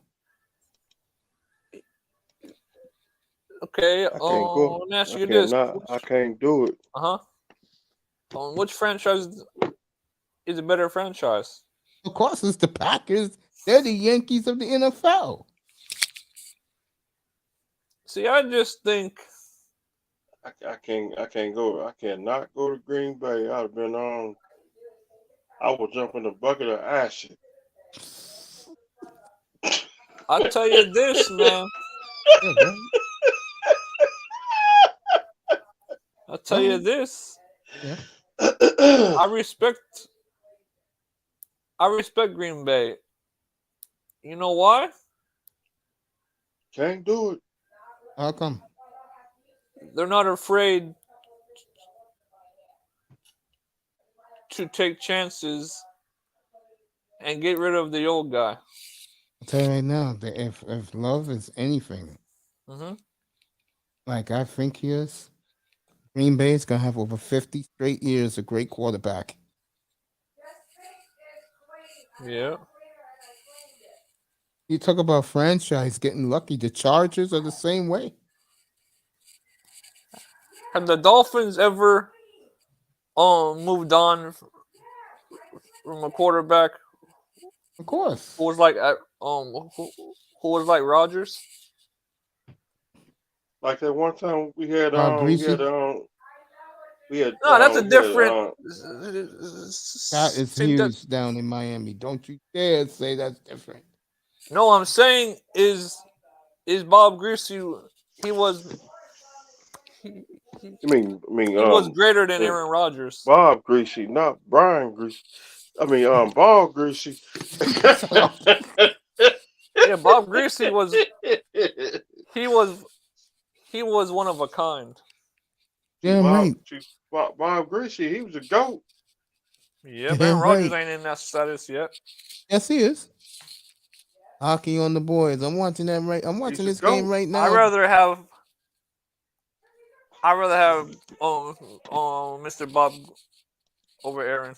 Okay. Let me ask you this. I can't do it. Which franchise is a better franchise? Of course, it's the Packers. They're the Yankees of the NFL. See, I just think I can't go. I cannot go to Green Bay. I'd have been on. I would jump in a bucket of acid. I'll tell you this, man. I'll tell you this. Yeah. I respect Green Bay. You know why? Can't do it. How come? They're not afraid to take chances and get rid of the old guy. I'll tell you right now that if love is anything, Mm-hmm. like I think he is, Green Bay is gonna have over 50 straight years of great quarterback. Yeah. You talk about franchise getting lucky. The Chargers are the same way. Have the Dolphins ever moved on from a quarterback Of course. who was like who was like Rodgers? Like that one time we had Greasy. No, that's a different. That is See, huge down in Miami. Don't you dare say that's different. no, I'm saying is Bob Greasy. He was. He, he, I mean, he was greater than Aaron Rodgers. Bob Greasy, not Brian Greasy. I mean, Bob Greasy. Yeah, Bob Greasy was. He was one of a kind. Damn right. Bob Greasy, he was a goat. Yeah, Aaron Rodgers ain't in that status yet. Yes, he is. Hockey on the boys. I'm watching that right. I'm watching this game right now. I'd rather have Mr. Bob over Aaron.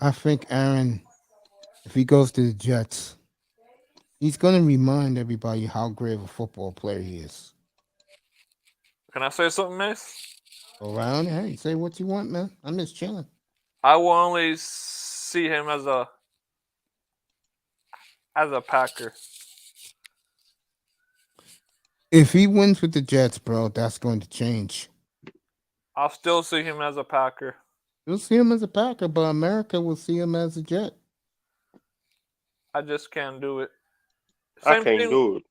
I think Aaron, if he goes to the Jets, he's going to remind everybody how great of a football player he is. Can I say something, Mace? Go around. Hey, say what you want, man. I'm just chilling. I will only see him as a Packer. If he wins with the Jets, bro, that's going to change. I'll still see him as a Packer. You'll see him as a Packer, but America will see him as a Jet. I just can't do it. I can't do it.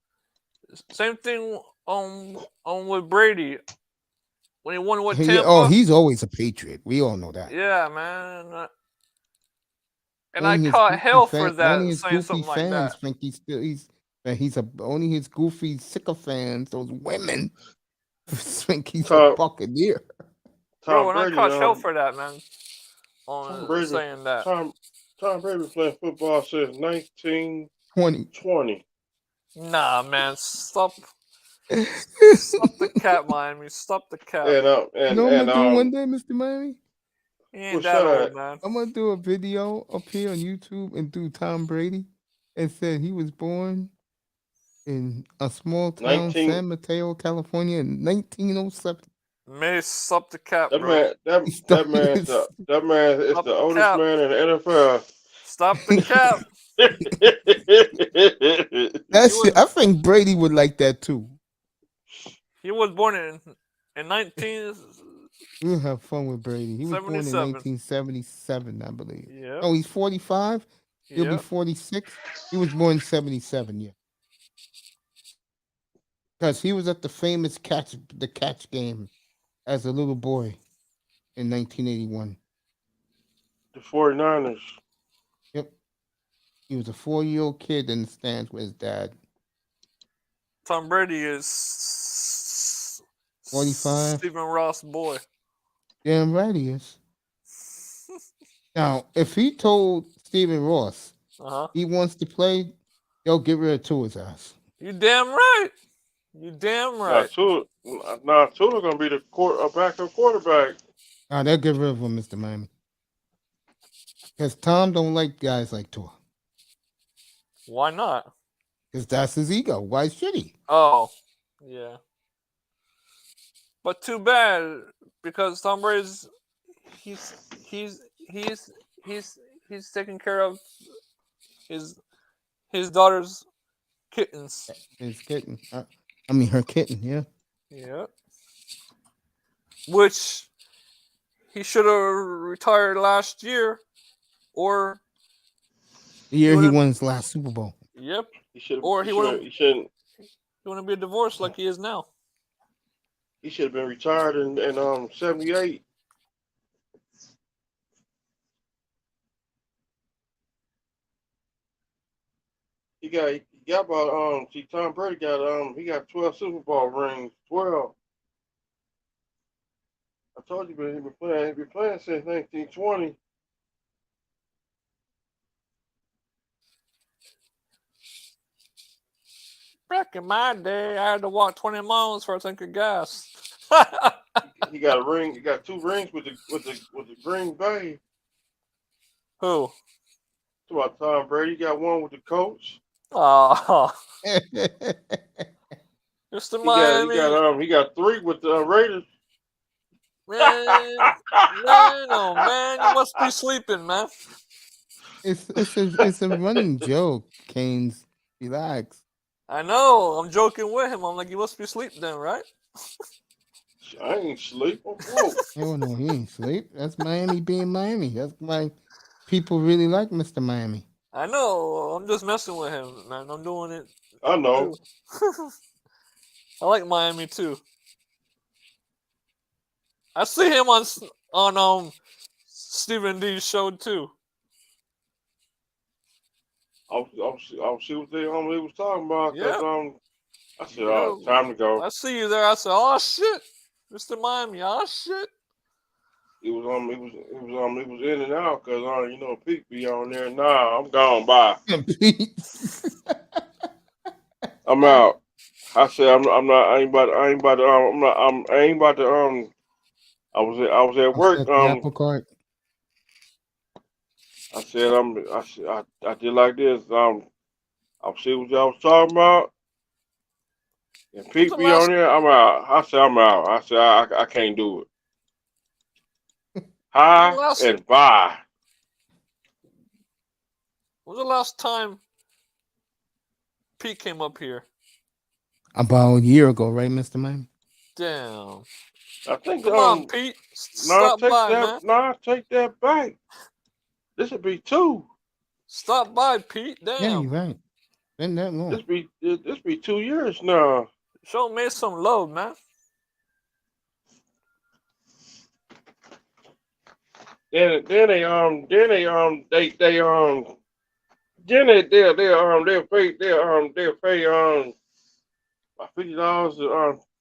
Same thing with Brady. When he won with Tampa. Oh, he's always a Patriot. We all know that. Yeah, man. And I caught hell for that. Only his saying goofy something fans like that. think he's only his goofy sycophants, those women, think he's a Buccaneer. Bro, and I caught hell for that, man. Saying that. Tom Brady playing football since 1920. Nah, man, stop the cap, Miami. Stop the cap. You know what I'm gonna do one day, Mr. Miami? He ain't that old, man. I'm gonna do a video up here on YouTube and do Tom Brady and said he was born in a small town, San Mateo, California, in 1907. May stop the cap, that bro. Man is the oldest man in the NFL. Stop the cap. I think Brady would like that too. He was born in 19. We'll have fun with Brady. He was born in 1977, I believe. Yeah. Oh, he's 45. He'll be 46. He was born in 77. Yeah. Because he was at the famous catch game as a little boy in 1981. The 49ers. Yep. He was a 4-year-old kid in the stands with his dad. Tom Brady is 45. Stephen Ross' boy. Damn right he is. Now, if he told Stephen Ross he wants to play, they'll get rid of Tua's ass. You damn right. You damn right. Tua gonna be the backup quarterback. They'll get rid of him, Mr. Miami. Because Tom don't like guys like Tua. Why not? Because that's his ego. Why should he? Oh, yeah. But too bad, because Tom Brady's he's taking care of his daughter's kittens. His kitten. I mean, her kitten. Yeah. Yeah. Which he should have retired last year, or the year he won his last Super Bowl. Yep. He wouldn't be divorced like he is now. He should have been retired in 78. He got about Tom Brady he got 12 Super Bowl rings. 12. I told you, but he been playing since 1920. Back in my day, I had to walk 20 miles for a tank of gas. He got a ring. He got 2 rings with the Green Bay. Who? It's about Tom Brady. He got one with the coach. Oh, Mr. Miami. He got 3 with the Raiders. Man, oh man, you must be sleeping, man. It's a running joke, Canes. Relax. I know. I'm joking with him. I'm like, you must be sleeping then, right? I ain't sleep. I'm Oh no, he ain't sleep. That's Miami being Miami. That's why people really like Mr. Miami. I know. I'm just messing with him, man. I'm doing it. I know. I like Miami too. I see him on Stephen D's show too. I'll see what they was talking about. Yeah. I said, oh, time to go. I see you there. I said, oh shit, Mr. Miami, oh shit. It was in and out because Pete be on there. Nah, I'm gone. Bye. I'm out. I said I ain't about to. I was at work. Apple cart. I said I did like this. I'll see what y'all was talking about. And Pete be on there. I'm out. I said I'm out. I said I can't do it. Hi and bye. When was the last time Pete came up here? About a year ago, right, Mr. Miami? Damn. I think. Come on, Pete. Stop by, man. Nah, take that back. This would be 2. Stop by, Pete. Damn. Yeah, you're right. Been that long. This be 2 years now. Show me some love, man. Then they'll pay $50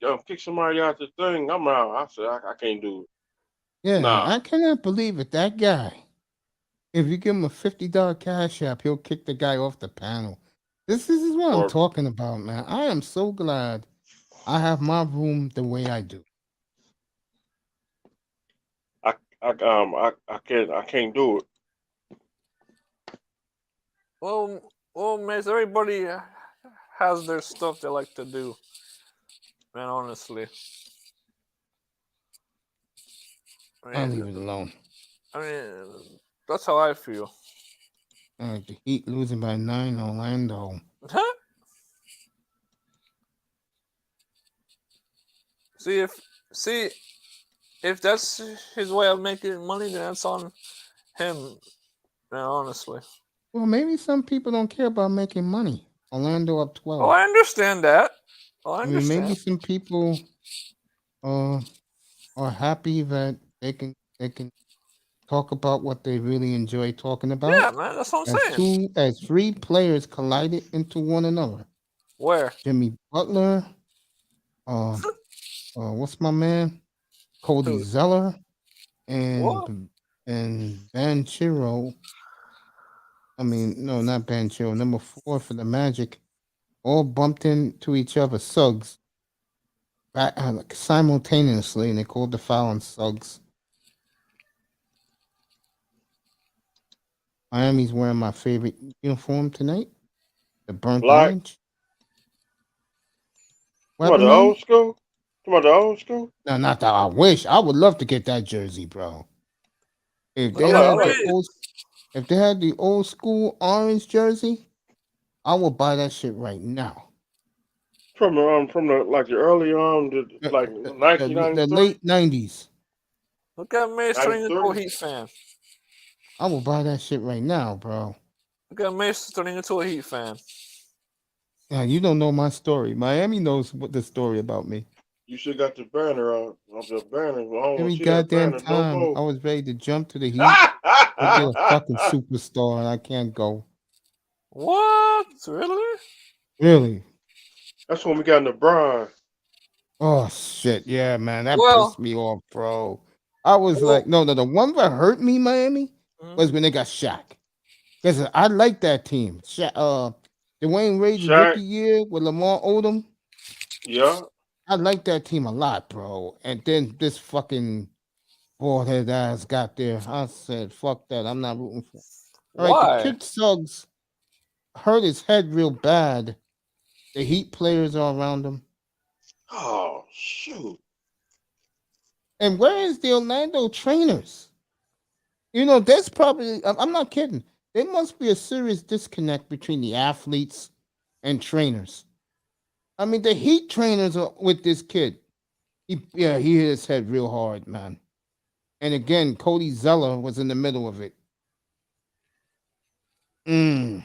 to kick somebody out the thing. I'm out. I said I can't do it. Yeah, nah. I cannot believe it. That guy, if you give him a $50 cash app, he'll kick the guy off the panel. This is what I'm talking about, man. I am so glad I have my room the way I do. I can't do it. Well, mates, everybody has their stuff they like to do. Man, honestly. I'll leave it alone. I mean, that's how I feel. All right, the Heat losing by 9, Orlando. Huh? See if that's his way of making money, then that's on him. Man, honestly. Well, maybe some people don't care about making money. Orlando up 12. Oh, I understand that. I mean, maybe some people are happy that they can talk about what they really enjoy talking about. Yeah, man, that's what I'm saying. As 3 players collided into one another. Where? Jimmy Butler, what's my man? Cody Zeller and Banchero. I mean, no, not Banchero. Number 4 for the Magic. All bumped into each other. Suggs. Simultaneously, and they called the foul on Suggs. Miami's wearing my favorite uniform tonight. The burnt orange. What, the old school? Come on, the old school? No, not that. I wish. I would love to get that jersey, bro. If they had the old school orange jersey, I will buy that shit right now. From the early like 1993? The late 90s. Look at Mace turning into a Heat fan. I will buy that shit right now, bro. Look at Mace turning into a Heat fan. Yeah, you don't know my story. Miami knows what the story about me. You should got the banner on the banner. Every goddamn time I was ready to jump to the Heat, I get a fucking superstar and I can't go. What? Really? Really? That's when we got LeBron. Oh shit, yeah, man, that pissed me off, bro. I was like, no, the one that hurt me, Miami, was when they got Shaq. Because I like that team. Shaq, Dwayne Wade's Shaq. rookie year with Lamar Odom. Yeah. I like that team a lot, bro. And then this fucking bald-headed ass got there. I said, fuck that. I'm not rooting for him. All right, Why? the kid Suggs hurt his head real bad. The Heat players are around him. Oh, shoot. And where is the Orlando trainers? You know, there's probably, I'm not kidding. There must be a serious disconnect between the athletes and trainers. I mean, the Heat trainers are with this kid. He hit his head real hard, man. And again, Cody Zeller was in the middle of it. Ooh.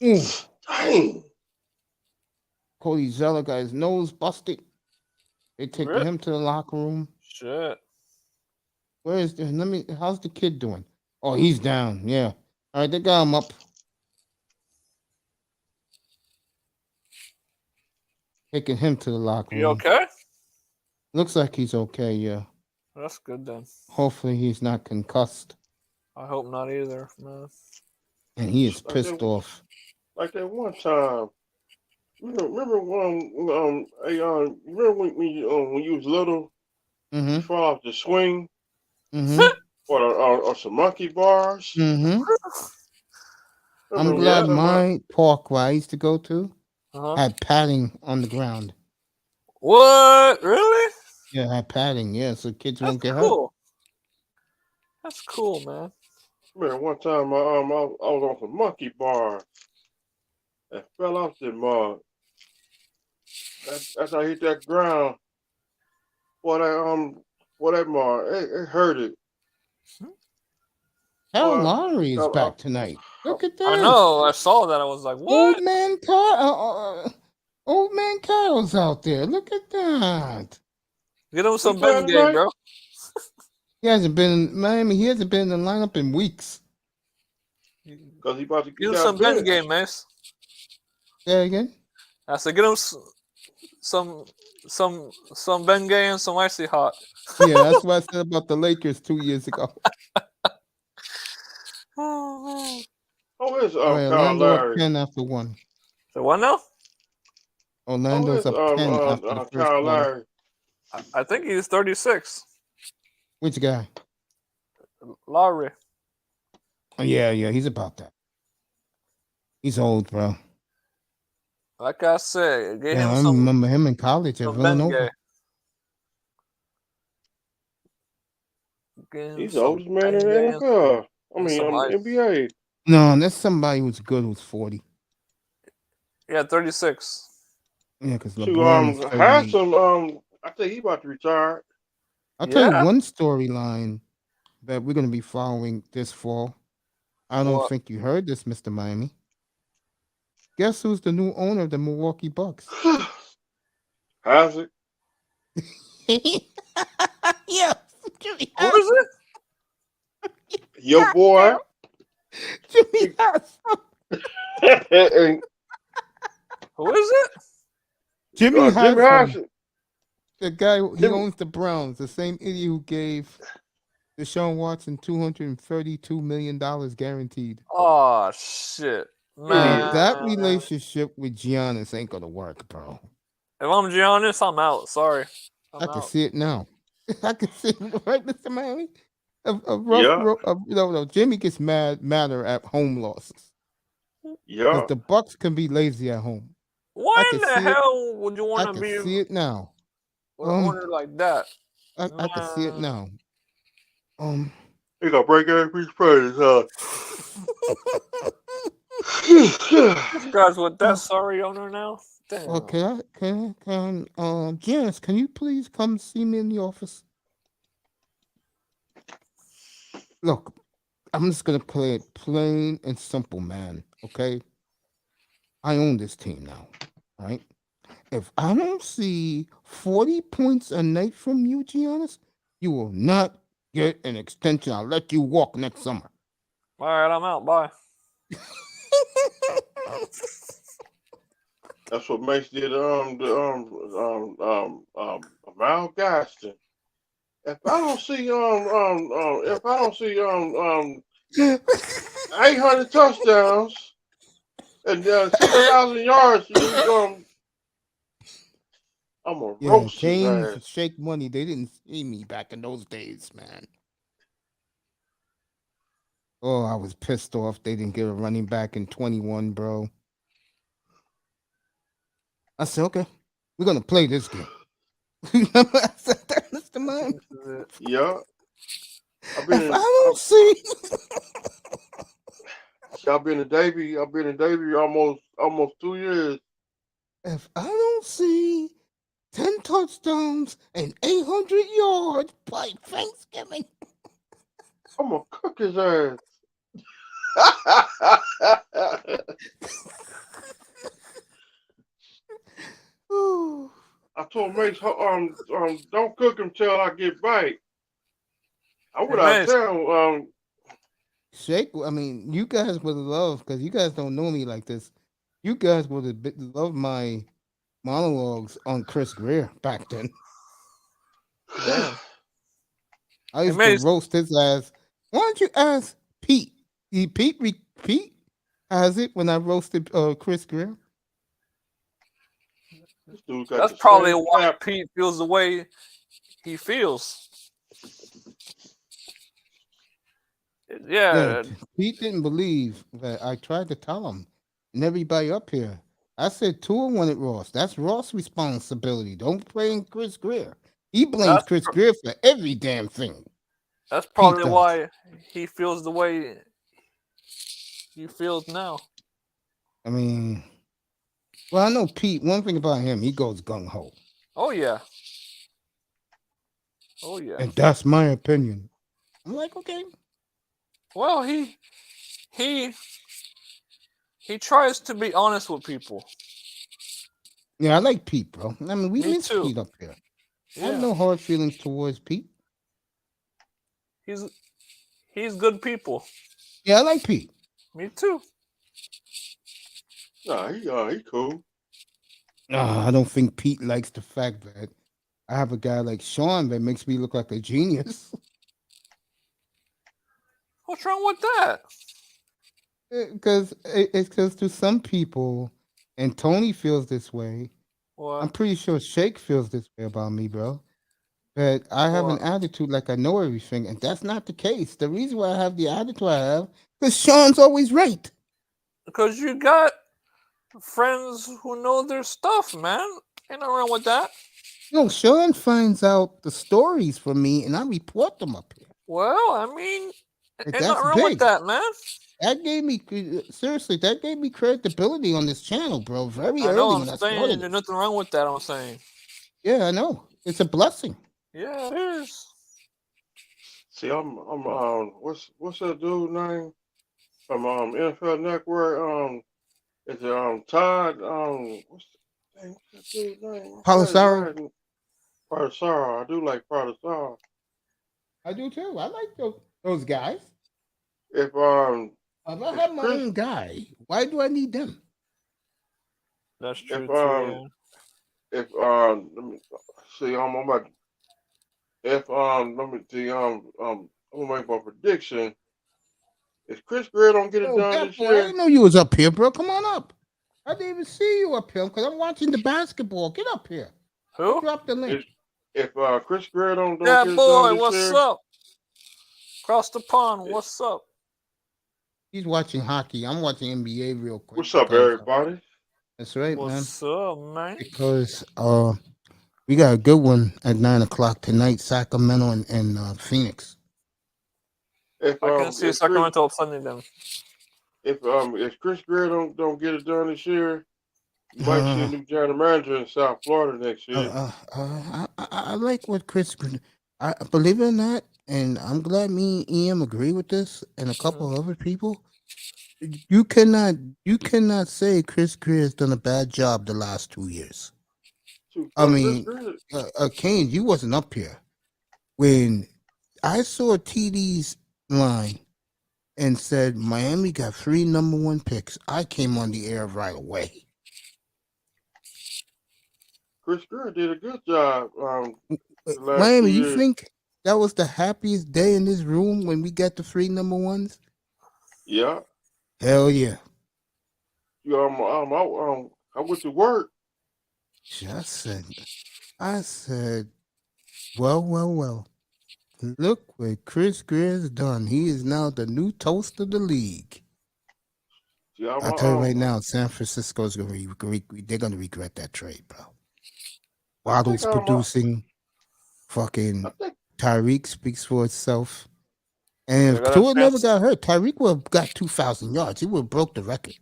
Dang. Cody Zeller got his nose busted. They taking Rip. him to the locker room. Shit. Where is the? How's the kid doing? Oh, he's down. Yeah. All right, they got him up. Taking him to the locker room. You okay? Looks like he's okay. Yeah. That's good then. Hopefully he's not concussed. I hope not either, man. And he is pissed off. Like that one time. Remember when when you was little, you fall off the swing, or some monkey bars. I'm glad my park where I used to go to had padding on the ground. What? Really? Yeah, had padding. Yeah, so kids won't get cool. That's cool, man. Remember one time I was on some monkey bars and fell off the mug. As I hit that ground, that mug, it hurted. Hal Lowry is back tonight. Look at that. I know. I saw that. I was like, what? Old man Kyle's out there. Look at that. Get him some Ben game, bro. He hasn't been in Miami. He hasn't been in the lineup in weeks. Because he about to get him some Ben game, man. Say again. I said, get him some Ben game and some icy hot. Yeah, that's what I said about the Lakers 2 years ago. Oh, it's Orlando up 10 after 1. So what now? Orlando's up 10 after the first quarter. I think he's 36. Which guy? Lowry. Oh, yeah, he's about that. He's old, bro. Like I said, get him I remember him in college at Villanova. He's the oldest man in the NFL. I mean, NBA. No, that's somebody who's good who's 40. Yeah, 36. Yeah, because LeBron has some. I think he's about to retire. I'll tell you one storyline that we're going to be following this fall. I don't think you heard this, Mr. Miami. Guess who's the new owner of the Milwaukee Bucks? Has it? Yeah. Who is it? Your boy. Jimmy Haslam. Who is it? Jimmy Haslam. Haslam. The guy he owns the Browns, the same idiot who gave Deshaun Watson $232 million guaranteed. Oh shit. Man. That relationship with Giannis ain't gonna work, bro. If I'm Giannis, I'm out. Sorry. I can see it now. I can see it, right, Mr. Miami? Jimmy gets madder at home losses. Yeah. Because the Bucks can be lazy at home. Why in the hell would you want to be? I can see it now. Owner like that. I can see it now. He gonna break every praise, huh? This guy's with that sorry owner now. Damn. Okay, Janice, can you please come see me in the office? Look, I'm just gonna play it plain and simple, man. Okay, I own this team now, right? If I don't see 40 points a night from you, Giannis, you will not get an extension. I'll let you walk next summer. All right, I'm out. Bye. That's what makes it Mal Gaston. If I don't see 800 touchdowns And 6,000 yards, I'm a Yeah, roast his Canes, ass. Shake Money. They didn't see me back in those days, man. Oh, I was pissed off. They didn't get a running back in 21, bro. I said, okay, we're gonna play this game. I said that, Mr. Man. Yeah. If I don't see, I've been in Davie almost 2 years. if I don't see 10 touchdowns and 800 yards by Thanksgiving, I'm gonna cook his ass. I told Mace, don't cook him till I get back. I would have tell Shake. I mean, you guys would love, because you guys don't know me like this. You guys would have loved my monologues on Chris Greer back then. Damn. I used to roast his ass. Why don't you ask Pete? Pete has it when I roasted Chris Greer. That's probably why Pete feels the way he feels. Yeah. Pete didn't believe that I tried to tell him and everybody up here. I said Tua wanted Ross. That's Ross' responsibility. Don't blame Chris Greer. He blames Chris Greer for every damn thing. That's probably why he feels the way he feels now. I mean, well, I know Pete. One thing about him, he goes gung ho. Oh yeah. Oh yeah. And that's my opinion. I'm like, okay. Well, he tries to be honest with people. Yeah, I like Pete, bro. I mean, we miss too. Pete up here. Yeah. I have no hard feelings towards Pete. He's good people. Yeah, I like Pete. Me too. Nah, he cool. I don't think Pete likes the fact that I have a guy like Sean that makes me look like a genius. What's wrong with that? Because it's because to some people, and Tony feels this way. What? I'm pretty sure Shake feels this way about me, bro. That I have an attitude like I know everything, and that's not the case. The reason why I have the attitude I have, because Sean's always right. Because you got friends who know their stuff, man. Ain't nothing wrong with that. No, Sean finds out the stories from me, and I report them up here. Well, I mean, ain't That's nothing wrong big. with that, man. That gave me seriously. That gave me credibility on this channel, bro. Very I know. early I'm when I saying started. there's nothing wrong with that. I'm saying. Yeah, I know. It's a blessing. Yeah, it is. See, what's that dude name from NFL Network? Is it Todd? What's that dude's name? Palasaro. Palasaro. I do like Palasaro. I do too. I like those guys. If I have my own guy, why do I need them? That's true too. Let me see. I'm about. If let me see. I'm gonna make my prediction. If Chris Greer don't get it done this year, I didn't know you was up here, bro. Come on up. I didn't even see you up here because I'm watching the basketball. Get up here. Who? Drop the link. If Chris Greer don't yeah, get it boy, done this what's year, up? Across the pond, what's up? He's watching hockey. I'm watching NBA real quick. What's up, everybody? That's right, what's up, man? Because we got a good one at 9:00 tonight. Sacramento and Phoenix. I can see Sacramento upsetting them. If Chris Greer don't get it done this year, you might see a new general manager in South Florida next year. I like what Chris. I believe it or not, and I'm glad me and EM agree with this, and a couple of other people. You cannot say Chris Greer has done a bad job the last 2 years. I mean, Kane, you wasn't up here when I saw TD's line and said Miami got 3 number 1 picks. I came on the air right away. Chris Greer did a good job. Miami, you think that was the happiest day in this room when we got the 3 number 1s? Yeah. Hell yeah. I went to work. I said, well. Look what Chris Greer's done. He is now the new toast of the league. Yeah, I'll tell you right now, San Francisco's they're gonna regret that trade, bro. Waddle's producing. Fucking Tyreek speaks for itself. And if Tua never got hurt, Tyreek would have got 2,000 yards. He would have broke the record.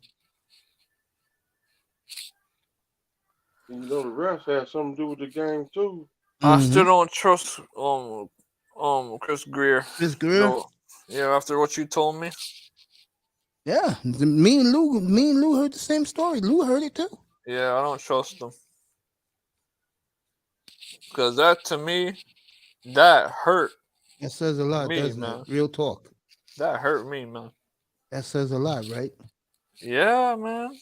You know, the refs had something to do with the game too. I still don't trust Chris Greer. Chris Greer? No. Yeah, after what you told me. Yeah, me and Lou heard the same story. Lou heard it too. Yeah, I don't trust him. Because that, to me, that hurt. That says a lot, doesn't it? Real talk. That hurt me, man. That says a lot, right? Yeah, man.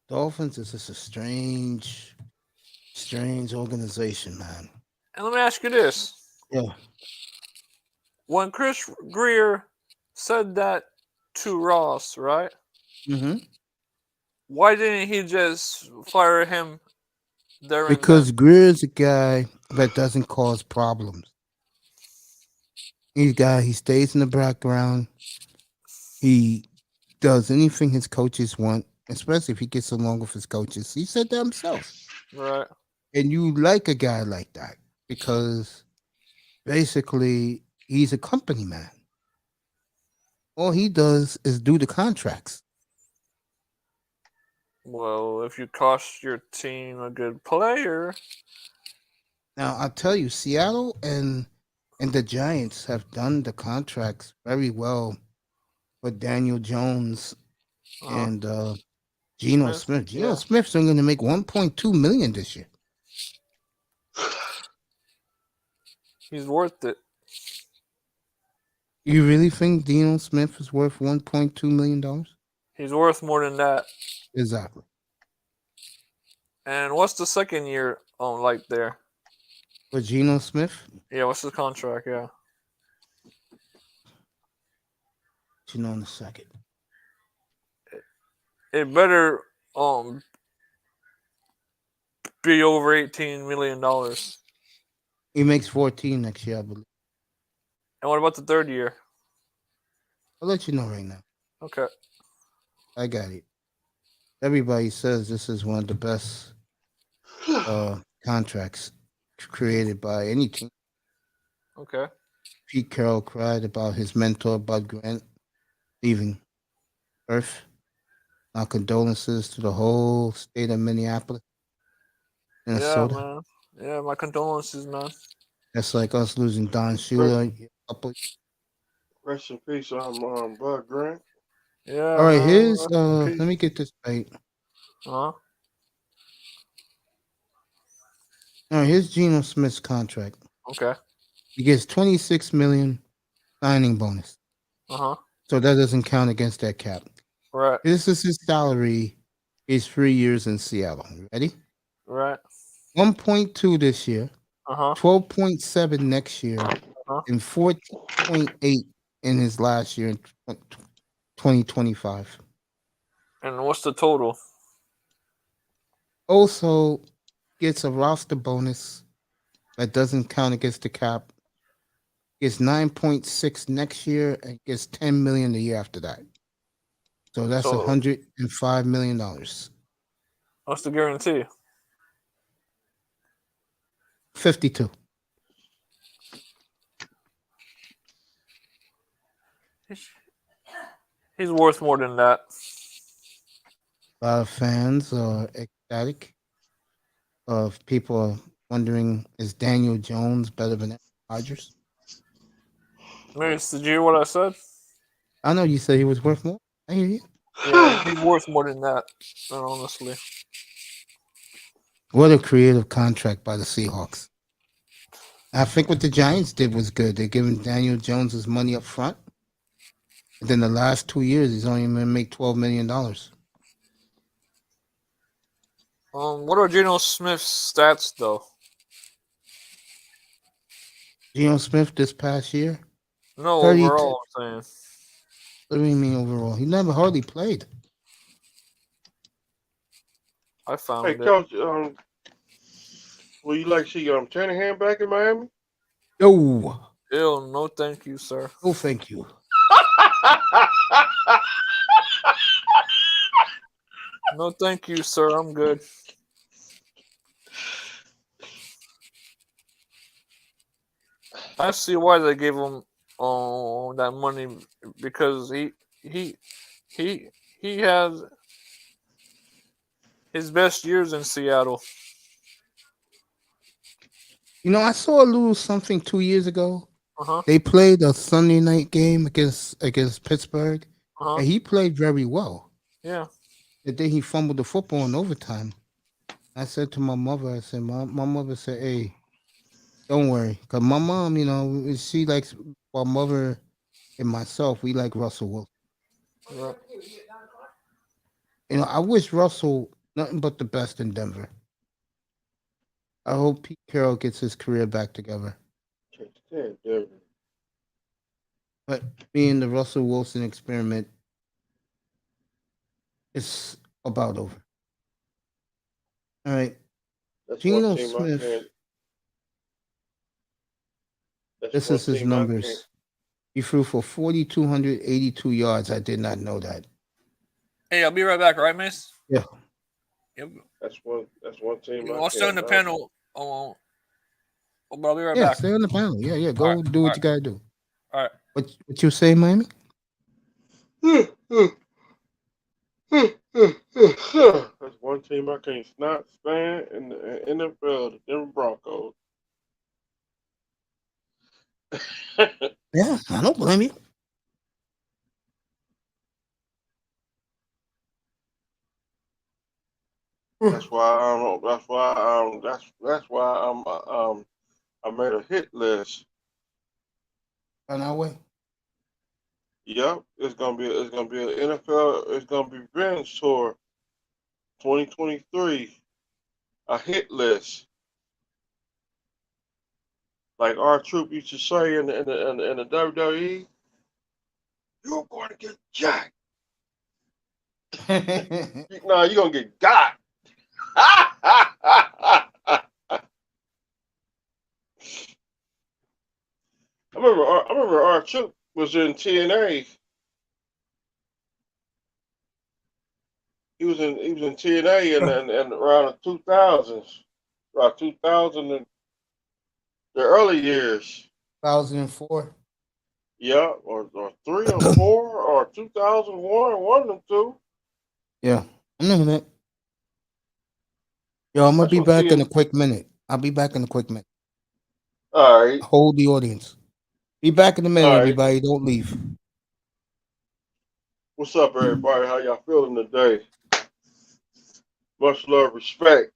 Dolphins is just a strange organization, man. And let me ask you this. Yeah. When Chris Greer said that to Ross, right? Mm-hmm. Why didn't he just fire him there? Because Greer's a guy that doesn't cause problems. He's a guy, he stays in the background. He does anything his coaches want, especially if he gets along with his coaches. He said that himself. Right. And you like a guy like that because basically he's a company man. All he does is do the contracts. Well, if you cost your team a good player. Now, I'll tell you, Seattle and the Giants have done the contracts very well with Daniel Jones and Geno Smith. Geno Smith's only going to make $1.2 million this year. He's worth it. You really think Geno Smith is worth $1.2 million? He's worth more than that. Exactly. And what's the second year like there? For Geno Smith? Yeah, what's the contract? Yeah. You know in a second. It better be over $18 million. He makes 14 next year, I believe. And what about the third year? I'll let you know right now. Okay. I got it. Everybody says this is one of the best contracts created by any team. Okay. Pete Carroll cried about his mentor, Bud Grant, leaving Earth. Our condolences to the whole state of Minneapolis, Minnesota. Yeah, man. Yeah, my condolences, man. That's like us losing Don Shula. Rest in peace, Bud Grant. Yeah. All right, here's let me get this right. All right, here's Geno Smith's contract. Okay. He gets $26 million signing bonus. So that doesn't count against that cap. Right. This is his salary. His 3 years in Seattle. Ready? Right. 1.2 this year. 12.7 next year, and 14.8 in his last year in 2025. And what's the total? Also gets a roster bonus that doesn't count against the cap. Gets 9.6 next year and gets $10 million the year after that. So that's $105 million. What's the guarantee? 52. He's worth more than that. A lot of fans are ecstatic. Of people are wondering, is Daniel Jones better than Aaron Rodgers? Mace, did you hear what I said? I know you said he was worth more. I hear you. Yeah, he's worth more than that, honestly. What a creative contract by the Seahawks. I think what the Giants did was good. They're giving Daniel Jones his money up front. And then the last 2 years, he's only going to make $12 million. What are Geno Smith's stats, though? Geno Smith this past year? No, overall, I'm saying. What do you mean overall? He never hardly played. I Hey, found it. Coach, will you like to see Shanahan back in Miami? No. Ew, no thank you, sir. No, thank you. No thank you, sir. I'm good. I see why they gave him that money, because he he has his best years in Seattle. You know, I saw a little something 2 years ago. Uh-huh. They played a Sunday night game against Pittsburgh, Uh-huh. and he played very well. Yeah. The day he fumbled the football in overtime, I said to my mother, I said, my mother said, hey, don't worry. Because my mom, you know, she likes, my mother and myself, we like Russell Wilson. Right. You know, I wish Russell nothing but the best in Denver. I hope Pete Carroll gets his career back together. But being the Russell Wilson experiment is about over. All right. That's one Geno team I Smith, can't. That's this one is his team I can't. numbers. He threw for 4,282 yards. I did not know that. Hey, I'll be right back, all right, miss? Yeah. Yep. That's one team I I'll stay on can't. the panel. But I'll be right Yeah, back. stay on the panel. Yeah, yeah. Go All right, do all what right. you gotta do. All right. What you say, Miami? That's one team I can't not stand in the NFL, the Denver Broncos. Yeah, I don't blame you. That's why I made a hit list. On our way. Yep, it's gonna be an NFL. It's gonna be Revenge Tour 2023. A hit list, like our troop used to say in the WWE. You're going to get jacked. No, you're gonna get got. I remember our troop was in TNA. He was in TNA and around the 2000s, around 2000 and the early years. 2004. Yeah, or 3 or 4 or 2001, one of them two. Yeah, I know that. Yo, I'm gonna That's be what back in a TNA. quick minute. I'll be back in a quick minute. All right, Hold the audience. Be back in a minute, all right. everybody. Don't leave. What's up, everybody? How y'all feeling today? Much love, respect.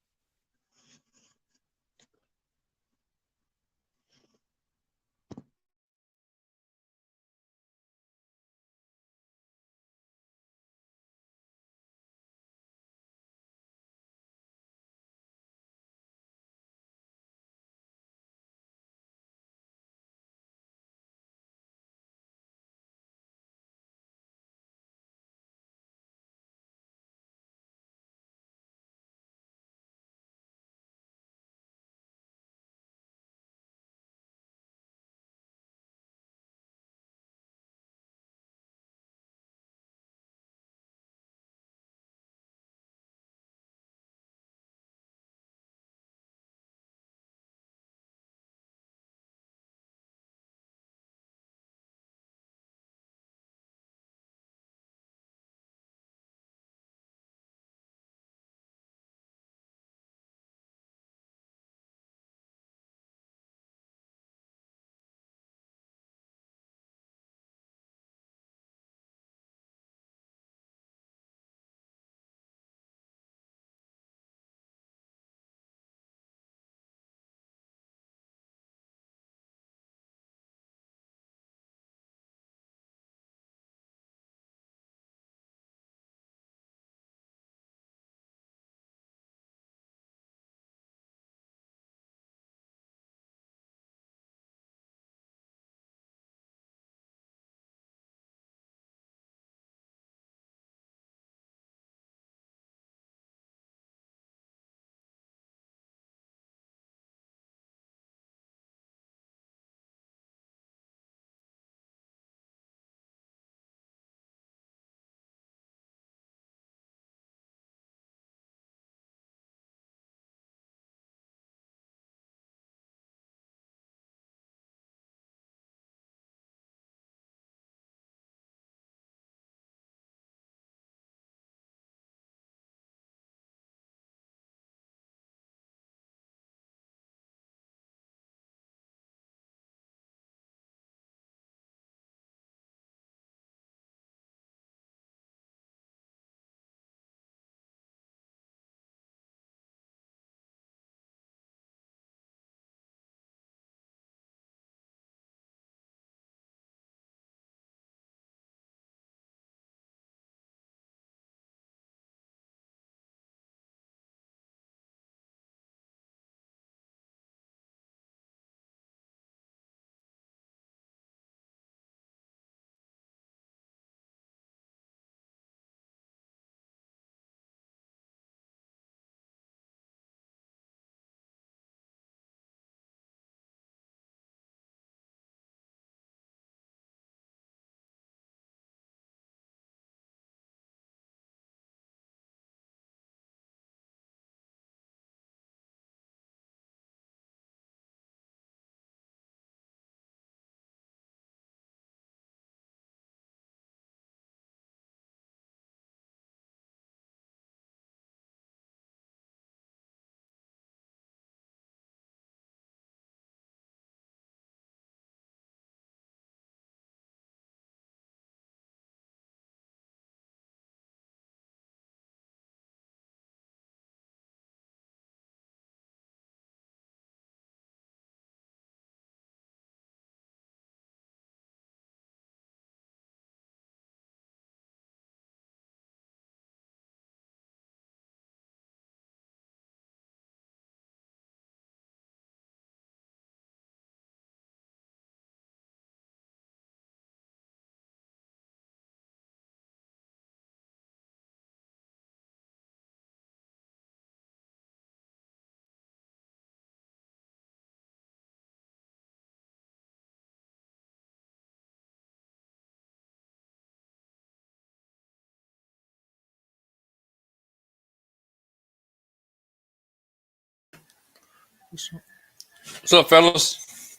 What's up, fellas?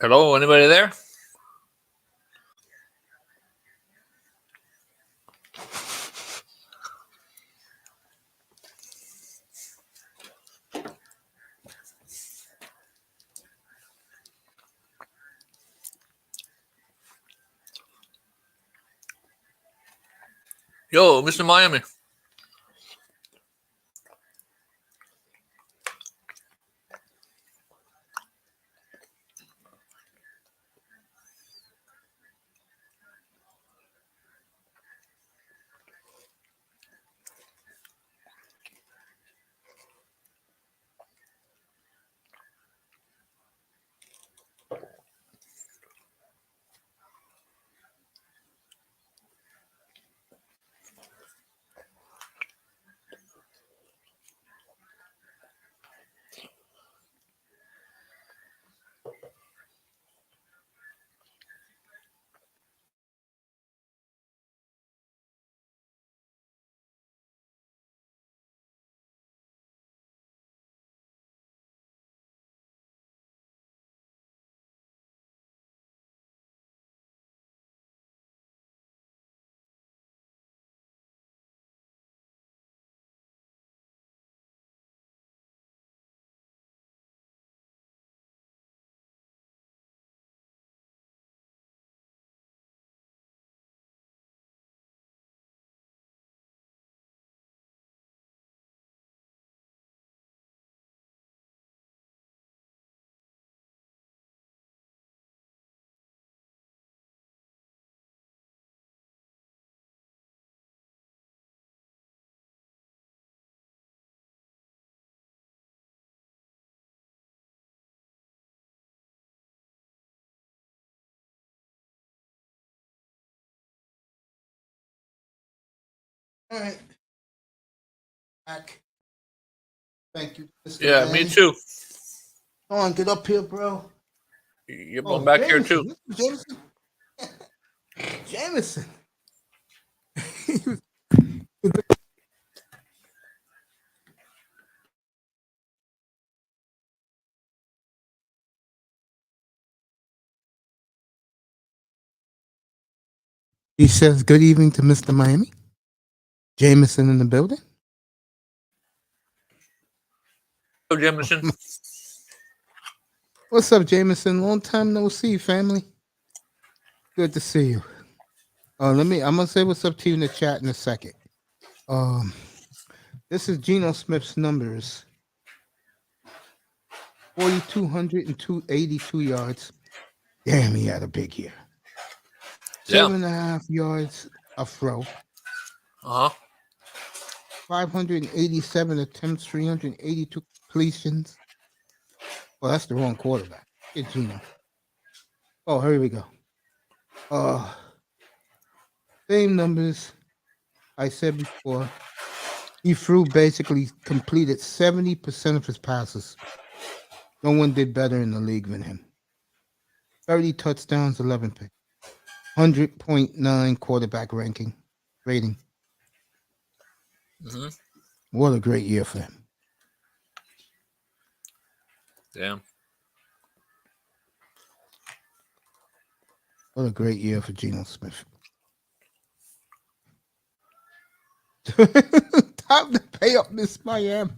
Hello, anybody there? Yo, Mr. Miami. All right. Back. Thank you, Mr. Yeah, Miami. me too. Come on, get up here, bro. Yep, I'm back here too. Jameson. Jameson. He says, good evening to Mr. Miami. Jameson in the building. Hello, Jameson. What's up, Jameson? Long time no see, family. Good to see you. I'm gonna say what's up to you in the chat in a second. This is Geno Smith's numbers. 4,282 yards. Damn, he had a big year. 7.5 yards a throw. 587 attempts, 382 completions. Well, that's the wrong quarterback. Get Geno. Oh, here we go. Same numbers I said before. He basically completed 70% of his passes. No one did better in the league than him. 30 touchdowns, 11 picks. 100.9 quarterback rating. Mm-hmm. What a great year for him. Damn. What a great year for Geno Smith. Time to pay up Miss Miami.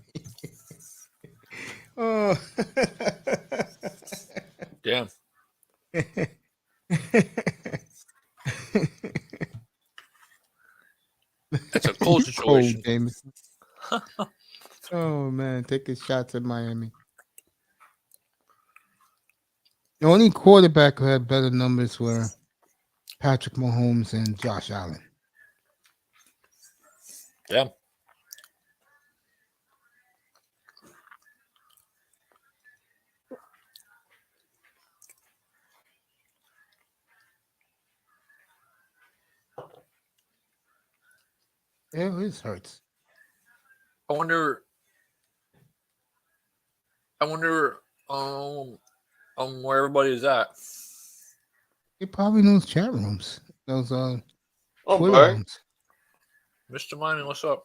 Oh. Damn. That's a cold situation. Cold, oh man, taking shots at Miami. The only quarterback who had better numbers were Patrick Mahomes and Josh Allen. Yeah. Yeah, this hurts. I wonder where everybody is at. They probably in those chat rooms. Those I'm back. Mr. Mining, what's up?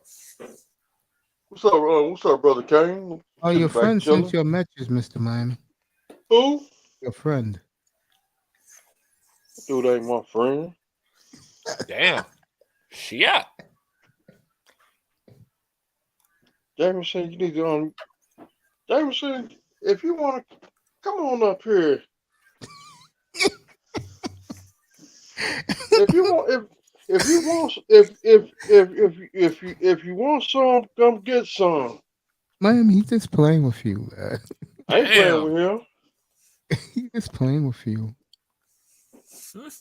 What's up, brother Kane? Oh, your friend sent you a message, Mr. Miami. Who? Your friend. Dude ain't my friend. Damn. Shit. Jameson, you need to Jameson, if you want to come on up here. If you want some, come get some. Miami, he's just playing with you, man. I ain't playing with him. He's just playing with you.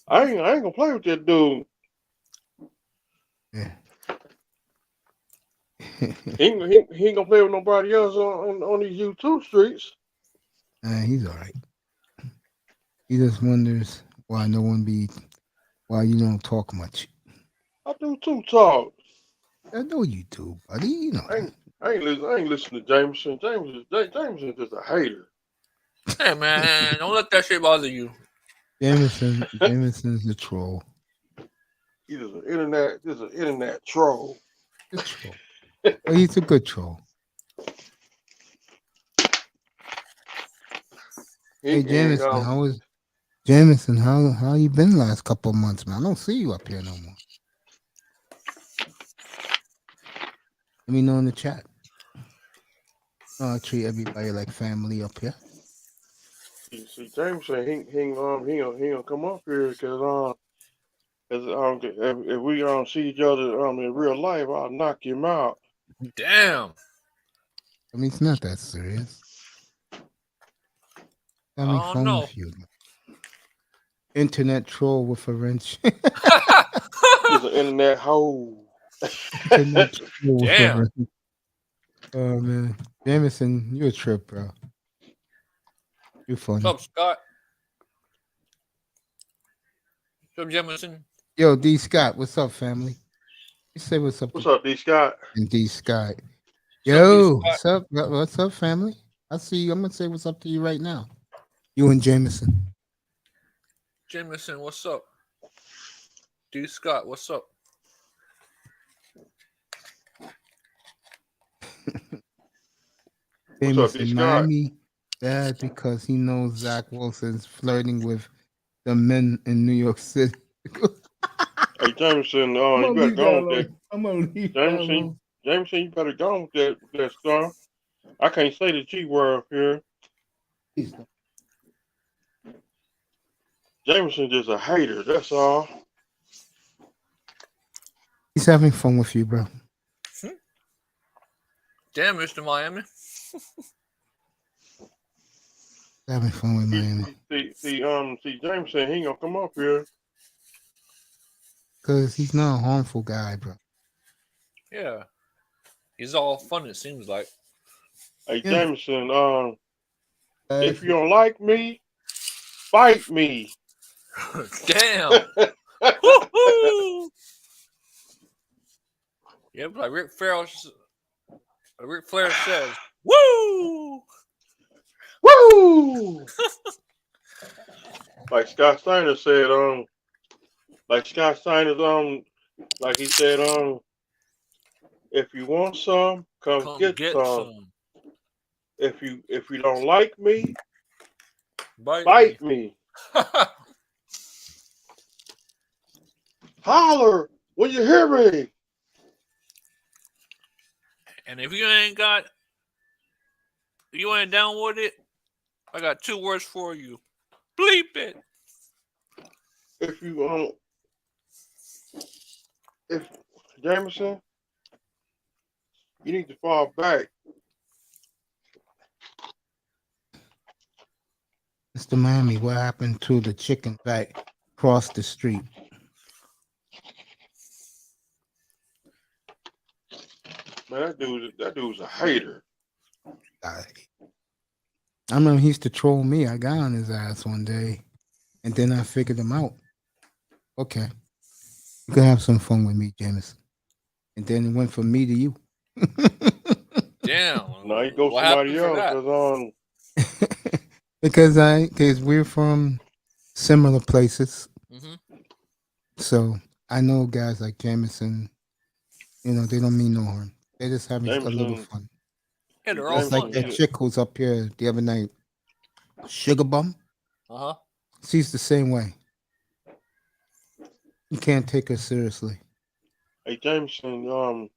I ain't gonna play with that dude. Yeah. he ain't gonna play with nobody else on these YouTube streets. He's all right. He just wonders why why you don't talk much. I do too talk. I know you do, buddy. You know. I ain't listening to Jameson. Jameson just a hater. Hey man, don't let that shit bother you. Jameson's a troll. He's an internet troll. A troll. Well, he's a good troll. Hey Jameson, how you been the last couple of months, man? I don't see you up here no more. Let me know in the chat. I treat everybody like family up here. See, Jameson, he gonna come up here because if we see each other in real life, I'll knock him out. Damn. I mean, it's not that serious. Having fun with you. Internet troll with a wrench. He's an internet hoe. Damn. Oh man, Jameson, you a trip, bro. You funny. What's up, Scott? What's up, Jameson? Yo, D Scott, what's up, family? You say what's up. What's up, D Scott? And D Scott. Yo, what's up? What's up, family? I see you. I'm gonna say what's up to you right now. You and Jameson. Jameson, what's up? D Scott, what's up? Jameson, Miami bad because he knows Zach Wilson's flirting with the men in New York City. Hey Jameson, you better go with that. I'm gonna leave Jameson, you better go with that stuff. I can't say the G word up here. Jameson just a hater, that's all. He's having fun with you, bro. Damn, Mr. Miami. Having fun with Miami. See, Jameson, he ain't gonna come up here. Because he's not a harmful guy, bro. Yeah. He's all fun, it seems like. Hey, Jameson, if you don't like me, fight me. Damn. Yeah, like Ric Flair says, woo! Woo! Like Scott Steiner said, like he said, if you want some, come get some. If you don't like me, bite me. Holler when you hear me. And if you ain't down with it, I got 2 words for you. Bleep it. If Jameson, you need to fall back. Mr. Miami, what happened to the chicken back across the street? Man, that dude's a hater. I remember he used to troll me. I got on his ass one day, and then I figured him out. Okay, you can have some fun with me, Jameson. And then it went from me to you. Damn. No, he goes somebody else because we're from similar places. Mm-hmm. So I know guys like Jameson, they don't mean no harm. They're just having a little Jameson, fun. Yeah, they're all It's like fun. that Yeah. chick who's up here the other night, Sugar Bum. Uh-huh. She's the same way. You can't take her seriously. hey Jameson, you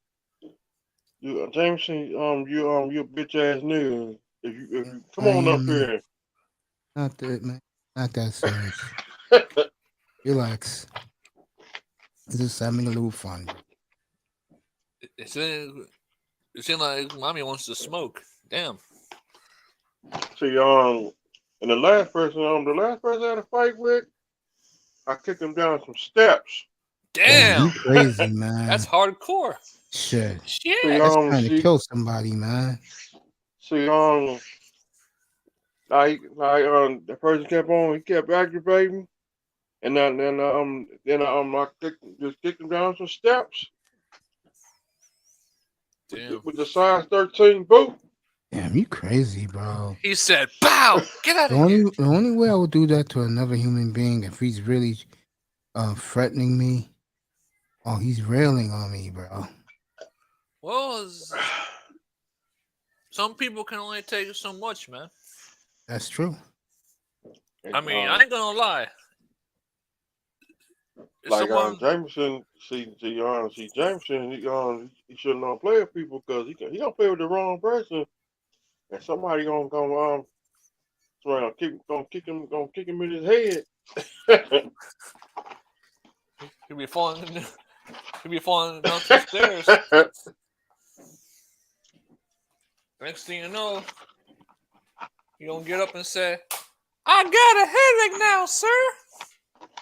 you a bitch ass nigga. If you come I on up am here. not that man. Not that serious. Relax. Just having a little fun. It seems like mommy wants to smoke. Damn. See, and the last person I had a fight with, I kicked him down some steps. Damn. You crazy, man. That's hardcore. Shit. Shit. See, That's trying to kill somebody, man. See, the person he kept aggravating, and then I kicked him down some steps. Damn. With the size 13 boot. Damn, you crazy, bro. He said, "Bow, get out of here." The only way I would do that to another human being if he's really threatening me or he's railing on me, bro. Well, some people can only take so much, man. That's true. I mean, I ain't gonna lie. If Like someone, Jameson, Jameson, he shouldn't play with people because he gonna play with the wrong person, and somebody gonna come gonna kick him in his head. he'll be falling down the stairs. Next thing you know, you gonna get up and say, "I got a headache now, sir."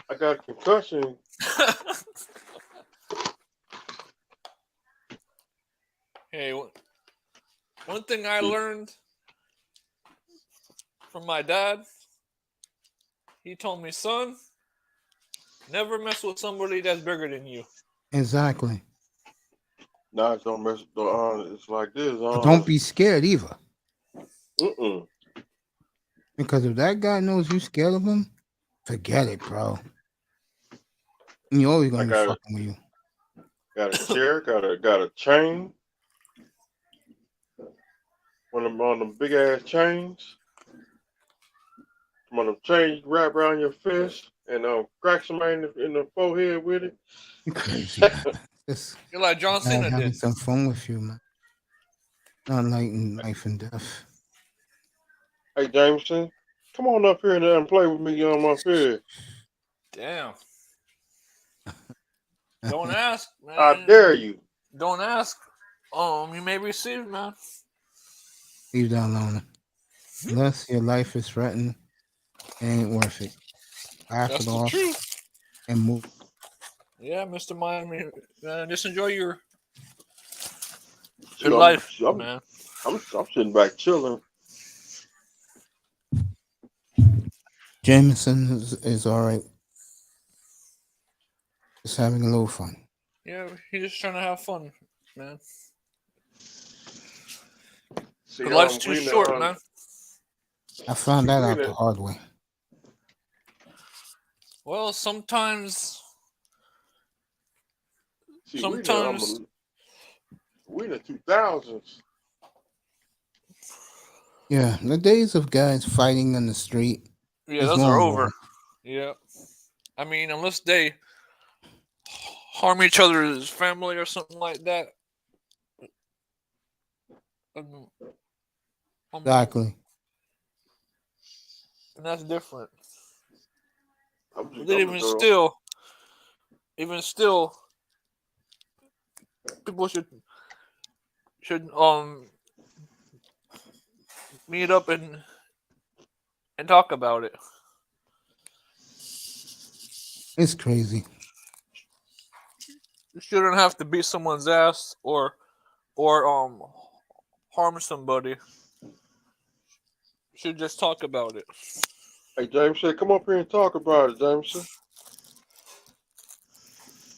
I got a concussion. Hey, one thing I learned from my dad, he told me, "Son, never mess with somebody that's bigger than you." Exactly. Nah, don't mess. It's like this. But don't be scared either. Because if that guy knows you scared of him, forget it, bro. And you're always gonna be fucking with you. Got a chair, got a chain. One of them big ass chains. One of them chains you wrap around your fist and crack somebody in the forehead with it. You crazy, man. You're like John Cena having did. some fun with you, man. Not like life and death. Hey Jameson, come on up here and play with me on my field. Damn. Don't ask, man. I dare you. Don't ask. You may receive, man. Leave that alone. Unless your life is threatened, it ain't worth it. Laugh That's it the off truth. and move. Yeah, Mr. Miami, just enjoy your life, man. I'm sitting back chilling. Jameson is all right. Just having a little fun. Yeah, he's just trying to have fun, man. See, life's too short, man. I found that out the hard way. Well, sometimes we in the 2000s. Yeah, the days of guys fighting in the street. Yeah, those are over. Yeah. I mean, unless they harm each other's family or something like that. Exactly. And that's different. But even still, people should meet up and talk about it. It's crazy. You shouldn't have to beat someone's ass or harm somebody. You should just talk about it. Hey, Jameson, come up here and talk about it, Jameson.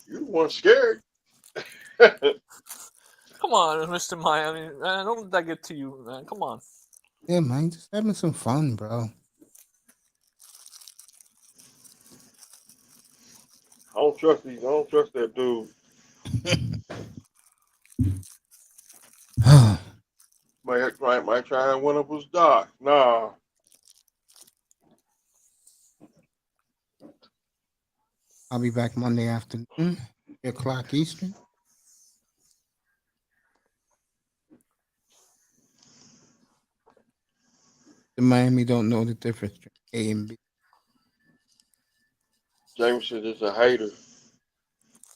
You the one scared. Come on, Mr. Miami. Man, don't let that get to you, man. Come on. Yeah, man, just having some fun, bro. don't trust these. I don't trust that dude. might try and one of his doc. Nah. I'll be back Monday afternoon, 3:00 Eastern. The Miami don't know the difference between A and B. Jameson is a hater.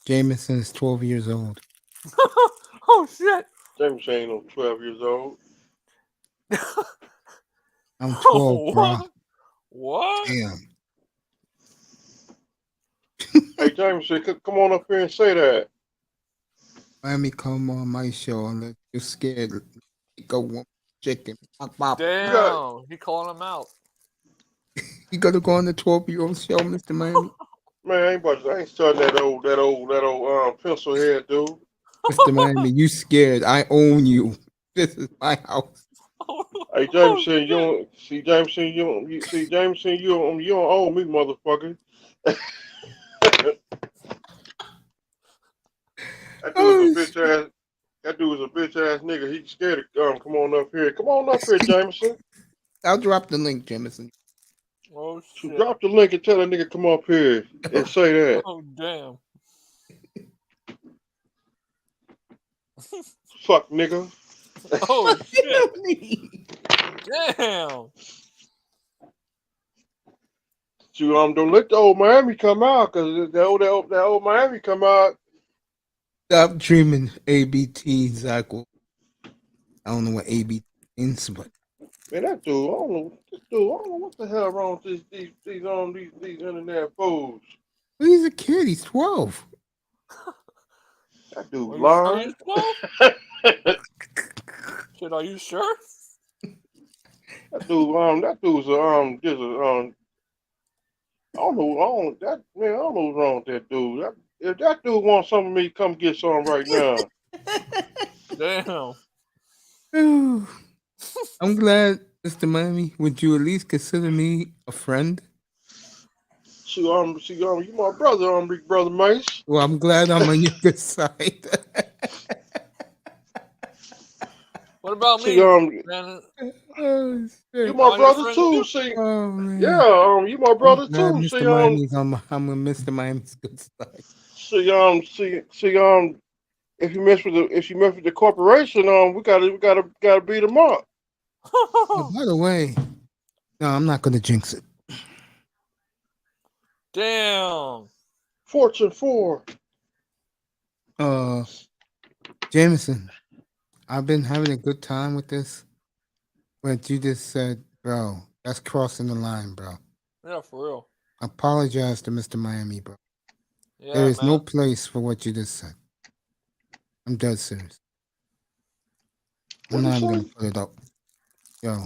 Jameson is 12 years old. Oh shit! Jameson ain't no 12 years old. I'm 12, Oh, bro. what? Damn. Hey, Jameson, come on up here and say that. Miami, come on my show and let you scared. Go one chicken. Pop, pop. Damn, he calling him out. You gotta go on the 12-year-old show, Mr. Miami. Man, I ain't starting that old pencil head dude. Mr. Miami, you scared. I own you. This is my house. Hey, Jameson, you don't see Jameson. You don't own me, motherfucker. That dude was a bitch ass. That dude was a bitch ass nigga. He scared to come on up here. Come on up here, Jameson. I'll drop the link, Jameson. Oh shit! Drop the link and tell that nigga come up here and say that. Oh damn! Fuck nigga. Oh shit! Damn! So don't let the old Miami come out, cause that old Miami come out. Stop dreaming, ABT, Zach. I don't know what ABT means, but Man, that dude, I don't know what the hell wrong with these internet fools. well, he's a kid. He's 12. That dude Are lying. Shit, are you sure? That dude's just a I don't know what's wrong with that dude. If that dude wants some of me, come get some right now. Damn. I'm glad, Mr. Miami. Would you at least consider me a friend? See, you my brother, big brother Mace. Well, I'm glad I'm on your good side. What about See, me, man? Oh, shit. You my brother too. See, Oh, man. yeah, you my brother glad too. Mr. See, Miami's on Mr. Miami's good side. see, if you mess with the corporation, we gotta beat them up. Oh, by the way, no, I'm not gonna jinx it. Damn. Fortune 4. Jameson, I've been having a good time with this. But you just said, bro, that's crossing the line, bro. Yeah, for real. Apologize to Mr. Miami, bro. Yeah, there is man. no place for what you just said. I'm dead serious. I'm not even gonna put it up. Yo.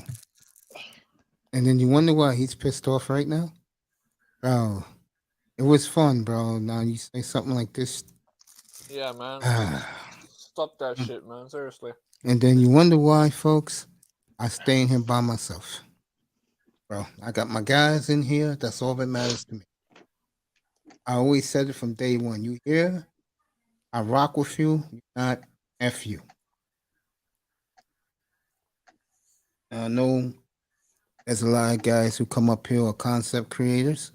And then you wonder why he's pissed off right now? Bro, it was fun, bro. Now you say something like this. Yeah, man. Stop that shit, man. Seriously. And then you wonder why, folks, I stay in here by myself. Bro, I got my guys in here. That's all that matters to me. I always said it from day one. You here? I rock with you, not F you. I know there's a lot of guys who come up here are concept creators,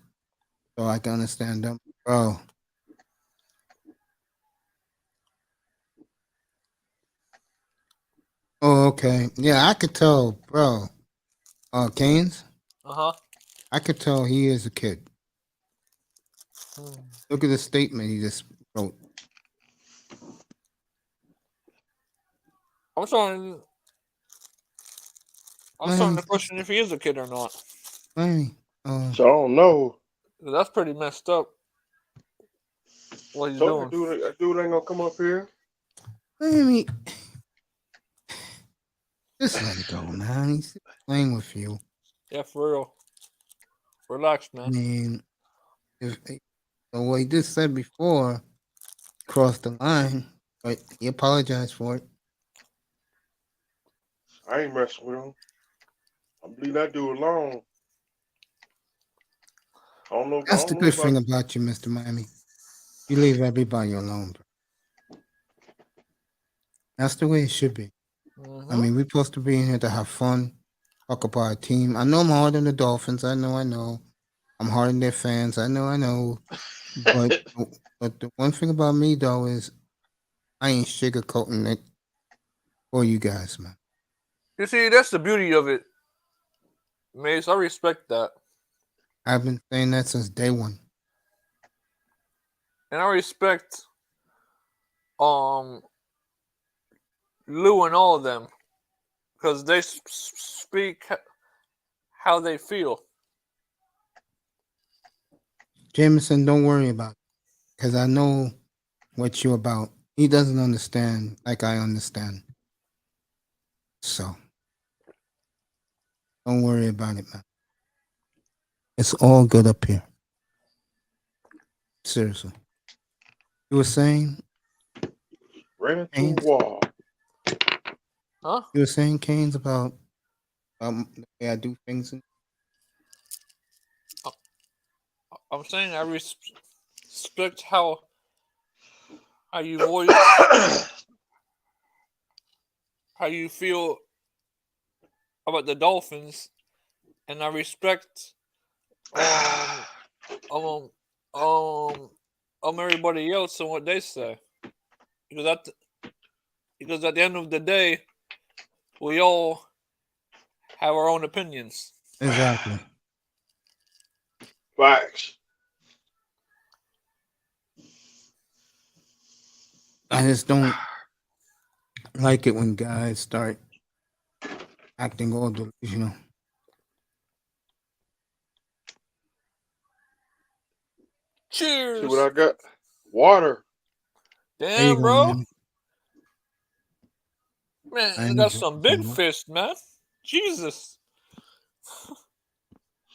so I can understand them. Bro. Oh, okay. Yeah, I could tell, bro. Keynes? Uh-huh. I could tell he is a kid. Look at the statement he just wrote. I'm starting to question if he is a kid or not. Miami. So I don't know. That's pretty messed up. What he's doing. That dude ain't gonna come up here. Miami. Just let it go, man. He's playing with you. Yeah, for real. Relax, man. I mean, what he just said before crossed the line, but he apologized for it. I ain't messing with him. I'm leaving that dude alone. I don't know. That's the good thing about you, Mr. Miami. You leave everybody alone, bro. That's the way it should be. I mean, we're supposed to be in here to have fun, talk about our team. I know I'm harder than the Dolphins. I know. I'm harder than their fans. I know. But the one thing about me though is I ain't sugarcoating it for you guys, man. You see, that's the beauty of it, Mace. I respect that. I've been saying that since day one. And I respect Lou and all of them because they speak how they feel. Jameson, don't worry about it because I know what you're about. He doesn't understand like I understand. So don't worry about it, man. It's all good up here. Seriously. You were saying? Ran into a wall. Huh? You were saying, Canes, about the way I do things? I'm saying I respect how you voice, how you feel about the Dolphins, and I respect everybody else and what they say, because at the end of the day, we all have our own opinions. Exactly. Facts. I just don't like it when guys start acting all delusional. Cheers. See what I got? Water. Damn, bro. Man, I got some big fish, man. Jesus.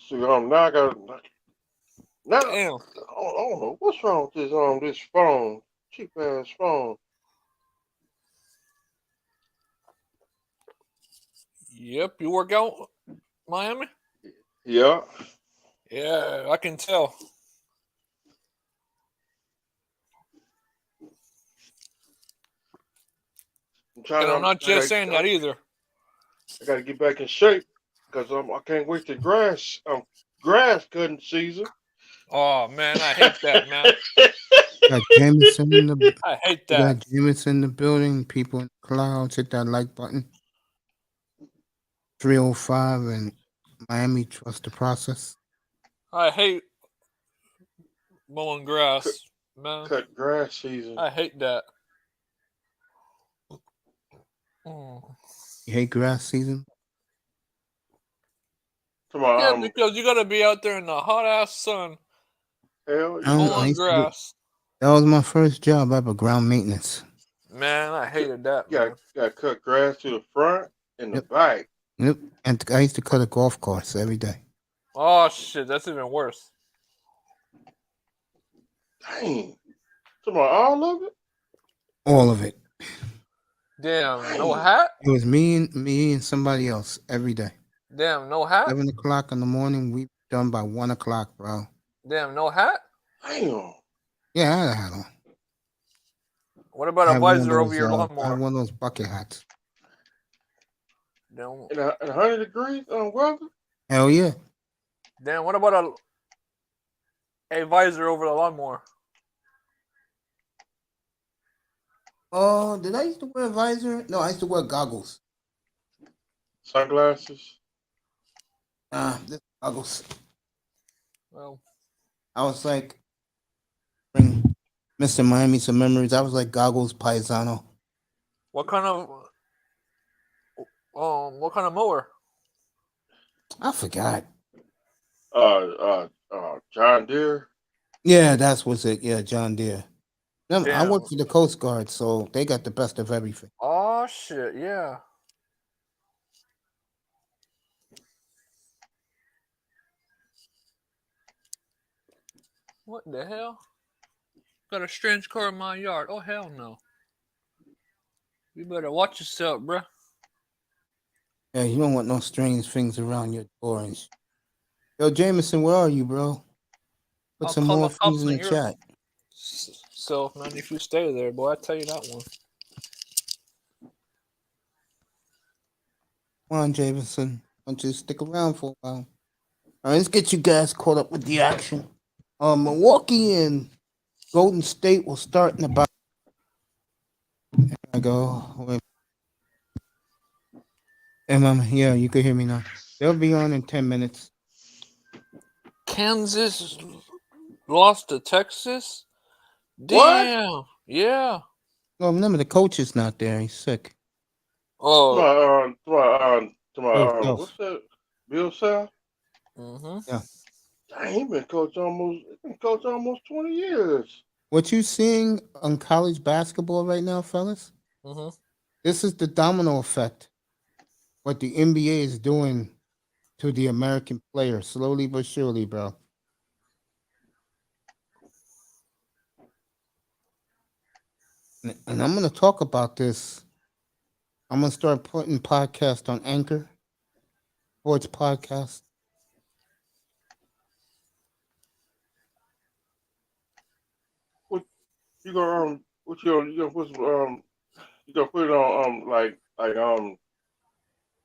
See, now I got. Now, damn. I don't know what's wrong with this phone. Cheap ass phone. Yep, you work out Miami? Yeah. Yeah, I can tell. I'm not just saying that either. I got to get back in shape because I can't wait to grass cutting season. Oh man, I hate that, man. Got Jameson in the. I hate that. Got Jameson in the building. People in the clouds, hit that like button. 305 and Miami, trust the process. I hate mowing grass, man. Cut grass season. I hate that. You hate grass season? Yeah, because you gotta be out there in the hot ass sun. Hell yeah. Mowing grass. That was my first job ever, ground maintenance. Man, I hated that. Got to cut grass to the front and the back. Yep. And I used to cut a golf course every day. Oh shit, that's even worse. Dang. All of it? All of it. Damn, no hat? It was me and somebody else every day. Damn, no hat? 7 o'clock in the morning, we done by 1 o'clock, bro. Damn, no hat? Damn. Yeah, I had a hat on. What about a visor over your lawnmower? I had one of those bucket hats. Damn. In 100 degrees weather? Hell yeah. Damn, what about a visor over the lawnmower? Oh, did I used to wear a visor? No, I used to wear goggles. Sunglasses? This goggles. Well, I was like, bring Mr. Miami some memories. I was like Goggles Paisano. What kind of mower? I forgot. John Deere. Yeah, that's what's it. Yeah, John Deere. I Damn. work for the Coast Guard, so they got the best of everything. Oh shit, yeah. What the hell? Got a strange car in my yard. Oh hell no. You better watch yourself, bruh. Yeah, you don't want no strange things around your door and shit. Yo, Jameson, where are you, bro? Put some more things in the chat. yourself, man. If you stay there, boy, I tell you that one. Come on, Jameson. Why don't you stick around for a while? All right, let's get you guys caught up with the action. Milwaukee and Golden State will start in about. There I go. Wait. Yeah, you can hear me now. They'll be on in 10 minutes. Kansas lost to Texas? Damn. What? Yeah. Well, remember, the coach is not there. He's sick. Oh. What's that? Bill Self? Mm-hmm. Yeah. Dang, he been coach almost 20 years. What you seeing on college basketball right now, fellas? Mm-hmm. This is the domino effect. What the NBA is doing to the American player, slowly but surely, bro. And I'm going to talk about this. I'm going to start putting podcasts on Anchor, sports podcast. You gonna put it on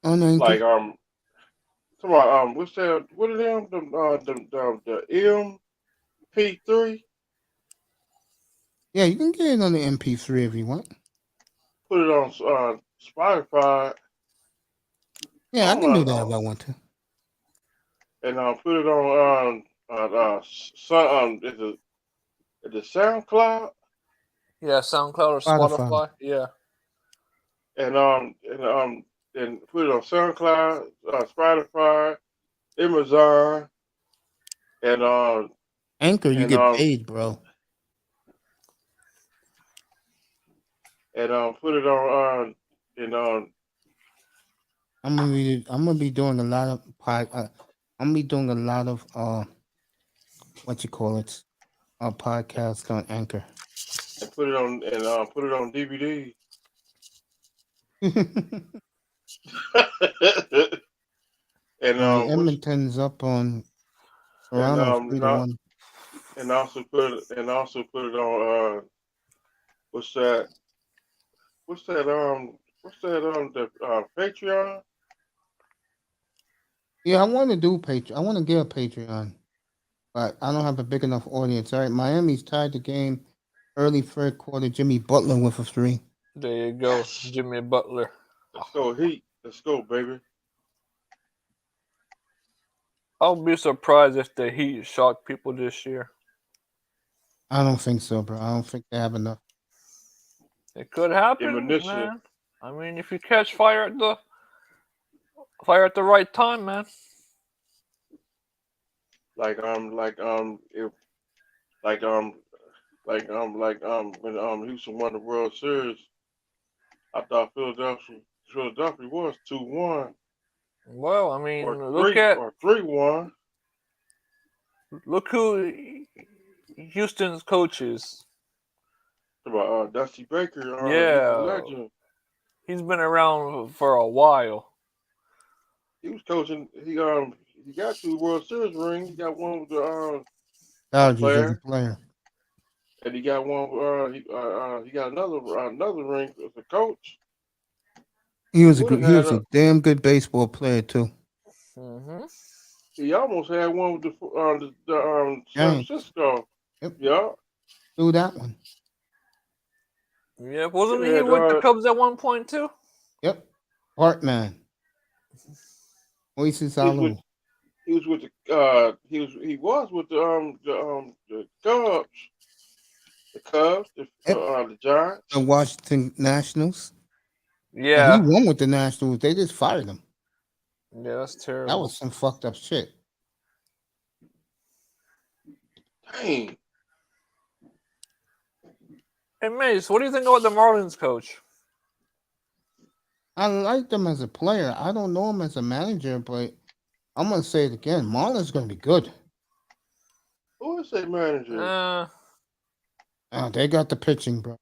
On Anchor. like come on what's that? What are them? The MP3? Yeah, you can get it on the MP3 if you want. Put it on Spotify. Yeah, I can do that if I want to. And put it on is it SoundCloud? Yeah, SoundCloud or Spotify. Yeah. And put it on SoundCloud, Spotify, Amazon, and Anchor, you get paid, bro. And put it on I'm gonna be doing a lot of I'm gonna be doing a lot of podcasts on Anchor. And put it on DVD. And Edmonton's up on around 3 to 1. And also put it on what's that on the Patreon? Yeah, I want to do Patreon. I want to get a Patreon, but I don't have a big enough audience. All right, Miami's tied the game early third quarter. Jimmy Butler with a 3. There you go, Jimmy Butler. Let's go Heat. Let's go, baby. I'll be surprised if the Heat shock people this year. I don't think so, bro. I don't think they have enough. It could happen, man. I mean, if you catch fire at the right time, man. When Houston won the World Series, I thought Philadelphia was 2-1. Well, I mean, or 3-1. Look who Houston's coach is. About Dusty Baker. Yeah, legend. He's been around for a while. He was coaching. He got 2 World Series rings. He got one with the player. And he got one. He got another ring as a coach. He was a damn good baseball player too. Mm-hmm. He almost had one with the San Francisco. Yep. Yeah. Do that one. Yeah, wasn't he with the Cubs at one point too? Yep. Hartman. Moises Alou. He was with the Cubs. The Cubs, the Giants. The Washington Nationals. Yeah. And he won with the Nationals. They just fired him. Yeah, that's terrible. That was some fucked up shit. Dang. Hey, Mace, what do you think about the Marlins coach? I like them as a player. I don't know him as a manager, but I'm going to say it again. Marlins going to be good. Who is that manager? They got the pitching, bro.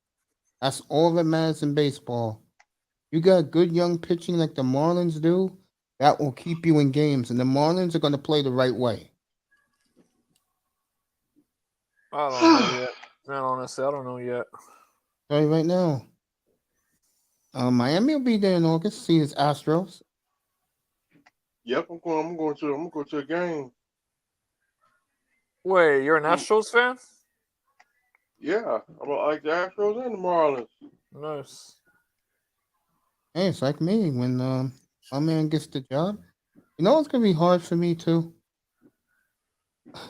That's all that matters in baseball. You got good young pitching like the Marlins do, that will keep you in games. And the Marlins are going to play the right way. I don't know yet. Man, honestly, I don't know yet. Tell you right now. Miami will be there in August. See his Astros. Yep, I'm going to a game. Wait, you're an Astros fan? Yeah, I'm like the Astros and the Marlins. Nice. Hey, it's like me when my man gets the job. You know it's gonna be hard for me too.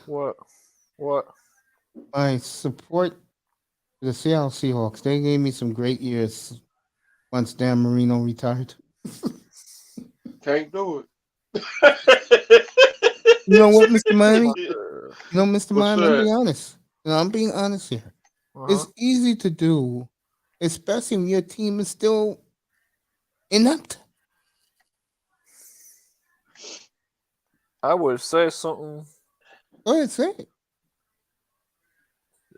What? What? My support for the Seattle Seahawks. They gave me some great years once Dan Marino retired. Can't do it. You know what, Mr. Miami? Yeah. You know, Mr. What's Miami, I'm that? being honest. You know, I'm being honest here. It's easy to do, especially when your team is still inept. I would say something. Go ahead, say it.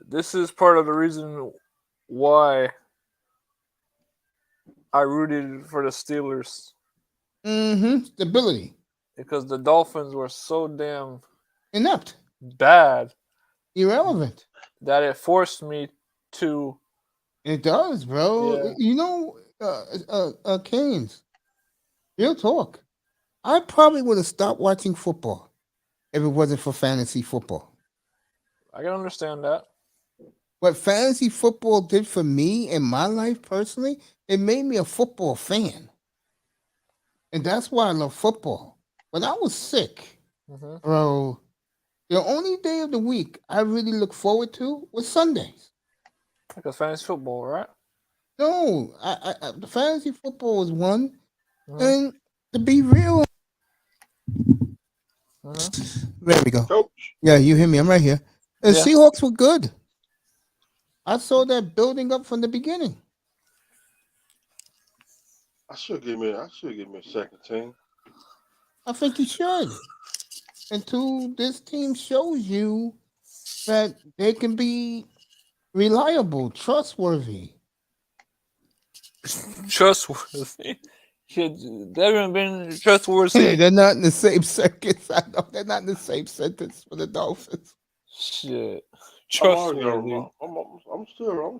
This is part of the reason why I rooted for the Steelers. Stability. Because the Dolphins were so damn inept, bad, irrelevant, that it forced me to. It does, bro. Yeah. You know, Canes. Real talk. I probably would have stopped watching football if it wasn't for fantasy football. I can understand that. What fantasy football did for me in my life personally, it made me a football fan. And that's why I love football. When I was sick, bro, the only day of the week I really look forward to was Sundays. Because fantasy football, right? No, the fantasy football was one. And to be real, there we go. Coach. Yeah, you hear me? I'm right here. The Seahawks were good. I saw that building up from the beginning. I should give me a second team. I think you should. Until this team shows you that they can be reliable, trustworthy. Trustworthy? They haven't been trustworthy. They're not in the same sentence. I know they're not in the same sentence for the Dolphins. Shit. Trustworthy. I'm still gonna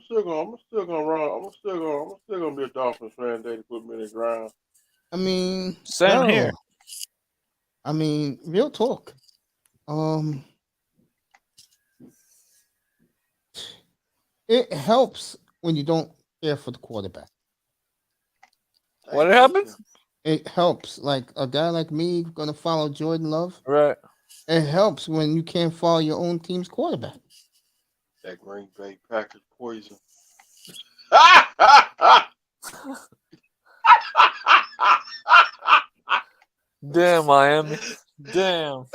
be a Dolphins fan. They put me in the ground. I mean, same here. I mean, real talk. It helps when you don't care for the quarterback. What happens? It helps. Like a guy like me gonna follow Jordan Love. Right. It helps when you can't follow your own team's quarterback. That Green Bay Packers poison. Damn, Miami. Damn.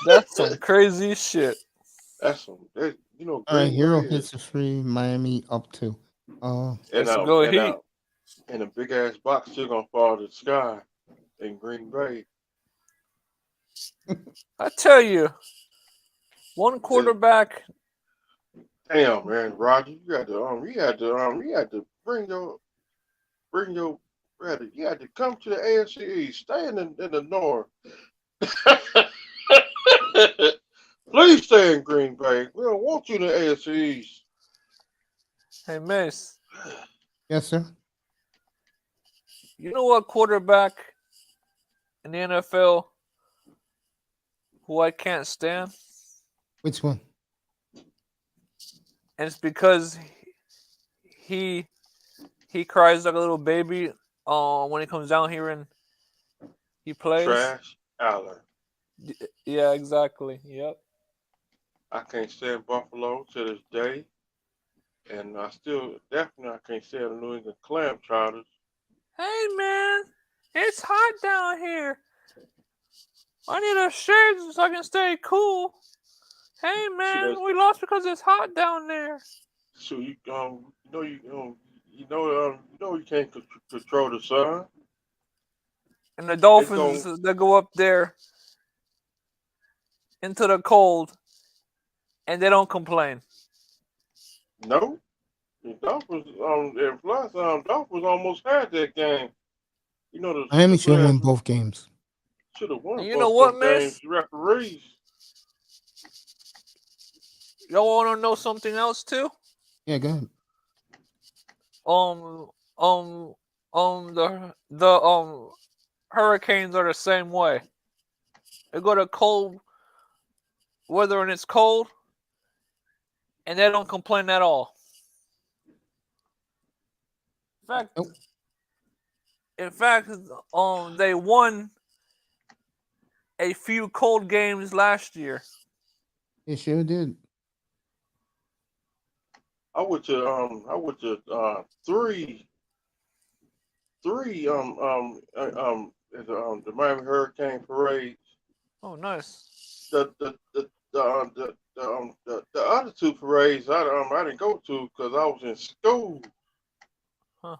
That's some crazy shit. That's some, you know. All right, Hero hits a free. Miami up 2. Let's go Heat. And a big ass box still gonna fall to the sky in Green Bay. I tell you, one quarterback. Damn, man, Roger, you had to come to the AFC East, stay in the North. Please stay in Green Bay. We don't want you in the AFC East. Hey, Mace. Yes, sir. You know what quarterback in the NFL who I can't stand? Which one? And it's because he cries like a little baby when he comes down here and he plays. Trash Allen. Yeah, exactly. Yep. I can't stand Buffalo to this day. And I can't stand the New England Clam Chowders. Hey, man. It's hot down here. I need a shade so I can stay cool. Hey, man, we lost because it's hot down there. So you can't control the sun. And the Dolphins, they go up there into the cold, and they don't complain. No, the Dolphins. Dolphins almost had that game. You know, Miami should have won both games. Should have won. You know what, man? Referees. y'all want to know something else too? Yeah, go ahead. The hurricanes are the same way. They go to cold weather and it's cold, and they don't complain at all. In fact, they won a few cold games last year. It sure did. I went to three the Miami Hurricane parades. Oh, nice. The other two parades I didn't go to because I was in school. Huh.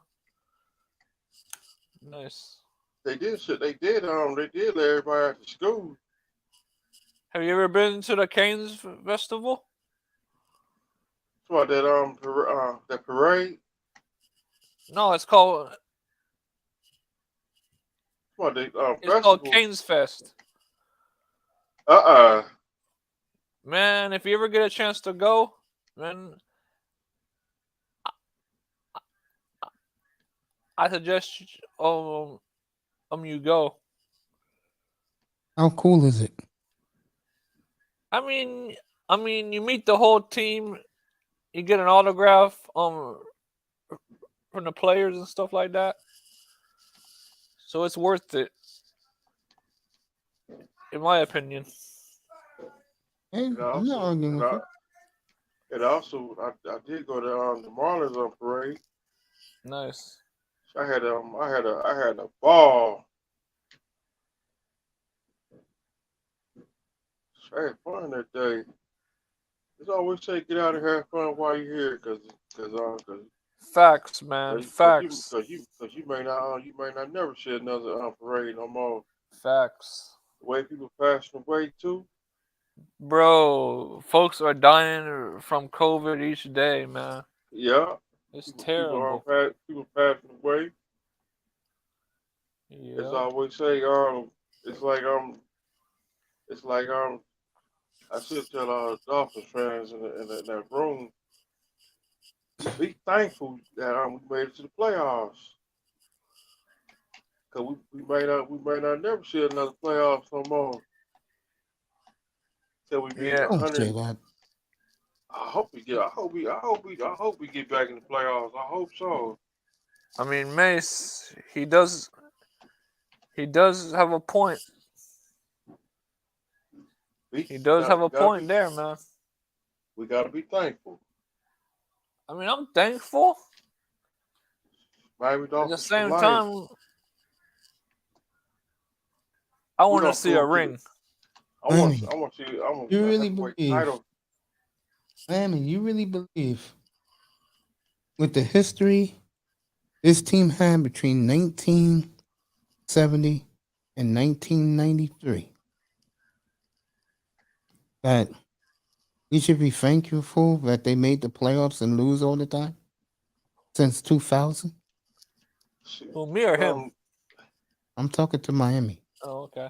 Nice. They did let everybody out to school. Have you ever been to the Canes Festival? What that parade? No, it's called. What the It's festival? called Canes Fest. Man, if you ever get a chance to go, man, I suggest you go. How cool is it? I mean, you meet the whole team, you get an autograph from the players and stuff like that. So it's worth it, in my opinion. Hey, I'm not arguing with you. And also, I did go to the Marlins parade. Nice. So I had a ball. So I had fun that day. It's always say get out and have fun while you're here, cause facts, man. Facts. Cause you may not never see another parade no more. Facts. The way people passing away too. Bro, folks are dying from COVID each day, man. Yeah. It's terrible. People passing away. Yeah. As I always say, it's like I should tell Dolphins fans in that room, be thankful that we made it to the playoffs. Cause we may not never see another playoffs no more. Till we get 100. I hope we get back in the playoffs. I hope so. I mean, Mace, he does have a point. He does have a point there, man. We gotta be thankful. I mean, I'm thankful. Miami Dolphins at the same time, I want to see a ring. I want to see. You really believe? Miami, you really believe with the history this team had between 1970 and 1993 that we should be thankful that they made the playoffs and lose all the time since 2000? Well, me or him? I'm talking to Miami. Oh, okay.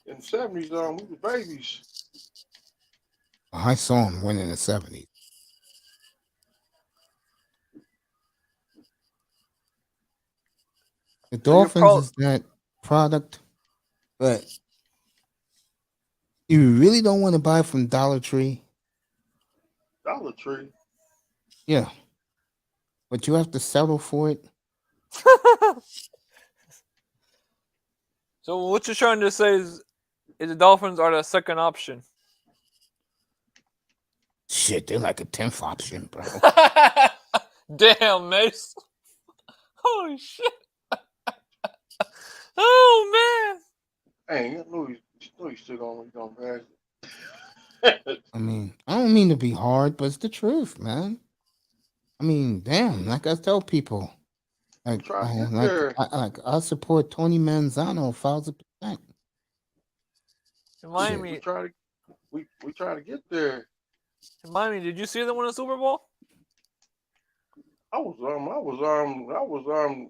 In the 70s, we were babies. I saw him win in the 70s. The Dolphins is that product, but you really don't want to buy from Dollar Tree. Dollar Tree? Yeah. But you have to settle for it. So what you're trying to say is the Dolphins are the second option? Shit, they're like a 10th option, bro. Damn, Mace. Holy shit. Oh, man. Hey, I know you still gonna pass it. I mean, I don't mean to be hard, but it's the truth, man. I mean, damn, like I tell people, I support Tony Manzano 1,000%. Miami, we try to get there. Miami, did you see them win the Super Bowl? I was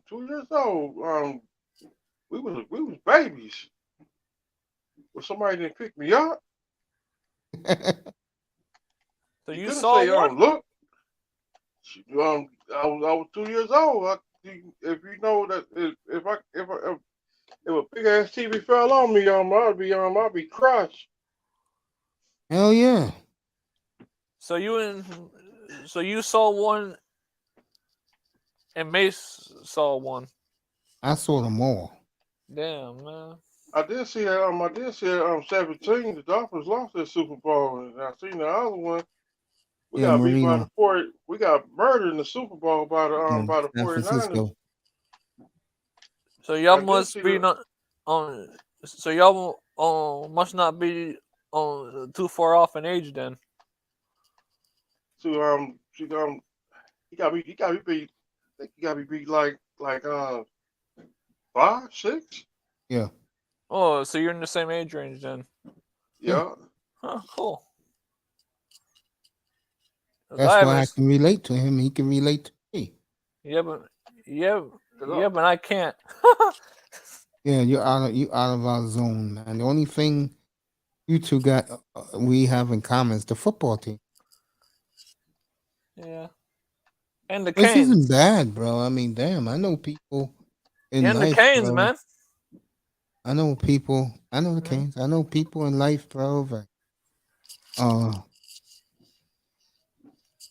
2 years old. We was babies. Well, somebody didn't pick me up. So You you couldn't saw say, one? look. I was 2 years old. If you know that if a big ass TV fell on me, I'd be crushed. Hell yeah. So you saw one, and Mace saw one. I saw them all. Damn, man. I did see that 17. The Dolphins lost that Super Bowl, and I seen the other one. We Yeah, got beat by Marino. the 40. We got murdered in the Super Bowl by the Yeah, by the San 49ers. Francisco. So y'all I did must see be the not on. So y'all must not be too far off in age then. he got me beat. I think he got me beat like 5, 6. Yeah. Oh, so you're in the same age range then. Yeah. Huh, cool. 'Cause That's I why I haven't. can relate to him. He can relate to me. Yeah, but I can't. Yeah, you out of our zone, man. The only thing you two got we have in common is the football team. Yeah. And the This Canes. isn't bad, bro. I mean, damn, I know people in And the life, Canes, bro. man. I know people. I know the Mhm. Canes. I know people in life, bro. That,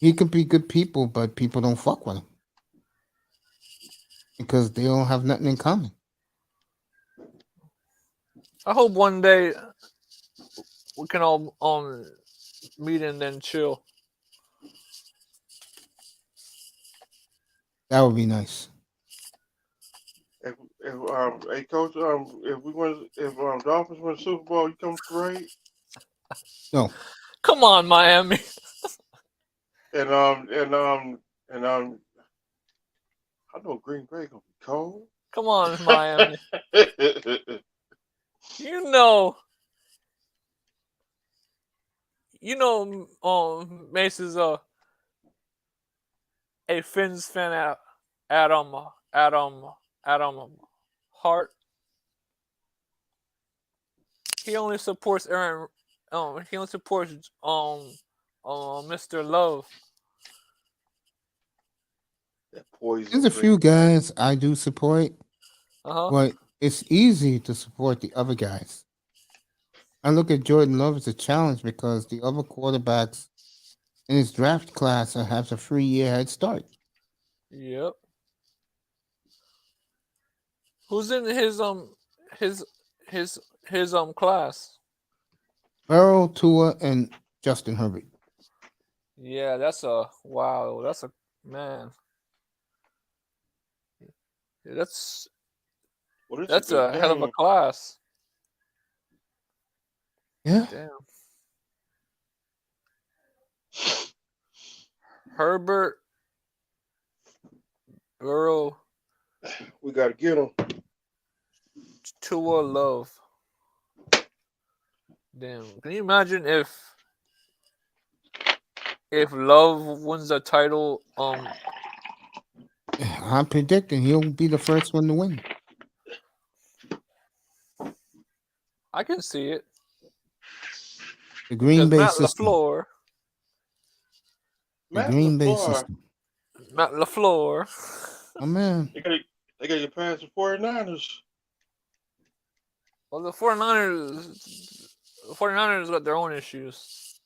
he could be good people, but people don't fuck with him because they don't have nothing in common. I hope one day we can all meet and then chill. That would be nice. Hey coach, if Dolphins win the Super Bowl, you come to the parade? No. Come on, Miami. And I know Green Bay gonna be cold. Come on, Miami. You know, Mace's a Finns fan at Adam Hart. He only supports Aaron. He only supports Mr. Love. That poison. There's a few guys I do support, Uh-huh. but it's easy to support the other guys. I look at Jordan Love as a challenge because the other quarterbacks in his draft class have a 3-year head start. Yep. Who's in his class? Burrow, Tua, and Justin Herbert. Yeah, that's a wow. That's a man. That's a hell of a class. Yeah. Damn. Herbert, Burrow, we gotta get him. Tua, Love. Damn. Can you imagine if Love wins the title? I'm predicting he'll be the first one to win. I can see it. The Green Bay system. LaFleur. The Green Bay system. Matt LaFleur. Oh man. They gotta get past the 49ers. Well, the 49ers got their own issues.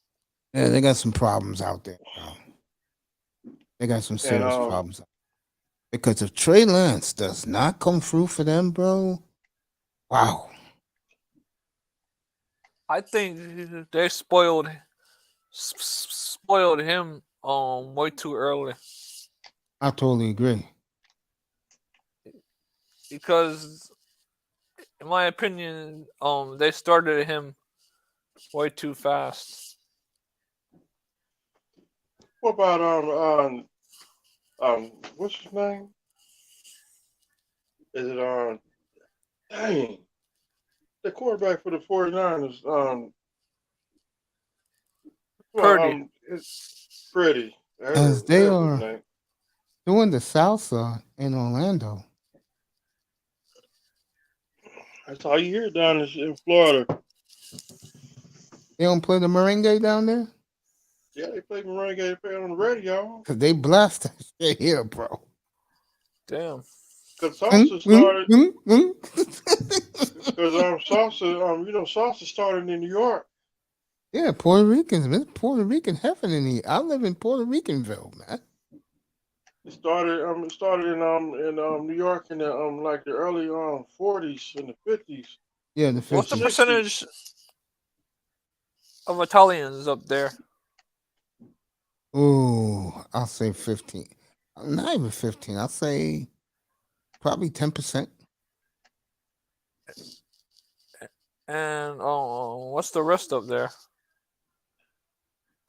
Yeah, they got some problems out there, bro. They got some serious problems. Because if Trey Lance does not come through for them, bro, wow. I think they spoiled him way too early. I totally agree. Because in my opinion, they started him way too fast. What about what's his name? Is it dang, the quarterback for the 49ers? Purdy. It's Freddie. As they are doing the salsa in Orlando. That's all you hear down in Florida. They don't play the merengue down there? Yeah, they play merengue. They play it on the radio. Cause they blast that shit here, bro. Damn. Cause salsa started. Cause salsa, salsa started in New York. Yeah, Puerto Ricans, man. Puerto Rican heaven in here. I live in Puerto Ricanville, man. It started in New York in the like the early 40s and the 50s. Yeah, the 50s. What's the percentage of Italians up there? Oh, I'll say 15. Not even 15. I'll say probably 10%. And what's the rest up there?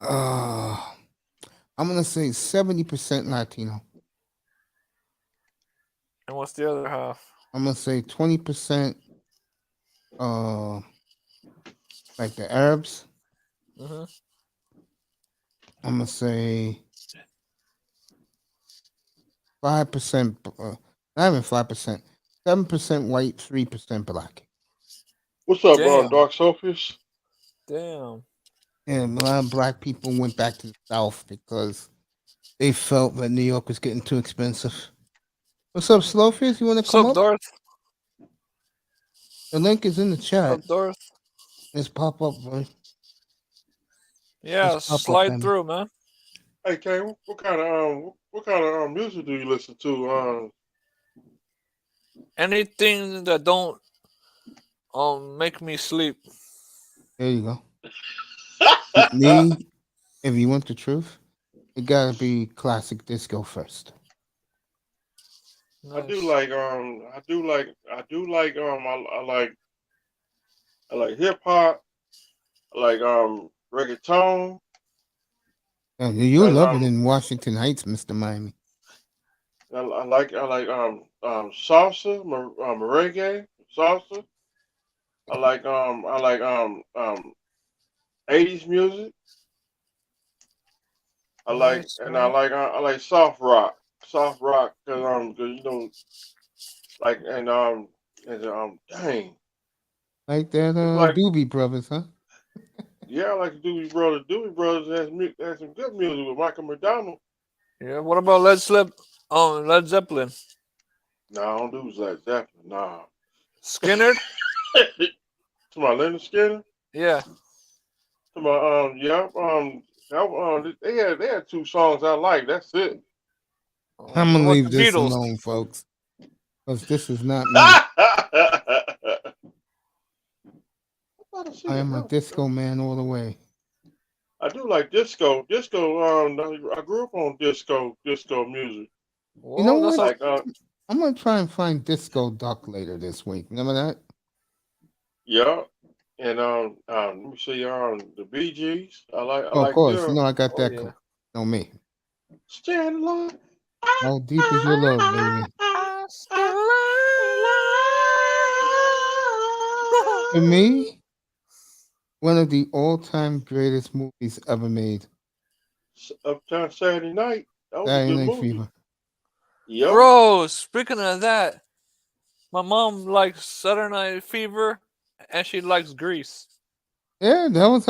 I'm gonna say 70% Latino. And what's the other half? I'm gonna say 20%. Like the Arabs. Mm-hmm. I'm gonna say 5%. Not even 5%. 7% white, 3% black. What's up, Damn. Dark Sophus? Damn. And a lot of black people went back to the South because they felt that New York was getting too expensive. What's up, Slowface? You want to come up? Darth? The link is in the chat. What's up, Darth? Let's pop up, boy. Yeah, slide through, man. Hey, Kay, what kind of music do you listen to? Anything that don't make me sleep. There you go. Me, if you want the truth, it gotta be classic disco first. Nice. I like hip hop. I like reggaeton. You love it in Washington Heights, Mr. Miami. I like salsa, merengue, salsa. I like 80s music. I like soft rock because dang. Like that Doobie Brothers, huh? Yeah, I like the Doobie Brothers. Doobie Brothers has some good music with Michael McDonald. Yeah, what about Led Zeppelin? No, I don't do Led Zeppelin. Nah. Skinner? To my Leonard Skinner? Yeah. To my they had two songs I like. That's it. I'm gonna leave this alone, folks, because this is not me. I am a disco man all the way. I do like disco. I grew up on disco music. You know what? I'm gonna try and find Disco Duck later this week. Remember that? Yeah. And let me see the Bee Gees. Of course, you know I got that. Yeah. No me. Stand alone. How deep is your love, baby? For me, one of the all-time greatest movies ever made. Uptown Saturday Night. That was Saturday a good Night movie. Fever. Yep. Bro, speaking of that, my mom likes Saturday Night Fever, and she likes Grease. Yeah, that was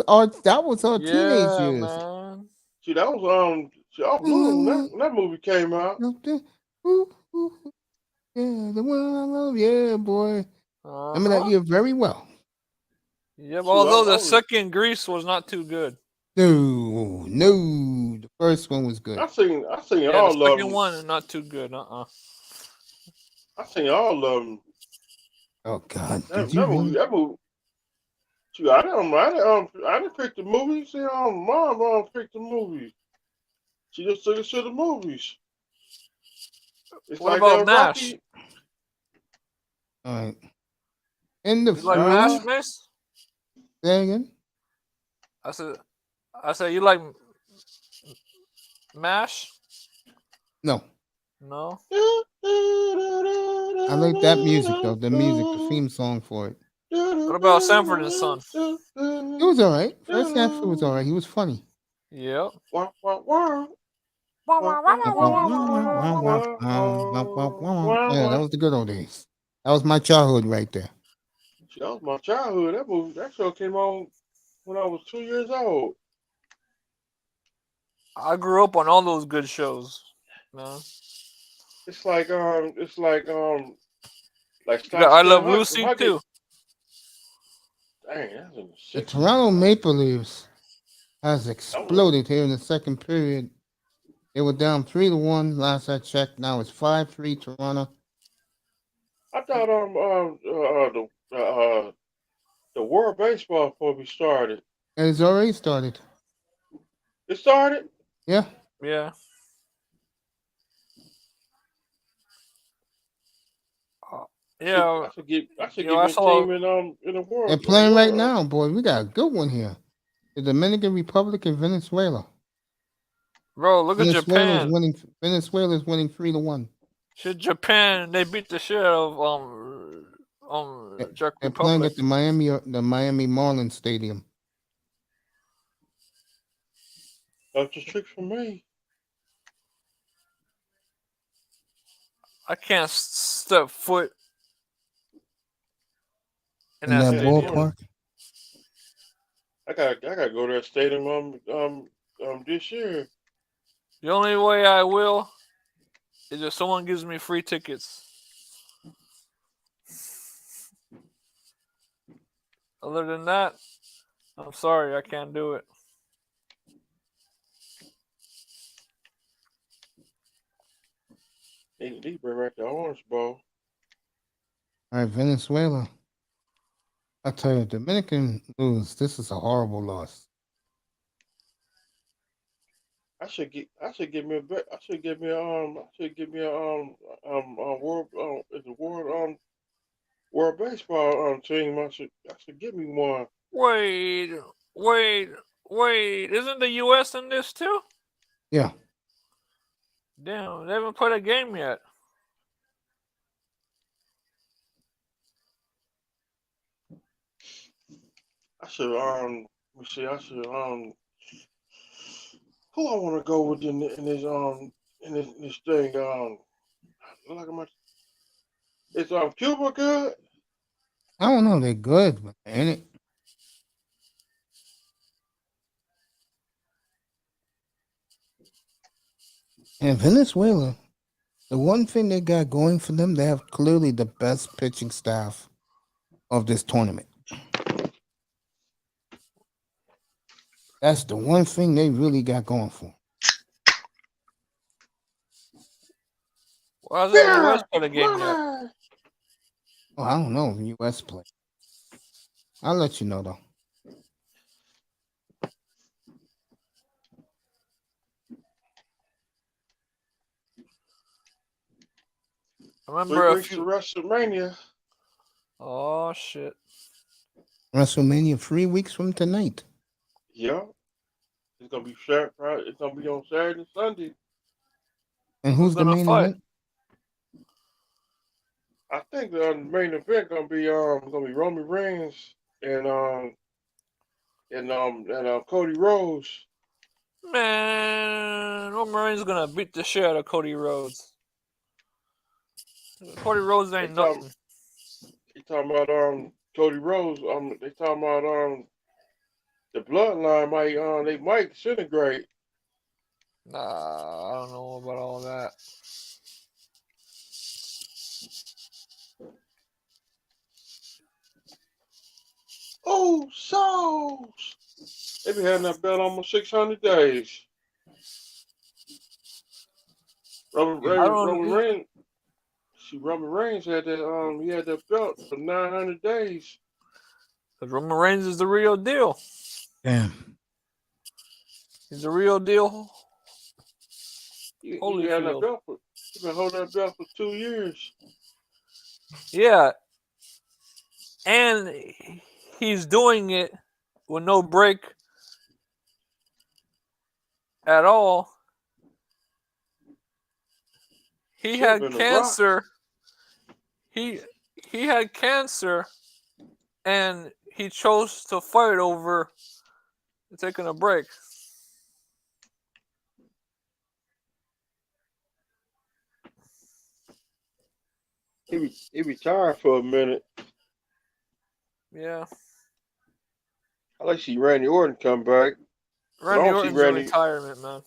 our teenage years. Man. See, that was when that movie came out. Yeah, the one I love, yeah, boy. Remember that year very well. Yeah, although the second Grease was not too good. No, the first one was good. I seen all of them. The second one not too good. I seen all of them. Oh God! That movie. Shoot, I didn't pick the movies. See, mom picked the movies. She just took us to the movies. It's what about MASH? Rocky. All right. In the you like MASH, Miss? Say again. I said you like MASH? No. No. I like that music though. The theme song for it. What about Sanford and Son? It was all right. Fred Sanford was all right. He was funny. Yep. Yeah, that was the good old days. That was my childhood right there. That was my childhood. That show came on when I was 2 years old. I grew up on all those good shows. Man. It's like I Starsky Love and Lucy Hutch. too. Dang, that's in The the 60s. Toronto Maple Leafs has Oh, exploded here in the second period. They were down 3-1 last I checked. Now it's 5-3 Toronto. I thought the World Baseball supposed to be started. And it's already started. It started. Yeah. Yeah. Yeah. I should get I me a saw. team in the world. They're playing right now, boy. We got a good one here. The Dominican Republic and Venezuela. Bro, look at Japan. Venezuela's winning 3-1. Shit, Japan, they beat the shit out of Czech They're playing Republic. at the Miami Marlins Stadium. That's a trick for me. I can't step foot in In that that stadium. ballpark. I gotta go to that stadium this year. The only way I will is if someone gives me free tickets. Other than that, I'm sorry, I can't do it. They bring back the Orange Bowl. All right, Venezuela. I tell you, Dominican lose. This is a horrible loss. I should get me a bet. I should get me a world baseball team. I should get me one. Wait. Isn't the U.S. in this too? Yeah. Damn, they haven't played a game yet. I should let me see. I should who I want to go with in this thing. Look at my. Is Cuba good? I don't know. They're good, but ain't it? And Venezuela, the one thing they got going for them, they have clearly the best pitching staff of this tournament. That's the one thing they really got going for. Why hasn't the U.S. played a game yet? Oh, I don't know. U.S. play. I'll let you know, though. I remember 3 weeks to WrestleMania. Oh, shit. WrestleMania 3 weeks from tonight. Yeah. It's gonna be Friday. It's gonna be on Saturday and Sunday. And who's the main event? I think the main event gonna be Roman Reigns and Cody Rhodes. Man, Roman Reigns is gonna beat the shit out of Cody Rhodes. Cody Rhodes ain't nothing. They talking about Cody Rhodes. They talking about the bloodline they might disintegrate. Nah, I don't know about all that. Oh, souls! They been having that belt almost 600 days. Roman Reigns. See, Roman Reigns had that. He had that belt for 900 days. Because Roman Reigns is the real deal. Damn. He's the real deal. He had that belt he's been holding that belt for 2 years. Yeah. And he's doing it with no break at all. He had cancer. He had cancer, and he chose to fight over taking a break. He retired for a minute. Yeah. I like to see Randy Orton come back. Randy Orton's in retirement, man.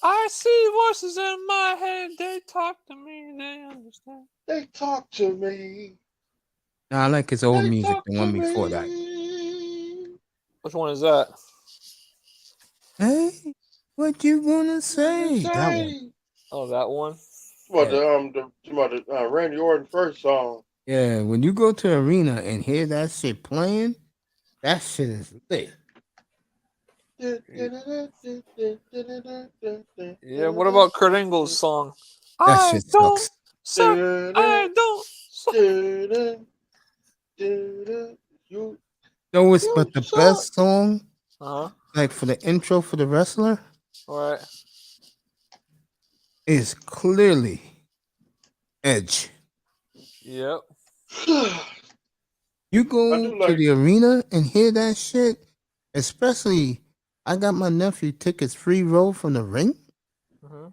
I see voices in my head. They talk to me. They understand. They talk to me. No, I like his old music, the one before that. Which one is that? Hey, what you gonna say? That one. Oh, that one. What the Randy Orton first song? Yeah, when you go to the arena and hear that shit playing, that shit is lit. Yeah. What about Kurt Angle's song? That shit sucks. I don't. No, it's but the best song, like for the intro for the wrestler, right, is clearly Edge. Yep. You go to the arena and hear that shit, especially I got my nephew tickets free row from the ring. Mm-hmm.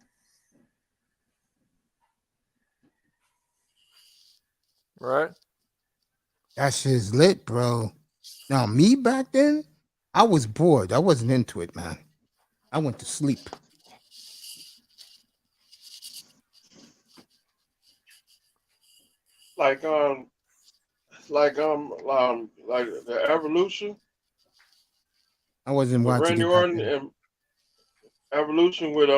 Right. That shit is lit, bro. Now, me back then, I was bored. I wasn't into it, man. I went to sleep. Like the Evolution. I wasn't watching Randy it. Orton and Evolution with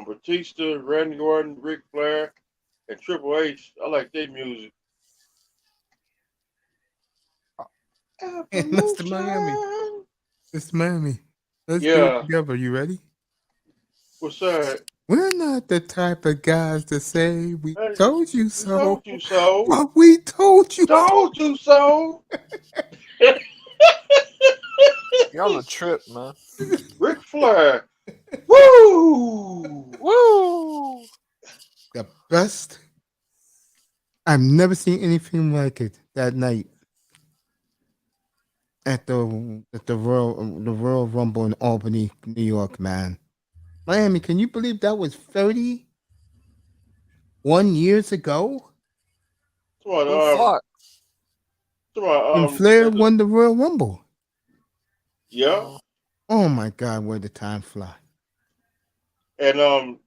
Batista, Randy Orton, Ric Flair, and Triple H. I like their music. Hey, Mr. Miami. Mr. Miami. Let's do it together. You ready? What's that? We're not the type of guys to say we told you so. Told you so. But we told you Told you so. You're on a trip, man. Ric Flair. Woo! Woo! The best. I've never seen anything like it that night at the Royal Rumble in Albany, New York, man. Miami, can you believe that was 31 years ago? What? When Flair won the Royal Rumble. Yeah. Oh my God, where did time fly? And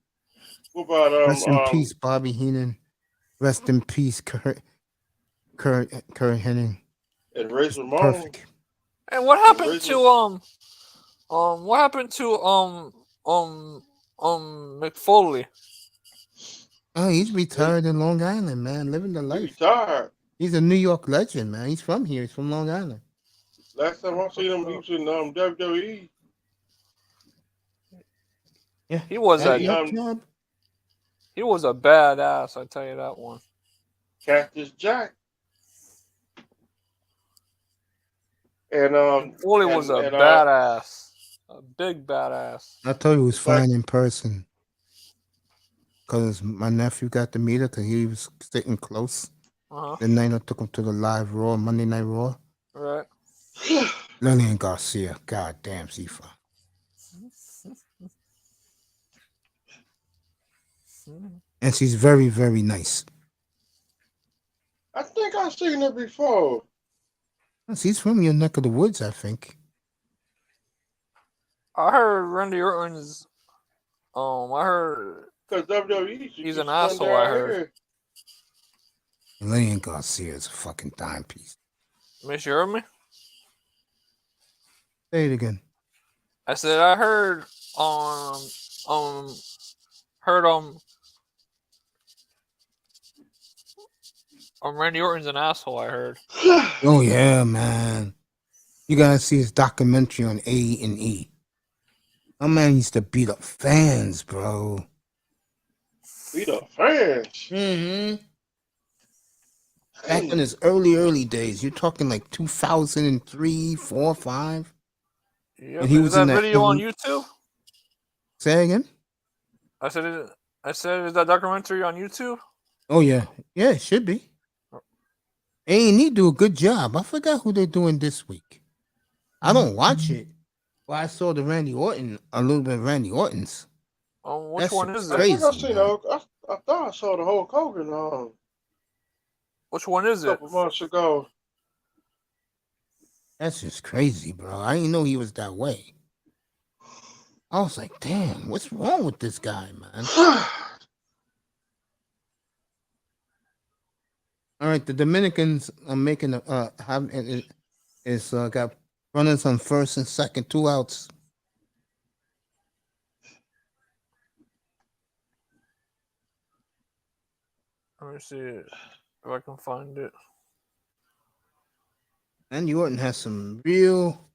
what about rest in peace, Bobby Heenan. Rest in peace, Kurt Hennig. And Razor Ramon. Perfect. And what happened to McFoley? Oh, he's retired in Long Island, man, living the life. Retired. He's a New York legend, man. He's from here. He's from Long Island. Last time I seen him, he was in WWE. Yeah, he was he was a badass. I tell you that one. Cactus Jack. And Foley was a badass, a big badass. I told you he was fine in person. Because my nephew got to meet her because he was sitting close. The night I took him to the live Raw, Monday Night Raw. Right. Lillian Garcia. God damn, Zifa. And she's very, very nice. I think I've seen her before. She's from your neck of the woods, I think. I heard Randy Orton's. I heard. Because WWE. He's an asshole. I heard. Lillian Garcia is a fucking timepiece. Miss, you heard me? Say it again. I said I heard Randy Orton's an asshole. I heard. Oh yeah, man. You gotta see his documentary on A&E. My man used to beat up fans, bro. Beat up fans? Mm-hmm. Back in his early days, you're talking like 2003, 4, 5. Yeah, and he was in that video on YouTube. Say again? I said, is that documentary on YouTube? Oh yeah, it should be. A&E do a good job. I forgot who they're doing this week. I don't watch it. Well, I saw the Randy Orton, a little bit of Randy Orton's. Which one is that? Crazy, I thought I saw the Hulk Hogan on. Which one is a it? couple months ago. That's just crazy, bro. I didn't know he was that way. I was like, damn, what's wrong with this guy, man? All right, the Dominicans are making got runners on first and second, 2 outs. Let me see if I can find it. Randy Orton has some real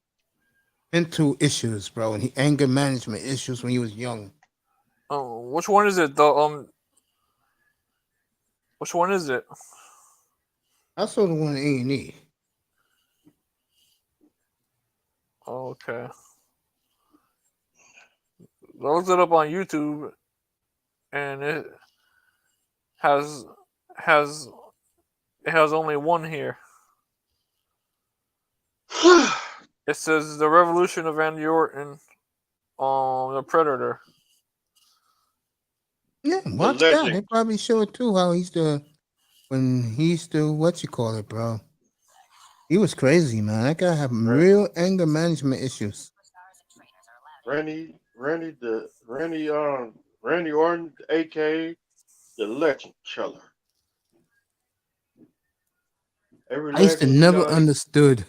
mental issues, bro, and anger management issues when he was young. Oh, which one is it? Which one is it? I saw the one in A&E. Okay. I looked it up on YouTube, and it has only one here. It says the Revolution of Randy Orton, the Predator. Yeah, watch that. They probably show it too. How when he used to what you call it, bro. He was crazy, man. That guy had real anger management issues. Randy Orton, aka the Legend Killer. I used to never understood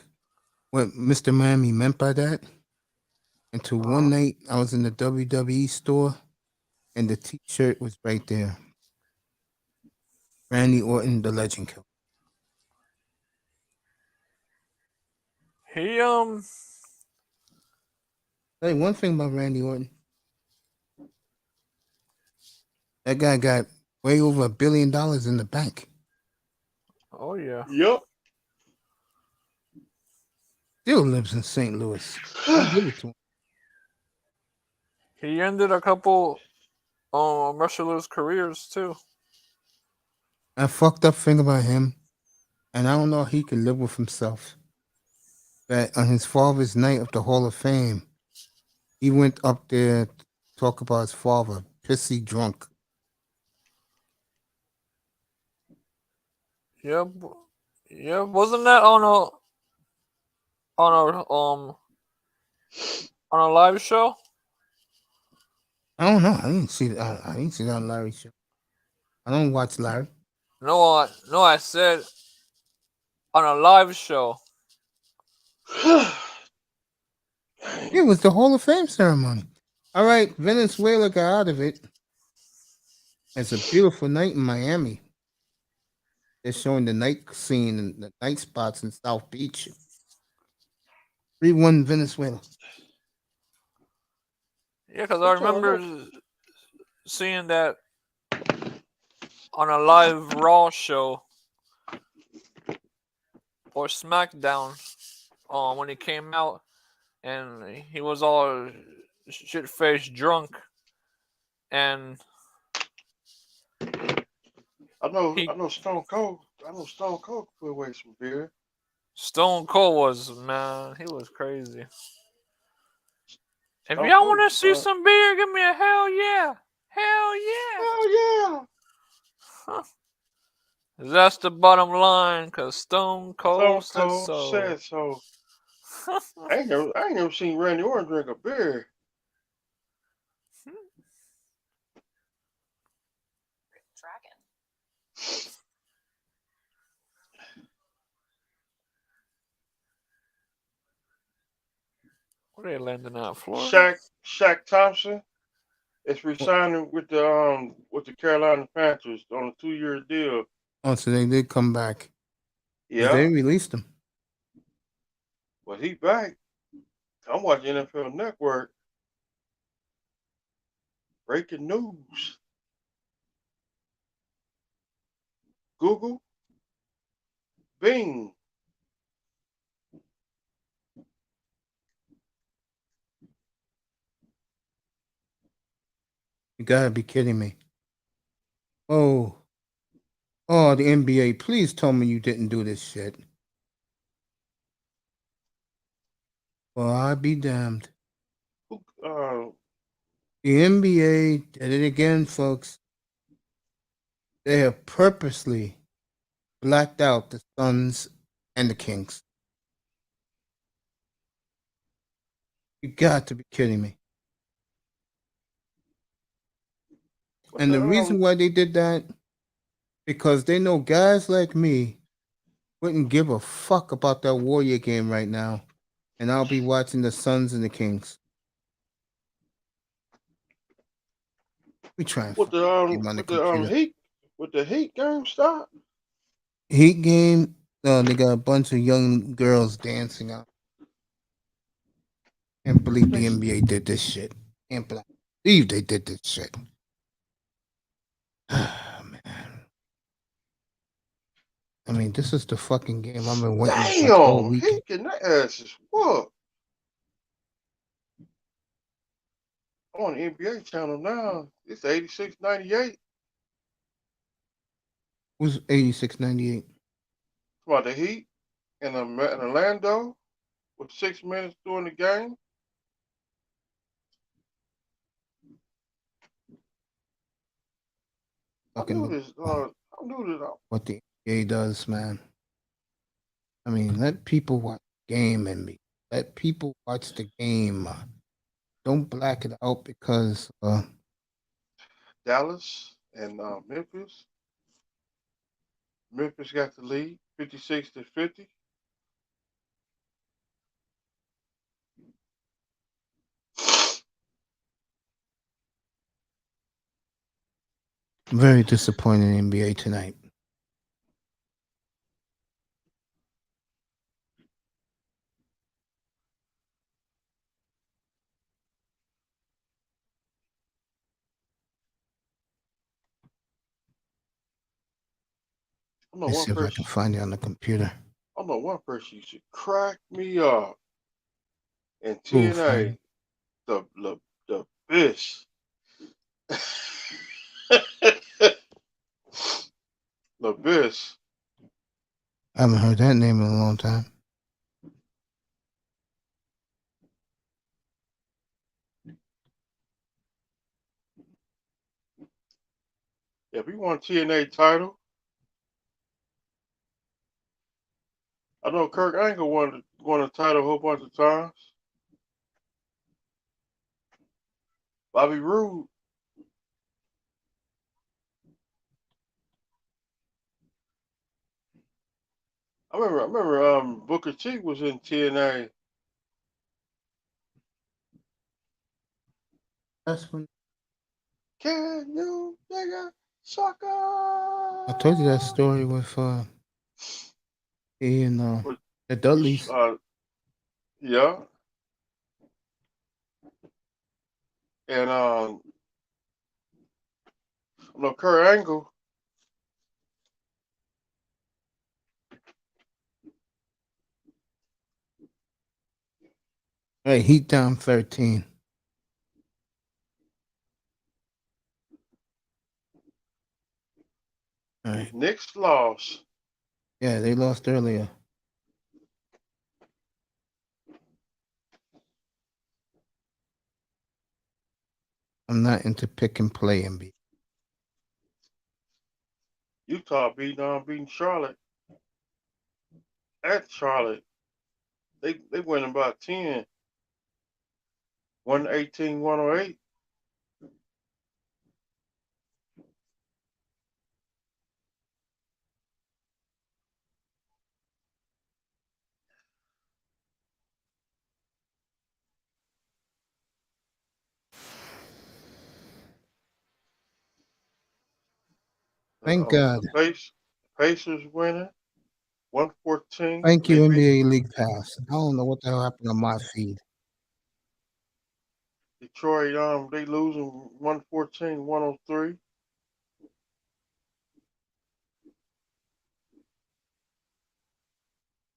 what Mr. Miami meant by that until one night I was in the WWE store and the T-shirt was right there. Randy Orton, the Legend Killer. He Hey, one thing about Randy Orton. That guy got way over $1 billion in the bank. Oh yeah. Yep. Still lives in St. Louis. I'll give it to him. He ended a couple wrestlers' careers too. I fucked up thing about him, and I don't know if he can live with himself. That on his father's night of the Hall of Fame, he went up there to talk about his father, pissy drunk. Yeah, wasn't that on a live show? I don't know. I didn't see that. I didn't see that on Larry's show. I don't watch Larry. No, I said on a live show. It was the Hall of Fame ceremony. All right, Venezuela got out of it. It's a beautiful night in Miami. They're showing the night scene and the night spots in South Beach. 3-1 Venezuela. Yeah, because I remember seeing that on a live Raw show or SmackDown when he came out and he was all shit-faced drunk and I know Stone Cold. I know Stone Cold could put away some beer. Stone Cold was, man, he was crazy. If y'all want to see some beer, give me a hell yeah. Hell yeah. Hell yeah. Huh. That's the bottom line, because Stone Cold said so. I ain't never seen Randy Orton drink a beer. Where they landing out, Florida? Shaq Thompson is resigning with the Carolina Panthers on a 2-year deal. Oh, so they did come back. Yeah. They released him. Well, he back. I'm watching NFL Network. Breaking news. Google. Bing. You gotta be kidding me. Oh, the NBA, please tell me you didn't do this shit. Well, I'll be damned. The NBA did it again, folks. They have purposely blacked out the Suns and the Kings. You got to be kidding me. And the reason why they did that, because they know guys like me wouldn't give a fuck about that Warrior game right now, and I'll be watching the Suns and the Kings. We try and with the Heat game stop. Heat game. They got a bunch of young girls dancing out. Can't believe the NBA did this shit. Can't believe they did this shit. Man. I mean, this is the fucking game I've been waiting for all Damn, weekend. Heat and that ass is whooped. On the NBA channel now. It's 86-98. Who's 86-98? About the Heat in Orlando with 6 minutes during the game. I knew this. What the NBA does, man. I mean, let people watch the game and let people watch the game. Don't black it out because Dallas and Memphis. Memphis got the lead, 56-50. Very disappointing NBA tonight. Let's see if I can find it on the computer. I know one person you should crack me up. And TNA, the Bish. The Bish. I haven't heard that name in a long time. If he won TNA title, I know Kurt Angle won the title a whole bunch of times. Bobby Roode. I remember Booker T was in TNA. That's when. Can you nigga sucker? I told you that story with the Dudleys. Yeah. And Kurt Angle. Hey, Heat down 13. All right. Knicks lost. Yeah, they lost earlier. I'm not into pick and play NBA. Utah beating Charlotte. At Charlotte. They went about 10. 118-108. Thank God. The Pacers winning. 114. Thank you, NBA League Pass. I don't know what the hell happened on my feed. Detroit, they losing 114-103.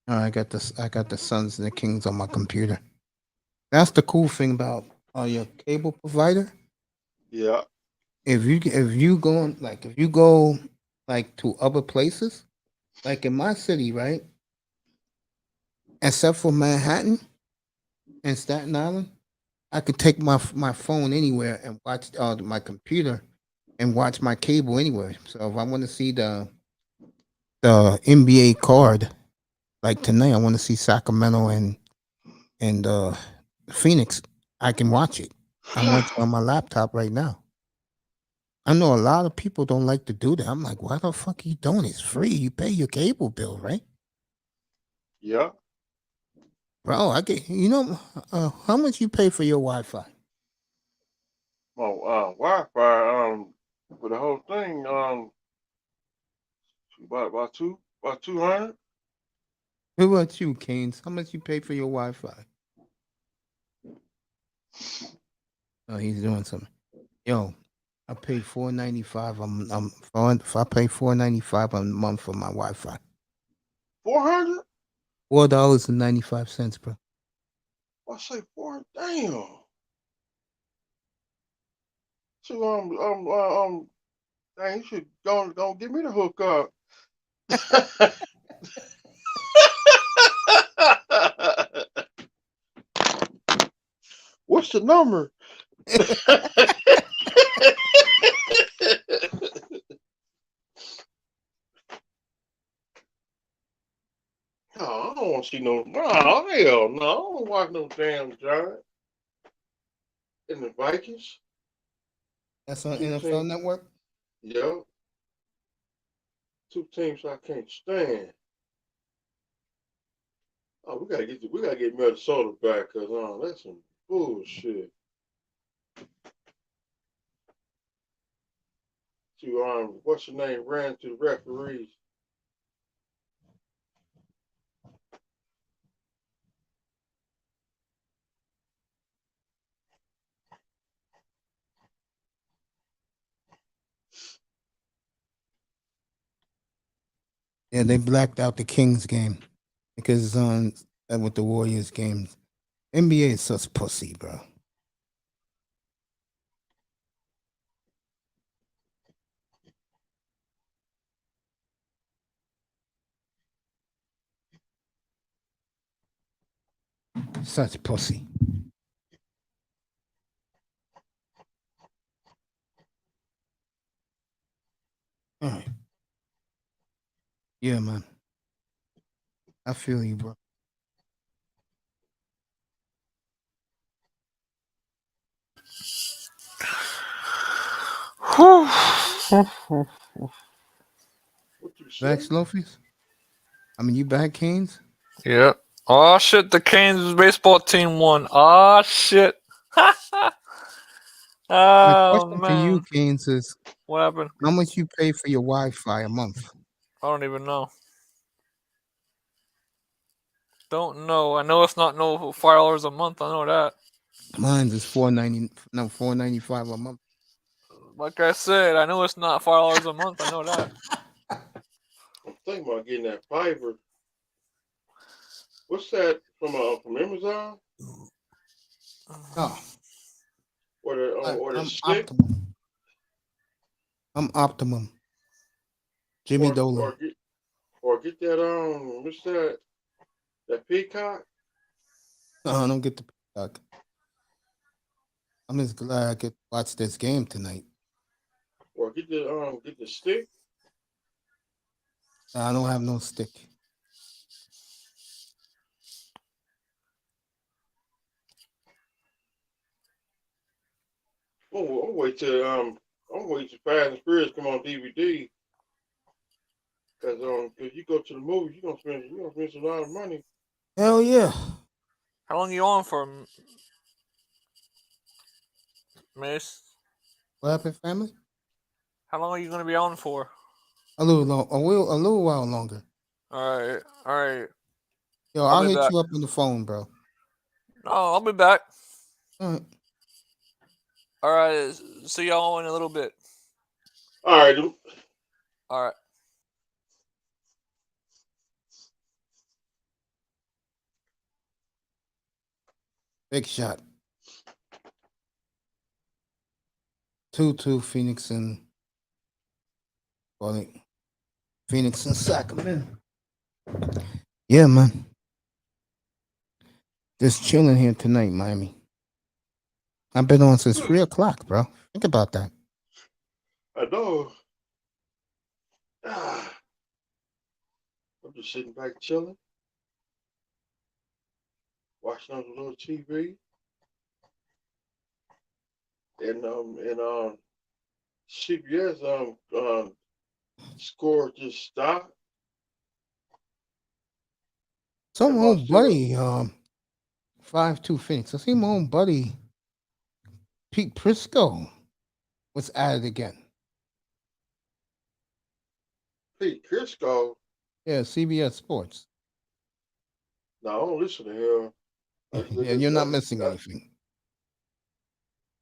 I got this. I got the Suns and the Kings on my computer. That's the cool thing about your cable provider. Yeah. If you go to other places, like in my city, right? Except for Manhattan and Staten Island, I could take my phone anywhere and watch my computer and watch my cable anywhere. So if I want to see the the NBA card. Like tonight, I want to see Sacramento and Phoenix. I can watch it. I'm watching on my laptop right now. I know a lot of people don't like to do that. I'm like, why the fuck are you doing? It's free. You pay your cable bill, right? Yeah. Bro, I get how much you pay for your Wi-Fi? Oh, Wi-Fi. For the whole thing. About 200. What about you, Canes? How much you pay for your Wi-Fi? Oh, he's doing something. Yo, I pay $4.95. If I pay $4.95 a month for my Wi-Fi. 400. $4.95, bro. I say 400. Damn. So dang, you should go give me the hookup. What's the number? Oh, I don't want to see no. Oh, hell no. I don't watch no damn Giant. And the Vikings. That's on Two NFL teams. Network? Yeah. Two teams I can't stand. Oh, we gotta get Minnesota back, cause that's some bullshit. To what's your name, ran to the referees. Yeah, they blacked out the Kings game because it's on with the Warriors games. NBA is such pussy, bro. Such pussy. All right. Yeah, man. I feel you, bro. Back, Slowface? I mean, you back, Canes? Yep. Oh shit! The Kansas baseball team won. Oh shit! My Oh question for you, man, Canes, is what happened? how much you pay for your Wi-Fi a month? I don't even know. Don't know. I know it's not no $5 a month. I know that. Mine's is $4.95 a month. Like I said, I know it's not $5 a month. I know that. I'm thinking about getting that fiber. What's that from Amazon? Oh, Or the I'm stick? Optimum. I'm Optimum. Jimmy Dolan. Or get that what's that Peacock? I don't get the Peacock. I'm just glad I could watch this game tonight. Or get the stick? I don't have no stick. I'm wait till Fast and Furious come on DVD. Cause if you go to the movies, you're gonna spend a lot of money. Hell yeah. How long are you on for, Miss? What happened, family? How long are you gonna be on for? A little while longer. All right. Yo, I'll hit you up on the phone, bro. No, I'll be back. All right. All right. See y'all in a little bit. All right, dude. All right. Big shot. 2-2 Phoenix and Sacramento. Yeah, man. Just chilling here tonight, Miami. I've been on since 3:00, bro. Think about that. I know. Just sitting back chilling, watching on a little TV, and CBS score just stopped. Some And old still, buddy, 5-2 Phoenix. I see my own buddy Pete Prisco was at it again. Pete Crisco. Yeah, CBS Sports. No, I don't listen to him. Yeah, you're not missing anything.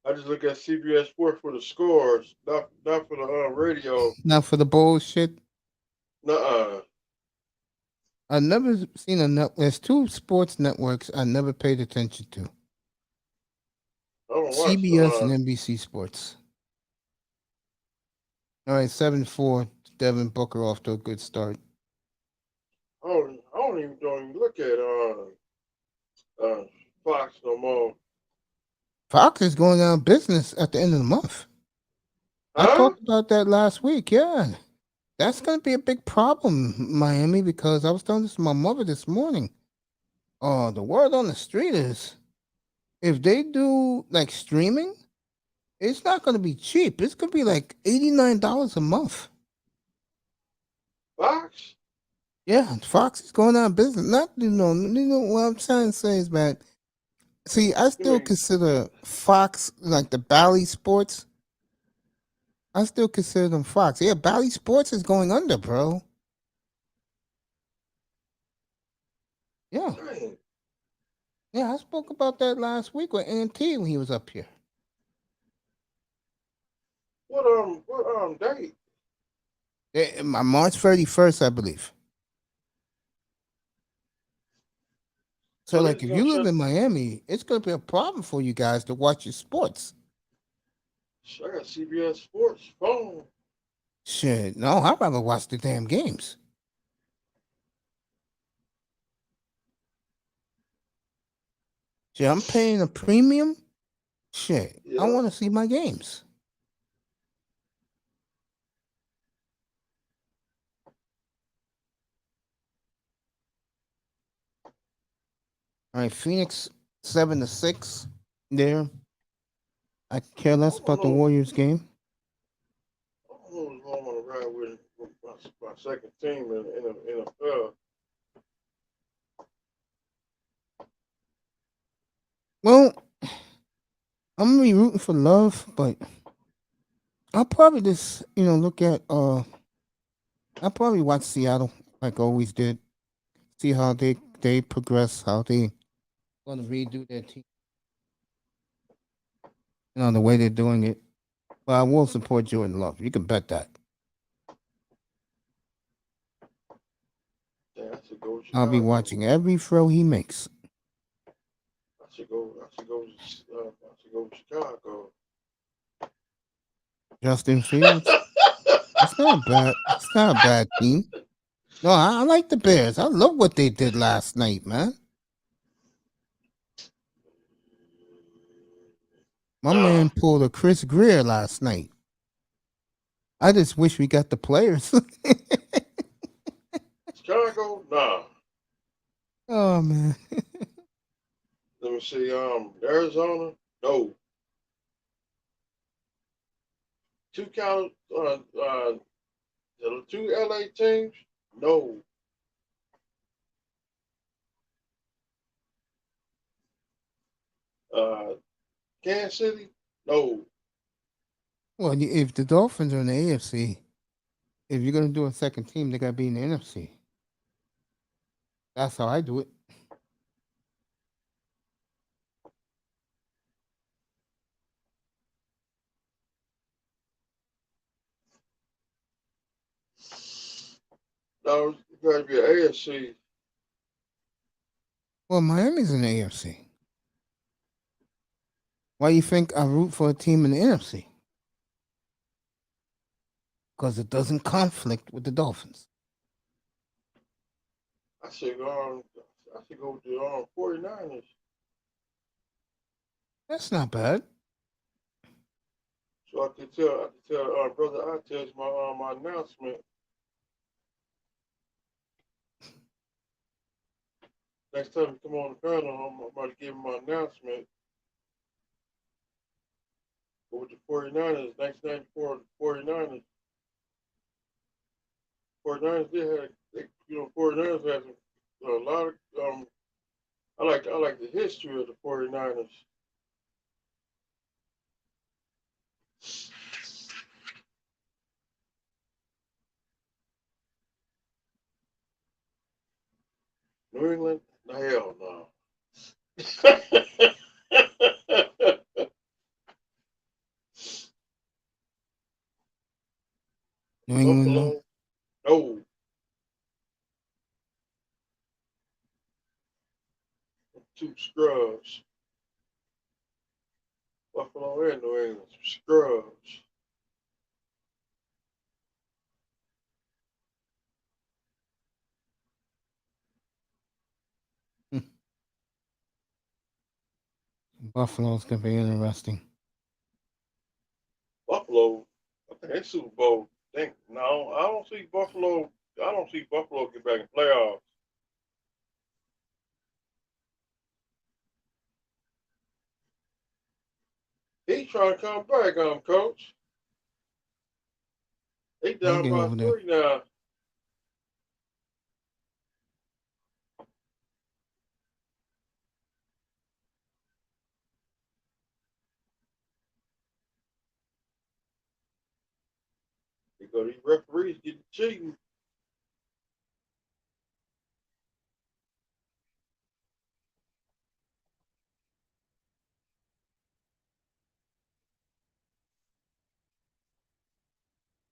I just look at CBS Sports for the scores, not for the radio. Not for the bullshit. Nuh-uh. I've never seen a net. There's 2 sports networks I never paid attention to. I don't watch CBS and NBC Sports. All right, 7-4. Devin Booker off to a good start. I don't even look at Fox no more. Fox is going out of business at the end of the month. Huh? I talked about that last week. Yeah, that's going to be a big problem, Miami, because I was telling this to my mother this morning. The word on the street is if they do like streaming, it's not going to be cheap. It's going to be like $89 a month. Fox? Yeah, Fox is going out of business. Not you know what I'm trying to say is that. See, I still consider Fox like the Bally Sports. I still consider them Fox. Yeah, Bally Sports is going under, bro. Yeah. Dang. Yeah, I spoke about that last week with A&T when he was up here. What date? March 31st, I believe. So, So like, if you live in Miami, it's going to be a problem for you guys to watch your sports. I got CBS Sports phone. Shit, no, I'd rather watch the damn games. Shit, I'm paying a premium. Shit, I want to see my games. All right, Phoenix 7-6 there. I care less about the Warriors game. I don't know who's home on the ride with my second team in the NFL. Well, I'm gonna be rooting for Love, but I'll probably just look at I'll probably watch Seattle like I always did. See how they progress, how they gonna redo their team. The way they're doing it. But I will support Jordan Love. You can bet that. Yeah, I should go to I'll be watching every throw he makes. I should go to Chicago. Justin Fields. It's not bad. It's not a bad team. No, I like the Bears. I love what they did last night, man. My man pulled a Chris Greer last night. I just wish we got the players. Chicago? Nah. Oh man. Let me see. Arizona? No. Two LA teams? No. Kansas City? No. Well, if the Dolphins are in the AFC, if you're gonna do a second team, they gotta be in the NFC. That's how I do it. No, it's gotta be an AFC. Well, Miami's in the AFC. Why do you think I root for a team in the NFC? Because it doesn't conflict with the Dolphins. I should go with the 49ers. That's not bad. So I could tell Brother Artez my announcement. next time you come on the panel, I'm about to give him my announcement. But with the 49ers, 1994, the 49ers. 49ers did have, you know, 49ers had a lot of, I like the history of the 49ers. New England? Hell no. New England, no? Buffalo? No. Two scrubs. Buffalo and New England. Scrubs. Buffalo's gonna be interesting. Buffalo, I think they Super Bowl. No, I don't see Buffalo. I don't see Buffalo get back in playoffs. He's trying to come back, coach. They I'll down get by over there. 3 now. Because these referees get cheating.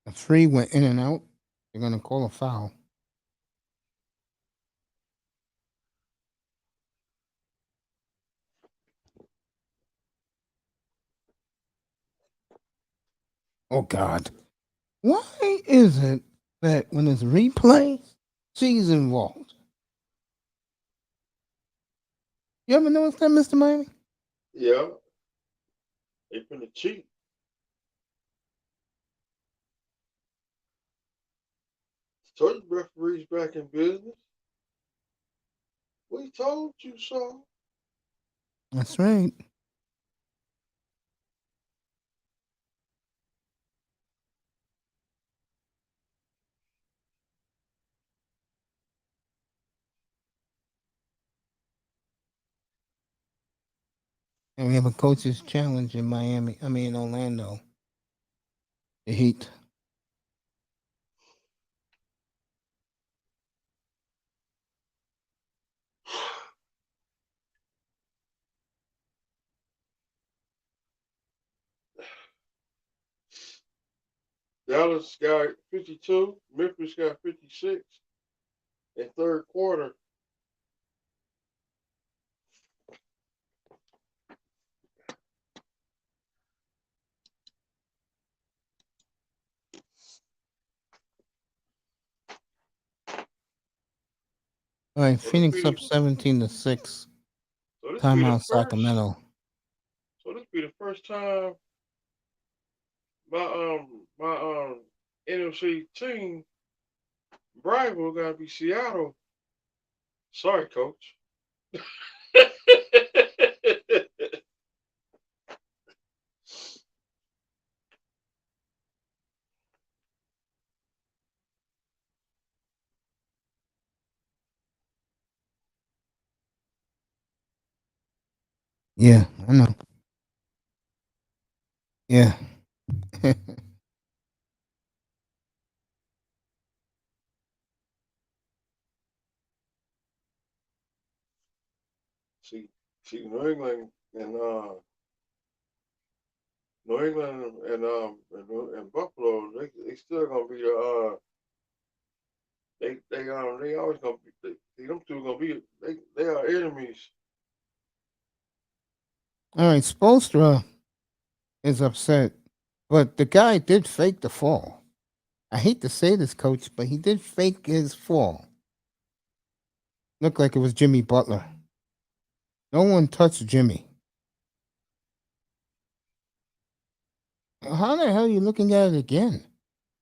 The 3 went in and out. They're gonna call a foul. Oh God. Why is it that when it's replay, she's involved? You ever notice that, Mr. Miami? Yeah. They finna cheat. Told you referees back in business. We told you so. That's right. And we have a coach's challenge in Miami. I mean, in Orlando. The Heat. Dallas got 52. Memphis got 56 in third quarter. All right, Phoenix up 17-6. So this be the Timeout, first. Sacramento. So this be the first time my NFC team rival gotta be Seattle. Sorry, coach. Yeah, I know. Yeah. see, New England and and Buffalo, they still gonna be the they always gonna be them two gonna be they are enemies. All right, Spoelstra is upset, but the guy did fake the fall. I hate to say this, coach, but he did fake his fall. Looked like it was Jimmy Butler. No one touched Jimmy. How the hell are you looking at it again?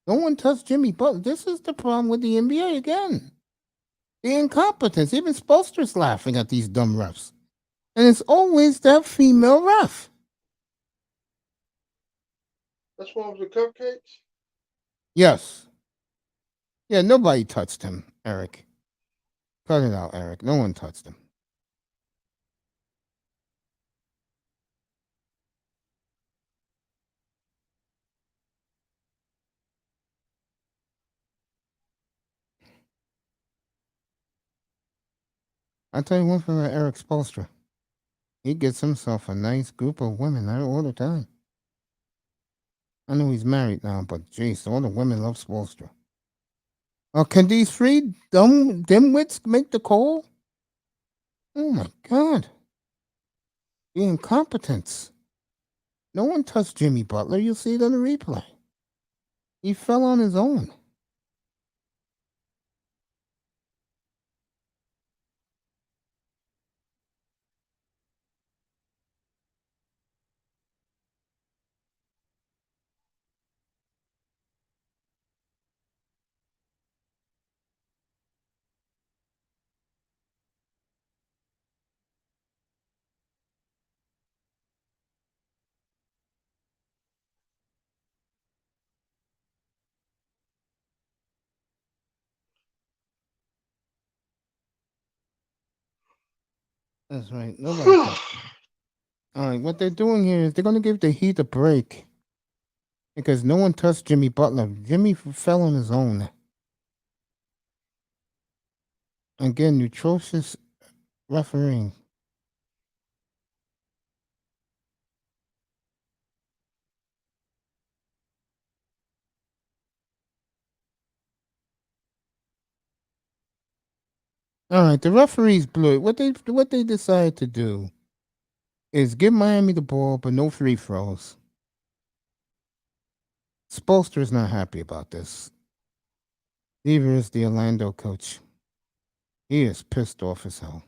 No one touched Jimmy Butler. This is the problem with the NBA again. The incompetence. Even Spolster's laughing at these dumb refs. And it's always that female ref. That's one of the cupcakes? Yes. Yeah, nobody touched him, Eric. Cut it out, Eric. No one touched him. I tell you one thing about Eric Spolstra. He gets himself a nice group of women all the time. I know he's married now, but jeez, all the women love Spolstra. Can these three dimwits make the call? Oh my God. The incompetence. No one touched Jimmy Butler. You'll see it on the replay. He fell on his own. That's right. Nobody touched him. All right, what they're doing here is they're going to give the Heat a break because no one touched Jimmy Butler. Jimmy fell on his own. Again, atrocious refereeing. All right, the referees blew it. What they decided to do is give Miami the ball, but no free throws. Spolster is not happy about this. Neither is the Orlando coach. He is pissed off as hell.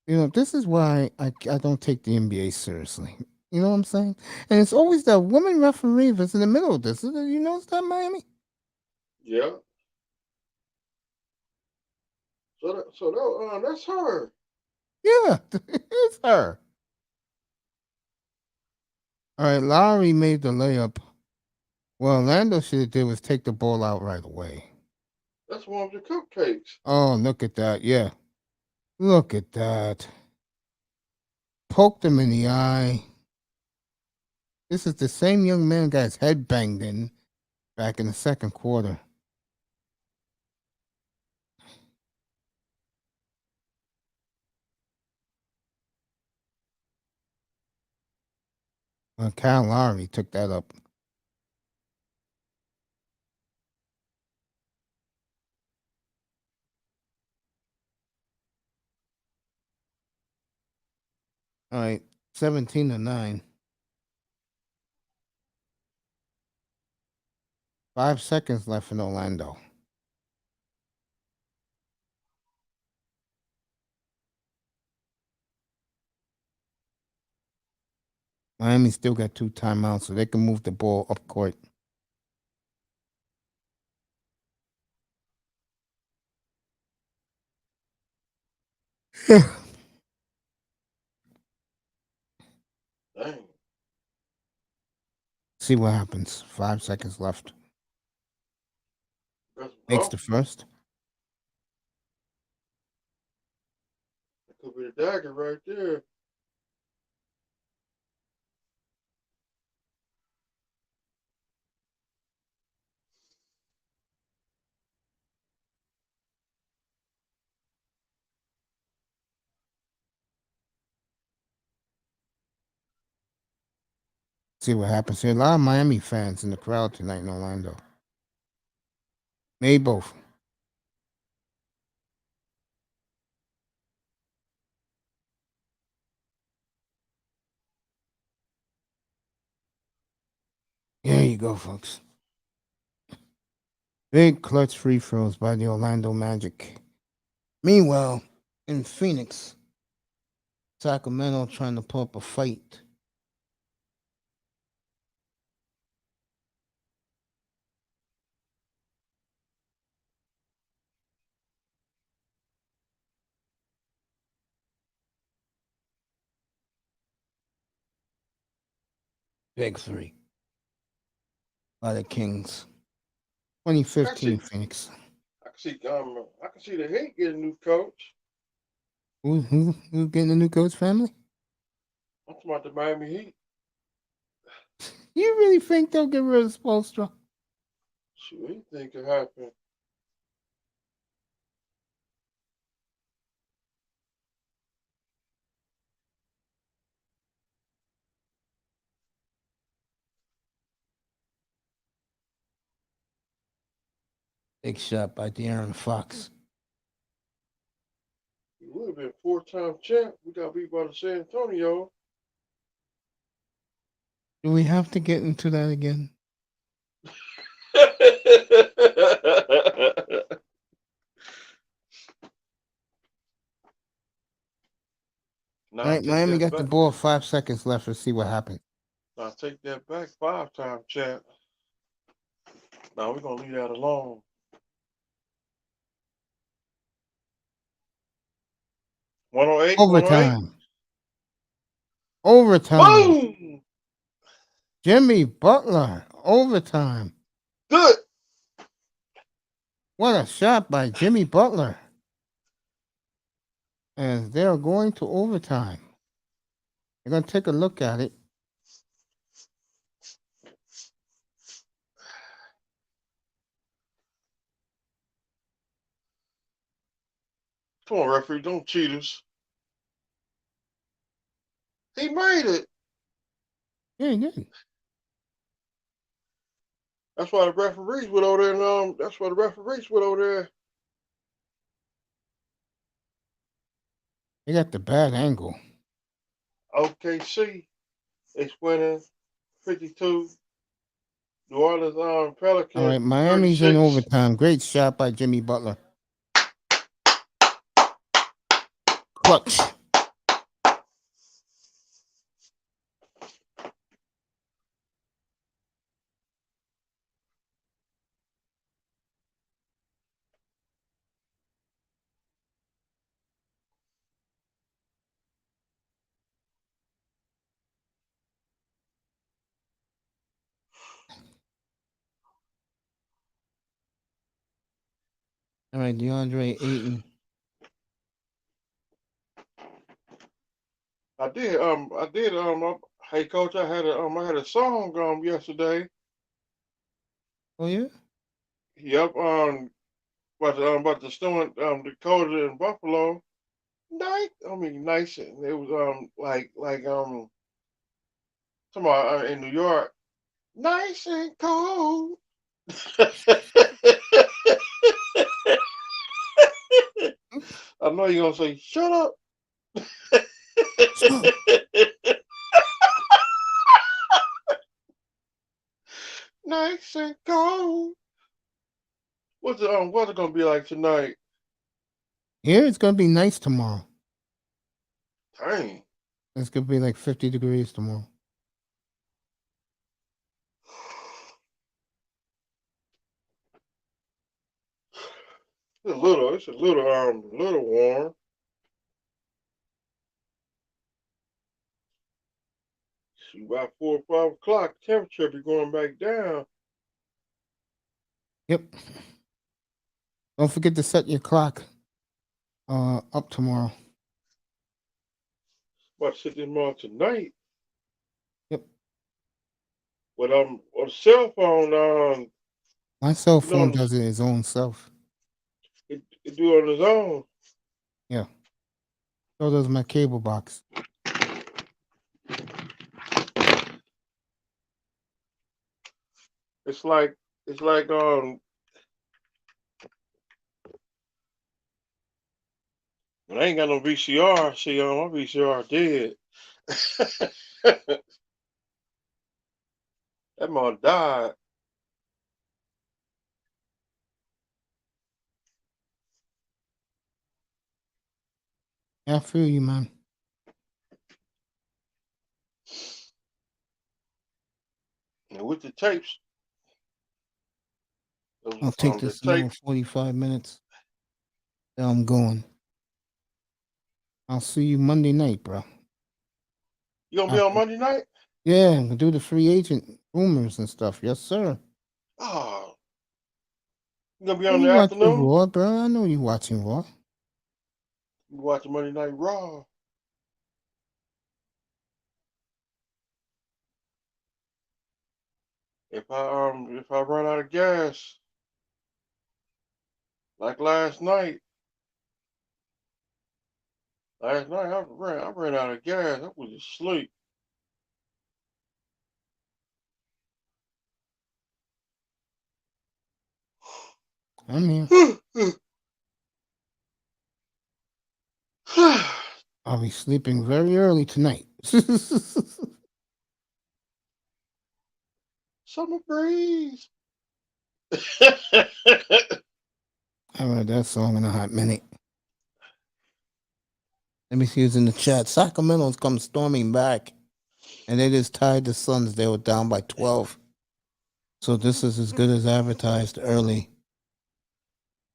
You know, this is why I don't take the NBA seriously. You know what I'm saying? And it's always that woman referee that's in the middle of this. You notice that, Miami? Yeah. So that's her. Yeah, it's her. All right, Lowry made the layup. What Orlando should have did was take the ball out right away. That's one of the cupcakes. Oh, look at that. Yeah. Look at that. Poked him in the eye. This is the same young man got his head banged in back in the second quarter. Kyle Lowry took that up. All right, 17-9. 5 seconds left in Orlando. Miami still got 2 timeouts, so they can move the ball up court. Dang. See what happens. 5 seconds left. Makes the first. That could be the dagger right there. See what happens here. A lot of Miami fans in the crowd tonight in Orlando. Maybe both. There you go, folks. Big clutch free throws by the Orlando Magic. Meanwhile, in Phoenix, Sacramento trying to pull up a fight. Big 3 by the Kings. 2015 Phoenix. I can see the Hake getting a new coach. Who's getting a new coach, family? I'm talking about the Miami Heat. You really think they'll get rid of Spoelstra? Shoot, anything could happen. Big shot by De'Aaron Fox. He would have been 4-time champ. We got beat by the San Antonio. Do we have to get into that again? Miami got the ball, 5 seconds left. Let's see what happens. I'll take that back. 5-time champ. Now we're going to leave that alone. Overtime. Boom! Jimmy Butler. Overtime. Good. What a shot by Jimmy Butler. And they're going to overtime. They're going to take a look at it. Come on, referee. Don't cheat us. He made it. Yeah, he did. That's why the referees went over there, and that's why the referees went over there. They got the bad angle. OKC is winning 52. New Orleans Pelicans. All right, Miami's 36. in overtime. Great shot by Jimmy Butler. Clutch. All right, DeAndre Ayton. Hey coach, I had a song yesterday. Oh yeah? Yep, about the storm, Dakota and Buffalo. Nice. It was come on, in New York. Nice and cold. I know you're gonna say, shut up. Nice and cold. What's the weather gonna be like tonight? Here it's gonna be nice tomorrow. Dang. It's gonna be like 50 degrees tomorrow. It's a little warm. See, about 4 or 5 o'clock, temperature be going back down. Yep. Don't forget to set your clock up tomorrow. About to set them on tonight. Yep. But on the cell phone, my cell phone does it its own self. It do it on its own. Yeah. So does my cable box. It's like I ain't got no VCR. See, my VCR dead. That mom died. I feel you, man. And with the tapes, I'll take this another 45 minutes. Then I'm going. I'll see you Monday night, bro. You gonna be on Monday night? Yeah, we do the free agent rumors and stuff. Yes, sir. Oh, you gonna be Oh, on you the watching afternoon? Raw, bro? I know you watching Raw. You watching Monday Night Raw? If I run out of gas like last night I ran out of gas. I was asleep. I'm here. I'll be sleeping very early tonight. Summer breeze. I heard that song in a hot minute. Let me see who's in the chat. Sacramento's come storming back, and they just tied the Suns. They were down by 12. So this is as good as advertised early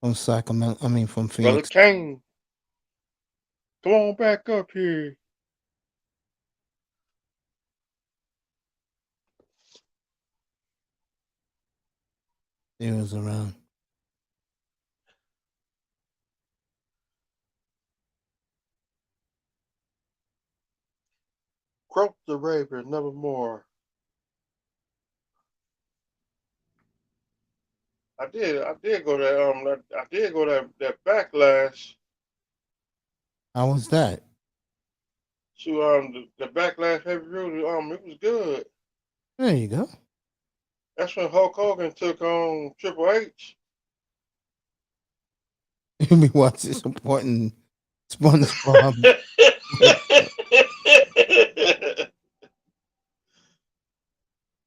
from Sacramento. I mean, from Brother Phoenix. Kane, come on back up here. He was around. Croak the Raven, nevermore. I did go that backlash. How was that? To the backlash heavy rule, it was good. There you go. That's when Hulk Hogan took on Triple H. You'll be watching supporting SpongeBob.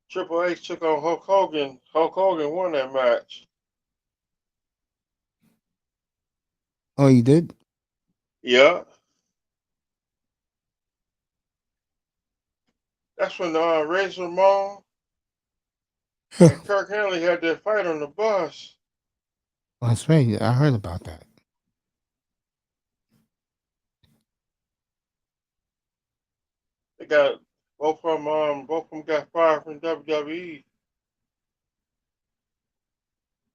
Triple H took on Hulk Hogan. Hulk Hogan won that match. Oh, you did? Yeah. That's when Razor Ramon and Kirk Henley had that fight on the bus. Oh, that's right. I heard about that. They got both of them got fired from WWE.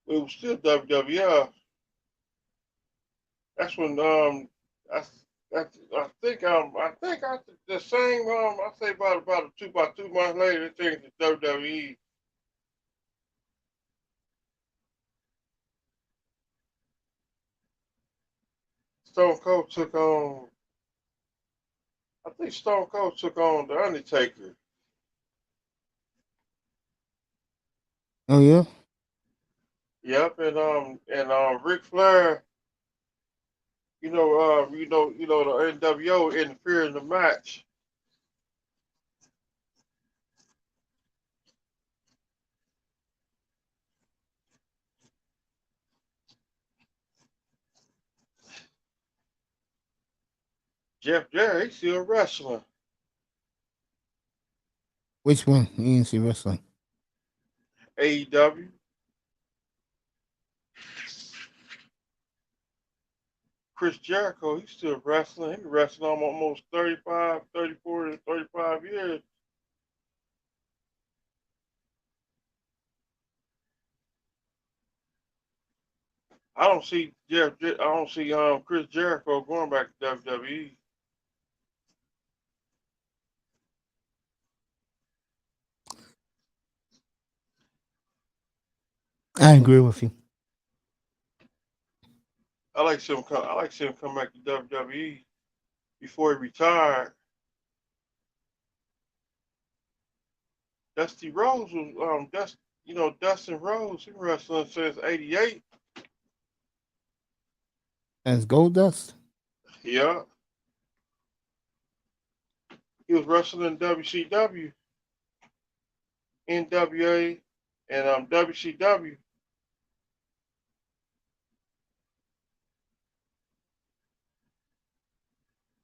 It was still WWF. That's when I think the same I say about 2 months later they changed to WWE. Stone Cold took on I think Stone Cold took on the Undertaker. Oh yeah. Yep, and Ric Flair, the NWO interfered in the match. Jeff Jarrett, he's still wrestling. Which one? ENC Wrestling. AEW. Chris Jericho, he's still wrestling. He's wrestling almost 35 years. I don't see Chris Jericho going back to WWE. I agree with you. I like to see him come back to WWE before he retired. Dusty Rhodes was Dustin Rhodes, he wrestling since '88. As Goldust? Yeah. He was wrestling in WCW, NWA, and WCW.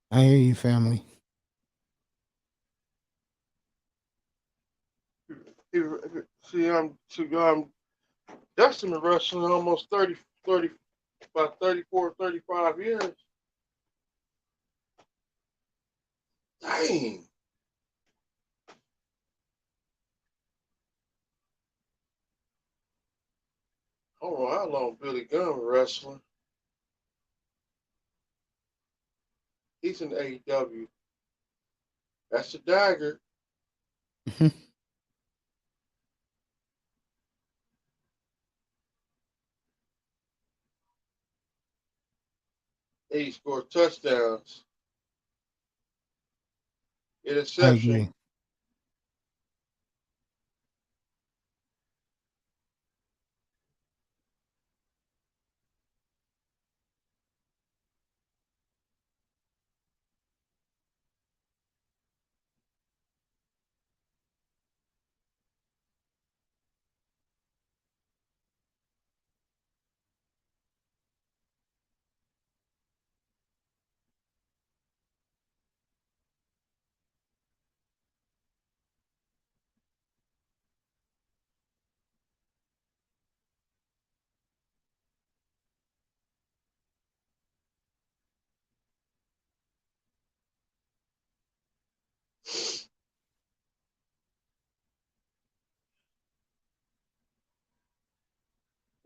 I hear you, family. Dustin been wrestling almost 34, 35 years. Dang. don't know how long Billy Gunn was wrestling. He's in AEW. That's the dagger. He scored touchdowns. I Interception. agree.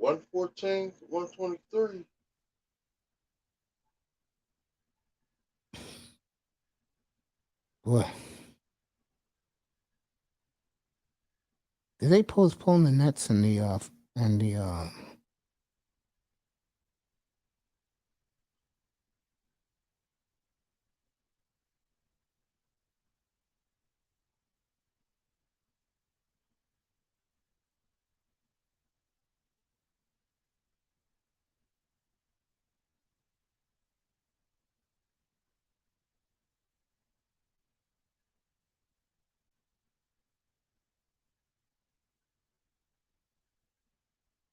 $114, $123. Boy. Did they postpone the Nets and the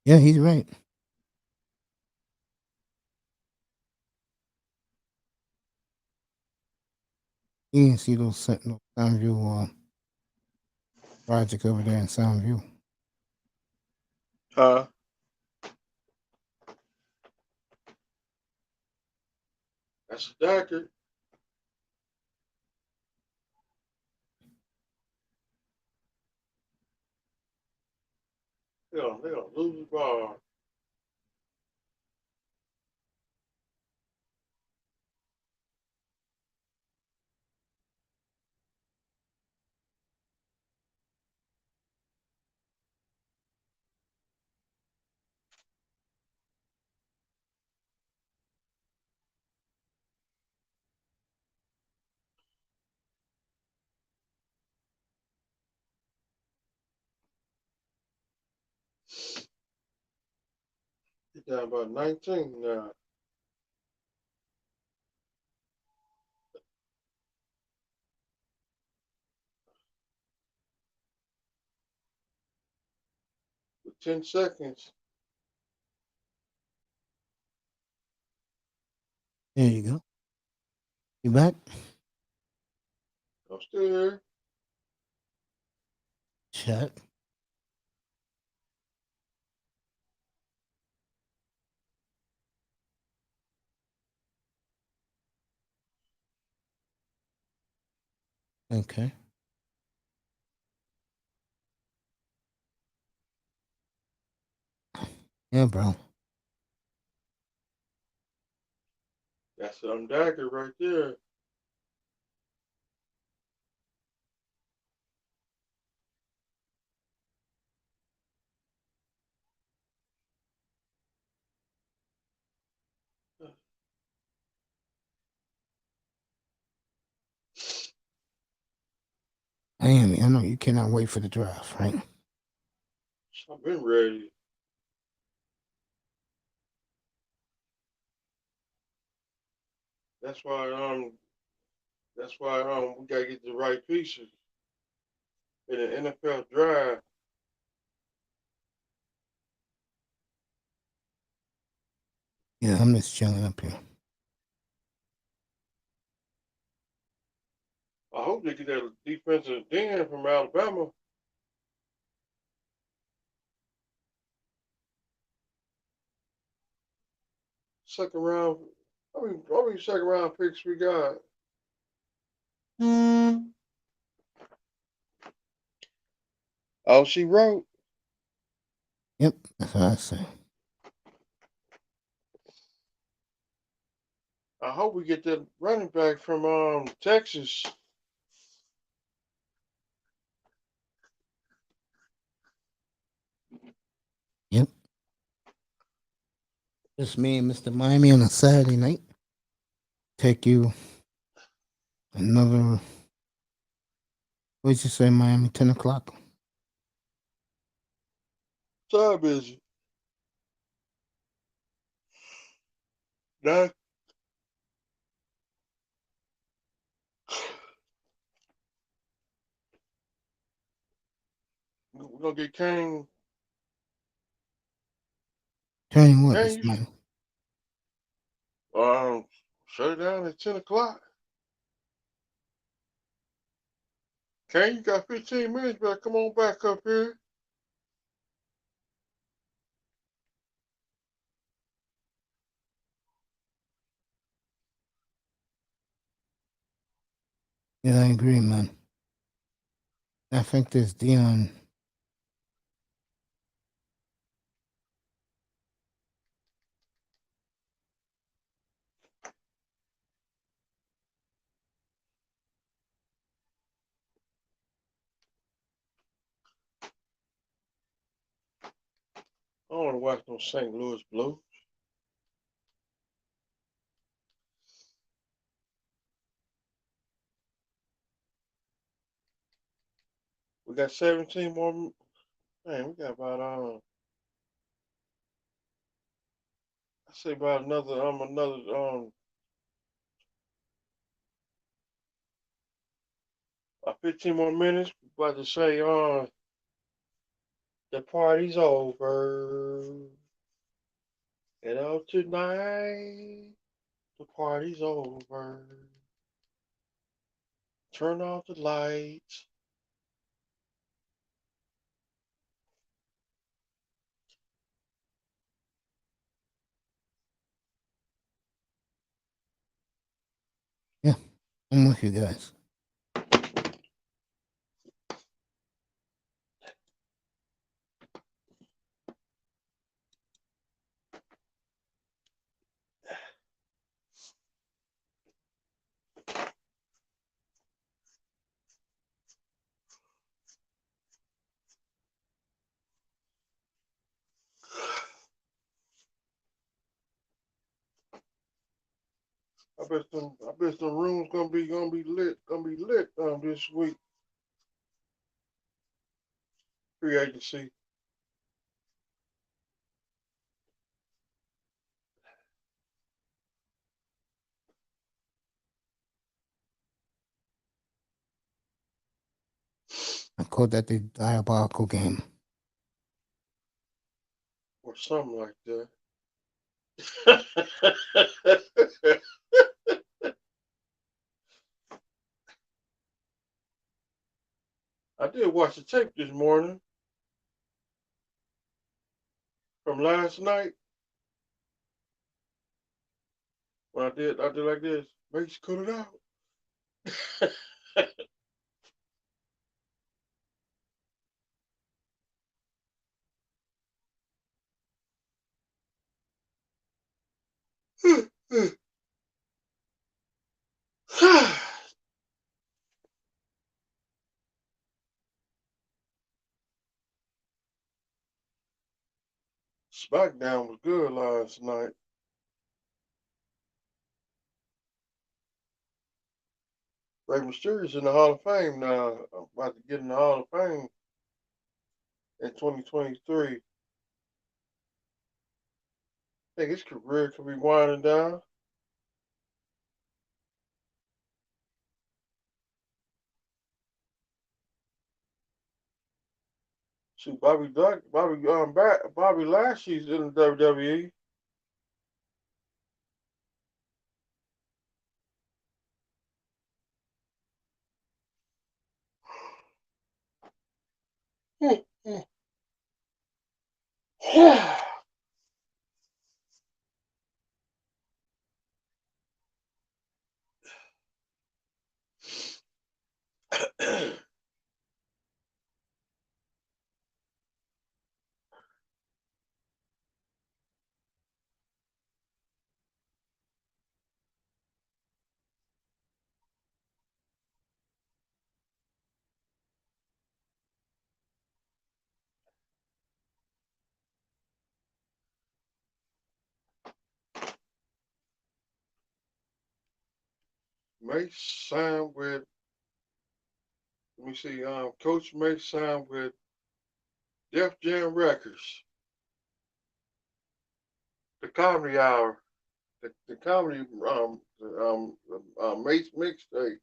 Yeah, he's right. You can see those Soundview project over there in Soundview. Huh? That's the dagger. They're gonna lose the ball. They're down about 19 now. With 10 seconds. There you go. You back? I'm still here. Chat. Okay. Yeah, bro. That's some dagger right there. I know you cannot wait for the draft, right? I've been ready. That's why we gotta get the right pieces in the NFL draft. Yeah, I'm just chilling up here. I hope they get that defensive end from Alabama. Second round. How many second round picks we got? Oh, she wrote. Yep, that's what I say. I hope we get that running back from Texas. Yep. Just me and Mr. Miami on a Saturday night. Take you another. What did you say, Miami? 10 o'clock. Time is it? 9. We're gonna get Kane. Kane what, Kane, Mr. Miami? shut it down at 10 o'clock. Kane, you got 15 minutes, but come on back up here. Yeah, I agree, man. I think this Dion. I don't want to watch no St. Louis Blue. We got 17 more. Man, we got about I say about another 15 more minutes. About to say the party's over. And out tonight, the party's over. Turn off the lights. Yeah, I'm with you guys. I bet some rooms gonna be lit this week. Free agency. I called that the diabolical game. Or something like that. I did watch the tape this morning from last night. When I did like this. Make cut it out. SmackDown was good last night. Rey Mysterio's in the Hall of Fame now. I'm about to get in the Hall of Fame in 2023. I think his career could be winding down. Shoot, Bobby Lashley's in the WWE. may sign with. Let me see. Coach may sign with Def Jam Records. The Comedy Hour. The comedy Mace mixtape.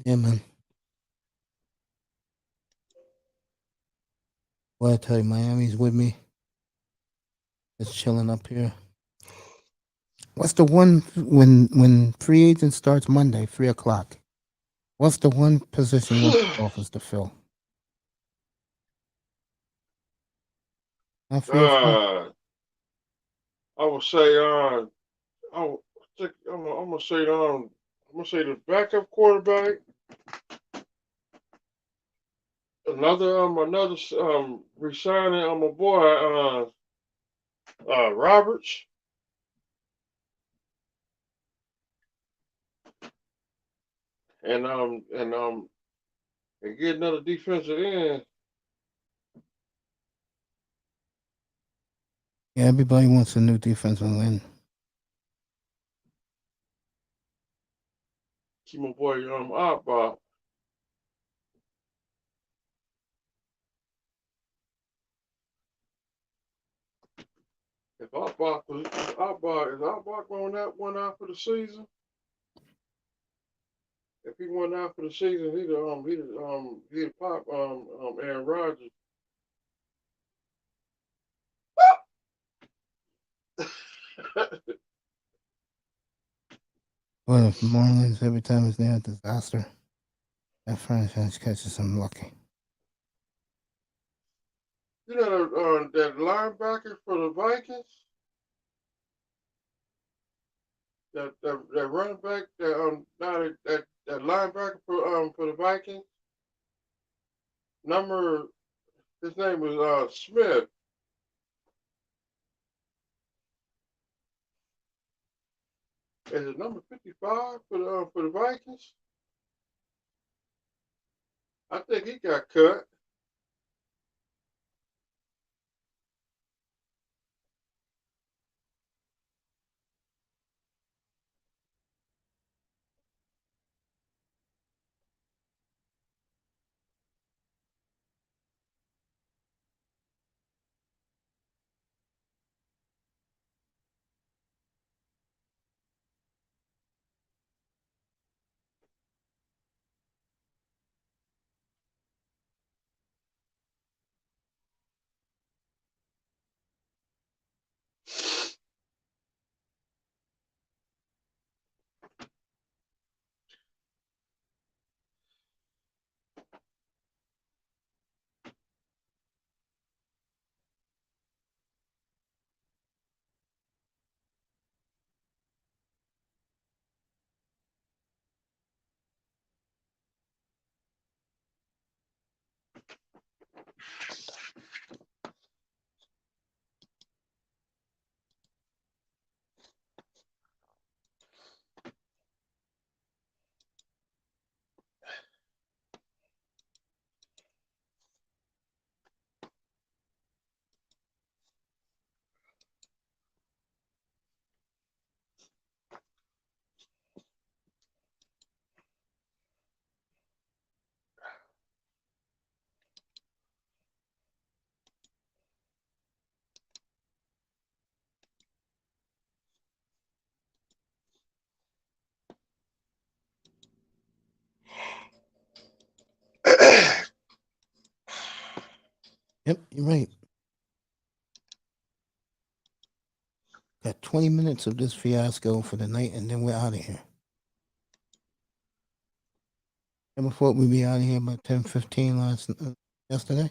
Yeah, man. Well, I tell you, Miami's with me. Just chilling up here. What's the one when free agent starts Monday, 3:00? What's the one position you want the Dolphins to fill? Not free agent. I would say I'm gonna say the backup quarterback. Another resigning my boy Roberts. And get another defensive end. Yeah, everybody wants a new defensive end. Keep my boy Outbaugh. If Outbaugh going that one out for the season? If he went out for the season, he'd pop Aaron Rodgers. Well, if Marlins every time it's near a disaster, that franchise catches some lucky. You know that linebacker for the Vikings? That running back, that linebacker for the Vikings. His name was Smith. Is it number 55 for the Vikings? I think he got cut. Yep, you're right. Got 20 minutes of this fiasco for the night, and then we're out of here. Never thought we'd be out of here by 10:15 yesterday.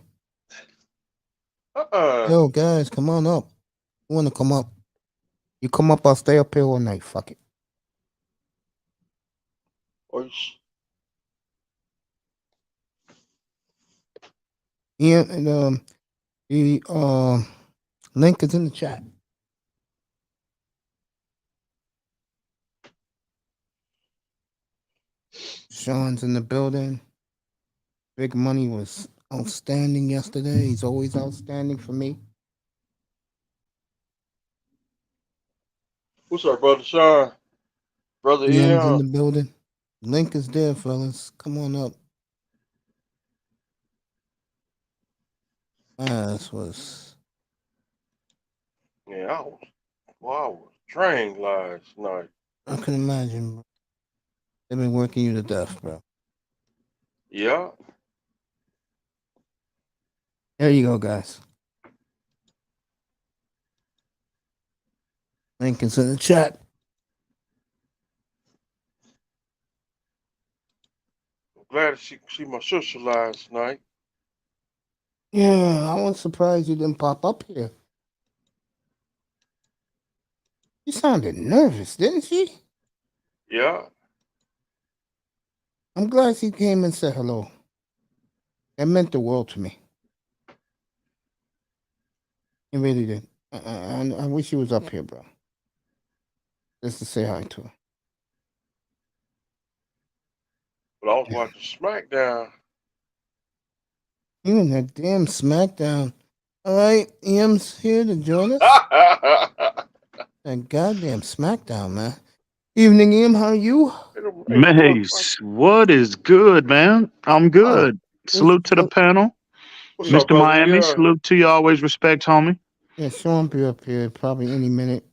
Yo, guys, come on up. You want to come up? You come up, I'll stay up here all night. Fuck it. Yeah, and the link is in the chat. Sean's in the building. Big Money was outstanding yesterday. He's always outstanding for me. What's up, brother Sean? Brother Ian's in Ian. the building. Link is there, fellas. Come on up. This was. Yeah, I was trained last night. I can imagine. Bro. They've been working you to death, bro. Yeah. There you go, guys. Link is in the chat. I'm glad to see my sister last night. Yeah, I was surprised you didn't pop up here. She sounded nervous, didn't she? Yeah. I'm glad she came and said hello. That meant the world to me. It really did. I wish she was up here, bro. Just to say hi to her. But I was watching SmackDown. You and that damn SmackDown. All right, Ian's here to join us. That goddamn SmackDown, man. Evening, Ian. How are you? Mace, what is good, man? I'm good. Salute to the panel. What's up, Mr. brother? Miami, Yeah. salute to you. Always respect, homie. Yeah, Sean be up here probably any minute.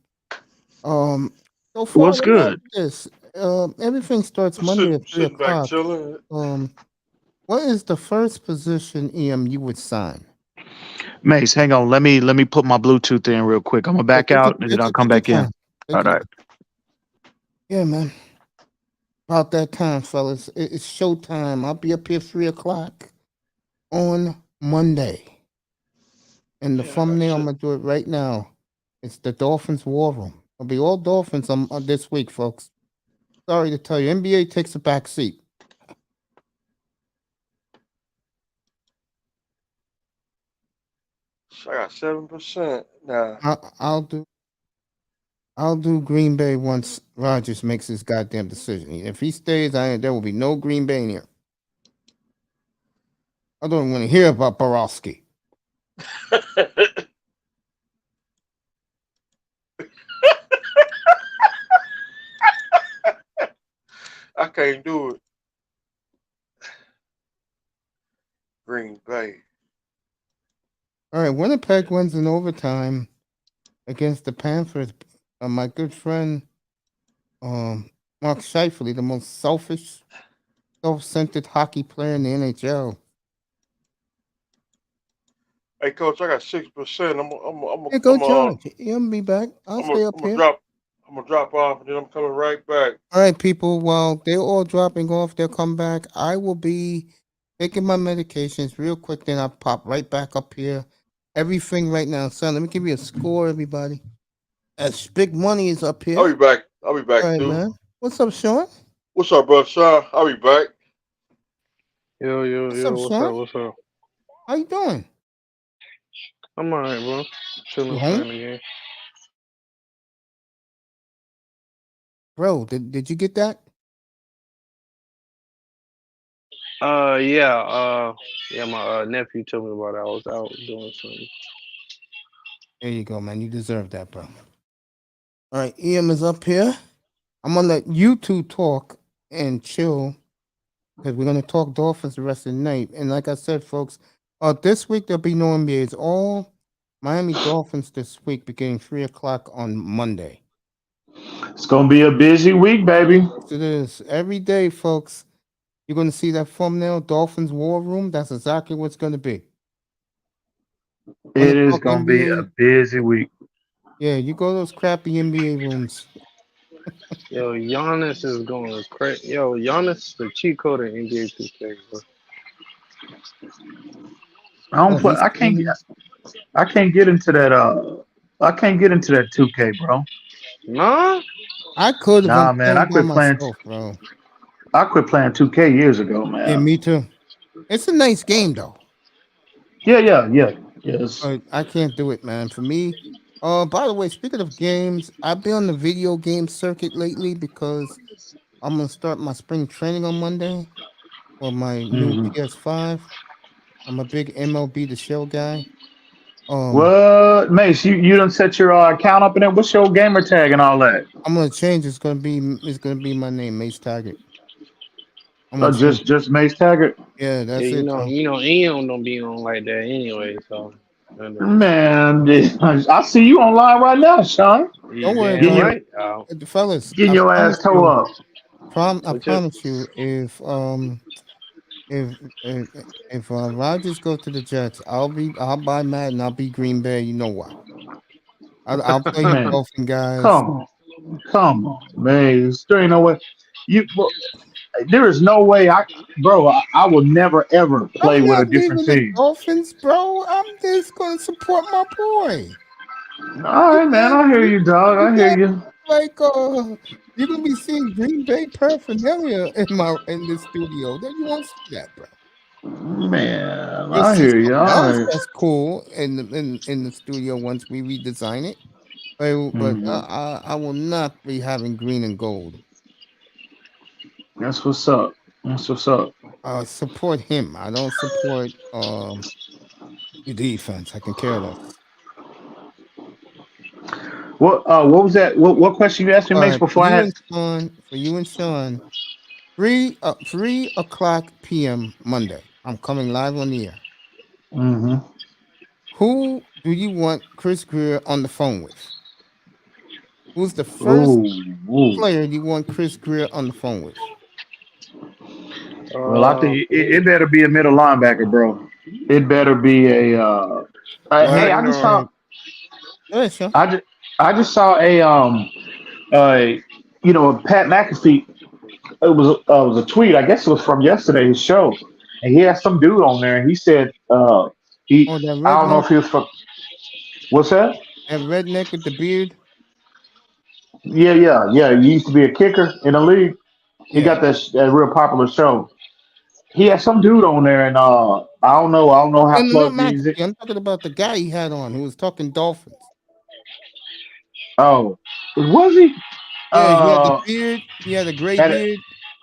So far, What's good? This everything starts Monday at 3 o'clock. What is the first position, you would sign? Mace, hang on. Let me put my Bluetooth in real quick. I'm gonna back out and then I'll come back in. All right. Yeah, man. About that time, fellas. It's showtime. I'll be up here 3 o'clock on Monday. And the thumbnail, I'm gonna do it right now. It's the Dolphins War Room. It'll be all Dolphins on this week, folks. Sorry to tell you, NBA takes a back seat. I got 7% now. I'll do Green Bay once Rodgers makes his goddamn decision. If he stays, there will be no Green Bay in here. I don't want to hear about Borowski. I can't do it. Green Bay. All right, Winnipeg wins in overtime against the Panthers. My good friend Mark Scheifele, the most selfish, self-centered hockey player in the NHL. Hey, Coach, I got 6%. Hey, go George. You'll be back. I'll stay up here. I'm gonna drop off, and then I'm coming right back. All right, people. While they're all dropping off, they'll come back. I will be taking my medications real quick. Then I'll pop right back up here. Everything right now, son. Let me give you a score, everybody. As Big Money is up here. I'll be back. All right, dude. Man. What's up, Sean? What's up, bro, Sean? I'll be back. Yo. What's up? How you doing? I'm alright, bro. Chilling, playing the game. Bro, did you get that? Yeah. My nephew told me about it. I was out doing something. There you go, man. You deserve that, bro. All right, EM is up here. I'm gonna let you two talk and chill because we're gonna talk Dolphins the rest of the night. And like I said, folks, this week there'll be no NBA. It's all Miami Dolphins this week, beginning 3:00 on Monday. It's gonna be a busy week, baby. Yes, it is. Every day, folks, you're gonna see that thumbnail, Dolphins War Room. That's exactly what's gonna be. It is gonna be a busy week. Yeah, you go to those crappy NBA rooms. Yo, Giannis is going crazy. Yo, Giannis is the cheat code in NBA 2K, bro. I can't get into that. I can't get into that 2K, bro. Nah, I could. Nah, man, I quit playing. Bro. I quit playing 2K years ago, man. Yeah, me too. It's a nice game, though. Yeah. Yes. But I can't do it, man. For me. By the way, speaking of games, I've been on the video game circuit lately because I'm gonna start my spring training on Monday for my new PS5. I'm a big MLB The Show guy. What, Mace? You done set your account up in there? What's your gamer tag and all that? I'm gonna change. It's gonna be my name, Mace Taggart. Just Mace Taggart. Yeah, that's it. You know, Ian don't be on like that anyway. So, man, I see you online right now, Sean. Don't worry, fellas. Getting your ass toe up. I promise you, if Rodgers goes to the Jets, I'll buy Madden. I'll be Green Bay. You know why? I'll play you Dolphin guys. Come on, Mace. There ain't no way. There is no way I will never ever play with a different team. Dolphins, bro. I'm just gonna support my boy. All right, man. I hear you, dog. I hear you. Like you're gonna be seeing Green Bay paraphernalia in the studio. Then you won't see that, bro. Man, I hear you. All right. That's cool in the studio once we redesign it. But I will not be having green and gold. That's what's up. Support him. I don't support the defense. I can care less. What was that? What question you asked me, Mace? Before for you and Sean, 3:00 p.m. Monday. I'm coming live on the air. Who do you want Chris Greer on the phone with? Who's the first player you want Chris Greer on the phone with? Well, I think it better be a middle linebacker, bro. It better be a. Hey, I just saw. I just saw a Pat McAfee. It was a tweet. I guess it was from yesterday's show, and he had some dude on there, and he said Oh, that I don't know redneck, if he was from. What's that? that redneck with the beard. Yeah. He used to be a kicker in the league. He Yeah. got that real popular show. He had some dude on there, and I don't know how No, no, not plugged he's in. Maxie. I'm talking about the guy he had on who was talking Dolphins. Oh, was he? Yeah, he had the Uh, beard. He had a gray had a beard.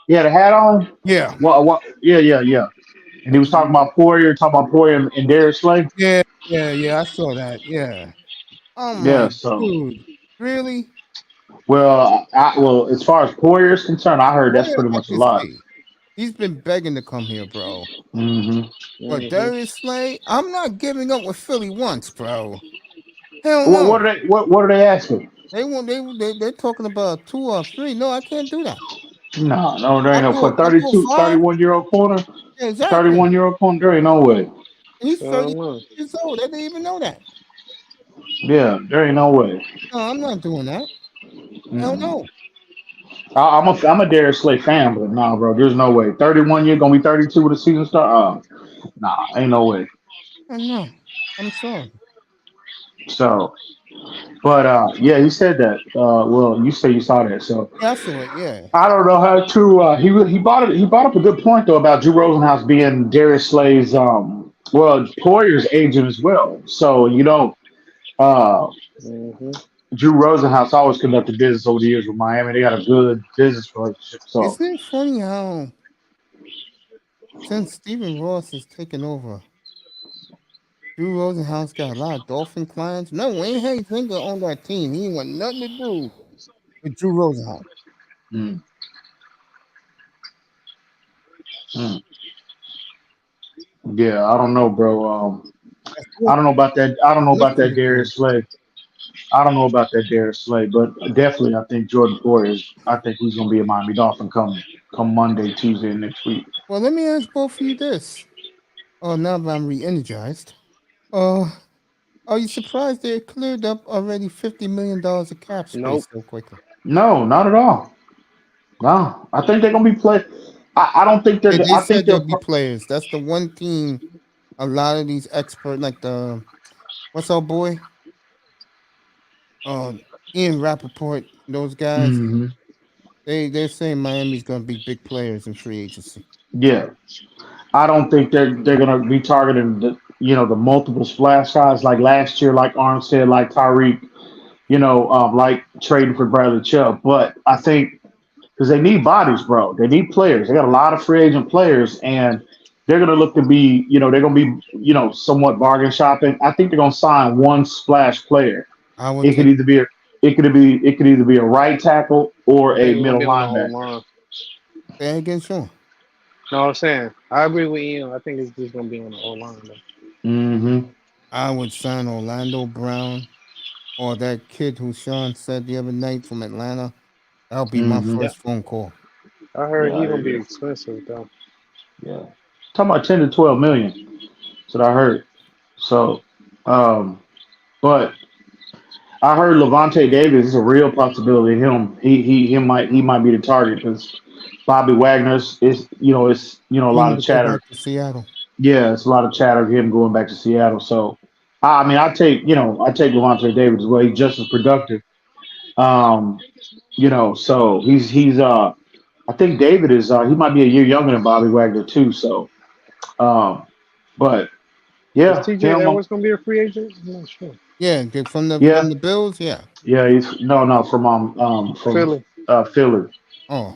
he had a hat on. Yeah. What? Yeah. And he was talking about Poirier and Darius Slay. Yeah. I saw that. Yeah. Oh Yeah. my So, dude. Really? well, as far as Poirier is concerned, I heard that's Warrior, pretty I much a can lot. see. He's been begging to come here, bro. Hmm But Mm-hmm. Darius Slay, I'm not giving up with Philly once, bro. Hell What no. are they? What are they asking? They want they're talking about 2 or 3. No, I can't do that. No, there ain't no for I'll do a 5. 31-year-old corner. Yeah, exactly. 31-year-old corner. There ain't no way. And he's I 30 don't know. years old. I didn't even know that. Yeah, there ain't no way. No, I'm not doing that. Hell Mm-mm. no. I'm a Darius Slay fan, but nah, bro, there's no way. 31 year gonna be 32 with the season start. Nah, ain't no way. I know. I'm sorry. So, but yeah, he said that. Well, you say you saw that, so Yeah, I saw it. Yeah. I don't know how true. He brought it. He brought up a good point though about Drew Rosenhaus being Darius Slay's Poirier's agent as well. So uh Mm-hmm. Drew Rosenhaus always conducted business over the years with Miami. They got a good business relationship. So Isn't it funny how since Stephen Ross has taken over, Drew Rosenhaus got a lot of Dolphin clients? No, Wayne Hayes Finger on that team. He ain't want nothing to do with Drew Rosenhaus. mm, mm. Yeah, I don't know, bro. That's I don't know about that. I don't know about nothing that to do. Darius Slay. I don't know about that Darius Slay, but definitely I think Jordan Poyer is. I think he's gonna be a Miami Dolphin come Monday, Tuesday next week. Well, let me ask both of you this. Oh, now that I'm re-energized. Uh, are you surprised they cleared up already $50 million of cap space Nope. so quickly? No, not at all. No, I think they're gonna be play. I don't think they're. They I think said they're. there'll be players. That's the one team. A lot of these experts, like the what's our boy, uh, Ian Rappaport, those guys, Hmm they're saying Miami's gonna be big players in free agency. Yeah, I don't think they're gonna be targeting the multiple splash guys like last year, like Armstead, like Tyreek, like trading for Bradley Chubb. But I think because they need bodies, bro. They need players. They got a lot of free agent players, and they're gonna look to be, they're gonna be, somewhat bargain shopping. I think they're gonna sign one splash player. I would It could take. either be a, it could either be a right tackle or I a think it's gonna middle be on the O linebacker. line. Say again, Sean. No, I'm saying I agree with Ian. I think it's just gonna be on the O line. Mm-hmm. I would sign Orlando Brown or that kid who Sean said the other night from Atlanta. That'll be my Mm-hmm. Yeah, first phone call. I heard Yeah, I he's gonna heard be you. expensive though. Yeah. Talking about 10 to 12 million. That's what I heard. So, um, but I heard Levante Davis is a real possibility. He might be the target because Bobby Wagner's a He lot need of to go chatter. back to Seattle. Yeah, it's a lot of chatter of him going back to Seattle. So I mean I take Levante Davis as well. He's just as productive. Um, so he's I think David is he might be a year younger than Bobby Wagner too. So um, but Is yeah, TJ him Edwards gonna be a free agent? I'm not sure. Yeah, from yeah the Bills. Yeah. yeah he's no from Philly. Philly. Oh, Oh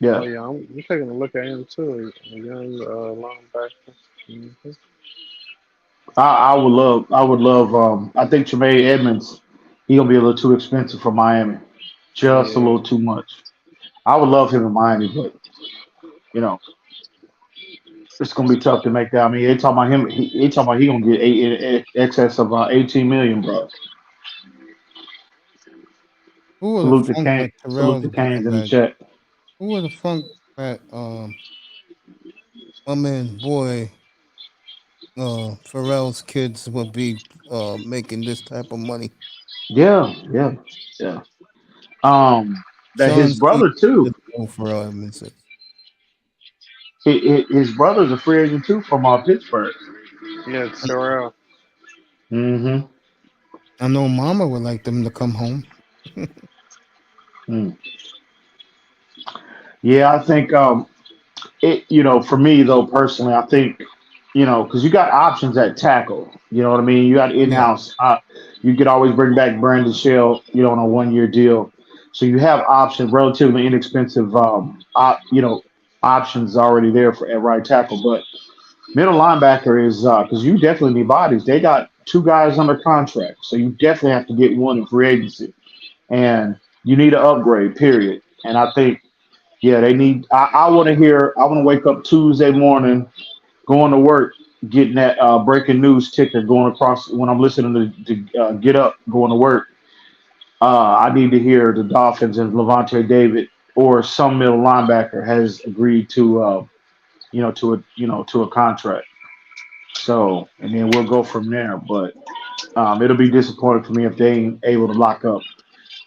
Yeah, yeah, I'm taking a look at him too. A young linebacker. Mm-hmm. I would love I think Tremaine Edmonds he gonna be a little too expensive for Miami, just a Yeah. little too much. I would love him in Miami, but you know it's gonna be tough to make that. I mean, they talking about him. They talking about he gonna get in excess of 18 million, bro. who would have Salute the thunk Kane. that Salute Terrell's the brother Canes in the that chat. who would have thunk that my man boy Pharrell's kids would be making this type of money. Yeah. That his Sean's kids brother too. know Pharrell Edmondson. His brother's a free agent too from Pittsburgh. Yeah, Terrell. Mm-hmm. I know Mama would like them to come home. Yeah, I think for me though personally, I think because you got options at tackle. You know what I mean? You got Yeah. in-house. You could always bring back Brandon Shell, on a 1-year deal. So you have options, relatively inexpensive, options already there for at right tackle. But middle linebacker is because you definitely need bodies. They got 2 guys under contract, so you definitely have to get one in free agency, and you need an upgrade. Period. And I think, yeah, they need. I want to hear. I want to wake up Tuesday morning, going to work, getting that breaking news ticker going across when I'm listening to Get Up, going to work. I need to hear the Dolphins and Levante David or some middle linebacker has agreed to a contract. So, and then we'll go from there. But it'll be disappointing for me if they ain't able to lock up,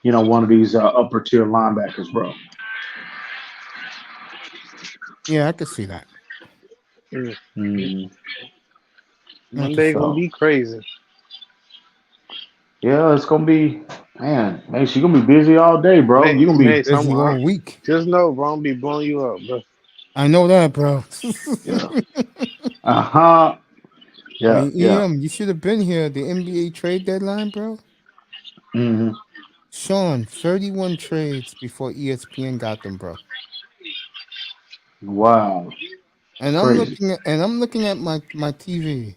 one of these upper tier linebackers, bro. Yeah, I could see that. Mm. Monday gonna So, be crazy. yeah, it's gonna be, man. Mace, you're gonna be busy all day, bro. You're gonna be, Mace, Busy all week. just know, bro, I'm gonna be blowing you up, bro. I know that, bro. yeah, uh-huh, I yeah, mean, yeah. EM, you should have been here. The NBA trade deadline, bro. Hmm. Sean, 31 trades before ESPN got them, bro. Wow, And crazy. I'm looking at my TV,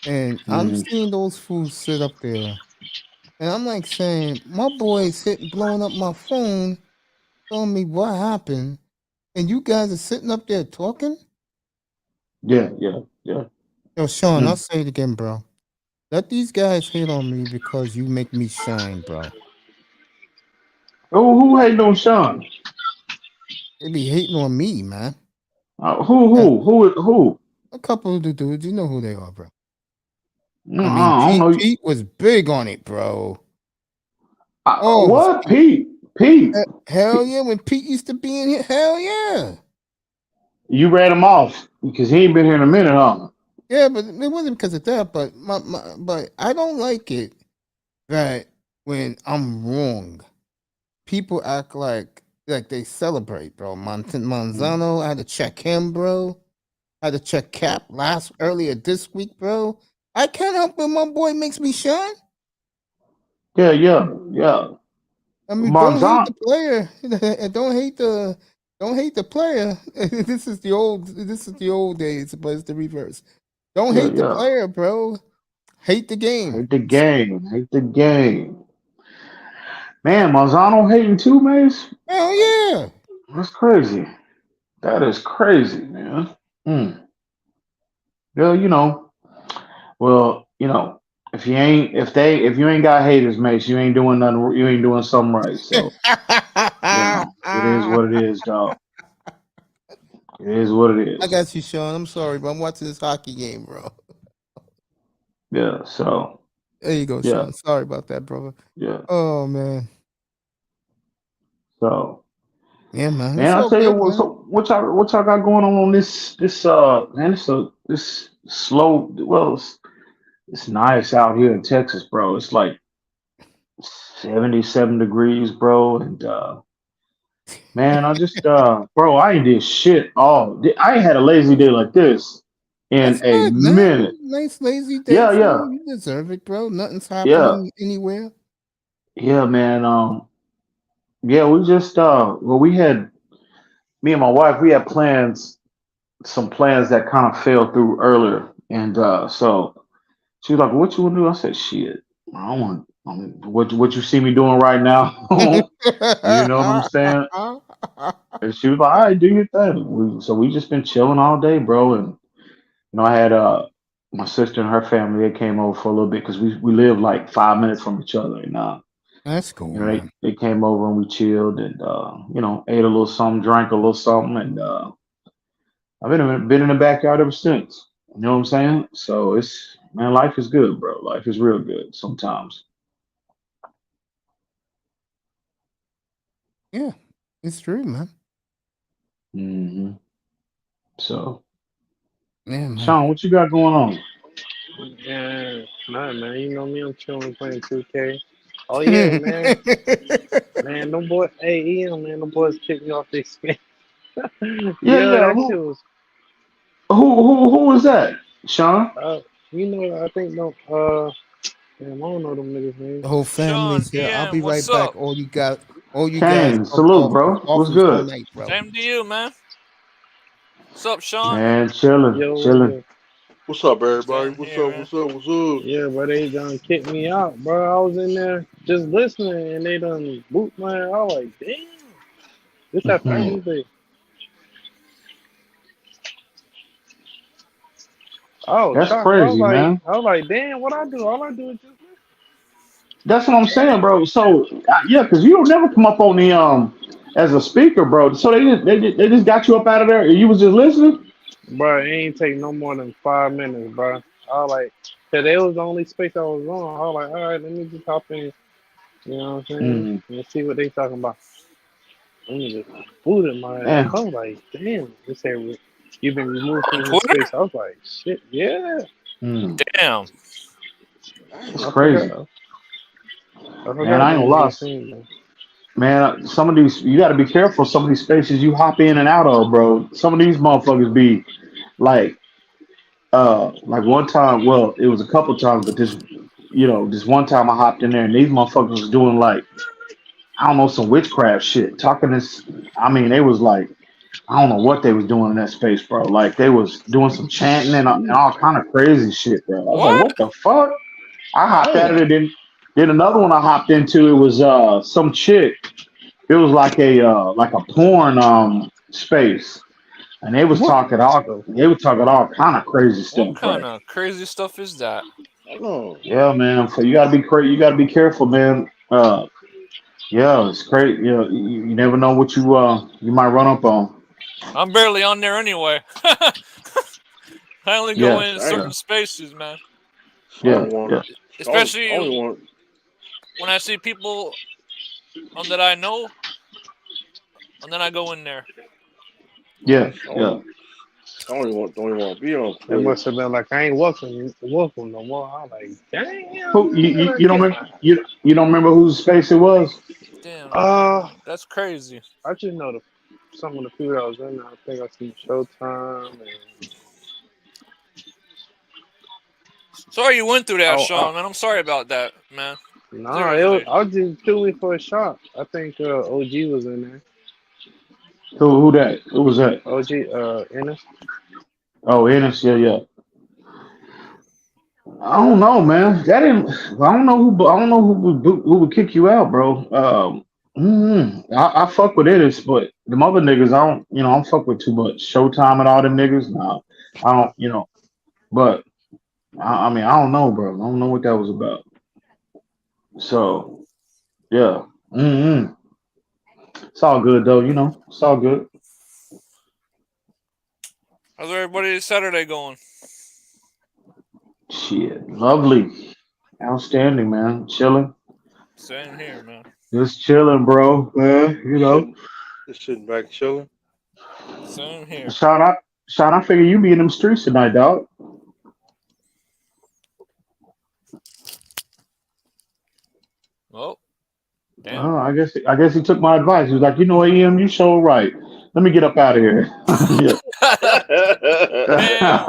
and I'm Hmm. seeing those fools sit up there, and I'm like saying, my boy's sitting blowing up my phone, telling me what happened, and you guys are sitting up there talking. Yeah, yeah, yeah. Yo, Sean, I'll Mm. say it again, bro. Let these guys hate on me because you make me shine, bro. Who hating on Sean? They be hating on me, man. Uh, Who? A couple of the dudes, you know who they are, bro. I mean, I don't know. Pete was big on it, bro. Oh, What? Pete. hell yeah! When Pete used to be in here, hell yeah, You ran him off because he ain't been here in a minute, huh? yeah. But it wasn't because of that. But but I don't like it that when I'm wrong, people act like they celebrate, bro. Manzano, I had to check him, bro. I had to check Cap earlier this week, bro. I can't help it. My boy makes me shine. Yeah, yeah, yeah. I mean, don't hate Monzon. the player. And don't hate the player. This is the old days, but it's the reverse. Don't Yeah, hate the yeah. player, bro. Hate the game. Hate the game. Hate the game. Man, Monzano hating too, Mace. Hell yeah. That's crazy. That is crazy, man. Mm. Yeah, well, if you ain't got haters, Mace, you ain't doing nothing. You ain't doing something right. So, it is what it is, dog. It is what it I is. got you, Sean. I'm sorry, but I'm watching this hockey game, bro. Yeah. So, There you go, yeah, Sean. Sorry about that, brother. yeah. Oh man. So, Yeah, man. man, It's I all tell you good, what. man. So, what y'all got going on this man? This slow. Well, it's nice out here in Texas, bro. It's like 77 degrees, bro, and man, I just bro, I ain't did shit I ain't had a lazy day like this in That's a good, minute. man. Nice lazy day Yeah, for yeah, you. You deserve it, bro. Nothing's yeah, happening anywhere. yeah, man. Yeah, we just well, we had me and my wife, we had some plans that kind of fell through earlier, and so she was like, "What you want to do?" I said, "Shit, I don't want what you see me doing right now." You know what I'm saying? And she was like, "All right, do your thing." So we just been chilling all day, bro. And I had my sister and her family. They came over for a little bit because we live like 5 minutes from each other. And That's cool, they man. they came over and we chilled and ate a little something, drank a little something, and I've been in the backyard ever since. You know what I'm saying? So it's man, life is good, bro. Life is real good sometimes. Yeah, it's true, man. Hmm. So, Yeah, man. Sean, what you got going on? Yeah, nah, man. You know me, I'm chilling playing 2K. Oh yeah, man. Man, them boys, hey Ian, man, them boys kicked me off this game. Yeah, Yeah, yeah. that shit was. Who was that, Sean? You know, I think no. Damn, I don't know them niggas' The names. whole Sean, family's here. I'll Ian, be right what's back. up? All you guys Kane, fuck salute, off. bro. It's What's Dolphins all good? night, bro. Same to you, man. What's up, Sean? Man, chilling, Yo, chilling. yo. What's up, everybody? Same What's here, up? man. What's up? What's up? Yeah, but they done kicked me out, bro. I was in there just listening, and they done boot my. I was like, damn. This that Mhm. family day. Oh, That's shocked. I was crazy, like, man. damn, what I do? All I do is just listen. That's what I'm saying, bro. So yeah, because you don't never come up on the as a speaker, bro. So they just got you up out of there, and you was just listening. Bro, it ain't take no more than 5 minutes, bro. I was like, cause it was the only space I was on. I was like, all right, let me just hop in. You know what I'm saying? Mm-hmm. Let's see what they talking about. Let me just booted my ass. Man, I was like, damn. They said you've been removed On from this Twitter? space. I was like, shit, yeah. Damn. it's I crazy, forgot. I man. forgot I them ain't gonna was lie, the same. Man. man. Some of these you got to be careful. Some of these spaces you hop in and out of, bro. Some of these motherfuckers be like, like one time. Well, it was a couple times, but this one time I hopped in there and these motherfuckers was doing like I don't know some witchcraft shit. Talking this, I mean, they was like I don't know what they was doing in that space, bro. Like they was doing some chanting and all kind of crazy shit, bro. I was like, What? what the fuck? I hopped out of Damn. it. Then another one I hopped into. It was some chick. It was like a porn space, and What? they was talking all kind of crazy What stuff, bro. kind of crazy stuff is that? No. Yeah, man. So you gotta be crazy. You gotta be careful, man. Yeah, it's crazy. You never know what you might run up on. I'm barely on there anyway. I only go Yeah, in yeah, certain Damn. spaces, man. I yeah, only want. yeah, Especially Only want. when I see people that I know, and then I go in there. yeah, I yeah. only, don't even want to be on It Twitter. must have been like I ain't welcome no more. I was like, Who damn, look at you don't that remember? kid. You don't remember whose space it was? Damn, Uh, that's crazy. I just know some of the people that was in there. I think I seen Showtime and Sorry you went through that, I Sean, man. I'm sorry about that, man. nah, Seriously. I was just chilling for a shot. I think OG was in there. Who that? Who was that? OG, Ennis. Oh, Ennis. Yeah, yeah. I don't know, man. That didn't. I don't know who. I don't know who would kick you out, bro. I fuck with Ennis, but them other niggas, I don't. I don't fuck with too much. Showtime and all them niggas. Nah, I don't. But I mean, I don't know, bro. I don't know what that was about. So yeah. Mm-hmm. It's all good though. It's all good. How's everybody's Saturday going? Shit, lovely, outstanding, man. Chilling, Same here, man. just chilling, bro. Just sitting back chilling. Same here. Sean, I figure you be in them streets tonight, dog. Oh, damn. Oh, I guess he took my advice. He was like, what, EM, you so right. Let me get up out of here. Damn.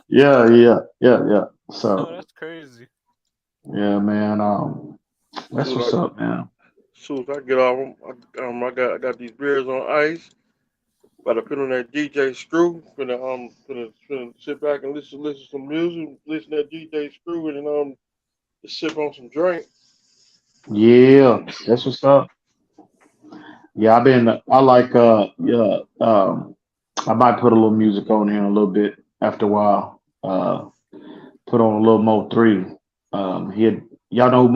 yeah. So That's crazy. yeah, man. That's what's up, man. As soon as I get off, I got these beers on ice. About to put on that DJ Screw. Finna sit back and listen to some music, listen to that DJ Screw, and then just sip on some drink. Yeah, that's what's up. Yeah, I like yeah, I might put a little music on here in a little bit after a while. Put on a little Mo 3. Y'all know who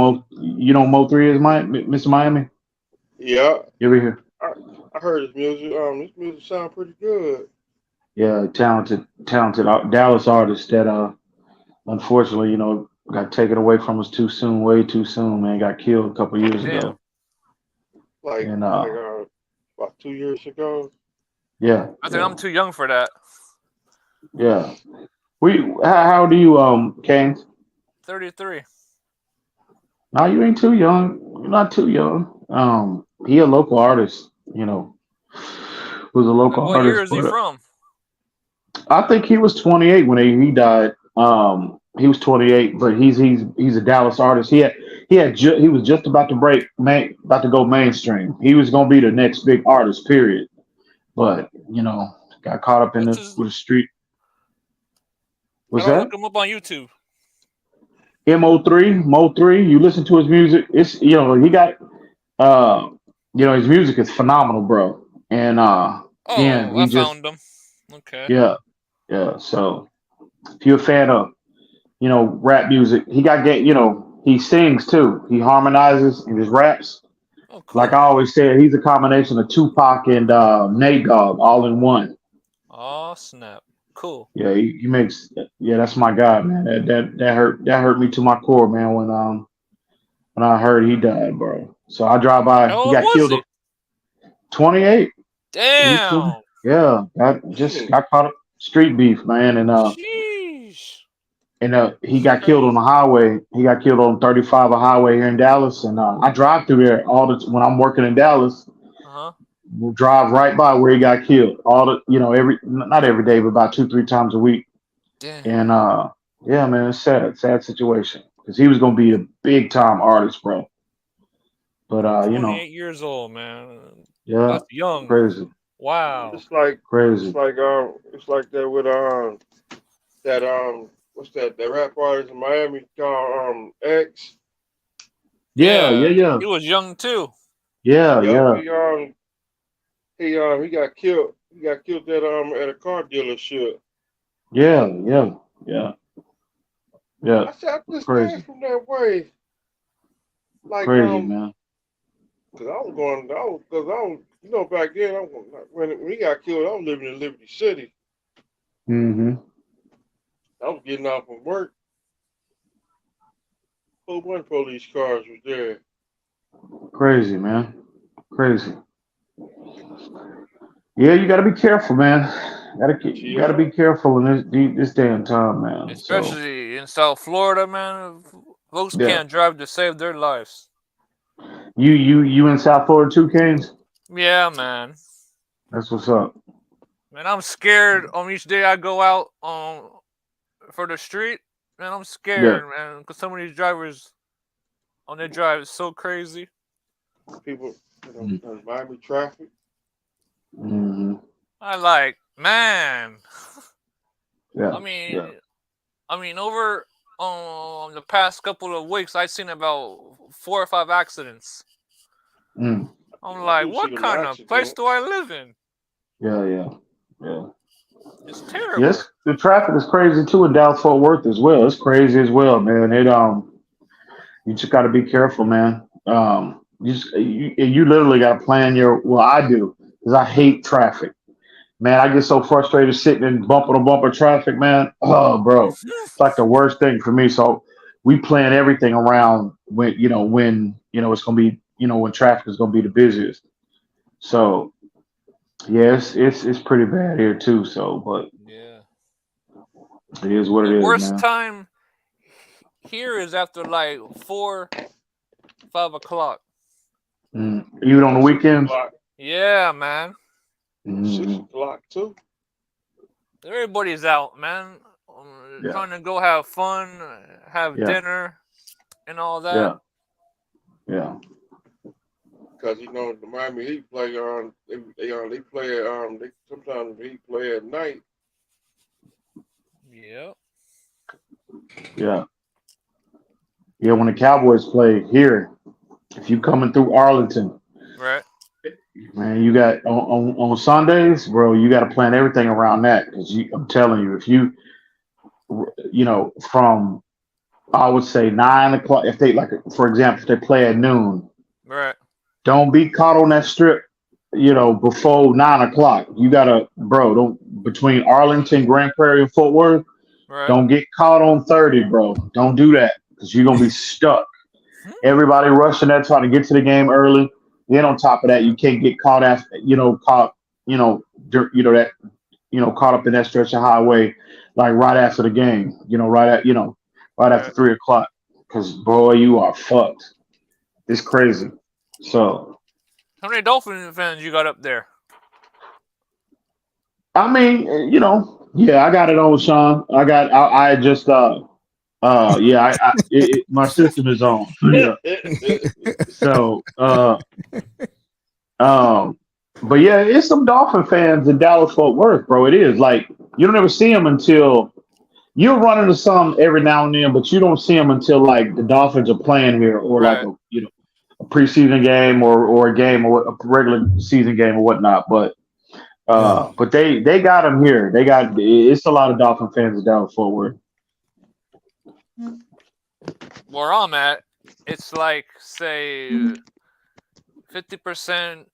Mo 3 is, Mr. Miami? Yeah, You ever hear? I heard his music. This music sound pretty good. Yeah, talented Dallas artist that unfortunately, got taken away from us too soon, way too soon, man. Got killed a couple years Damn. ago. Like And about 2 years ago. yeah. I think I'm too young for that. Yeah. How do you Kane? 33. No, you ain't too young. You're not too young. He a local artist, was a local What year artist, is he but from? I think he was 28 when he died. He was 28, but he's a Dallas artist. He was just about to about to go mainstream. He was gonna be the next big artist, period. But got caught up in What's the his? with the street. How What's do I that? look him up on YouTube? Mo3. You listen to his music. It's he got his music is phenomenal, bro. And again, Oh, I he just found him. Okay. yeah. So if you're a fan of rap music, he sings too. He harmonizes in his raps. Oh, Like cool. I always say, he's a combination of Tupac and Nate Dogg all in one. Oh, snap. Cool. Yeah, he makes. Yeah, that's my guy, man. That hurt me to my core, man. When I heard he died, bro. So I drive by. How He old got was killed. he? 28. He was 20. Damn. Yeah, just got caught up street beef, man, Sheesh. and he It's got killed on crazy. the highway. He got killed on 35 a highway here in Dallas, and I drive through there when I'm working in Dallas. Uh-huh. We'll drive right by where he got killed. All the every not every day, but about 2-3 times a week. Damn. And yeah, man, it's sad situation because he was gonna be a big time artist, bro. But 28 years old, man. yeah, That's young. crazy, Wow. It's like crazy. it's like that with that what's that rap artist in Miami called X. Yeah. He was young too. Yeah. He got killed. He got killed at a car dealership. Yeah. I said, I just Crazy. came from that way. Like Crazy, man. cause I was back then when he got killed, I was living in Liberty City. Mm-hmm. I was getting off from work. A whole bunch of police cars was there. Crazy, man. Crazy. Yeah, you gotta be careful, man. You gotta be careful in this day and time, man. Especially in South Florida, man. Folks Yeah. can't drive to save their lives. You in South Florida too, Canes? Yeah, man. That's what's up. Man, I'm scared on each day I go out for the street. Man, I'm scared, man, because some of these drivers on their drive is so crazy. People in Miami traffic. Mm-hmm. I like, man. Yeah. I mean, over the past couple of weeks, I've seen about 4 or 5 accidents. Mm. I'm like, what kind of place do I live in? Yeah. It's terrible. Yes, the traffic is crazy too in Dallas Fort Worth as well. It's crazy as well, man. You just got to be careful, man. You literally got to plan I do because I hate traffic. Man, I get so frustrated sitting in bumper to bumper traffic, man. Oh, bro, it's like the worst thing for me. So we plan everything around when it's gonna be when traffic is gonna be the busiest. So yeah, it's pretty bad here too. So, but yeah, it is what it is, worst man. time here is after like 4, 5 o'clock. Even on the weekends. Yeah, man. 6 o'clock too. Everybody's out, man. Trying to go have fun, have dinner, and all that. Yeah. Because the Miami Heat play they play sometimes the Heat play at night. Yep. Yeah. When the Cowboys play here, if you coming through Arlington, right, man, you got on Sundays, bro. You got to plan everything around that because I'm telling you, if you from I would say 9 o'clock. If they for example, if they play at noon, right, don't be caught on that strip. Before 9 o'clock, you gotta, bro. Don't between Arlington, Grand Prairie, and Fort Worth. right. Don't get caught on 30, bro. Don't do that because you're gonna be stuck. Everybody rushing that, trying to get to the game early. Then on top of that, you can't get caught that caught up in that stretch of highway, like right after the game. Right after 3 o'clock. Because boy, you are fucked. It's crazy. So, how many Dolphin fans you got up there? I mean, yeah, I got it on, Sean. I just my system is on. Yeah. So, but yeah, it's some Dolphin fans in Dallas Fort Worth, bro. It is like you don't ever see them until you'll run into some every now and then, but you don't see them until like the Dolphins are playing here, or like a preseason game, or a game, or a regular season game, or whatnot. But they got them here. It's a lot of Dolphin fans in Dallas Fort Worth. Where I'm at, it's like say 50%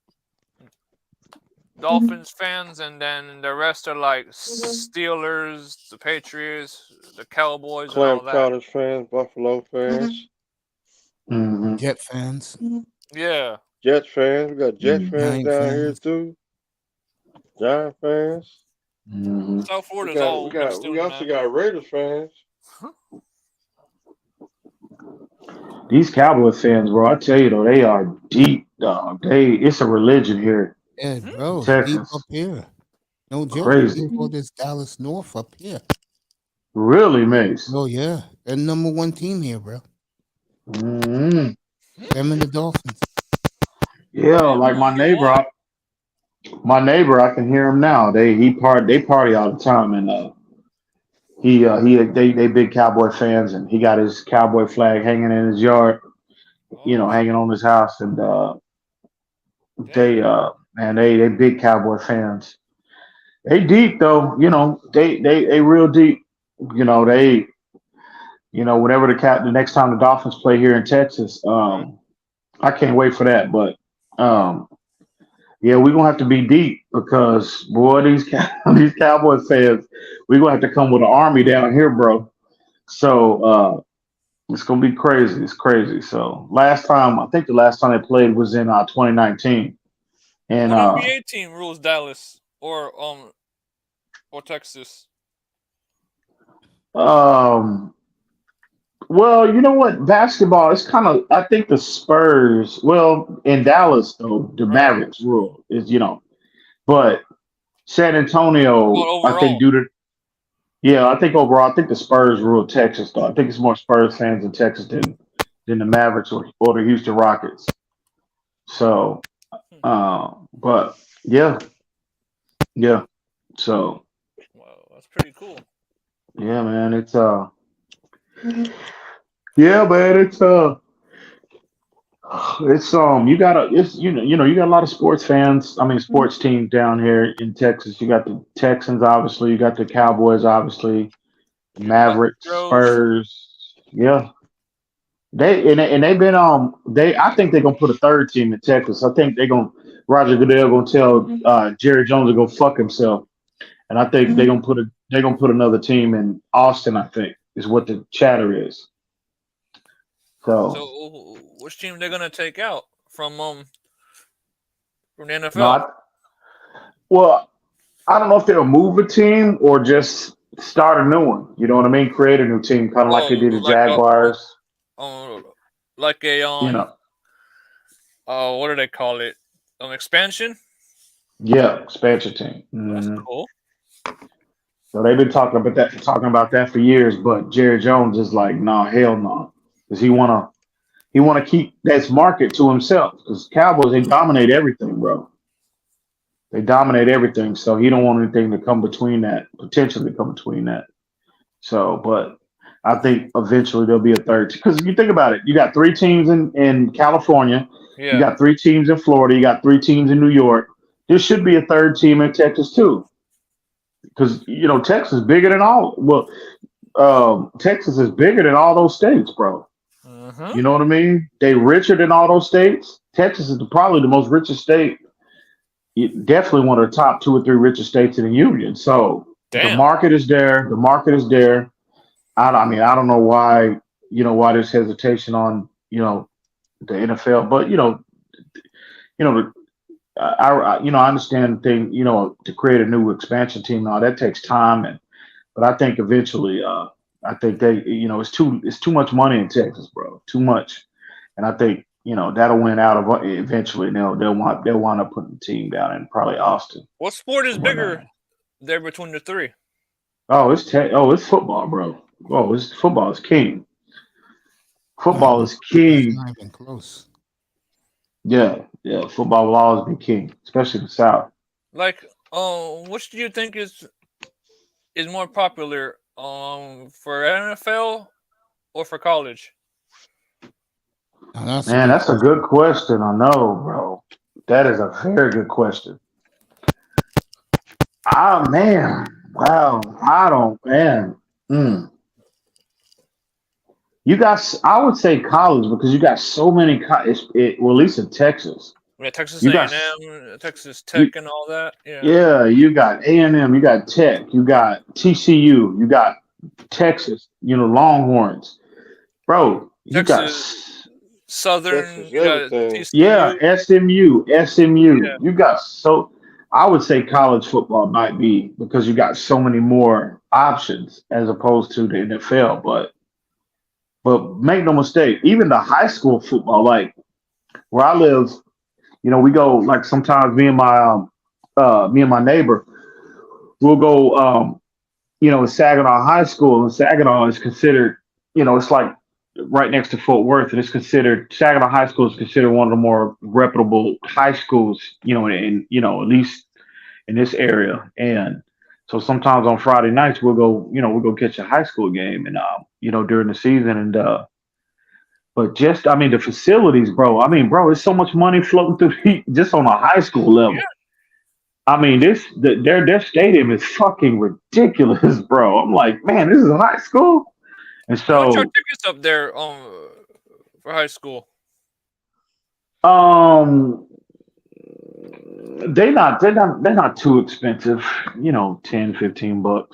Dolphins fans, and then the rest are like Steelers, the Patriots, the Cowboys, and all that. Cottage fans, Buffalo fans, Jet fans. Yeah. Jets fans. We got Jets fans Giant down here fans. too. Giant fans. South Florida's all mixed in, we also man. got Raiders fans. These Cowboy fans, bro, I tell you though, they are deep, dog. It's a religion here. Yeah, bro. Texas. Deep up here. No joke. Crazy. People this Dallas North up here. Really, Mace? Oh yeah. They're number one team here, bro. Mm-hmm. Them and the Dolphins. Yeah, like my neighbor, I can hear him now. They party all the time, and they big Cowboy fans, and he got his Cowboy flag hanging in his yard, hanging on his house, and they big Cowboy fans. They deep though, they real deep. Whenever the next time the Dolphins play here in Texas, I can't wait for that. But yeah, we're gonna have to be deep because boy, these Cowboys fans, we're gonna have to come with an army down here, bro. So it's gonna be crazy. It's crazy. So I think the last time they played was in 2019. And what NBA team rules Dallas or Texas? Well, you know what? Basketball, it's kind of, I think the Spurs, well, in Dallas, though, the Mavericks rule is, but San Antonio, I think, I think overall, I think the Spurs rule Texas, though. I think it's more Spurs fans in Texas than the Mavericks or the Houston Rockets. So, but yeah. So, wow, that's pretty cool. Yeah, man, it's yeah, man, it's you got a lot of sports fans. I mean, sports teams down here in Texas. You got the Texans, obviously. You got the Cowboys, obviously. Mavericks, Spurs. Yeah, they've been I think they're gonna put a third team in Texas. I think Roger Goodell gonna tell Jerry Jones to go fuck himself, and I think they're gonna put another team in Austin. I think is what the chatter is. So which team they're gonna take out from the NFL? I don't know if they'll move a team or just start a new one. You know what I mean? Create a new team, kind of like they did the Jaguars. Like a what do they call it? Expansion? Yeah, expansion team. That's cool. So they've been talking about that for years, but Jerry Jones is like, no, hell no, because he wanna keep that market to himself. Because Cowboys, they dominate everything, bro. They dominate everything, so he don't want anything to come between that, potentially come between that. So, but I think eventually there'll be a third. Because you think about it, you got 3 teams in California, you got 3 teams in Florida, you got 3 teams in New York. There should be a third team in Texas too. Because Texas is bigger than all. Well, Texas is bigger than all those states, bro. You know what I mean? They richer than all those states. Texas is probably the most richest state. Definitely one of the top 2 or 3 richest states in the union. So the market is there. The market is there. I don't know why. Why there's hesitation on the NFL, but I understand the thing, to create a new expansion team, now that takes time, but I think eventually, I think it's too much money in Texas, bro, too much, and I think that'll win out of eventually. And they'll wind up putting the team down in probably Austin. What sport is or bigger whatnot. there between the three? It's football, bro. It's football is king. Football is It's king. not even close. Yeah, yeah. Football will always be king, especially the South. Like, which do you think is more popular, for NFL or for college? Now, Man, that's a good question. I know, bro. That is a very good question. Man, wow. I don't, man. Mm. I would say college because you got so many. Well, at least in Texas, Yeah, Texas you got A&M, Texas you, Tech, and all that. Yeah, yeah, you got A&M, you got Tech, you got TCU, you got Texas. Longhorns, bro. You got Texas Southern. Texas, You got everything. yeah, TCU. SMU. Yeah, You got I would say college football might be because you got so many more options as opposed to the NFL. But make no mistake, even the high school football, like where I live, we go like sometimes me and my neighbor, we'll go in Saginaw High School, and Saginaw is considered, it's like right next to Fort Worth, and Saginaw High School is considered one of the more reputable high schools, at least in this area. And so sometimes on Friday nights we'll go catch a high school game, and during the season, and but just, I mean, the facilities, bro. I mean, bro, there's so much money floating through just on a high school level. yeah. I mean, their stadium is fucking ridiculous, bro. I'm like, man, this is a high school, and How much are so tickets up there, for high school? um, they're not too expensive, 10, $15.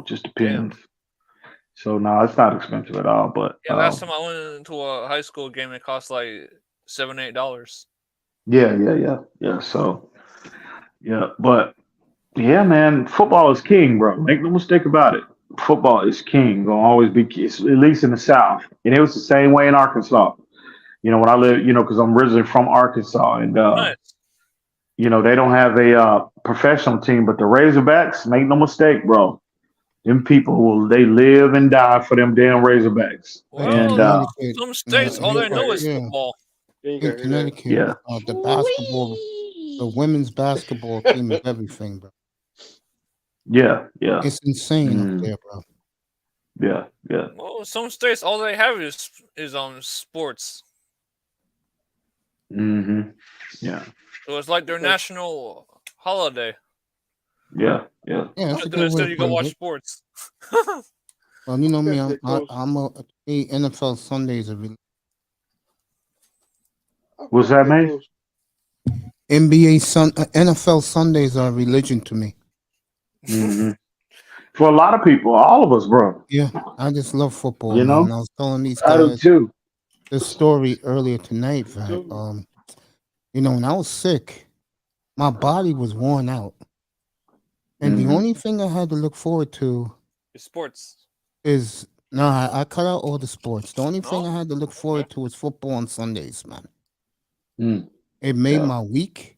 Just Damn. depends. So no, it's not expensive at all. But Yeah, last time I went to a high school game, it cost like $7-8. yeah. So yeah, but yeah, man, football is king, bro. Make no mistake about it. Football is king. Gonna always be, at least in the South. And it was the same way in Arkansas. When I live, because I'm originally from Arkansas, and Nice. they don't have a professional team, but the Razorbacks, make no mistake, bro. Them people they live and die for them damn Razorbacks. Well, And Connecticut, some states, all they know is yeah, football. You in gotta hear that. Connecticut, yeah, the basketball, the women's basketball team is everything, bro. yeah. It's insane up Mm, there, bro. yeah. Well, some states, all they have is sports. Mm-hmm. Yeah. So it's like their national holiday. Yeah. Yeah, that's a good way Instead, to you go put watch it. sports. Well, you know me, That's close. me NFL Sundays are What's that, man? NFL Sundays are religion to me. Mm-hmm. For a lot of people, all of us, bro. Yeah, I just love football, You man. know, I was telling these I do guys too. this story earlier tonight, Me too. that when I was sick, my body was worn out, and the Mhm. only thing I had to look forward to It's sports. is no, I cut out all the sports. The only thing No? I had to look forward to was football on Sundays, man. Mm. It made Yeah. my week.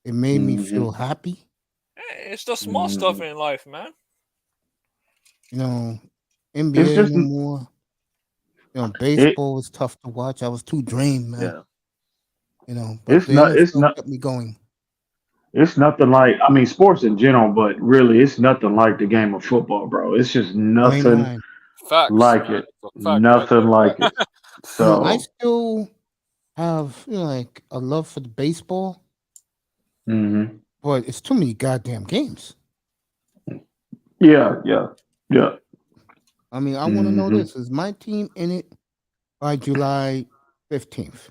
It made me Mhm. feel happy. Hey, it's the small stuff in life, man. It's NBA just no more. it. Baseball was tough to watch. I was too drained, man. Yeah. But It's the not. It's NFL not. kept me going. It's nothing like. I mean, sports in general, but really, it's nothing like the game of football, bro. It's just You ain't nothing lying. Facts. like it. That's a fact right Nothing like it. I So, still have like a love for the baseball, mhm. but it's too many goddamn games. Yeah. I mean, I want to know Mhm. this: is my team in it by July 15th?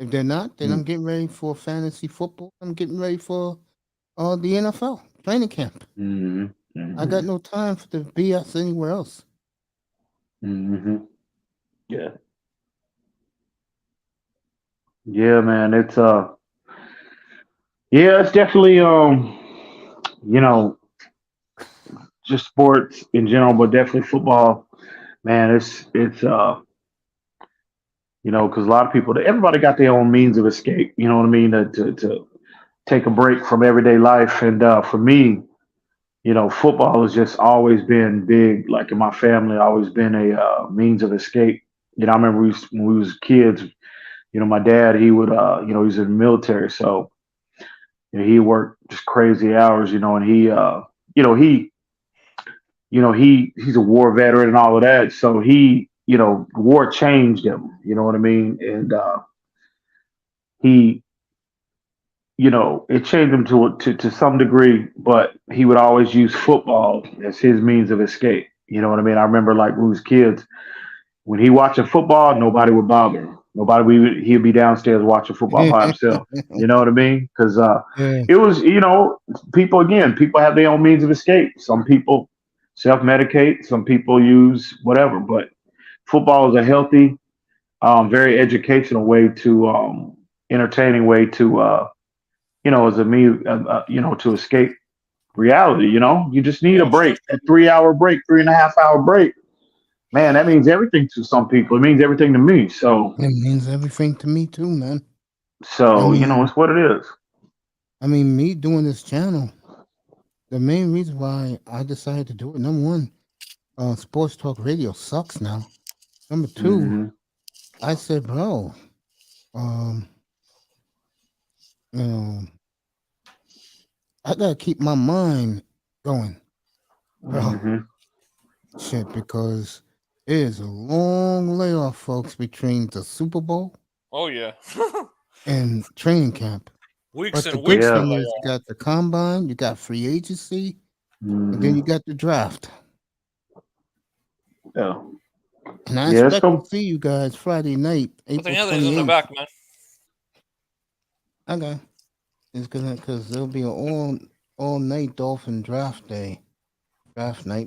If they're not, then I'm getting ready for fantasy football. I'm getting ready for the NFL training camp. Mhm. I got no time for the BS anywhere else. Mhm. Yeah. Yeah, man. It's Yeah, it's definitely you know, just sports in general, but definitely football. Man, it's because a lot of people, everybody got their own means of escape. You know what I mean? To take a break from everyday life, and for me, football has just always been big. Like in my family, always been a means of escape. I remember when we was kids. My dad, he would, he was in the military, so he worked just crazy hours. And you know, he he's a war veteran and all of that. So war changed him. You know what I mean? And he, it changed him to some degree, but he would always use football as his means of escape. You know what I mean? I remember like when we was kids, when he watching football, nobody would bother him. He'd be downstairs watching football by himself. You know what I mean? Because Yeah. it was, people have their own means of escape. Some people self-medicate, some people use whatever. But football is a healthy, very educational way to, entertaining way to, as a means, to escape reality. You just need a break, a 3 hour break, 3.5 hour break. Man, that means everything to some people. It means everything to me. So It means everything to me too, man. it's what it is. I mean, me doing this channel, the main reason why I decided to do it, number one, sports talk radio sucks now. Number two, Mm-hmm. I said, bro, um, you know, I gotta keep my mind going, bro. Mm-hmm. Shit, because it is a long layoff, folks, between the Super Bowl Oh yeah. and training camp. Weeks But the and good weeks. Yeah. thing is you got the combine, you got free agency, and then Mm-hmm. you got the draft. Yeah. And I Yeah. It's expect gonna. to see you guys Friday night, But the April other is on the 28th. back, man. Okay. It's because there'll be an all night Dolphin draft night,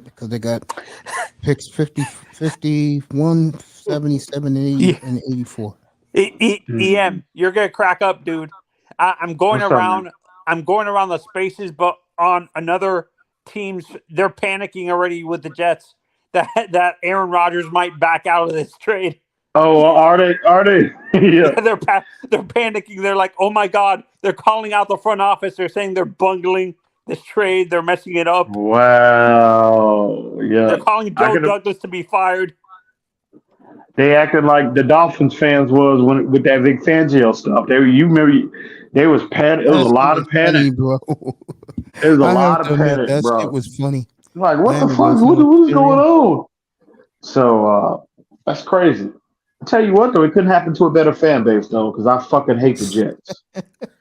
because they got picks 50, 51, 77, and 84. EM, you're gonna crack up, dude. I'm going What's up, man? around. I'm going around the spaces, but on another teams, they're panicking already with the Jets that Aaron Rodgers might back out of this trade. Oh, are they? Are they? Yeah. They're panicking. They're like, oh my god! They're calling out the front office. They're saying they're bungling this trade. They're messing it up. Wow. Yeah. They're calling Joe Douglas to be fired. They acted like the Dolphins fans was with that Vic Fangio stuff. You remember there was panic. There was a lot of panic. Funny, bro. There was a I lot have of to admit, panic, that bro. shit was funny. Like, what Man, the it fuck? was What no is going serious. on? So that's crazy. I tell you what, though, it couldn't happen to a better fan base, though, because I fucking hate the Jets.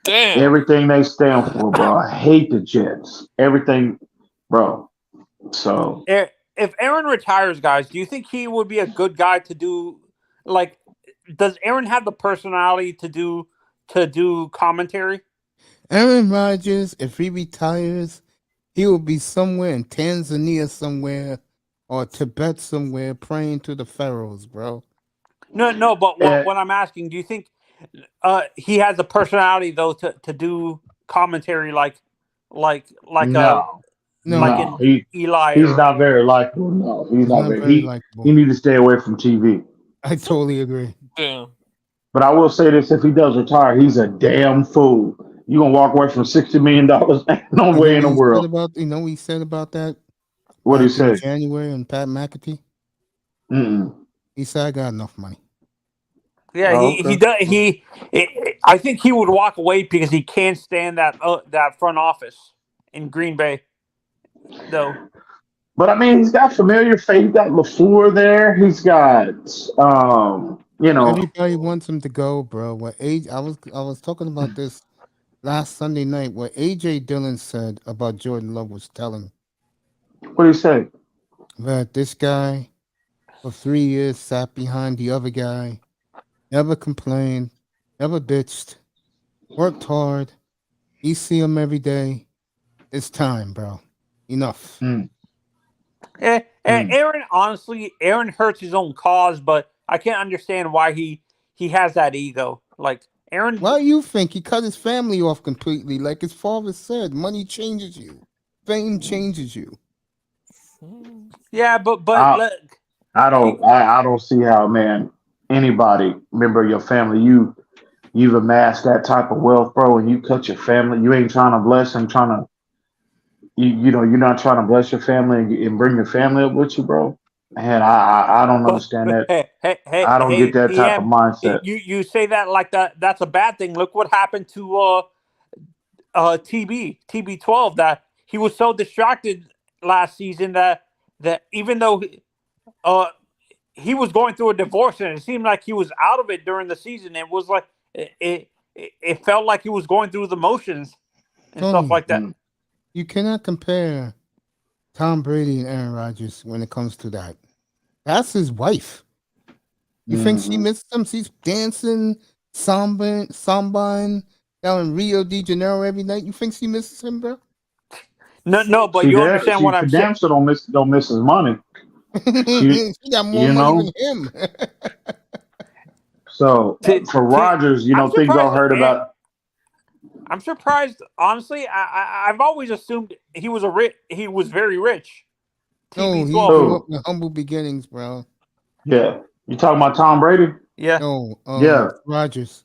Damn. Everything they stand for, bro. I hate the Jets. Everything, bro. So If Aaron retires, guys, do you think he would be a good guy to do? Like, does Aaron have the personality to do commentary? Aaron Rodgers, if he retires, he will be somewhere in Tanzania somewhere or Tibet somewhere praying to the pharaohs, bro. No, but what I'm asking, do you think he has the personality though to do commentary like no. Eli? He's not very likable. No, he's not very. likable. He needs to stay away from TV. I totally agree. Damn. But I will say this: if he does retire, he's a damn fool. You gonna walk away from $60 million? Ain't no way in the world. You know what he said about that? What did he say? In January on Pat McAtee? He said, I got enough money. Yeah, he does. I think he would walk away because he can't stand that front office in Green Bay, though. But I mean, he's got familiar face. He's got LaFleur there. He's got, Everybody wants him to go, bro. I was talking about this last Sunday night. What AJ Dillon said about Jordan Love was telling. What did he say? That this guy for 3 years sat behind the other guy, never complained, never bitched, worked hard. You see him every day. It's time, bro. Enough. Aaron, honestly, Aaron hurts his own cause, but I can't understand why he has that ego. Like, Aaron. Why do you think he cut his family off completely? Like his father said, money changes you, fame changes you. Yeah, but I don't see how, man, anybody member of your family, you've amassed that type of wealth, bro, and you cut your family. You ain't trying to bless them, you're not trying to bless your family and bring your family up with you, bro. Man, I don't understand that. I don't get that type of mindset. You say that like that's a bad thing. Look what happened to TB12, that he was so distracted last season that even though he was going through a divorce and it seemed like he was out of it during the season, it was like it felt like he was going through the motions and stuff like that. You cannot compare Tom Brady and Aaron Rodgers when it comes to that. That's his wife. You think she misses him? She's dancing samba down in Rio de Janeiro every night. You think she misses him, bro? No, but you understand what I'm saying. Damn sure don't miss his money. She got more money than him. So for Rodgers, things I heard about. I'm surprised, honestly. I've always assumed he was very rich. No, he grew up with humble beginnings, bro. Yeah, you talking about Tom Brady? Yeah. No. Rodgers.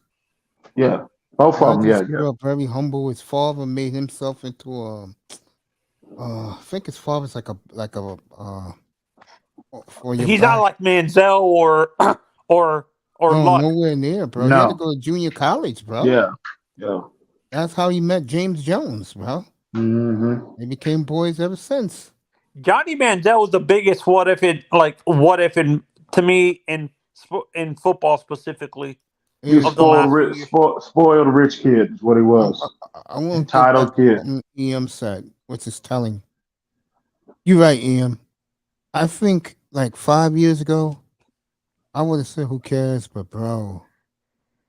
Yeah, both of them. Yeah, grew up very humble. His father made himself into I think his father's like a for your He's back. not like Manziel or Luck. Nowhere near, bro. No. He had to go to junior college, bro. Yeah. That's how he met James Jones, bro. Mm-hmm. They became boys ever since. Johnny Manziel was the biggest what if to me in football specifically. He was spoiled rich kid is what he was. I won't entitled kid. EM said, which is telling. You're right, EM. I think like 5 years ago, I would have said, who cares? But bro,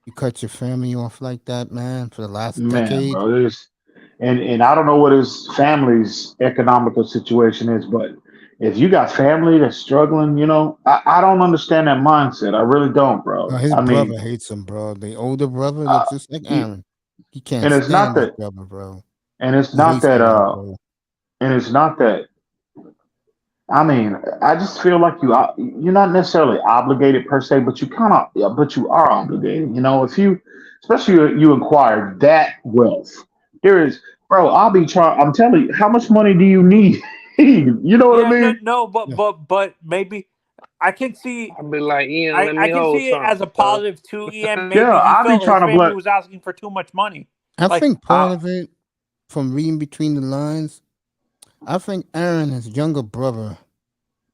you cut your family off like that, man, for the last decade. Bro, and I don't know what his family's economical situation is, but if you got family that's struggling, I don't understand that mindset. I really don't, bro. His brother hates him, bro. The older brother looks just like Aaron. He can't and it's stand not his brother, bro. And it's not that. And it's not that. I mean, I just feel like you're not necessarily obligated per se, but you are obligated. If you, especially you acquire that wealth, there is, bro. I'm telling you, how much money do you need? You know what I mean? No, but maybe I can see. I'd be like, Ian, I can see it as a positive too. Ian, maybe I'll be trying to family was asking for too much money. I think part of it, from reading between the lines, I think Aaron and his younger brother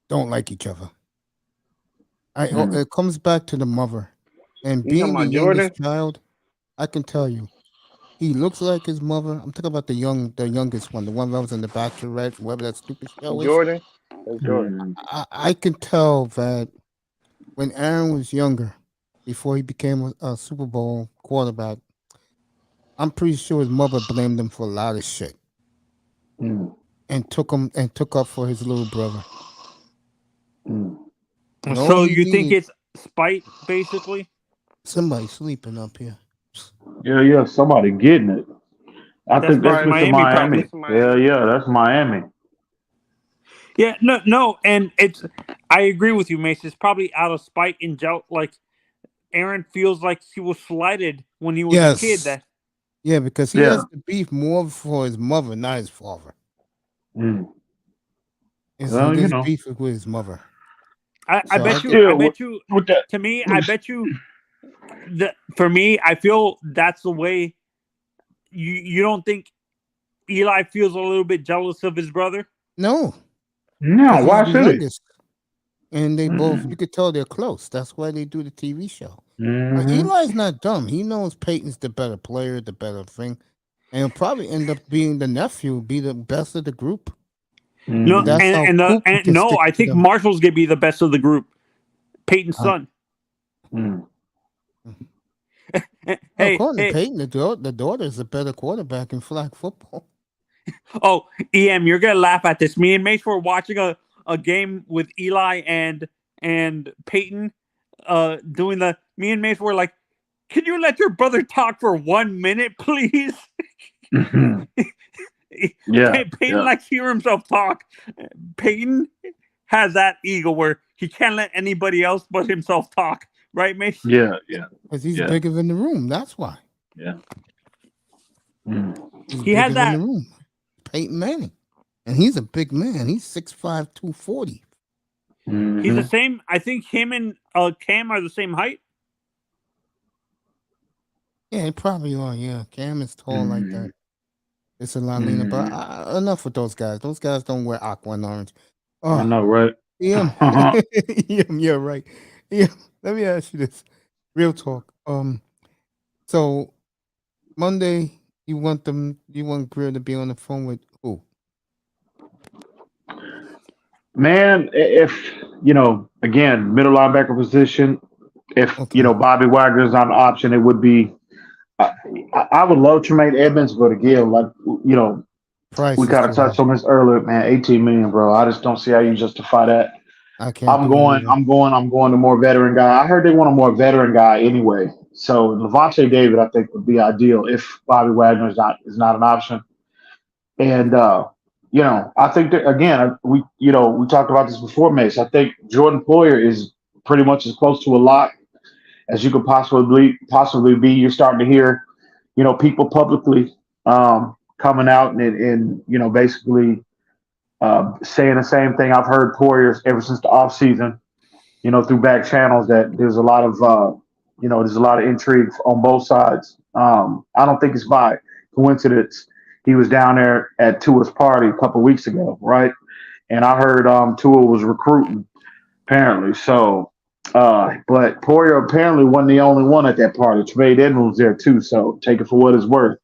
don't like each other. It comes back to the mother. And being the youngest child, I can tell you, he looks like his mother. I'm talking about the youngest one, the one that was in the Bachelorette, whatever that stupid show is. Jordan? That's Jordan. I can tell that when Aaron was younger, before he became a Super Bowl quarterback, I'm pretty sure his mother blamed him for a lot of shit. And took up for his little brother. So you think it's spite, basically? Somebody sleeping up here. Yeah, somebody getting it. I think that's Miami. Yeah, that's Miami. Yeah, no, and I agree with you, Mace. It's probably out of spite and like Aaron feels like he was slighted when he was a kid. Yeah, because he has to beef more for his mother, not his father. His beef with his mother. I bet you. To me, I bet you. For me, I feel that's the way. You don't think Eli feels a little bit jealous of his brother? No. Why should he? And they both, you could tell they're close. That's why they do the TV show. Eli's not dumb. He knows Peyton's the better player, the better thing. And he'll probably end up being the nephew, be the best of the group. No, I think Marshall's going to be the best of the group. Peyton's son. According to Peyton, the daughter is a better quarterback in flag football. Oh, EM, you're going to laugh at this. Me and Mace were watching a game with Eli and Peyton me and Mace were like, Can you let your brother talk for 1 minute, please? Yeah, Peyton likes to hear himself talk. Peyton has that ego where he can't let anybody else but himself talk. Right, Mace? yeah. Because he's bigger than the room. That's why. Yeah. He's He bigger has than that. the room. Peyton Manning. And he's a big man. He's 6'5", 240. He's the same. I think him and Cam are the same height. Yeah, they probably are. Yeah, Cam is tall like that. It's a lot leaner. But enough with those guys. Those guys don't wear aqua and orange. Oh, I know, right? yeah, yeah, right. Yeah. Let me ask you this. Real talk. So Monday, you want Greer to be on the phone with who? Man, if again, middle linebacker position, if Bobby Wagner is not an option, it would be. I would love Tremaine Edmonds, but again, price we kind of touched on this earlier, man. 18 million, bro. I just don't see how you justify that. I can't. I'm going to more veteran guy. I heard they want a more veteran guy anyway. So Levante David, I think, would be ideal if Bobby Wagner is not an option. And I think that again, we talked about this before, Mace. I think Jordan Poyer is pretty much as close to a lock as you could possibly be. You're starting to hear, people publicly coming out and basically saying the same thing. I've heard Poyer ever since the off season, through back channels that there's a lot of intrigue on both sides. I don't think it's by coincidence he was down there at Tua's party a couple of weeks ago, right? And I heard Tua was recruiting apparently. So, but Poyer apparently wasn't the only one at that party. Tremaine Edmonds was there too. So take it for what it's worth.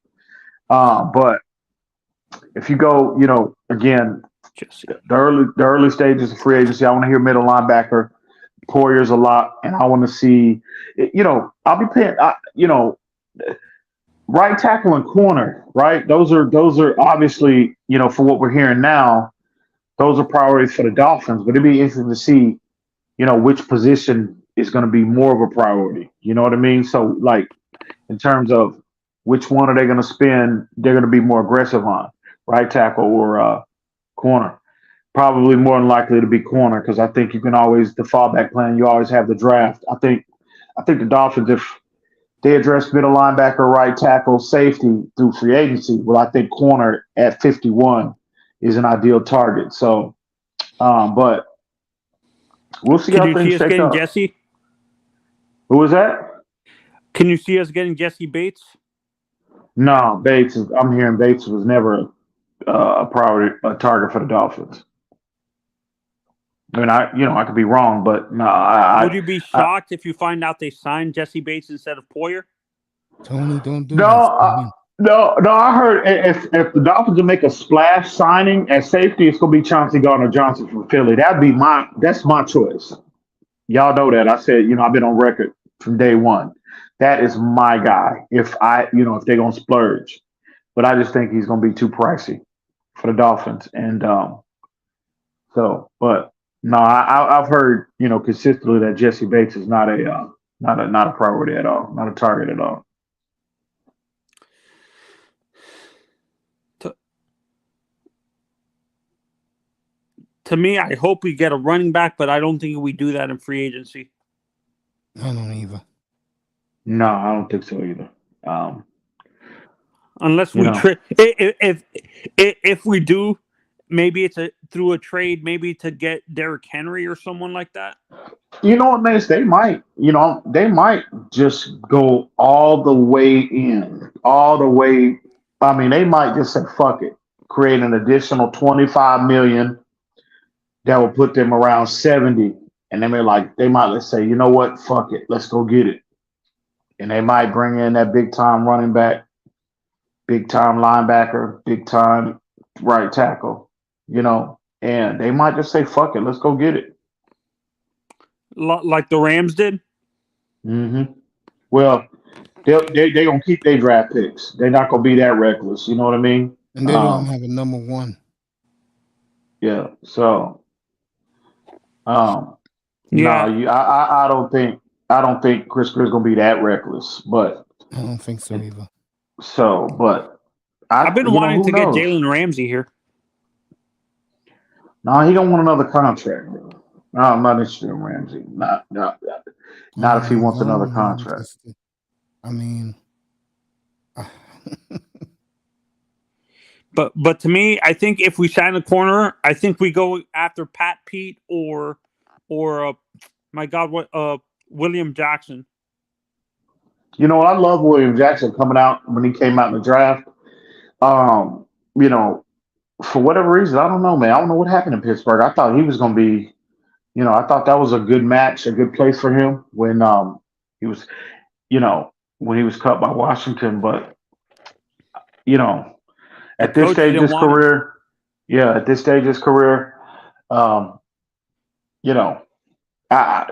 But if you go, again, the early stages of free agency, I want to hear middle linebacker. Poyer's a lot, and I want to see. I'll be paying. Right tackle and corner, right? Those are obviously, for what we're hearing now, those are priorities for the Dolphins. But it'd be interesting to see, which position is going to be more of a priority. You know what I mean? So, like, in terms of which one are they going to spend, they're going to be more aggressive on, right tackle or corner. Probably more than likely to be corner because I think you can always the fallback plan. You always have the draft. I think the Dolphins, if they address middle linebacker, right tackle, safety through free agency, well, I think corner at 51 is an ideal target. So, but we'll see how things shake up. Jesse? Who was that? Can you see us getting Jesse Bates? No, Bates. I'm hearing Bates was never a target for the Dolphins. I mean, I could be wrong, but no. Would you be shocked if you find out they signed Jesse Bates instead of Poyer? Tony, don't do that. No. I heard if the Dolphins will make a splash signing at safety, it's gonna be Chauncey Gardner-Johnson from Philly. That's my choice. Y'all know that. I said, I've been on record from day one. That is my guy. If they're gonna splurge, but I just think he's gonna be too pricey for the Dolphins, and but. No, I've heard consistently that Jesse Bates is not a priority at all, not a target at all. To me, I hope we get a running back, but I don't think we do that in free agency. I don't either. No, I don't think so either. Unless we if we do. Maybe it's through a trade, maybe to get Derrick Henry or someone like that. You know what, man? They might just go all the way in, all the way. I mean, they might just say, fuck it, create an additional $25 million that will put them around 70. And they might let's say, you know what, fuck it, let's go get it. And they might bring in that big time running back, big time linebacker, big time right tackle. And they might just say, fuck it, let's go get it. Like the Rams did? Mm-hmm. Well, they're going to keep their draft picks. They're not going to be that reckless. You know what I mean? And they don't have a number one. Yeah. So, no, I don't think I don't think Chris Greer's gonna be that reckless, but I don't think so either. but I've been wanting who to get knows? Jalen Ramsey here. No, he don't want another contract, bro. No, I'm not interested in Ramsey. Not if he wants another contract. I mean, But to me, I think if we sign a corner, I think we go after Pat Pete or my God, William Jackson. You know, I love William Jackson coming out when he came out in the draft. You know, for whatever reason, I don't know, man. I don't know what happened in Pittsburgh. I thought he was going to be, I thought that was a good match, a good place for him when he was, when he was cut by Washington. But, at this stage of his career, you know,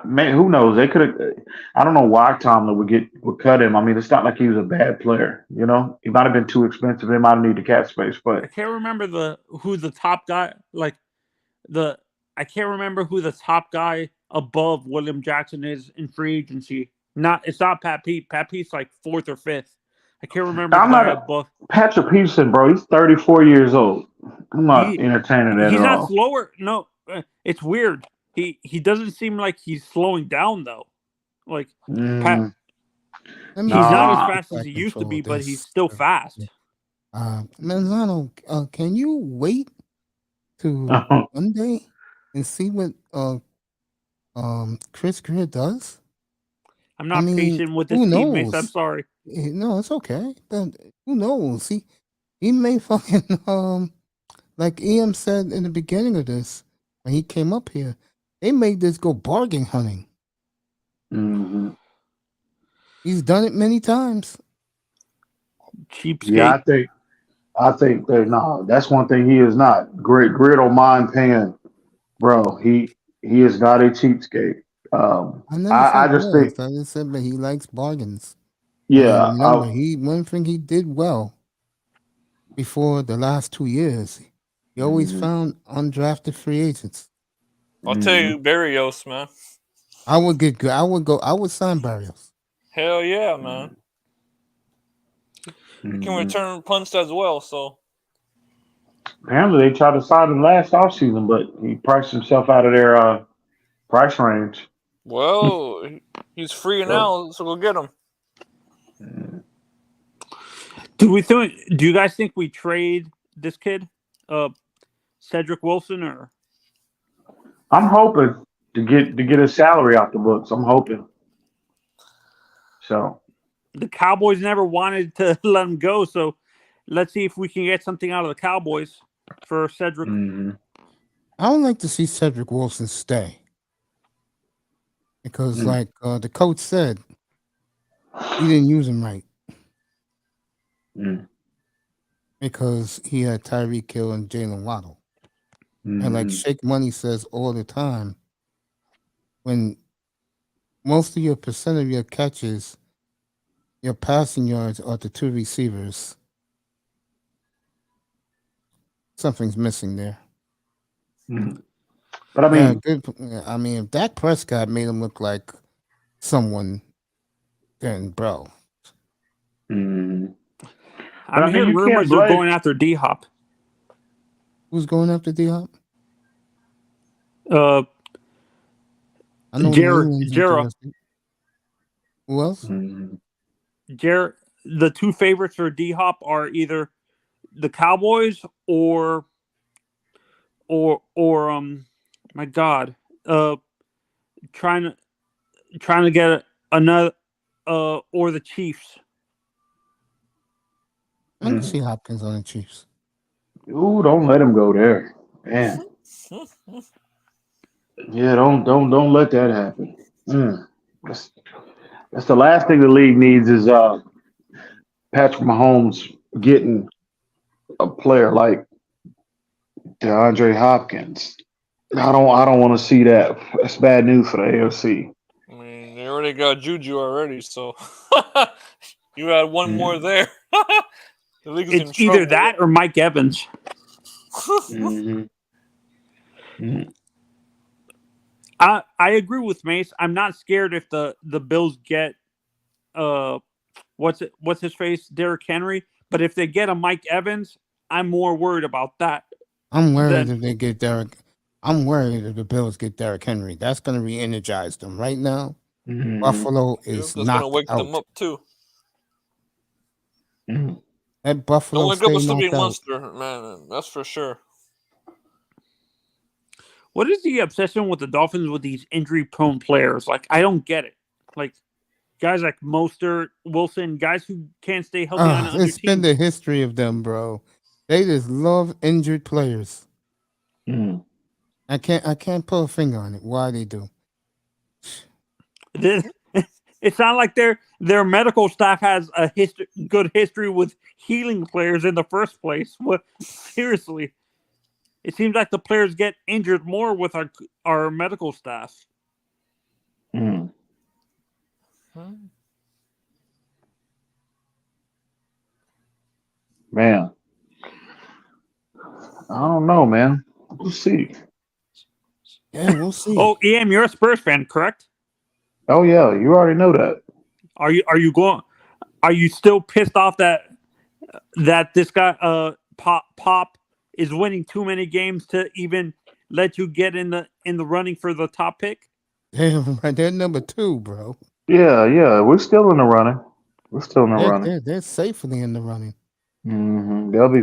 man, who knows? They could have. I don't know why Tomlin would cut him. I mean, it's not like he was a bad player. He might have been too expensive. They might have needed the cap space, but I can't remember who the top guy I can't remember who the top guy above William Jackson is in free agency. It's not Pat Pete. Pat Pete's like 4th or 5th. I can't remember. Patrick Peterson, bro. He's 34 years old. I'm not entertaining that He's at not all. slower. No, it's weird. He doesn't seem like he's slowing down though. Like Pat, he's not as fast as he used to be, but he's still fast. Manzano, can you wait to Monday and see what Chris Greer does? I'm not patient with this teammates. I'm sorry. No, it's okay. But who knows? He may fucking like EM said in the beginning of this when he came up here. They made this go bargain hunting. Mm-hmm. He's done it many times. Cheapskate. Yeah, I think that's one thing he is not. Greer don't mind paying, bro. He is not a cheapskate. I just think I just said, but he likes bargains. Yeah, I mean, remember, one thing he did well before the last 2 years, he always found undrafted free agents. I'll tell you, Barrios, man. I would sign Barrios. Hell yeah, man. He can return punts as well, so. Apparently, they tried to sign him last offseason, but he priced himself out of their price range. Well, he's free now, so go get him. Do you guys think we trade this kid, Cedric Wilson, or? I'm hoping to get his salary off the books. I'm hoping. So the Cowboys never wanted to let him go, so let's see if we can get something out of the Cowboys for Cedric. I would like to see Cedric Wilson stay because, like the coach said, he didn't use him right because he had Tyreek Hill and Jalen Waddle. And like Shake Money says all the time, when most of your percent of your catches, your passing yards are the 2 receivers, something's missing there. But I mean, if Dak Prescott made him look like someone, then bro. I'm hearing rumors they're going after D-Hop. Who's going after D-Hop? Jarrah. Who else? The 2 favorites for D-Hop are either the Cowboys or my God, trying to get another or the Chiefs. I can see Hopkins on the Chiefs. Ooh, don't let him go there, man. Yeah, don't let that happen. That's the last thing the league needs is Patrick Mahomes getting a player like DeAndre Hopkins. I don't want to see that. That's bad news for the AFC. I mean, they already got Juju already, so you had one more there. The league is it's either that or Mike Evans. I agree with Mace. I'm not scared if the Bills get what's his face, Derrick Henry, but if they get a Mike Evans, I'm more worried about that. I'm worried if they get Derrick. I'm worried if the Bills get Derrick Henry. That's going to re-energize them. Right now, Buffalo is That's gonna knocked wake out. them up too. That Buffalo Don't wake up a stay sleeping knocked out. monster, man. That's for sure. What is the obsession with the Dolphins with these injury-prone players? Like, I don't get it. Like, guys like Mostert, Wilson, guys who can't stay healthy on other It's been teams. the history of them, bro. They just love injured players. I can't put a finger on it. Why they do? It's not like their medical staff has a good history with healing players in the first place. What, seriously? It seems like the players get injured more with our medical staff. Man, I don't know, man. We'll see. Yeah, we'll see. Oh, EM, you're a Spurs fan, correct? Oh yeah, you already know that. Are you still pissed off that this guy Pop is winning too many games to even let you get in the running for the top pick? They're number 2, bro. Yeah, we're still in the running. We're still in the running. They're safely in the running. They'll be,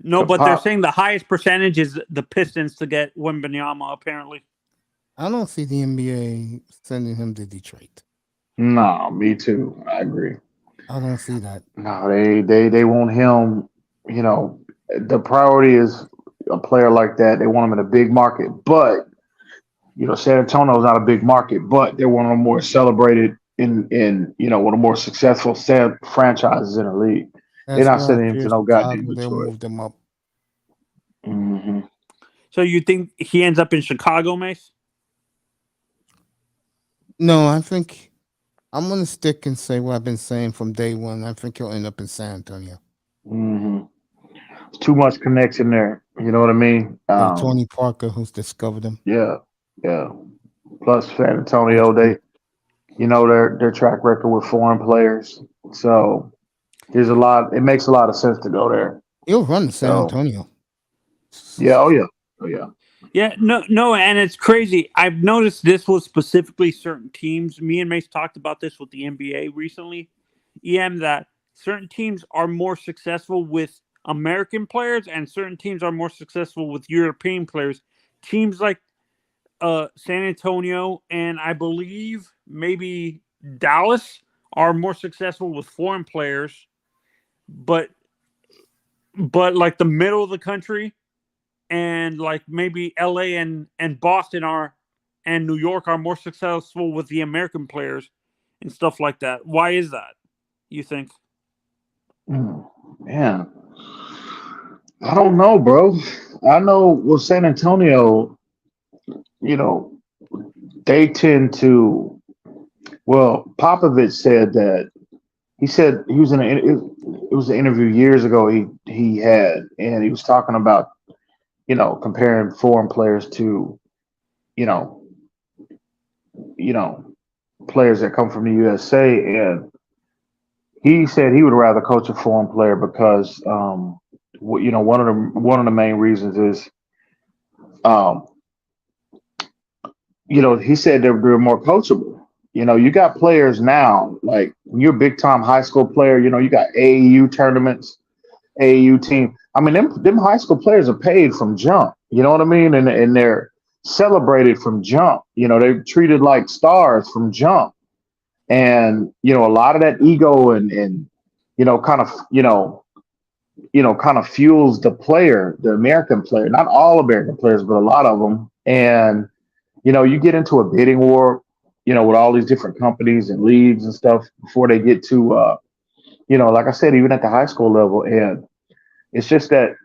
No, but they're saying the highest percentage is the Pistons to get Wembanyama, apparently. I don't see the NBA sending him to Detroit. No, me too. I agree. I don't see that. No, they want him. The priority is a player like that. They want him in a big market, but San Antonio is not a big market, but they're one of the more celebrated in one of the more successful franchises in the league. They're not sending him to no goddamn They'll Detroit. move them up. So you think he ends up in Chicago, Mace? No, I think I'm going to stick and say what I've been saying from day one. I think he'll end up in San Antonio. It's too much connection there. You know what I mean? Tony Parker, who's discovered him. Yeah. Plus San Antonio, they, their track record with foreign players. So there's it makes a lot of sense to go there. He'll run to San Antonio. Yeah. Oh yeah. Yeah, no, and it's crazy. I've noticed this was specifically certain teams. Me and Mace talked about this with the NBA recently. EM, that certain teams are more successful with American players and certain teams are more successful with European players. Teams like San Antonio and I believe maybe Dallas are more successful with foreign players, but like the middle of the country and like maybe LA and Boston and New York are more successful with the American players and stuff like that. Why is that, you think? Man, I don't know, bro. I know with San Antonio, they tend to. Well, Popovich said that he said he was it was an interview years ago he had, and he was talking about comparing foreign players to players that come from the USA, and he said he would rather coach a foreign player because one of the main reasons is he said they're more coachable. You got players now, like when you're a big time high school player, you got AAU tournaments, AAU team. I mean, them high school players are paid from jump. You know what I mean? And they're celebrated from jump. They're treated like stars from jump. And, a lot of that ego and kind of fuels the player, the American player, not all American players, but a lot of them. And, you get into a bidding war, with all these different companies and leagues and stuff before they get to, like I said, even at the high school level. And it's just that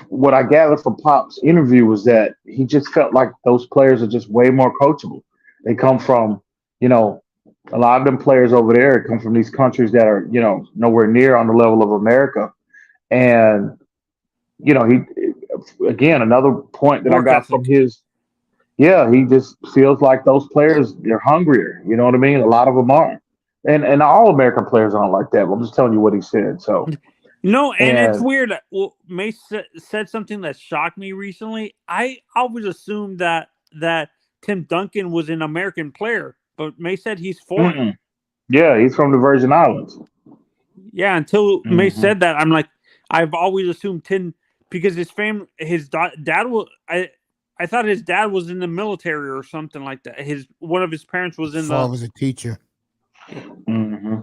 what I gathered from Pop's interview was that he just felt like those players are just way more coachable. They come from, a lot of them players over there come from these countries that are, nowhere near on the level of America. And, he, again, another point that I got from his Yeah, he just feels like those players they're hungrier. You know what I mean? A lot of them are, and all American players aren't like that. But I'm just telling you what he said. So No, and it's and weird. Well, Mace said something that shocked me recently. I always assumed that Tim Duncan was an American player, but Mace said he's foreign. mm-mm. Yeah, he's from the Virgin Islands. Yeah, until Mace Hmm. said that, I'm like, I've always assumed Tim because dad was I thought his dad was in the military or something like that. One of his parents was in Father the. was a teacher. Hmm.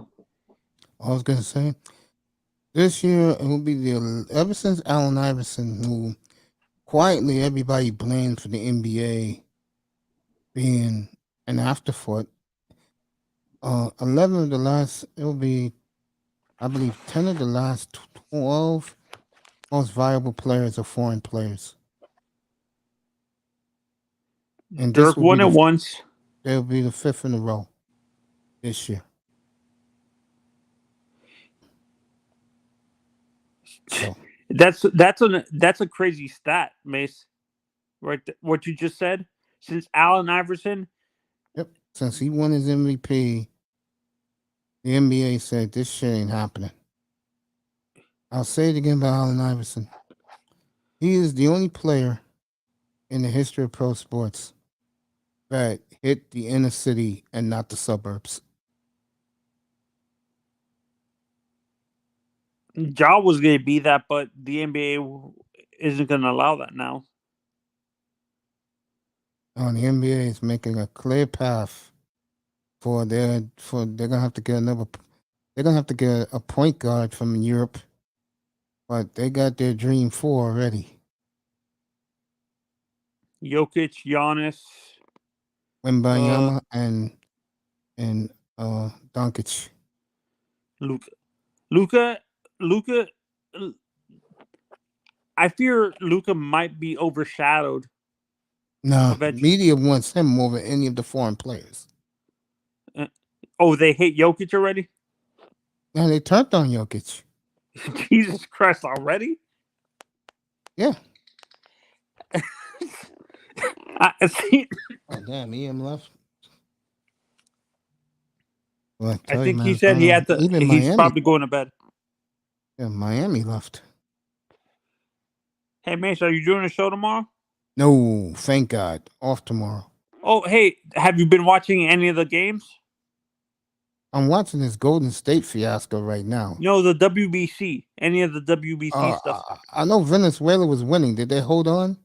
I was gonna say this year it will be ever since Allen Iverson, who quietly everybody blamed for the NBA being an afterthought. 11 of the last, it will be, I believe, 10 of the last 12 most valuable players are foreign players. And this Dirk will won be it once. they'll be the 5th in a row this year. So That's a crazy stat, Mace. Right, what you just said. Since Allen Iverson, yep, since he won his MVP, the NBA said this shit ain't happening. I'll say it again about Allen Iverson. He is the only player in the history of pro sports that hit the inner city and not the suburbs. Ja was going to be that, but the NBA isn't going to allow that now. The NBA is making a clear path for they're gonna have to get they're gonna have to get a point guard from Europe, but they got their dream 4 already. Jokic, Giannis, Wembanyama and Doncic. Luka. I fear Luka might be overshadowed. No, media wants him more than any of the foreign players. Oh, they hate Jokic already? Yeah, they turned on Jokic. Jesus Christ, already? Yeah. I see. Oh, damn, EM left. Well, I think he said he had to. He's Miami, probably going to bed. Yeah, Miami left. Hey, Mace, are you doing a show tomorrow? No, thank God. Off tomorrow. Oh, hey, have you been watching any of the games? I'm watching this Golden State fiasco right now. No, the WBC. Any of the WBC stuff. I know Venezuela was winning. Did they hold on?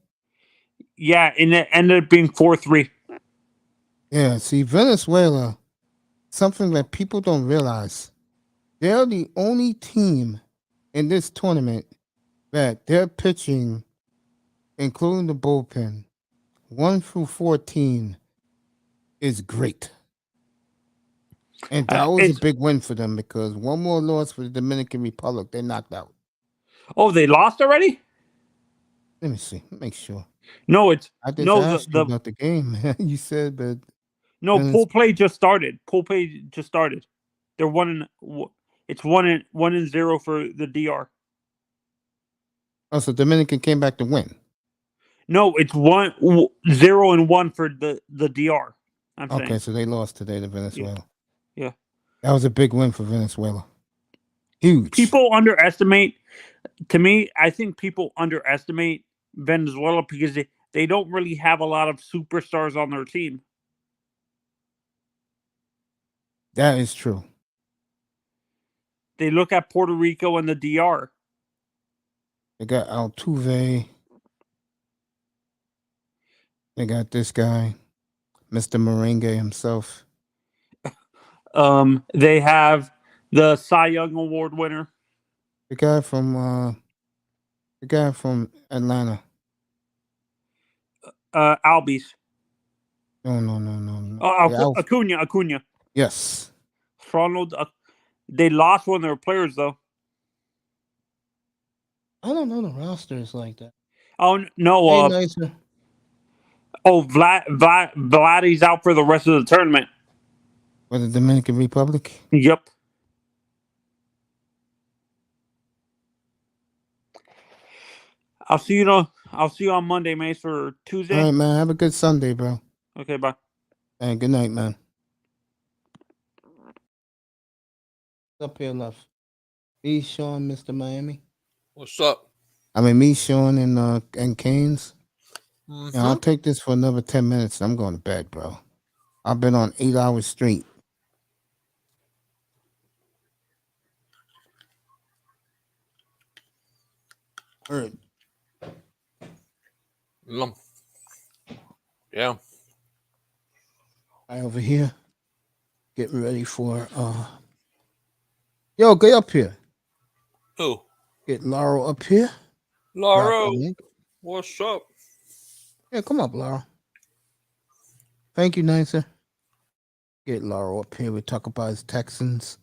Yeah, and it ended up being 4-3. Yeah, see, Venezuela, something that people don't realize, they're the only team in this tournament that their pitching, including the bullpen, 1 through 14, is great. And that was a big win for them because one more loss for the Dominican Republic, they're knocked out. Oh, they lost already? Let me see. Make sure. No, it's I didn't ask you about the game. You said, but no, pool play just started. They're 1-0 for the DR. Oh, so Dominican came back to win. No, it's 0-1 for the DR. Okay, saying. so they lost today to Venezuela. Yeah. That was a big win for Venezuela. Huge. People underestimate, to me, I think people underestimate Venezuela because they don't really have a lot of superstars on their team. That is true. They look at Puerto Rico and the DR. They got Altuve. They got this guy, Mr. Merengue himself. They have the Cy Young Award winner. The guy from Atlanta. Albies. No. Oh, Acuna. Yes. Ronald. They lost one of their players though. I don't know the rosters like that. Oh no. Hey, nicer. Oh, Vladdy's out for the rest of the tournament. For the Dominican Republic? Yep. I'll see you I'll see you on Monday, Mace, or Tuesday. All right, man. Have a good Sunday, bro. Okay, bye. And good night, man. Up here, left. Me, Sean, Mr. Miami. What's up? I mean, me, Sean, and Canes. Mm-hmm. Yeah, I'll take this for another 10 minutes. I'm going to bed, bro. I've been on 8 hours straight. Heard. Yeah. I over here getting ready for yo, get up here. Who? Get Laurel up here. Laurel. What's up? Yeah, come up, Laurel. Thank you, Nicer. Get Laurel up here. We talk about his Texans.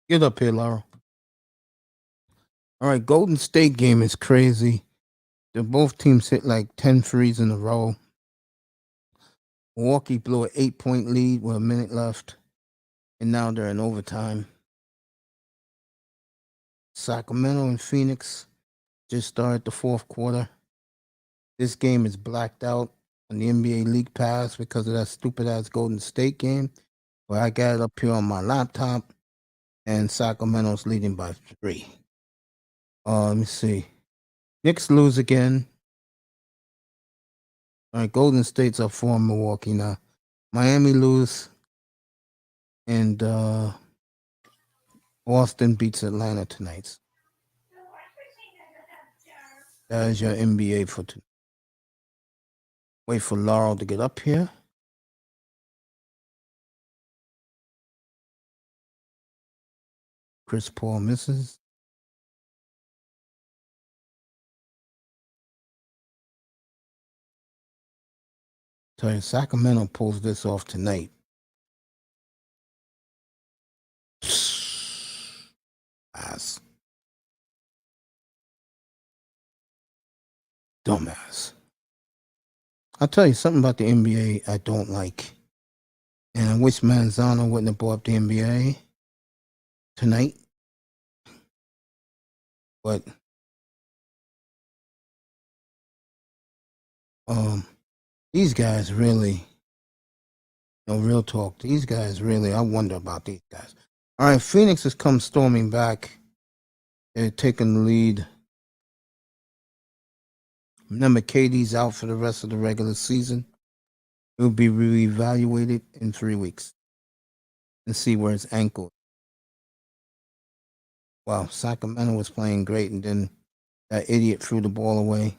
Get up here, Laurel. All right, Golden State game is crazy. Both teams hit like 10 threes in a row. Milwaukee blew an 8-point lead with a minute left, and now they're in overtime. Sacramento and Phoenix just started the fourth quarter. This game is blacked out on the NBA League Pass because of that stupid-ass Golden State game, where I got it up here on my laptop, and Sacramento's leading by 3. Let me see. Knicks lose again. All right, Golden State's up 4 in Milwaukee now. Miami lose. And Boston beats Atlanta tonight. That is your NBA for tonight. Wait for Laurel to get up here. Chris Paul misses. Tell you, Sacramento pulls this off tonight. Ass. Dumbass. I'll tell you something about the NBA I don't like. And I wish Manzano wouldn't have brought up the NBA tonight. But these guys really, real talk, these guys really, I wonder about these guys. All right, Phoenix has come storming back. They're taking the lead. Remember, KD's out for the rest of the regular season. He'll be reevaluated in 3 weeks and see where his ankle is. Wow, Sacramento was playing great, and then that idiot threw the ball away.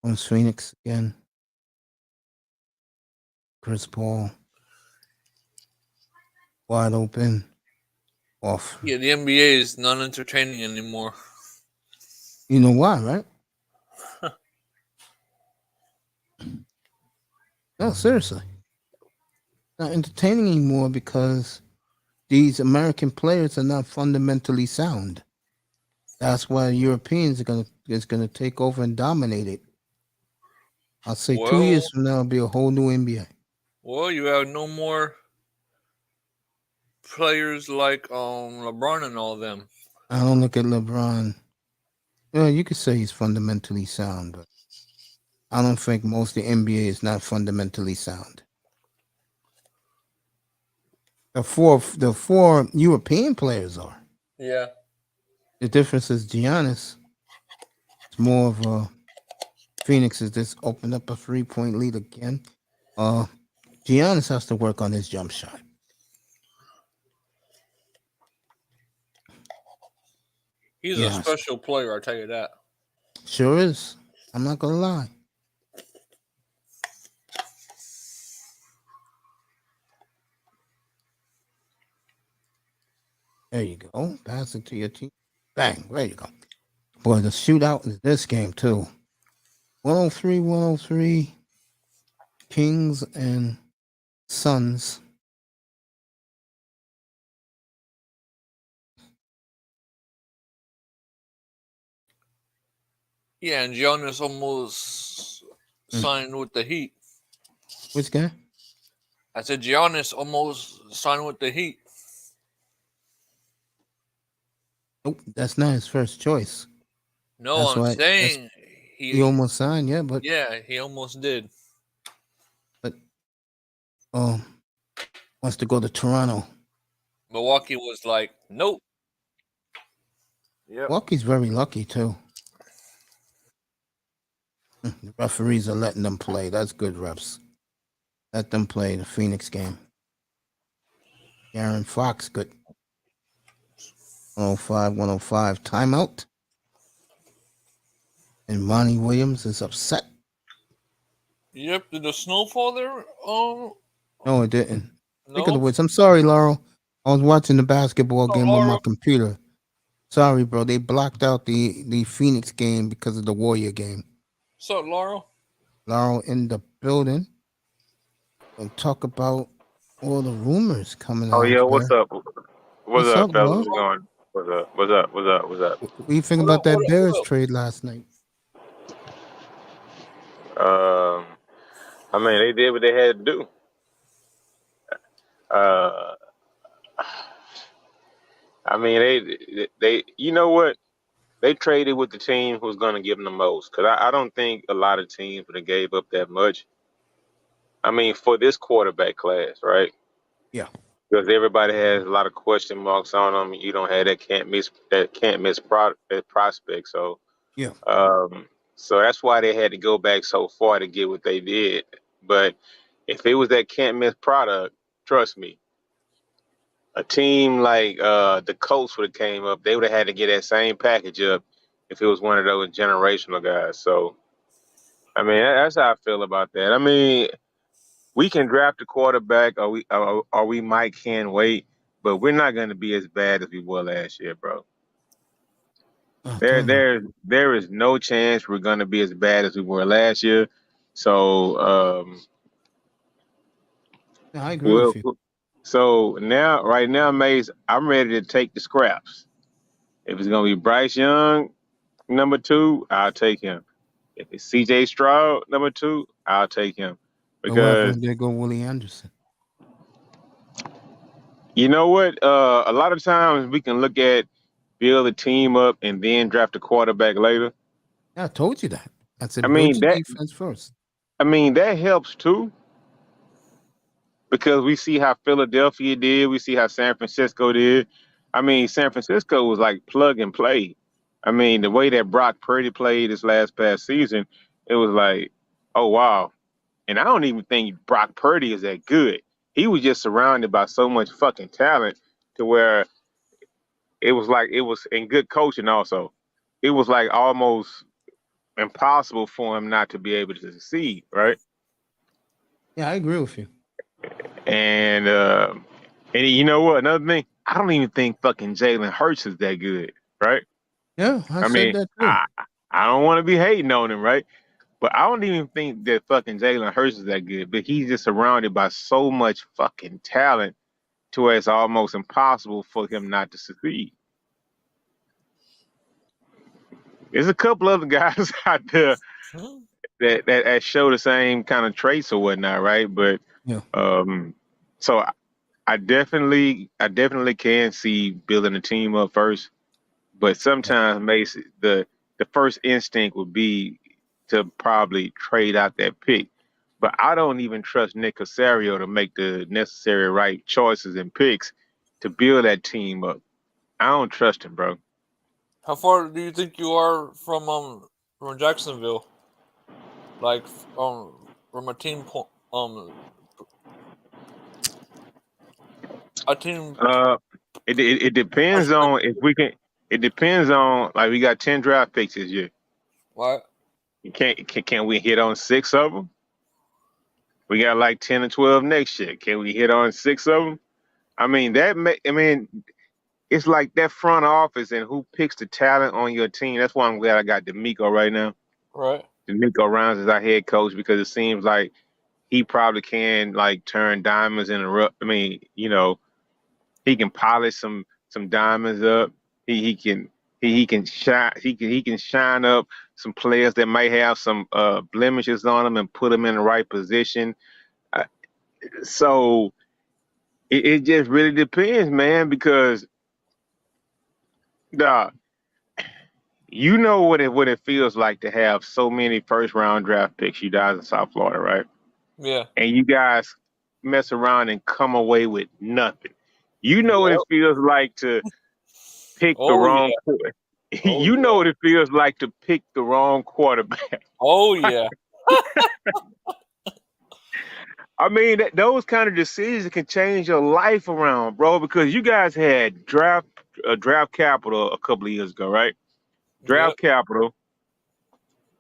On Phoenix again. Chris Paul. Wide open. Off. Yeah, the NBA is not entertaining anymore. You know why, right? No, seriously. Not entertaining anymore because these American players are not fundamentally sound. That's why Europeans are gonna take over and dominate it. I'll say 2 years from now it'll be a whole new NBA. Well, you have no more players like LeBron and all of them. I don't look at LeBron. Well, you could say he's fundamentally sound, but I don't think most of the NBA is not fundamentally sound. The four European players are. Yeah. The difference is Giannis. It's more of a Phoenix has just opened up a 3-point lead again. Giannis has to work on his jump shot. He's a special player, I'll tell you that. Sure is. I'm not gonna lie. There you go. Pass it to your team. Bang. There you go. Boy, the shootout in this game, too. 103. Kings and Suns. Yeah, and Giannis almost signed with the Heat. Which guy? I said Giannis almost signed with the Heat. Nope, that's not his first choice. No, That's I'm why saying he almost signed, yeah, but he almost did. But wants to go to Toronto. Milwaukee was like, nope. Yep. Milwaukee's very lucky too. The referees are letting them play. That's good, refs. Let them play the Phoenix game. Aaron Fox, good. 105. Timeout. And Monty Williams is upset. Yep. Did the snow fall there? No, it didn't. No? Think of the words. I'm sorry, Laurel. I was watching the basketball game on my computer. Sorry, bro. They blocked out the Phoenix game because of the Warrior game. What's up, Laurel? Laurel in the building. And talk about all the rumors coming out. Oh yeah, what's up? What's up, fellas? bro? What's going? What's up? What do you think about that Bears trade last night? I mean, they did what they had to do. I mean, they you know what? They traded with the team who's going to give them the most. Because I don't think a lot of teams would have gave up that much. I mean, for this quarterback class, right? Yeah. Because everybody has a lot of question marks on them. You don't have that can't miss prospect. So yeah. So that's why they had to go back so far to get what they did. But if it was that can't miss product, trust me, a team like the Colts would have came up. They would have had to get that same package up if it was one of those generational guys. So, I mean, that's how I feel about that. I mean, we can draft a quarterback, or we might can wait, but we're not going to be as bad as we were last year, bro. There is no chance we're going to be as bad as we were last year. So, I agree with you. So right now, Mace, I'm ready to take the scraps. If it's going to be Bryce Young, number 2, I'll take him. If it's C.J. Stroud, number 2, I'll take him. Because they go Willie Anderson. You know what? A lot of times we can look at build a team up and then draft a quarterback later. Yeah, I told you that. I said, build your defense first. I mean, that helps too. Because we see how Philadelphia did. We see how San Francisco did. I mean, San Francisco was like plug and play. I mean, the way that Brock Purdy played this past season, it was like, oh, wow. And I don't even think Brock Purdy is that good. He was just surrounded by so much fucking talent to where it was in good coaching also. It was like almost impossible for him not to be able to succeed, right? Yeah, I agree with you. And you know what? Another thing, I don't even think fucking Jalen Hurts is that good, right? Yeah, I said that too. I don't want to be hating on him, right? But I don't even think that fucking Jalen Hurts is that good. But he's just surrounded by so much fucking talent to where it's almost impossible for him not to succeed. There's a couple other guys out there that show the same kind of traits or whatnot, right? But yeah. So I definitely can see building a team up first, but sometimes Mace, the first instinct would be to probably trade out that pick. But I don't even trust Nick Casario to make the necessary right choices and picks to build that team up. I don't trust him, bro. How far do you think you are from Jacksonville? Like from a team a team. It depends on if we can. It depends on, like, we got 10 draft picks this year. What? Can we hit on 6 of them? We got like 10 or 12 next year. Can we hit on 6 of them? I mean, it's like that front office and who picks the talent on your team. That's why I'm glad I got DeMeco right now. Right. DeMeco Ryans is our head coach because it seems like he probably can like turn diamonds in a rough. I mean, you know, he can polish some diamonds up. He can shine up some players that might have some blemishes on them and put them in the right position. So it just really depends, man, because dog, you know what it feels like to have so many first round draft picks, you guys in South Florida, right? Yeah. And you guys mess around and come away with nothing. You know what Yep. it feels like to pick the Oh wrong yeah. quarter. Oh You know yeah. what it feels like to pick the wrong quarterback. Oh yeah. I mean, those kind of decisions can change your life around, bro. Because you guys had draft capital a couple of years ago, right? Yep. Draft capital,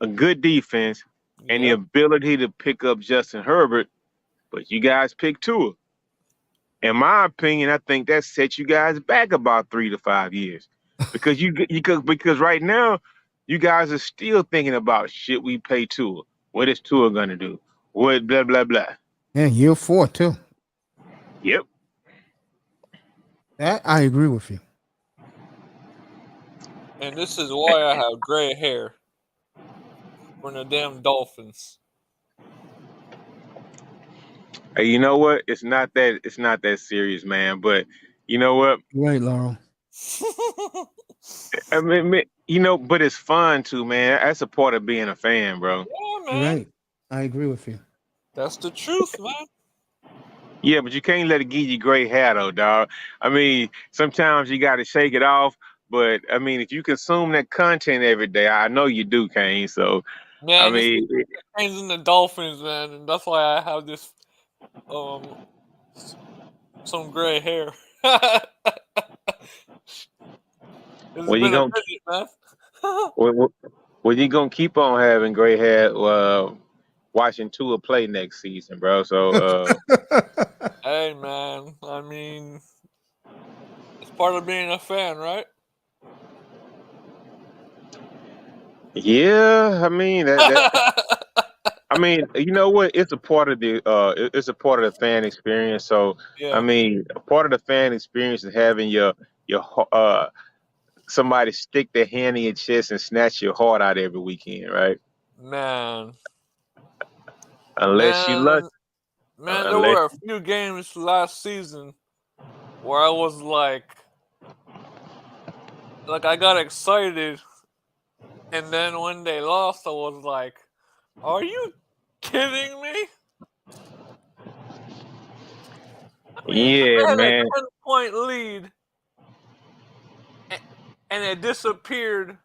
a good defense, and the Yep. ability to pick up Justin Herbert, but you guys picked Tua. In my opinion, I think that sets you guys back about 3 to 5 years, because because right now you guys are still thinking about, should we pay Tua? What is Tua gonna do? What blah blah blah. Yeah, year 4 too. Yep. That I agree with you. And this is why I have gray hair from the damn Dolphins. Hey, you know what? It's not that serious, man. But you know what? Right, Laurel. I mean, but it's fun too, man. That's a part of being a fan, bro. Yeah, man. Right. I agree with you. That's the truth, man. Yeah, but you can't let it give you gray hair, though, dog. I mean, sometimes you got to shake it off. But I mean, if you consume that content every day, I know you do, Kane. So, I Man, it's mean, the Canes and the Dolphins, man, and that's why I have this some gray hair. It's well, you been a gonna minute, man. well, you gonna keep on having gray hair, watching Tua play next season, bro. So, Hey, man. I mean, it's part of being a fan, right? yeah, I mean that. I mean, you know what? It's a part of the fan experience. So, I Yeah, mean, a part of the fan experience is having your somebody stick their hand in your chest and snatch your heart out every weekend, right? man. Unless you luck, Man, there unless were a few games last season where I was like I got excited, and then when they lost, I was like, "Are you kidding me?" I mean, yeah, they had a man, 10-point lead, and it disappeared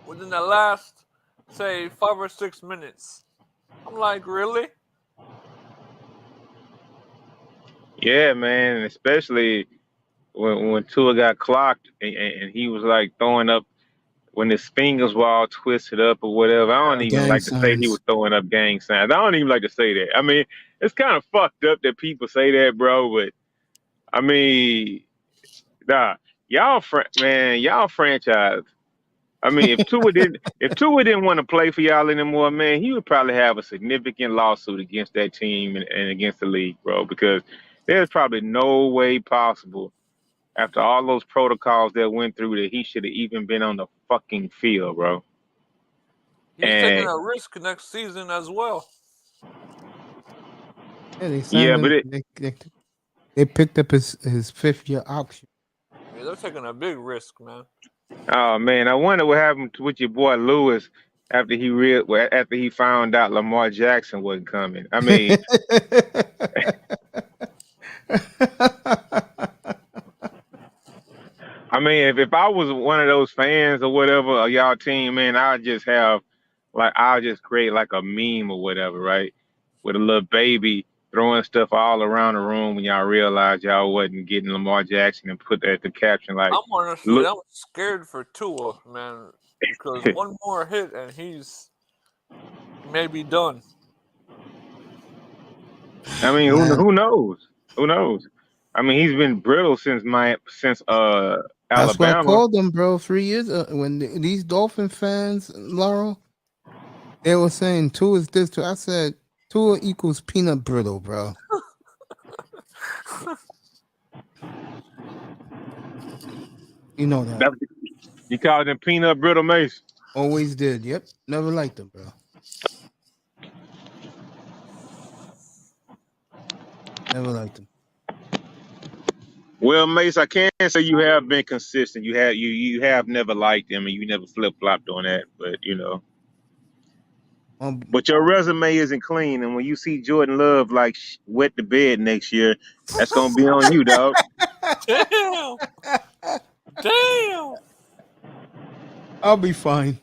within the last, say, 5 or 6 minutes. I'm like, really? yeah, man, and especially when Tua got clocked and he was like throwing up when his fingers were all twisted up or whatever. I don't even Gang like to say he was signs. throwing up gang signs. I don't even like to say that. I mean, it's kind of fucked up that people say that, bro. But I mean, nah, y'all franchise. I mean, if Tua didn't want to play for y'all anymore, man, he would probably have a significant lawsuit against that team and against the league, bro. Because there's probably no way possible, after all those protocols that went through, that he should have even been on the fucking field, bro. He's taking And a risk next season as well. Yeah, they yeah, signed but him. They picked up his 5th-year option. Yeah, they're taking a big risk, man. oh man, I wonder what happened with your boy Lewis after he found out Lamar Jackson wasn't coming. I mean, if I was one of those fans or whatever of y'all team, man, I'll just create like a meme or whatever, right? With a little baby throwing stuff all around the room when y'all realize y'all wasn't getting Lamar Jackson, and put that the caption like, I'm scared for Tua, man, because one more hit and he's maybe done. I mean, who knows? Who knows? I mean, he's been brittle since Alabama. That's what I called them, bro. 3 years when these Dolphin fans, Laurel, they were saying Tua is this. I said Tua equals peanut brittle, bro. You know that. You called him peanut brittle, Mace? Always did. Yep. Never liked him, bro. Never liked him. Well, Mace, I can't say you have been consistent. You have never liked him, and you never flip flopped on that. But but your resume isn't clean, and when you see Jordan Love like wet the bed next year, that's gonna be on you, dog. Damn. Damn. I'll be fine.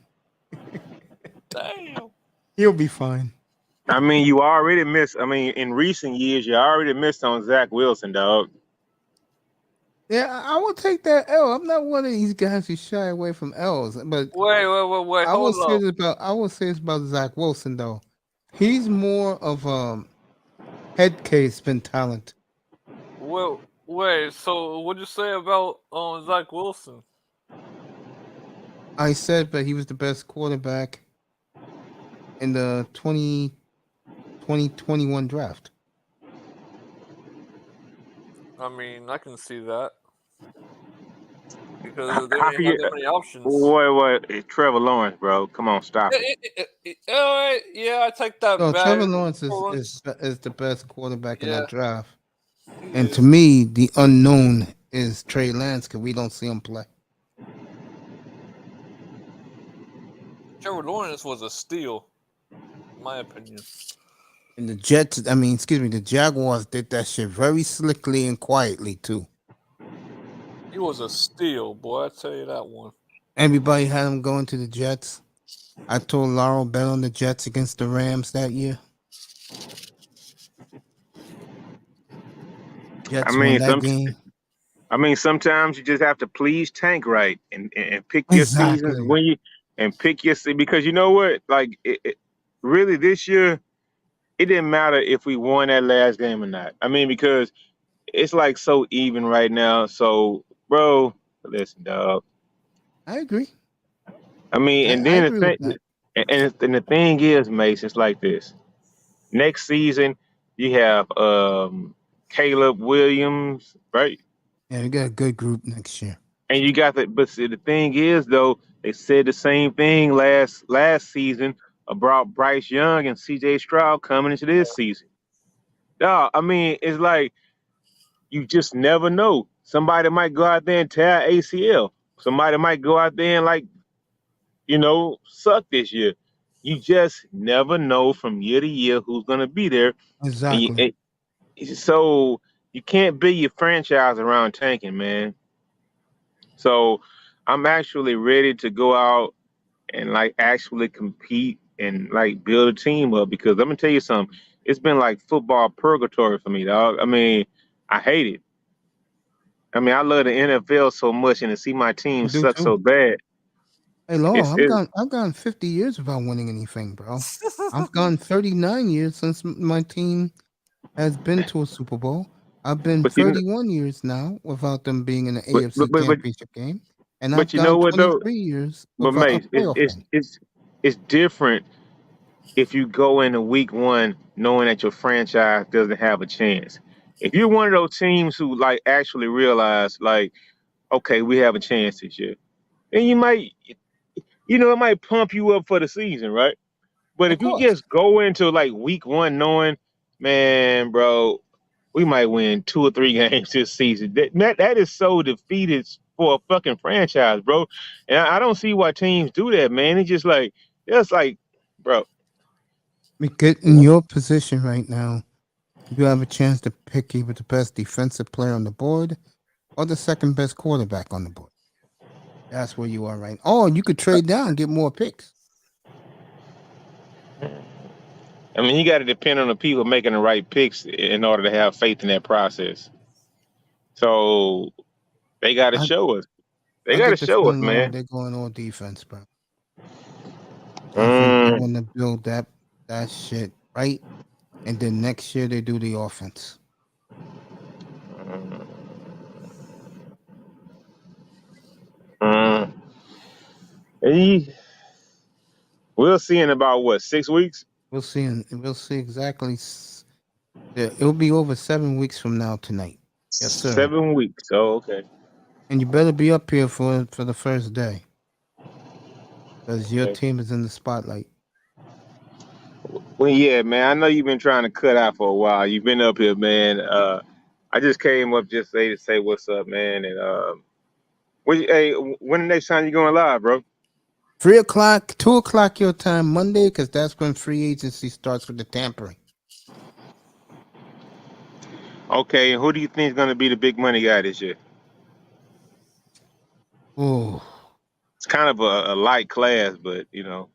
Damn. He'll be fine. I mean, you already missed. I mean, in recent years, you already missed on Zach Wilson, dog. Yeah, I will take that L. I'm not one of these guys who shy away from L's, but Wait. I will Hold say up. this about Zach Wilson though. He's more of head case than talent. Well, wait. So, what'd you say about Zach Wilson? I said that he was the best quarterback in the 2021 draft. I mean, I can see that because they How didn't can have you? that many options. Wait, Trevor Lawrence, bro. Come on, stop it. Yeah, I take that No, back. Trevor Lawrence is the best quarterback in Yeah. that draft. And to me, the unknown is Trey Lance because we don't see him play. Trevor Lawrence was a steal, in my opinion. And the the Jaguars did that shit very slickly and quietly too. He was a steal, boy. I tell you that one. Everybody had him going to the Jets. I told Laurel bet on the Jets against the Rams that year. Jets won that game. I mean, sometimes you just have to please Tank right and pick your seasons when you pick your because you know what, like really this year, it didn't matter if we won that last game or not. I mean, because it's like so even right now. So, bro, listen, dog. I agree. I mean, and then the thing is, Mace, it's like this. Next season, you have Caleb Williams, right? Yeah, we got a good group next year. And you got but see, the thing is, though, they said the same thing last season about Bryce Young and C.J. Stroud coming into this season. Dog, I mean, it's like you just never know. Somebody might go out there and tear ACL. Somebody might go out there and suck this year. You just never know from year to year who's going to be there. Exactly. So you can't build your franchise around tanking, man. So I'm actually ready to go out and actually compete and build a team up because I'm gonna tell you something. It's been like football purgatory for me, dog. I mean, I hate it. I mean, I love the NFL so much, and to see my team suck so bad. Hey, Law, I've gone 50 years without winning anything, bro. I've gone 39 years since my team has been to a Super Bowl. I've been 31 years now without them being in the AFC Championship game, and I've gone 23 years without a playoff game. It's different if you go into week one knowing that your franchise doesn't have a chance. If you're one of those teams who actually realize okay, we have a chance this year, then you might, it might pump you up for the season, right? But if you just go into week one knowing, man, bro, we might win 2 or 3 games this season. That is so defeated for a fucking franchise, bro. And I don't see why teams do that, man. It's just bro. Get in your position right now. You have a chance to pick either the best defensive player on the board or the second best quarterback on the board. That's where you are right now. Oh, you could trade down and get more picks. I mean, you got to depend on the people making the right picks in order to have faith in that process. So they got to show us. They got to show us, man. They're going all defense, bro. I think they want to build that shit right, and then next year they do the offense. We'll see in about 6 weeks. We'll see exactly. It'll be over 7 weeks from now tonight. Yes, sir. 7 weeks. Oh, okay. And you better be up here for the first day, because your team is in the spotlight. Well, yeah, man. I know you've been trying to cut out for a while. You've been up here, man. I just came up just to say what's up, man. And hey, when the next time you going live, bro? 3 o'clock, 2 o'clock your time Monday, because that's when free agency starts with the tampering. Okay, and who do you think is going to be the big money guy this year? Oh, It's kind of a light class, but you know,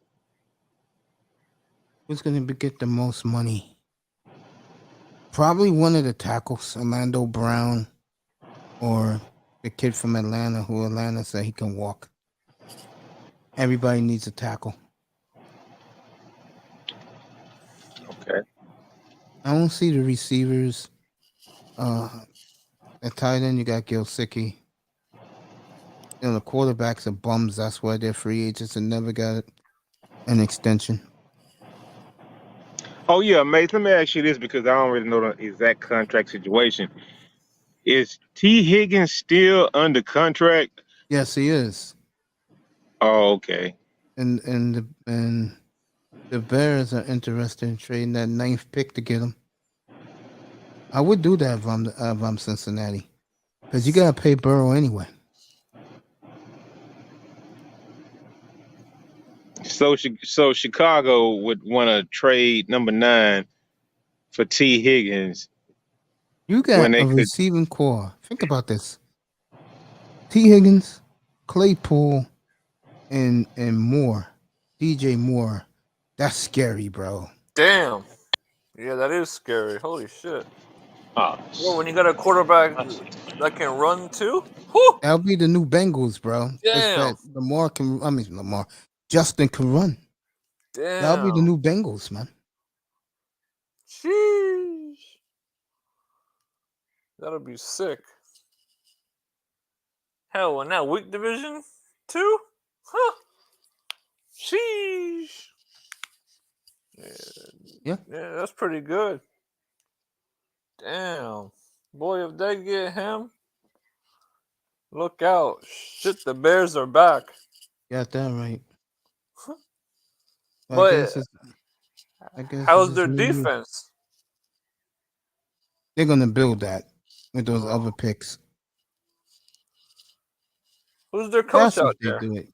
who's going to get the most money? Probably one of the tackles, Orlando Brown, or the kid from Atlanta, who Atlanta said he can walk. Everybody needs a tackle. okay. I don't see the receivers. At tight end, you got Gilsicki. You know, the quarterbacks are bums. That's why they're free agents and never got an extension. Oh yeah, mate. Let me ask you this because I don't really know the exact contract situation. Is T. Higgins still under contract? Yes, he is. Oh, okay. And the Bears are interested in trading that 9th pick to get him. I would do that if I'm Cincinnati, because you gotta pay Burrow anyway. So Chicago would want to trade number 9 for T. Higgins. You got when they a could. receiving core. Think about this: T. Higgins, Claypool, and Moore, DJ Moore. That's scary, bro. Damn. Yeah, that is scary. Holy shit. Oh, Well, when you got a quarterback that can run too, whew, That'll be the new Bengals, bro. Just damn, that Lamar, Justin can run. That'll be the damn, new Bengals, man. sheesh, that'll be sick. Hell, in that weak division too, huh? Sheesh. Yeah. Yeah, that's pretty good. Damn, boy, if they get him, look out! Shit, the Bears are back. Got that right. But I guess how's it's their new year. defense? They're gonna build that with those other picks. Who's their coach That's if out they there? do it.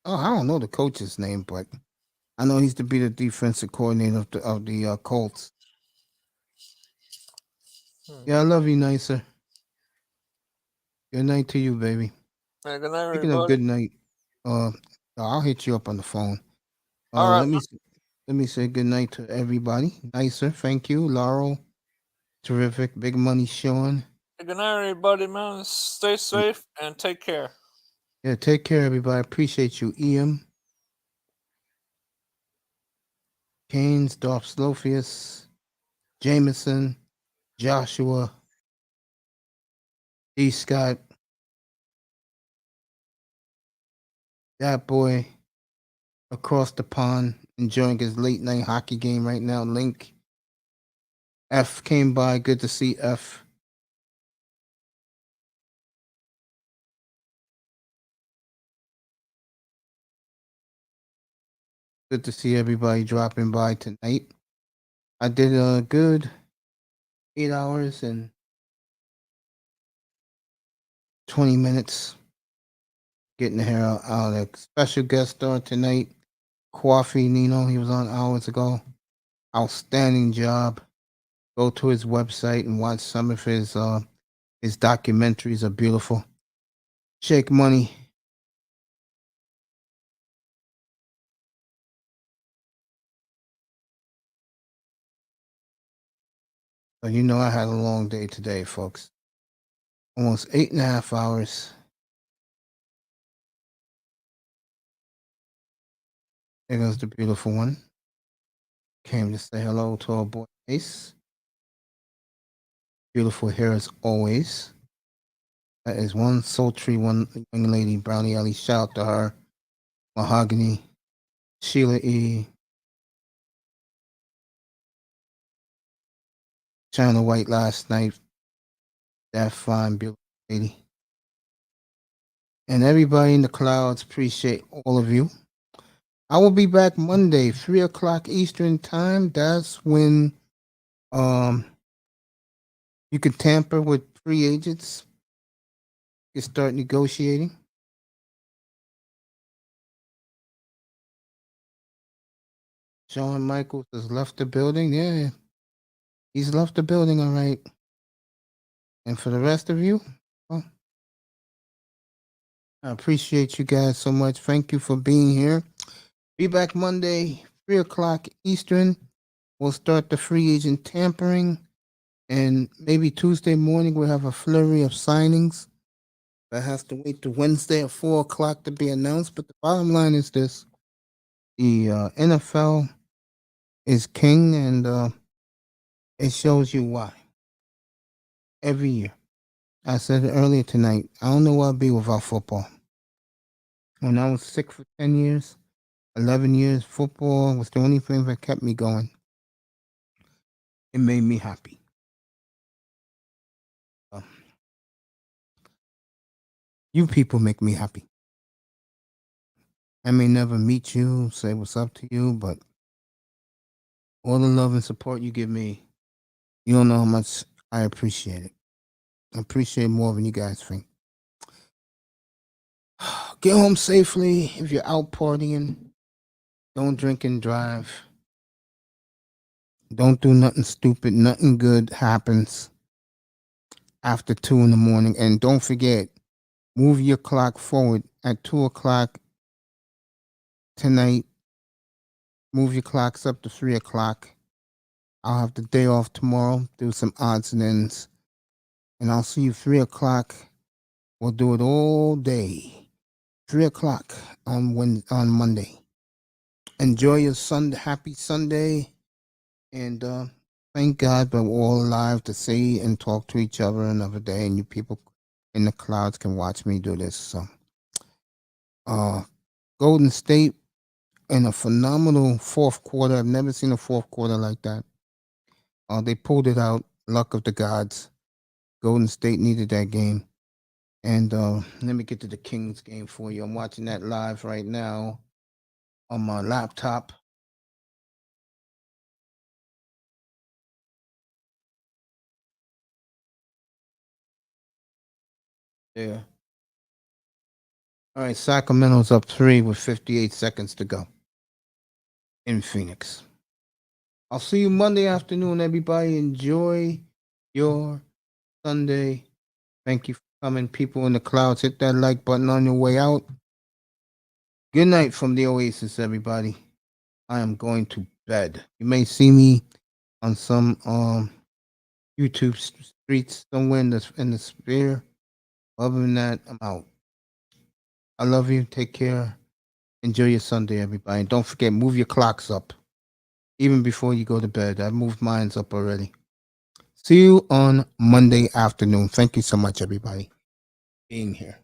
Oh, I don't know the coach's name, but I know he's to be the defensive coordinator of the Colts. Yeah, I love you, Nicer. Good night to you, baby. Hey, good night, Speaking of everybody. good night, I'll hit you up on the phone. All right. Let me say good night to everybody. Nicer, thank you, Laurel. Terrific, big money, Sean. Hey, good night, everybody, man. Stay safe and take care. Yeah, take care, everybody. Appreciate you, Ian. Keynes, Dolph Slofius, Jameson, Joshua, D. Scott, that boy across the pond enjoying his late night hockey game right now. Link. F came by. Good to see F. Good to see everybody dropping by tonight. I did a good 8 hours and 20 minutes getting the hair out. A special guest star tonight, Coffee Nino. He was on hours ago. Outstanding job. Go to his website and watch some of his documentaries. Are beautiful. Shake Money. So you know I had a long day today, folks. Almost 8.5 hours. There goes the beautiful one. Came to say hello to our boy Ace. Beautiful hair as always. That is one sultry one young lady, Brownie Ellie. Shout out to her. Mahogany. Sheila E. China White last night. That fine, beautiful lady. And everybody in the clouds, appreciate all of you. I will be back Monday, 3 o'clock Eastern time. That's when you can tamper with free agents. You start negotiating. Shawn Michaels has left the building. Yeah, he's left the building, all right. And for the rest of you, well, I appreciate you guys so much. Thank you for being here. Be back Monday, 3 o'clock Eastern. We'll start the free agent tampering. And maybe Tuesday morning we'll have a flurry of signings. That has to wait to Wednesday at 4 o'clock to be announced. But the bottom line is this: the NFL is king, and it shows you why. Every year, I said it earlier tonight. I don't know where I'd be without football. When I was sick for 10 years, 11 years, football was the only thing that kept me going. It made me happy. You people make me happy. I may never meet you, say what's up to you, but all the love and support you give me, you don't know how much I appreciate it. I appreciate it more than you guys think. Get home safely. If you're out partying, don't drink and drive. Don't do nothing stupid. Nothing good happens after 2 in the morning. And don't forget, move your clock forward at 2 o'clock tonight. Move your clocks up to 3 o'clock. I'll have the day off tomorrow, do some odds and ends. And I'll see you 3 o'clock. We'll do it all day. 3 o'clock on Monday. Enjoy your Sunday. Happy Sunday. And thank God that we're all alive to see and talk to each other another day. And you people in the clouds can watch me do this. So, Golden State in a phenomenal fourth quarter. I've never seen a fourth quarter like that. They pulled it out. Luck of the gods. Golden State needed that game. And let me get to the Kings game for you. I'm watching that live right now on my laptop. Yeah. All right, Sacramento's up 3 with 58 seconds to go in Phoenix. I'll see you Monday afternoon, everybody. Enjoy your Sunday. Thank you for coming. People in the clouds, hit that like button on your way out. Good night from the Oasis, everybody. I am going to bed. You may see me on some YouTube streets somewhere in the sphere. Other than that, I'm out. I love you. Take care. Enjoy your Sunday, everybody. And don't forget, move your clocks up. Even before you go to bed. I've moved mine up already. See you on Monday afternoon. Thank you so much, everybody, being here.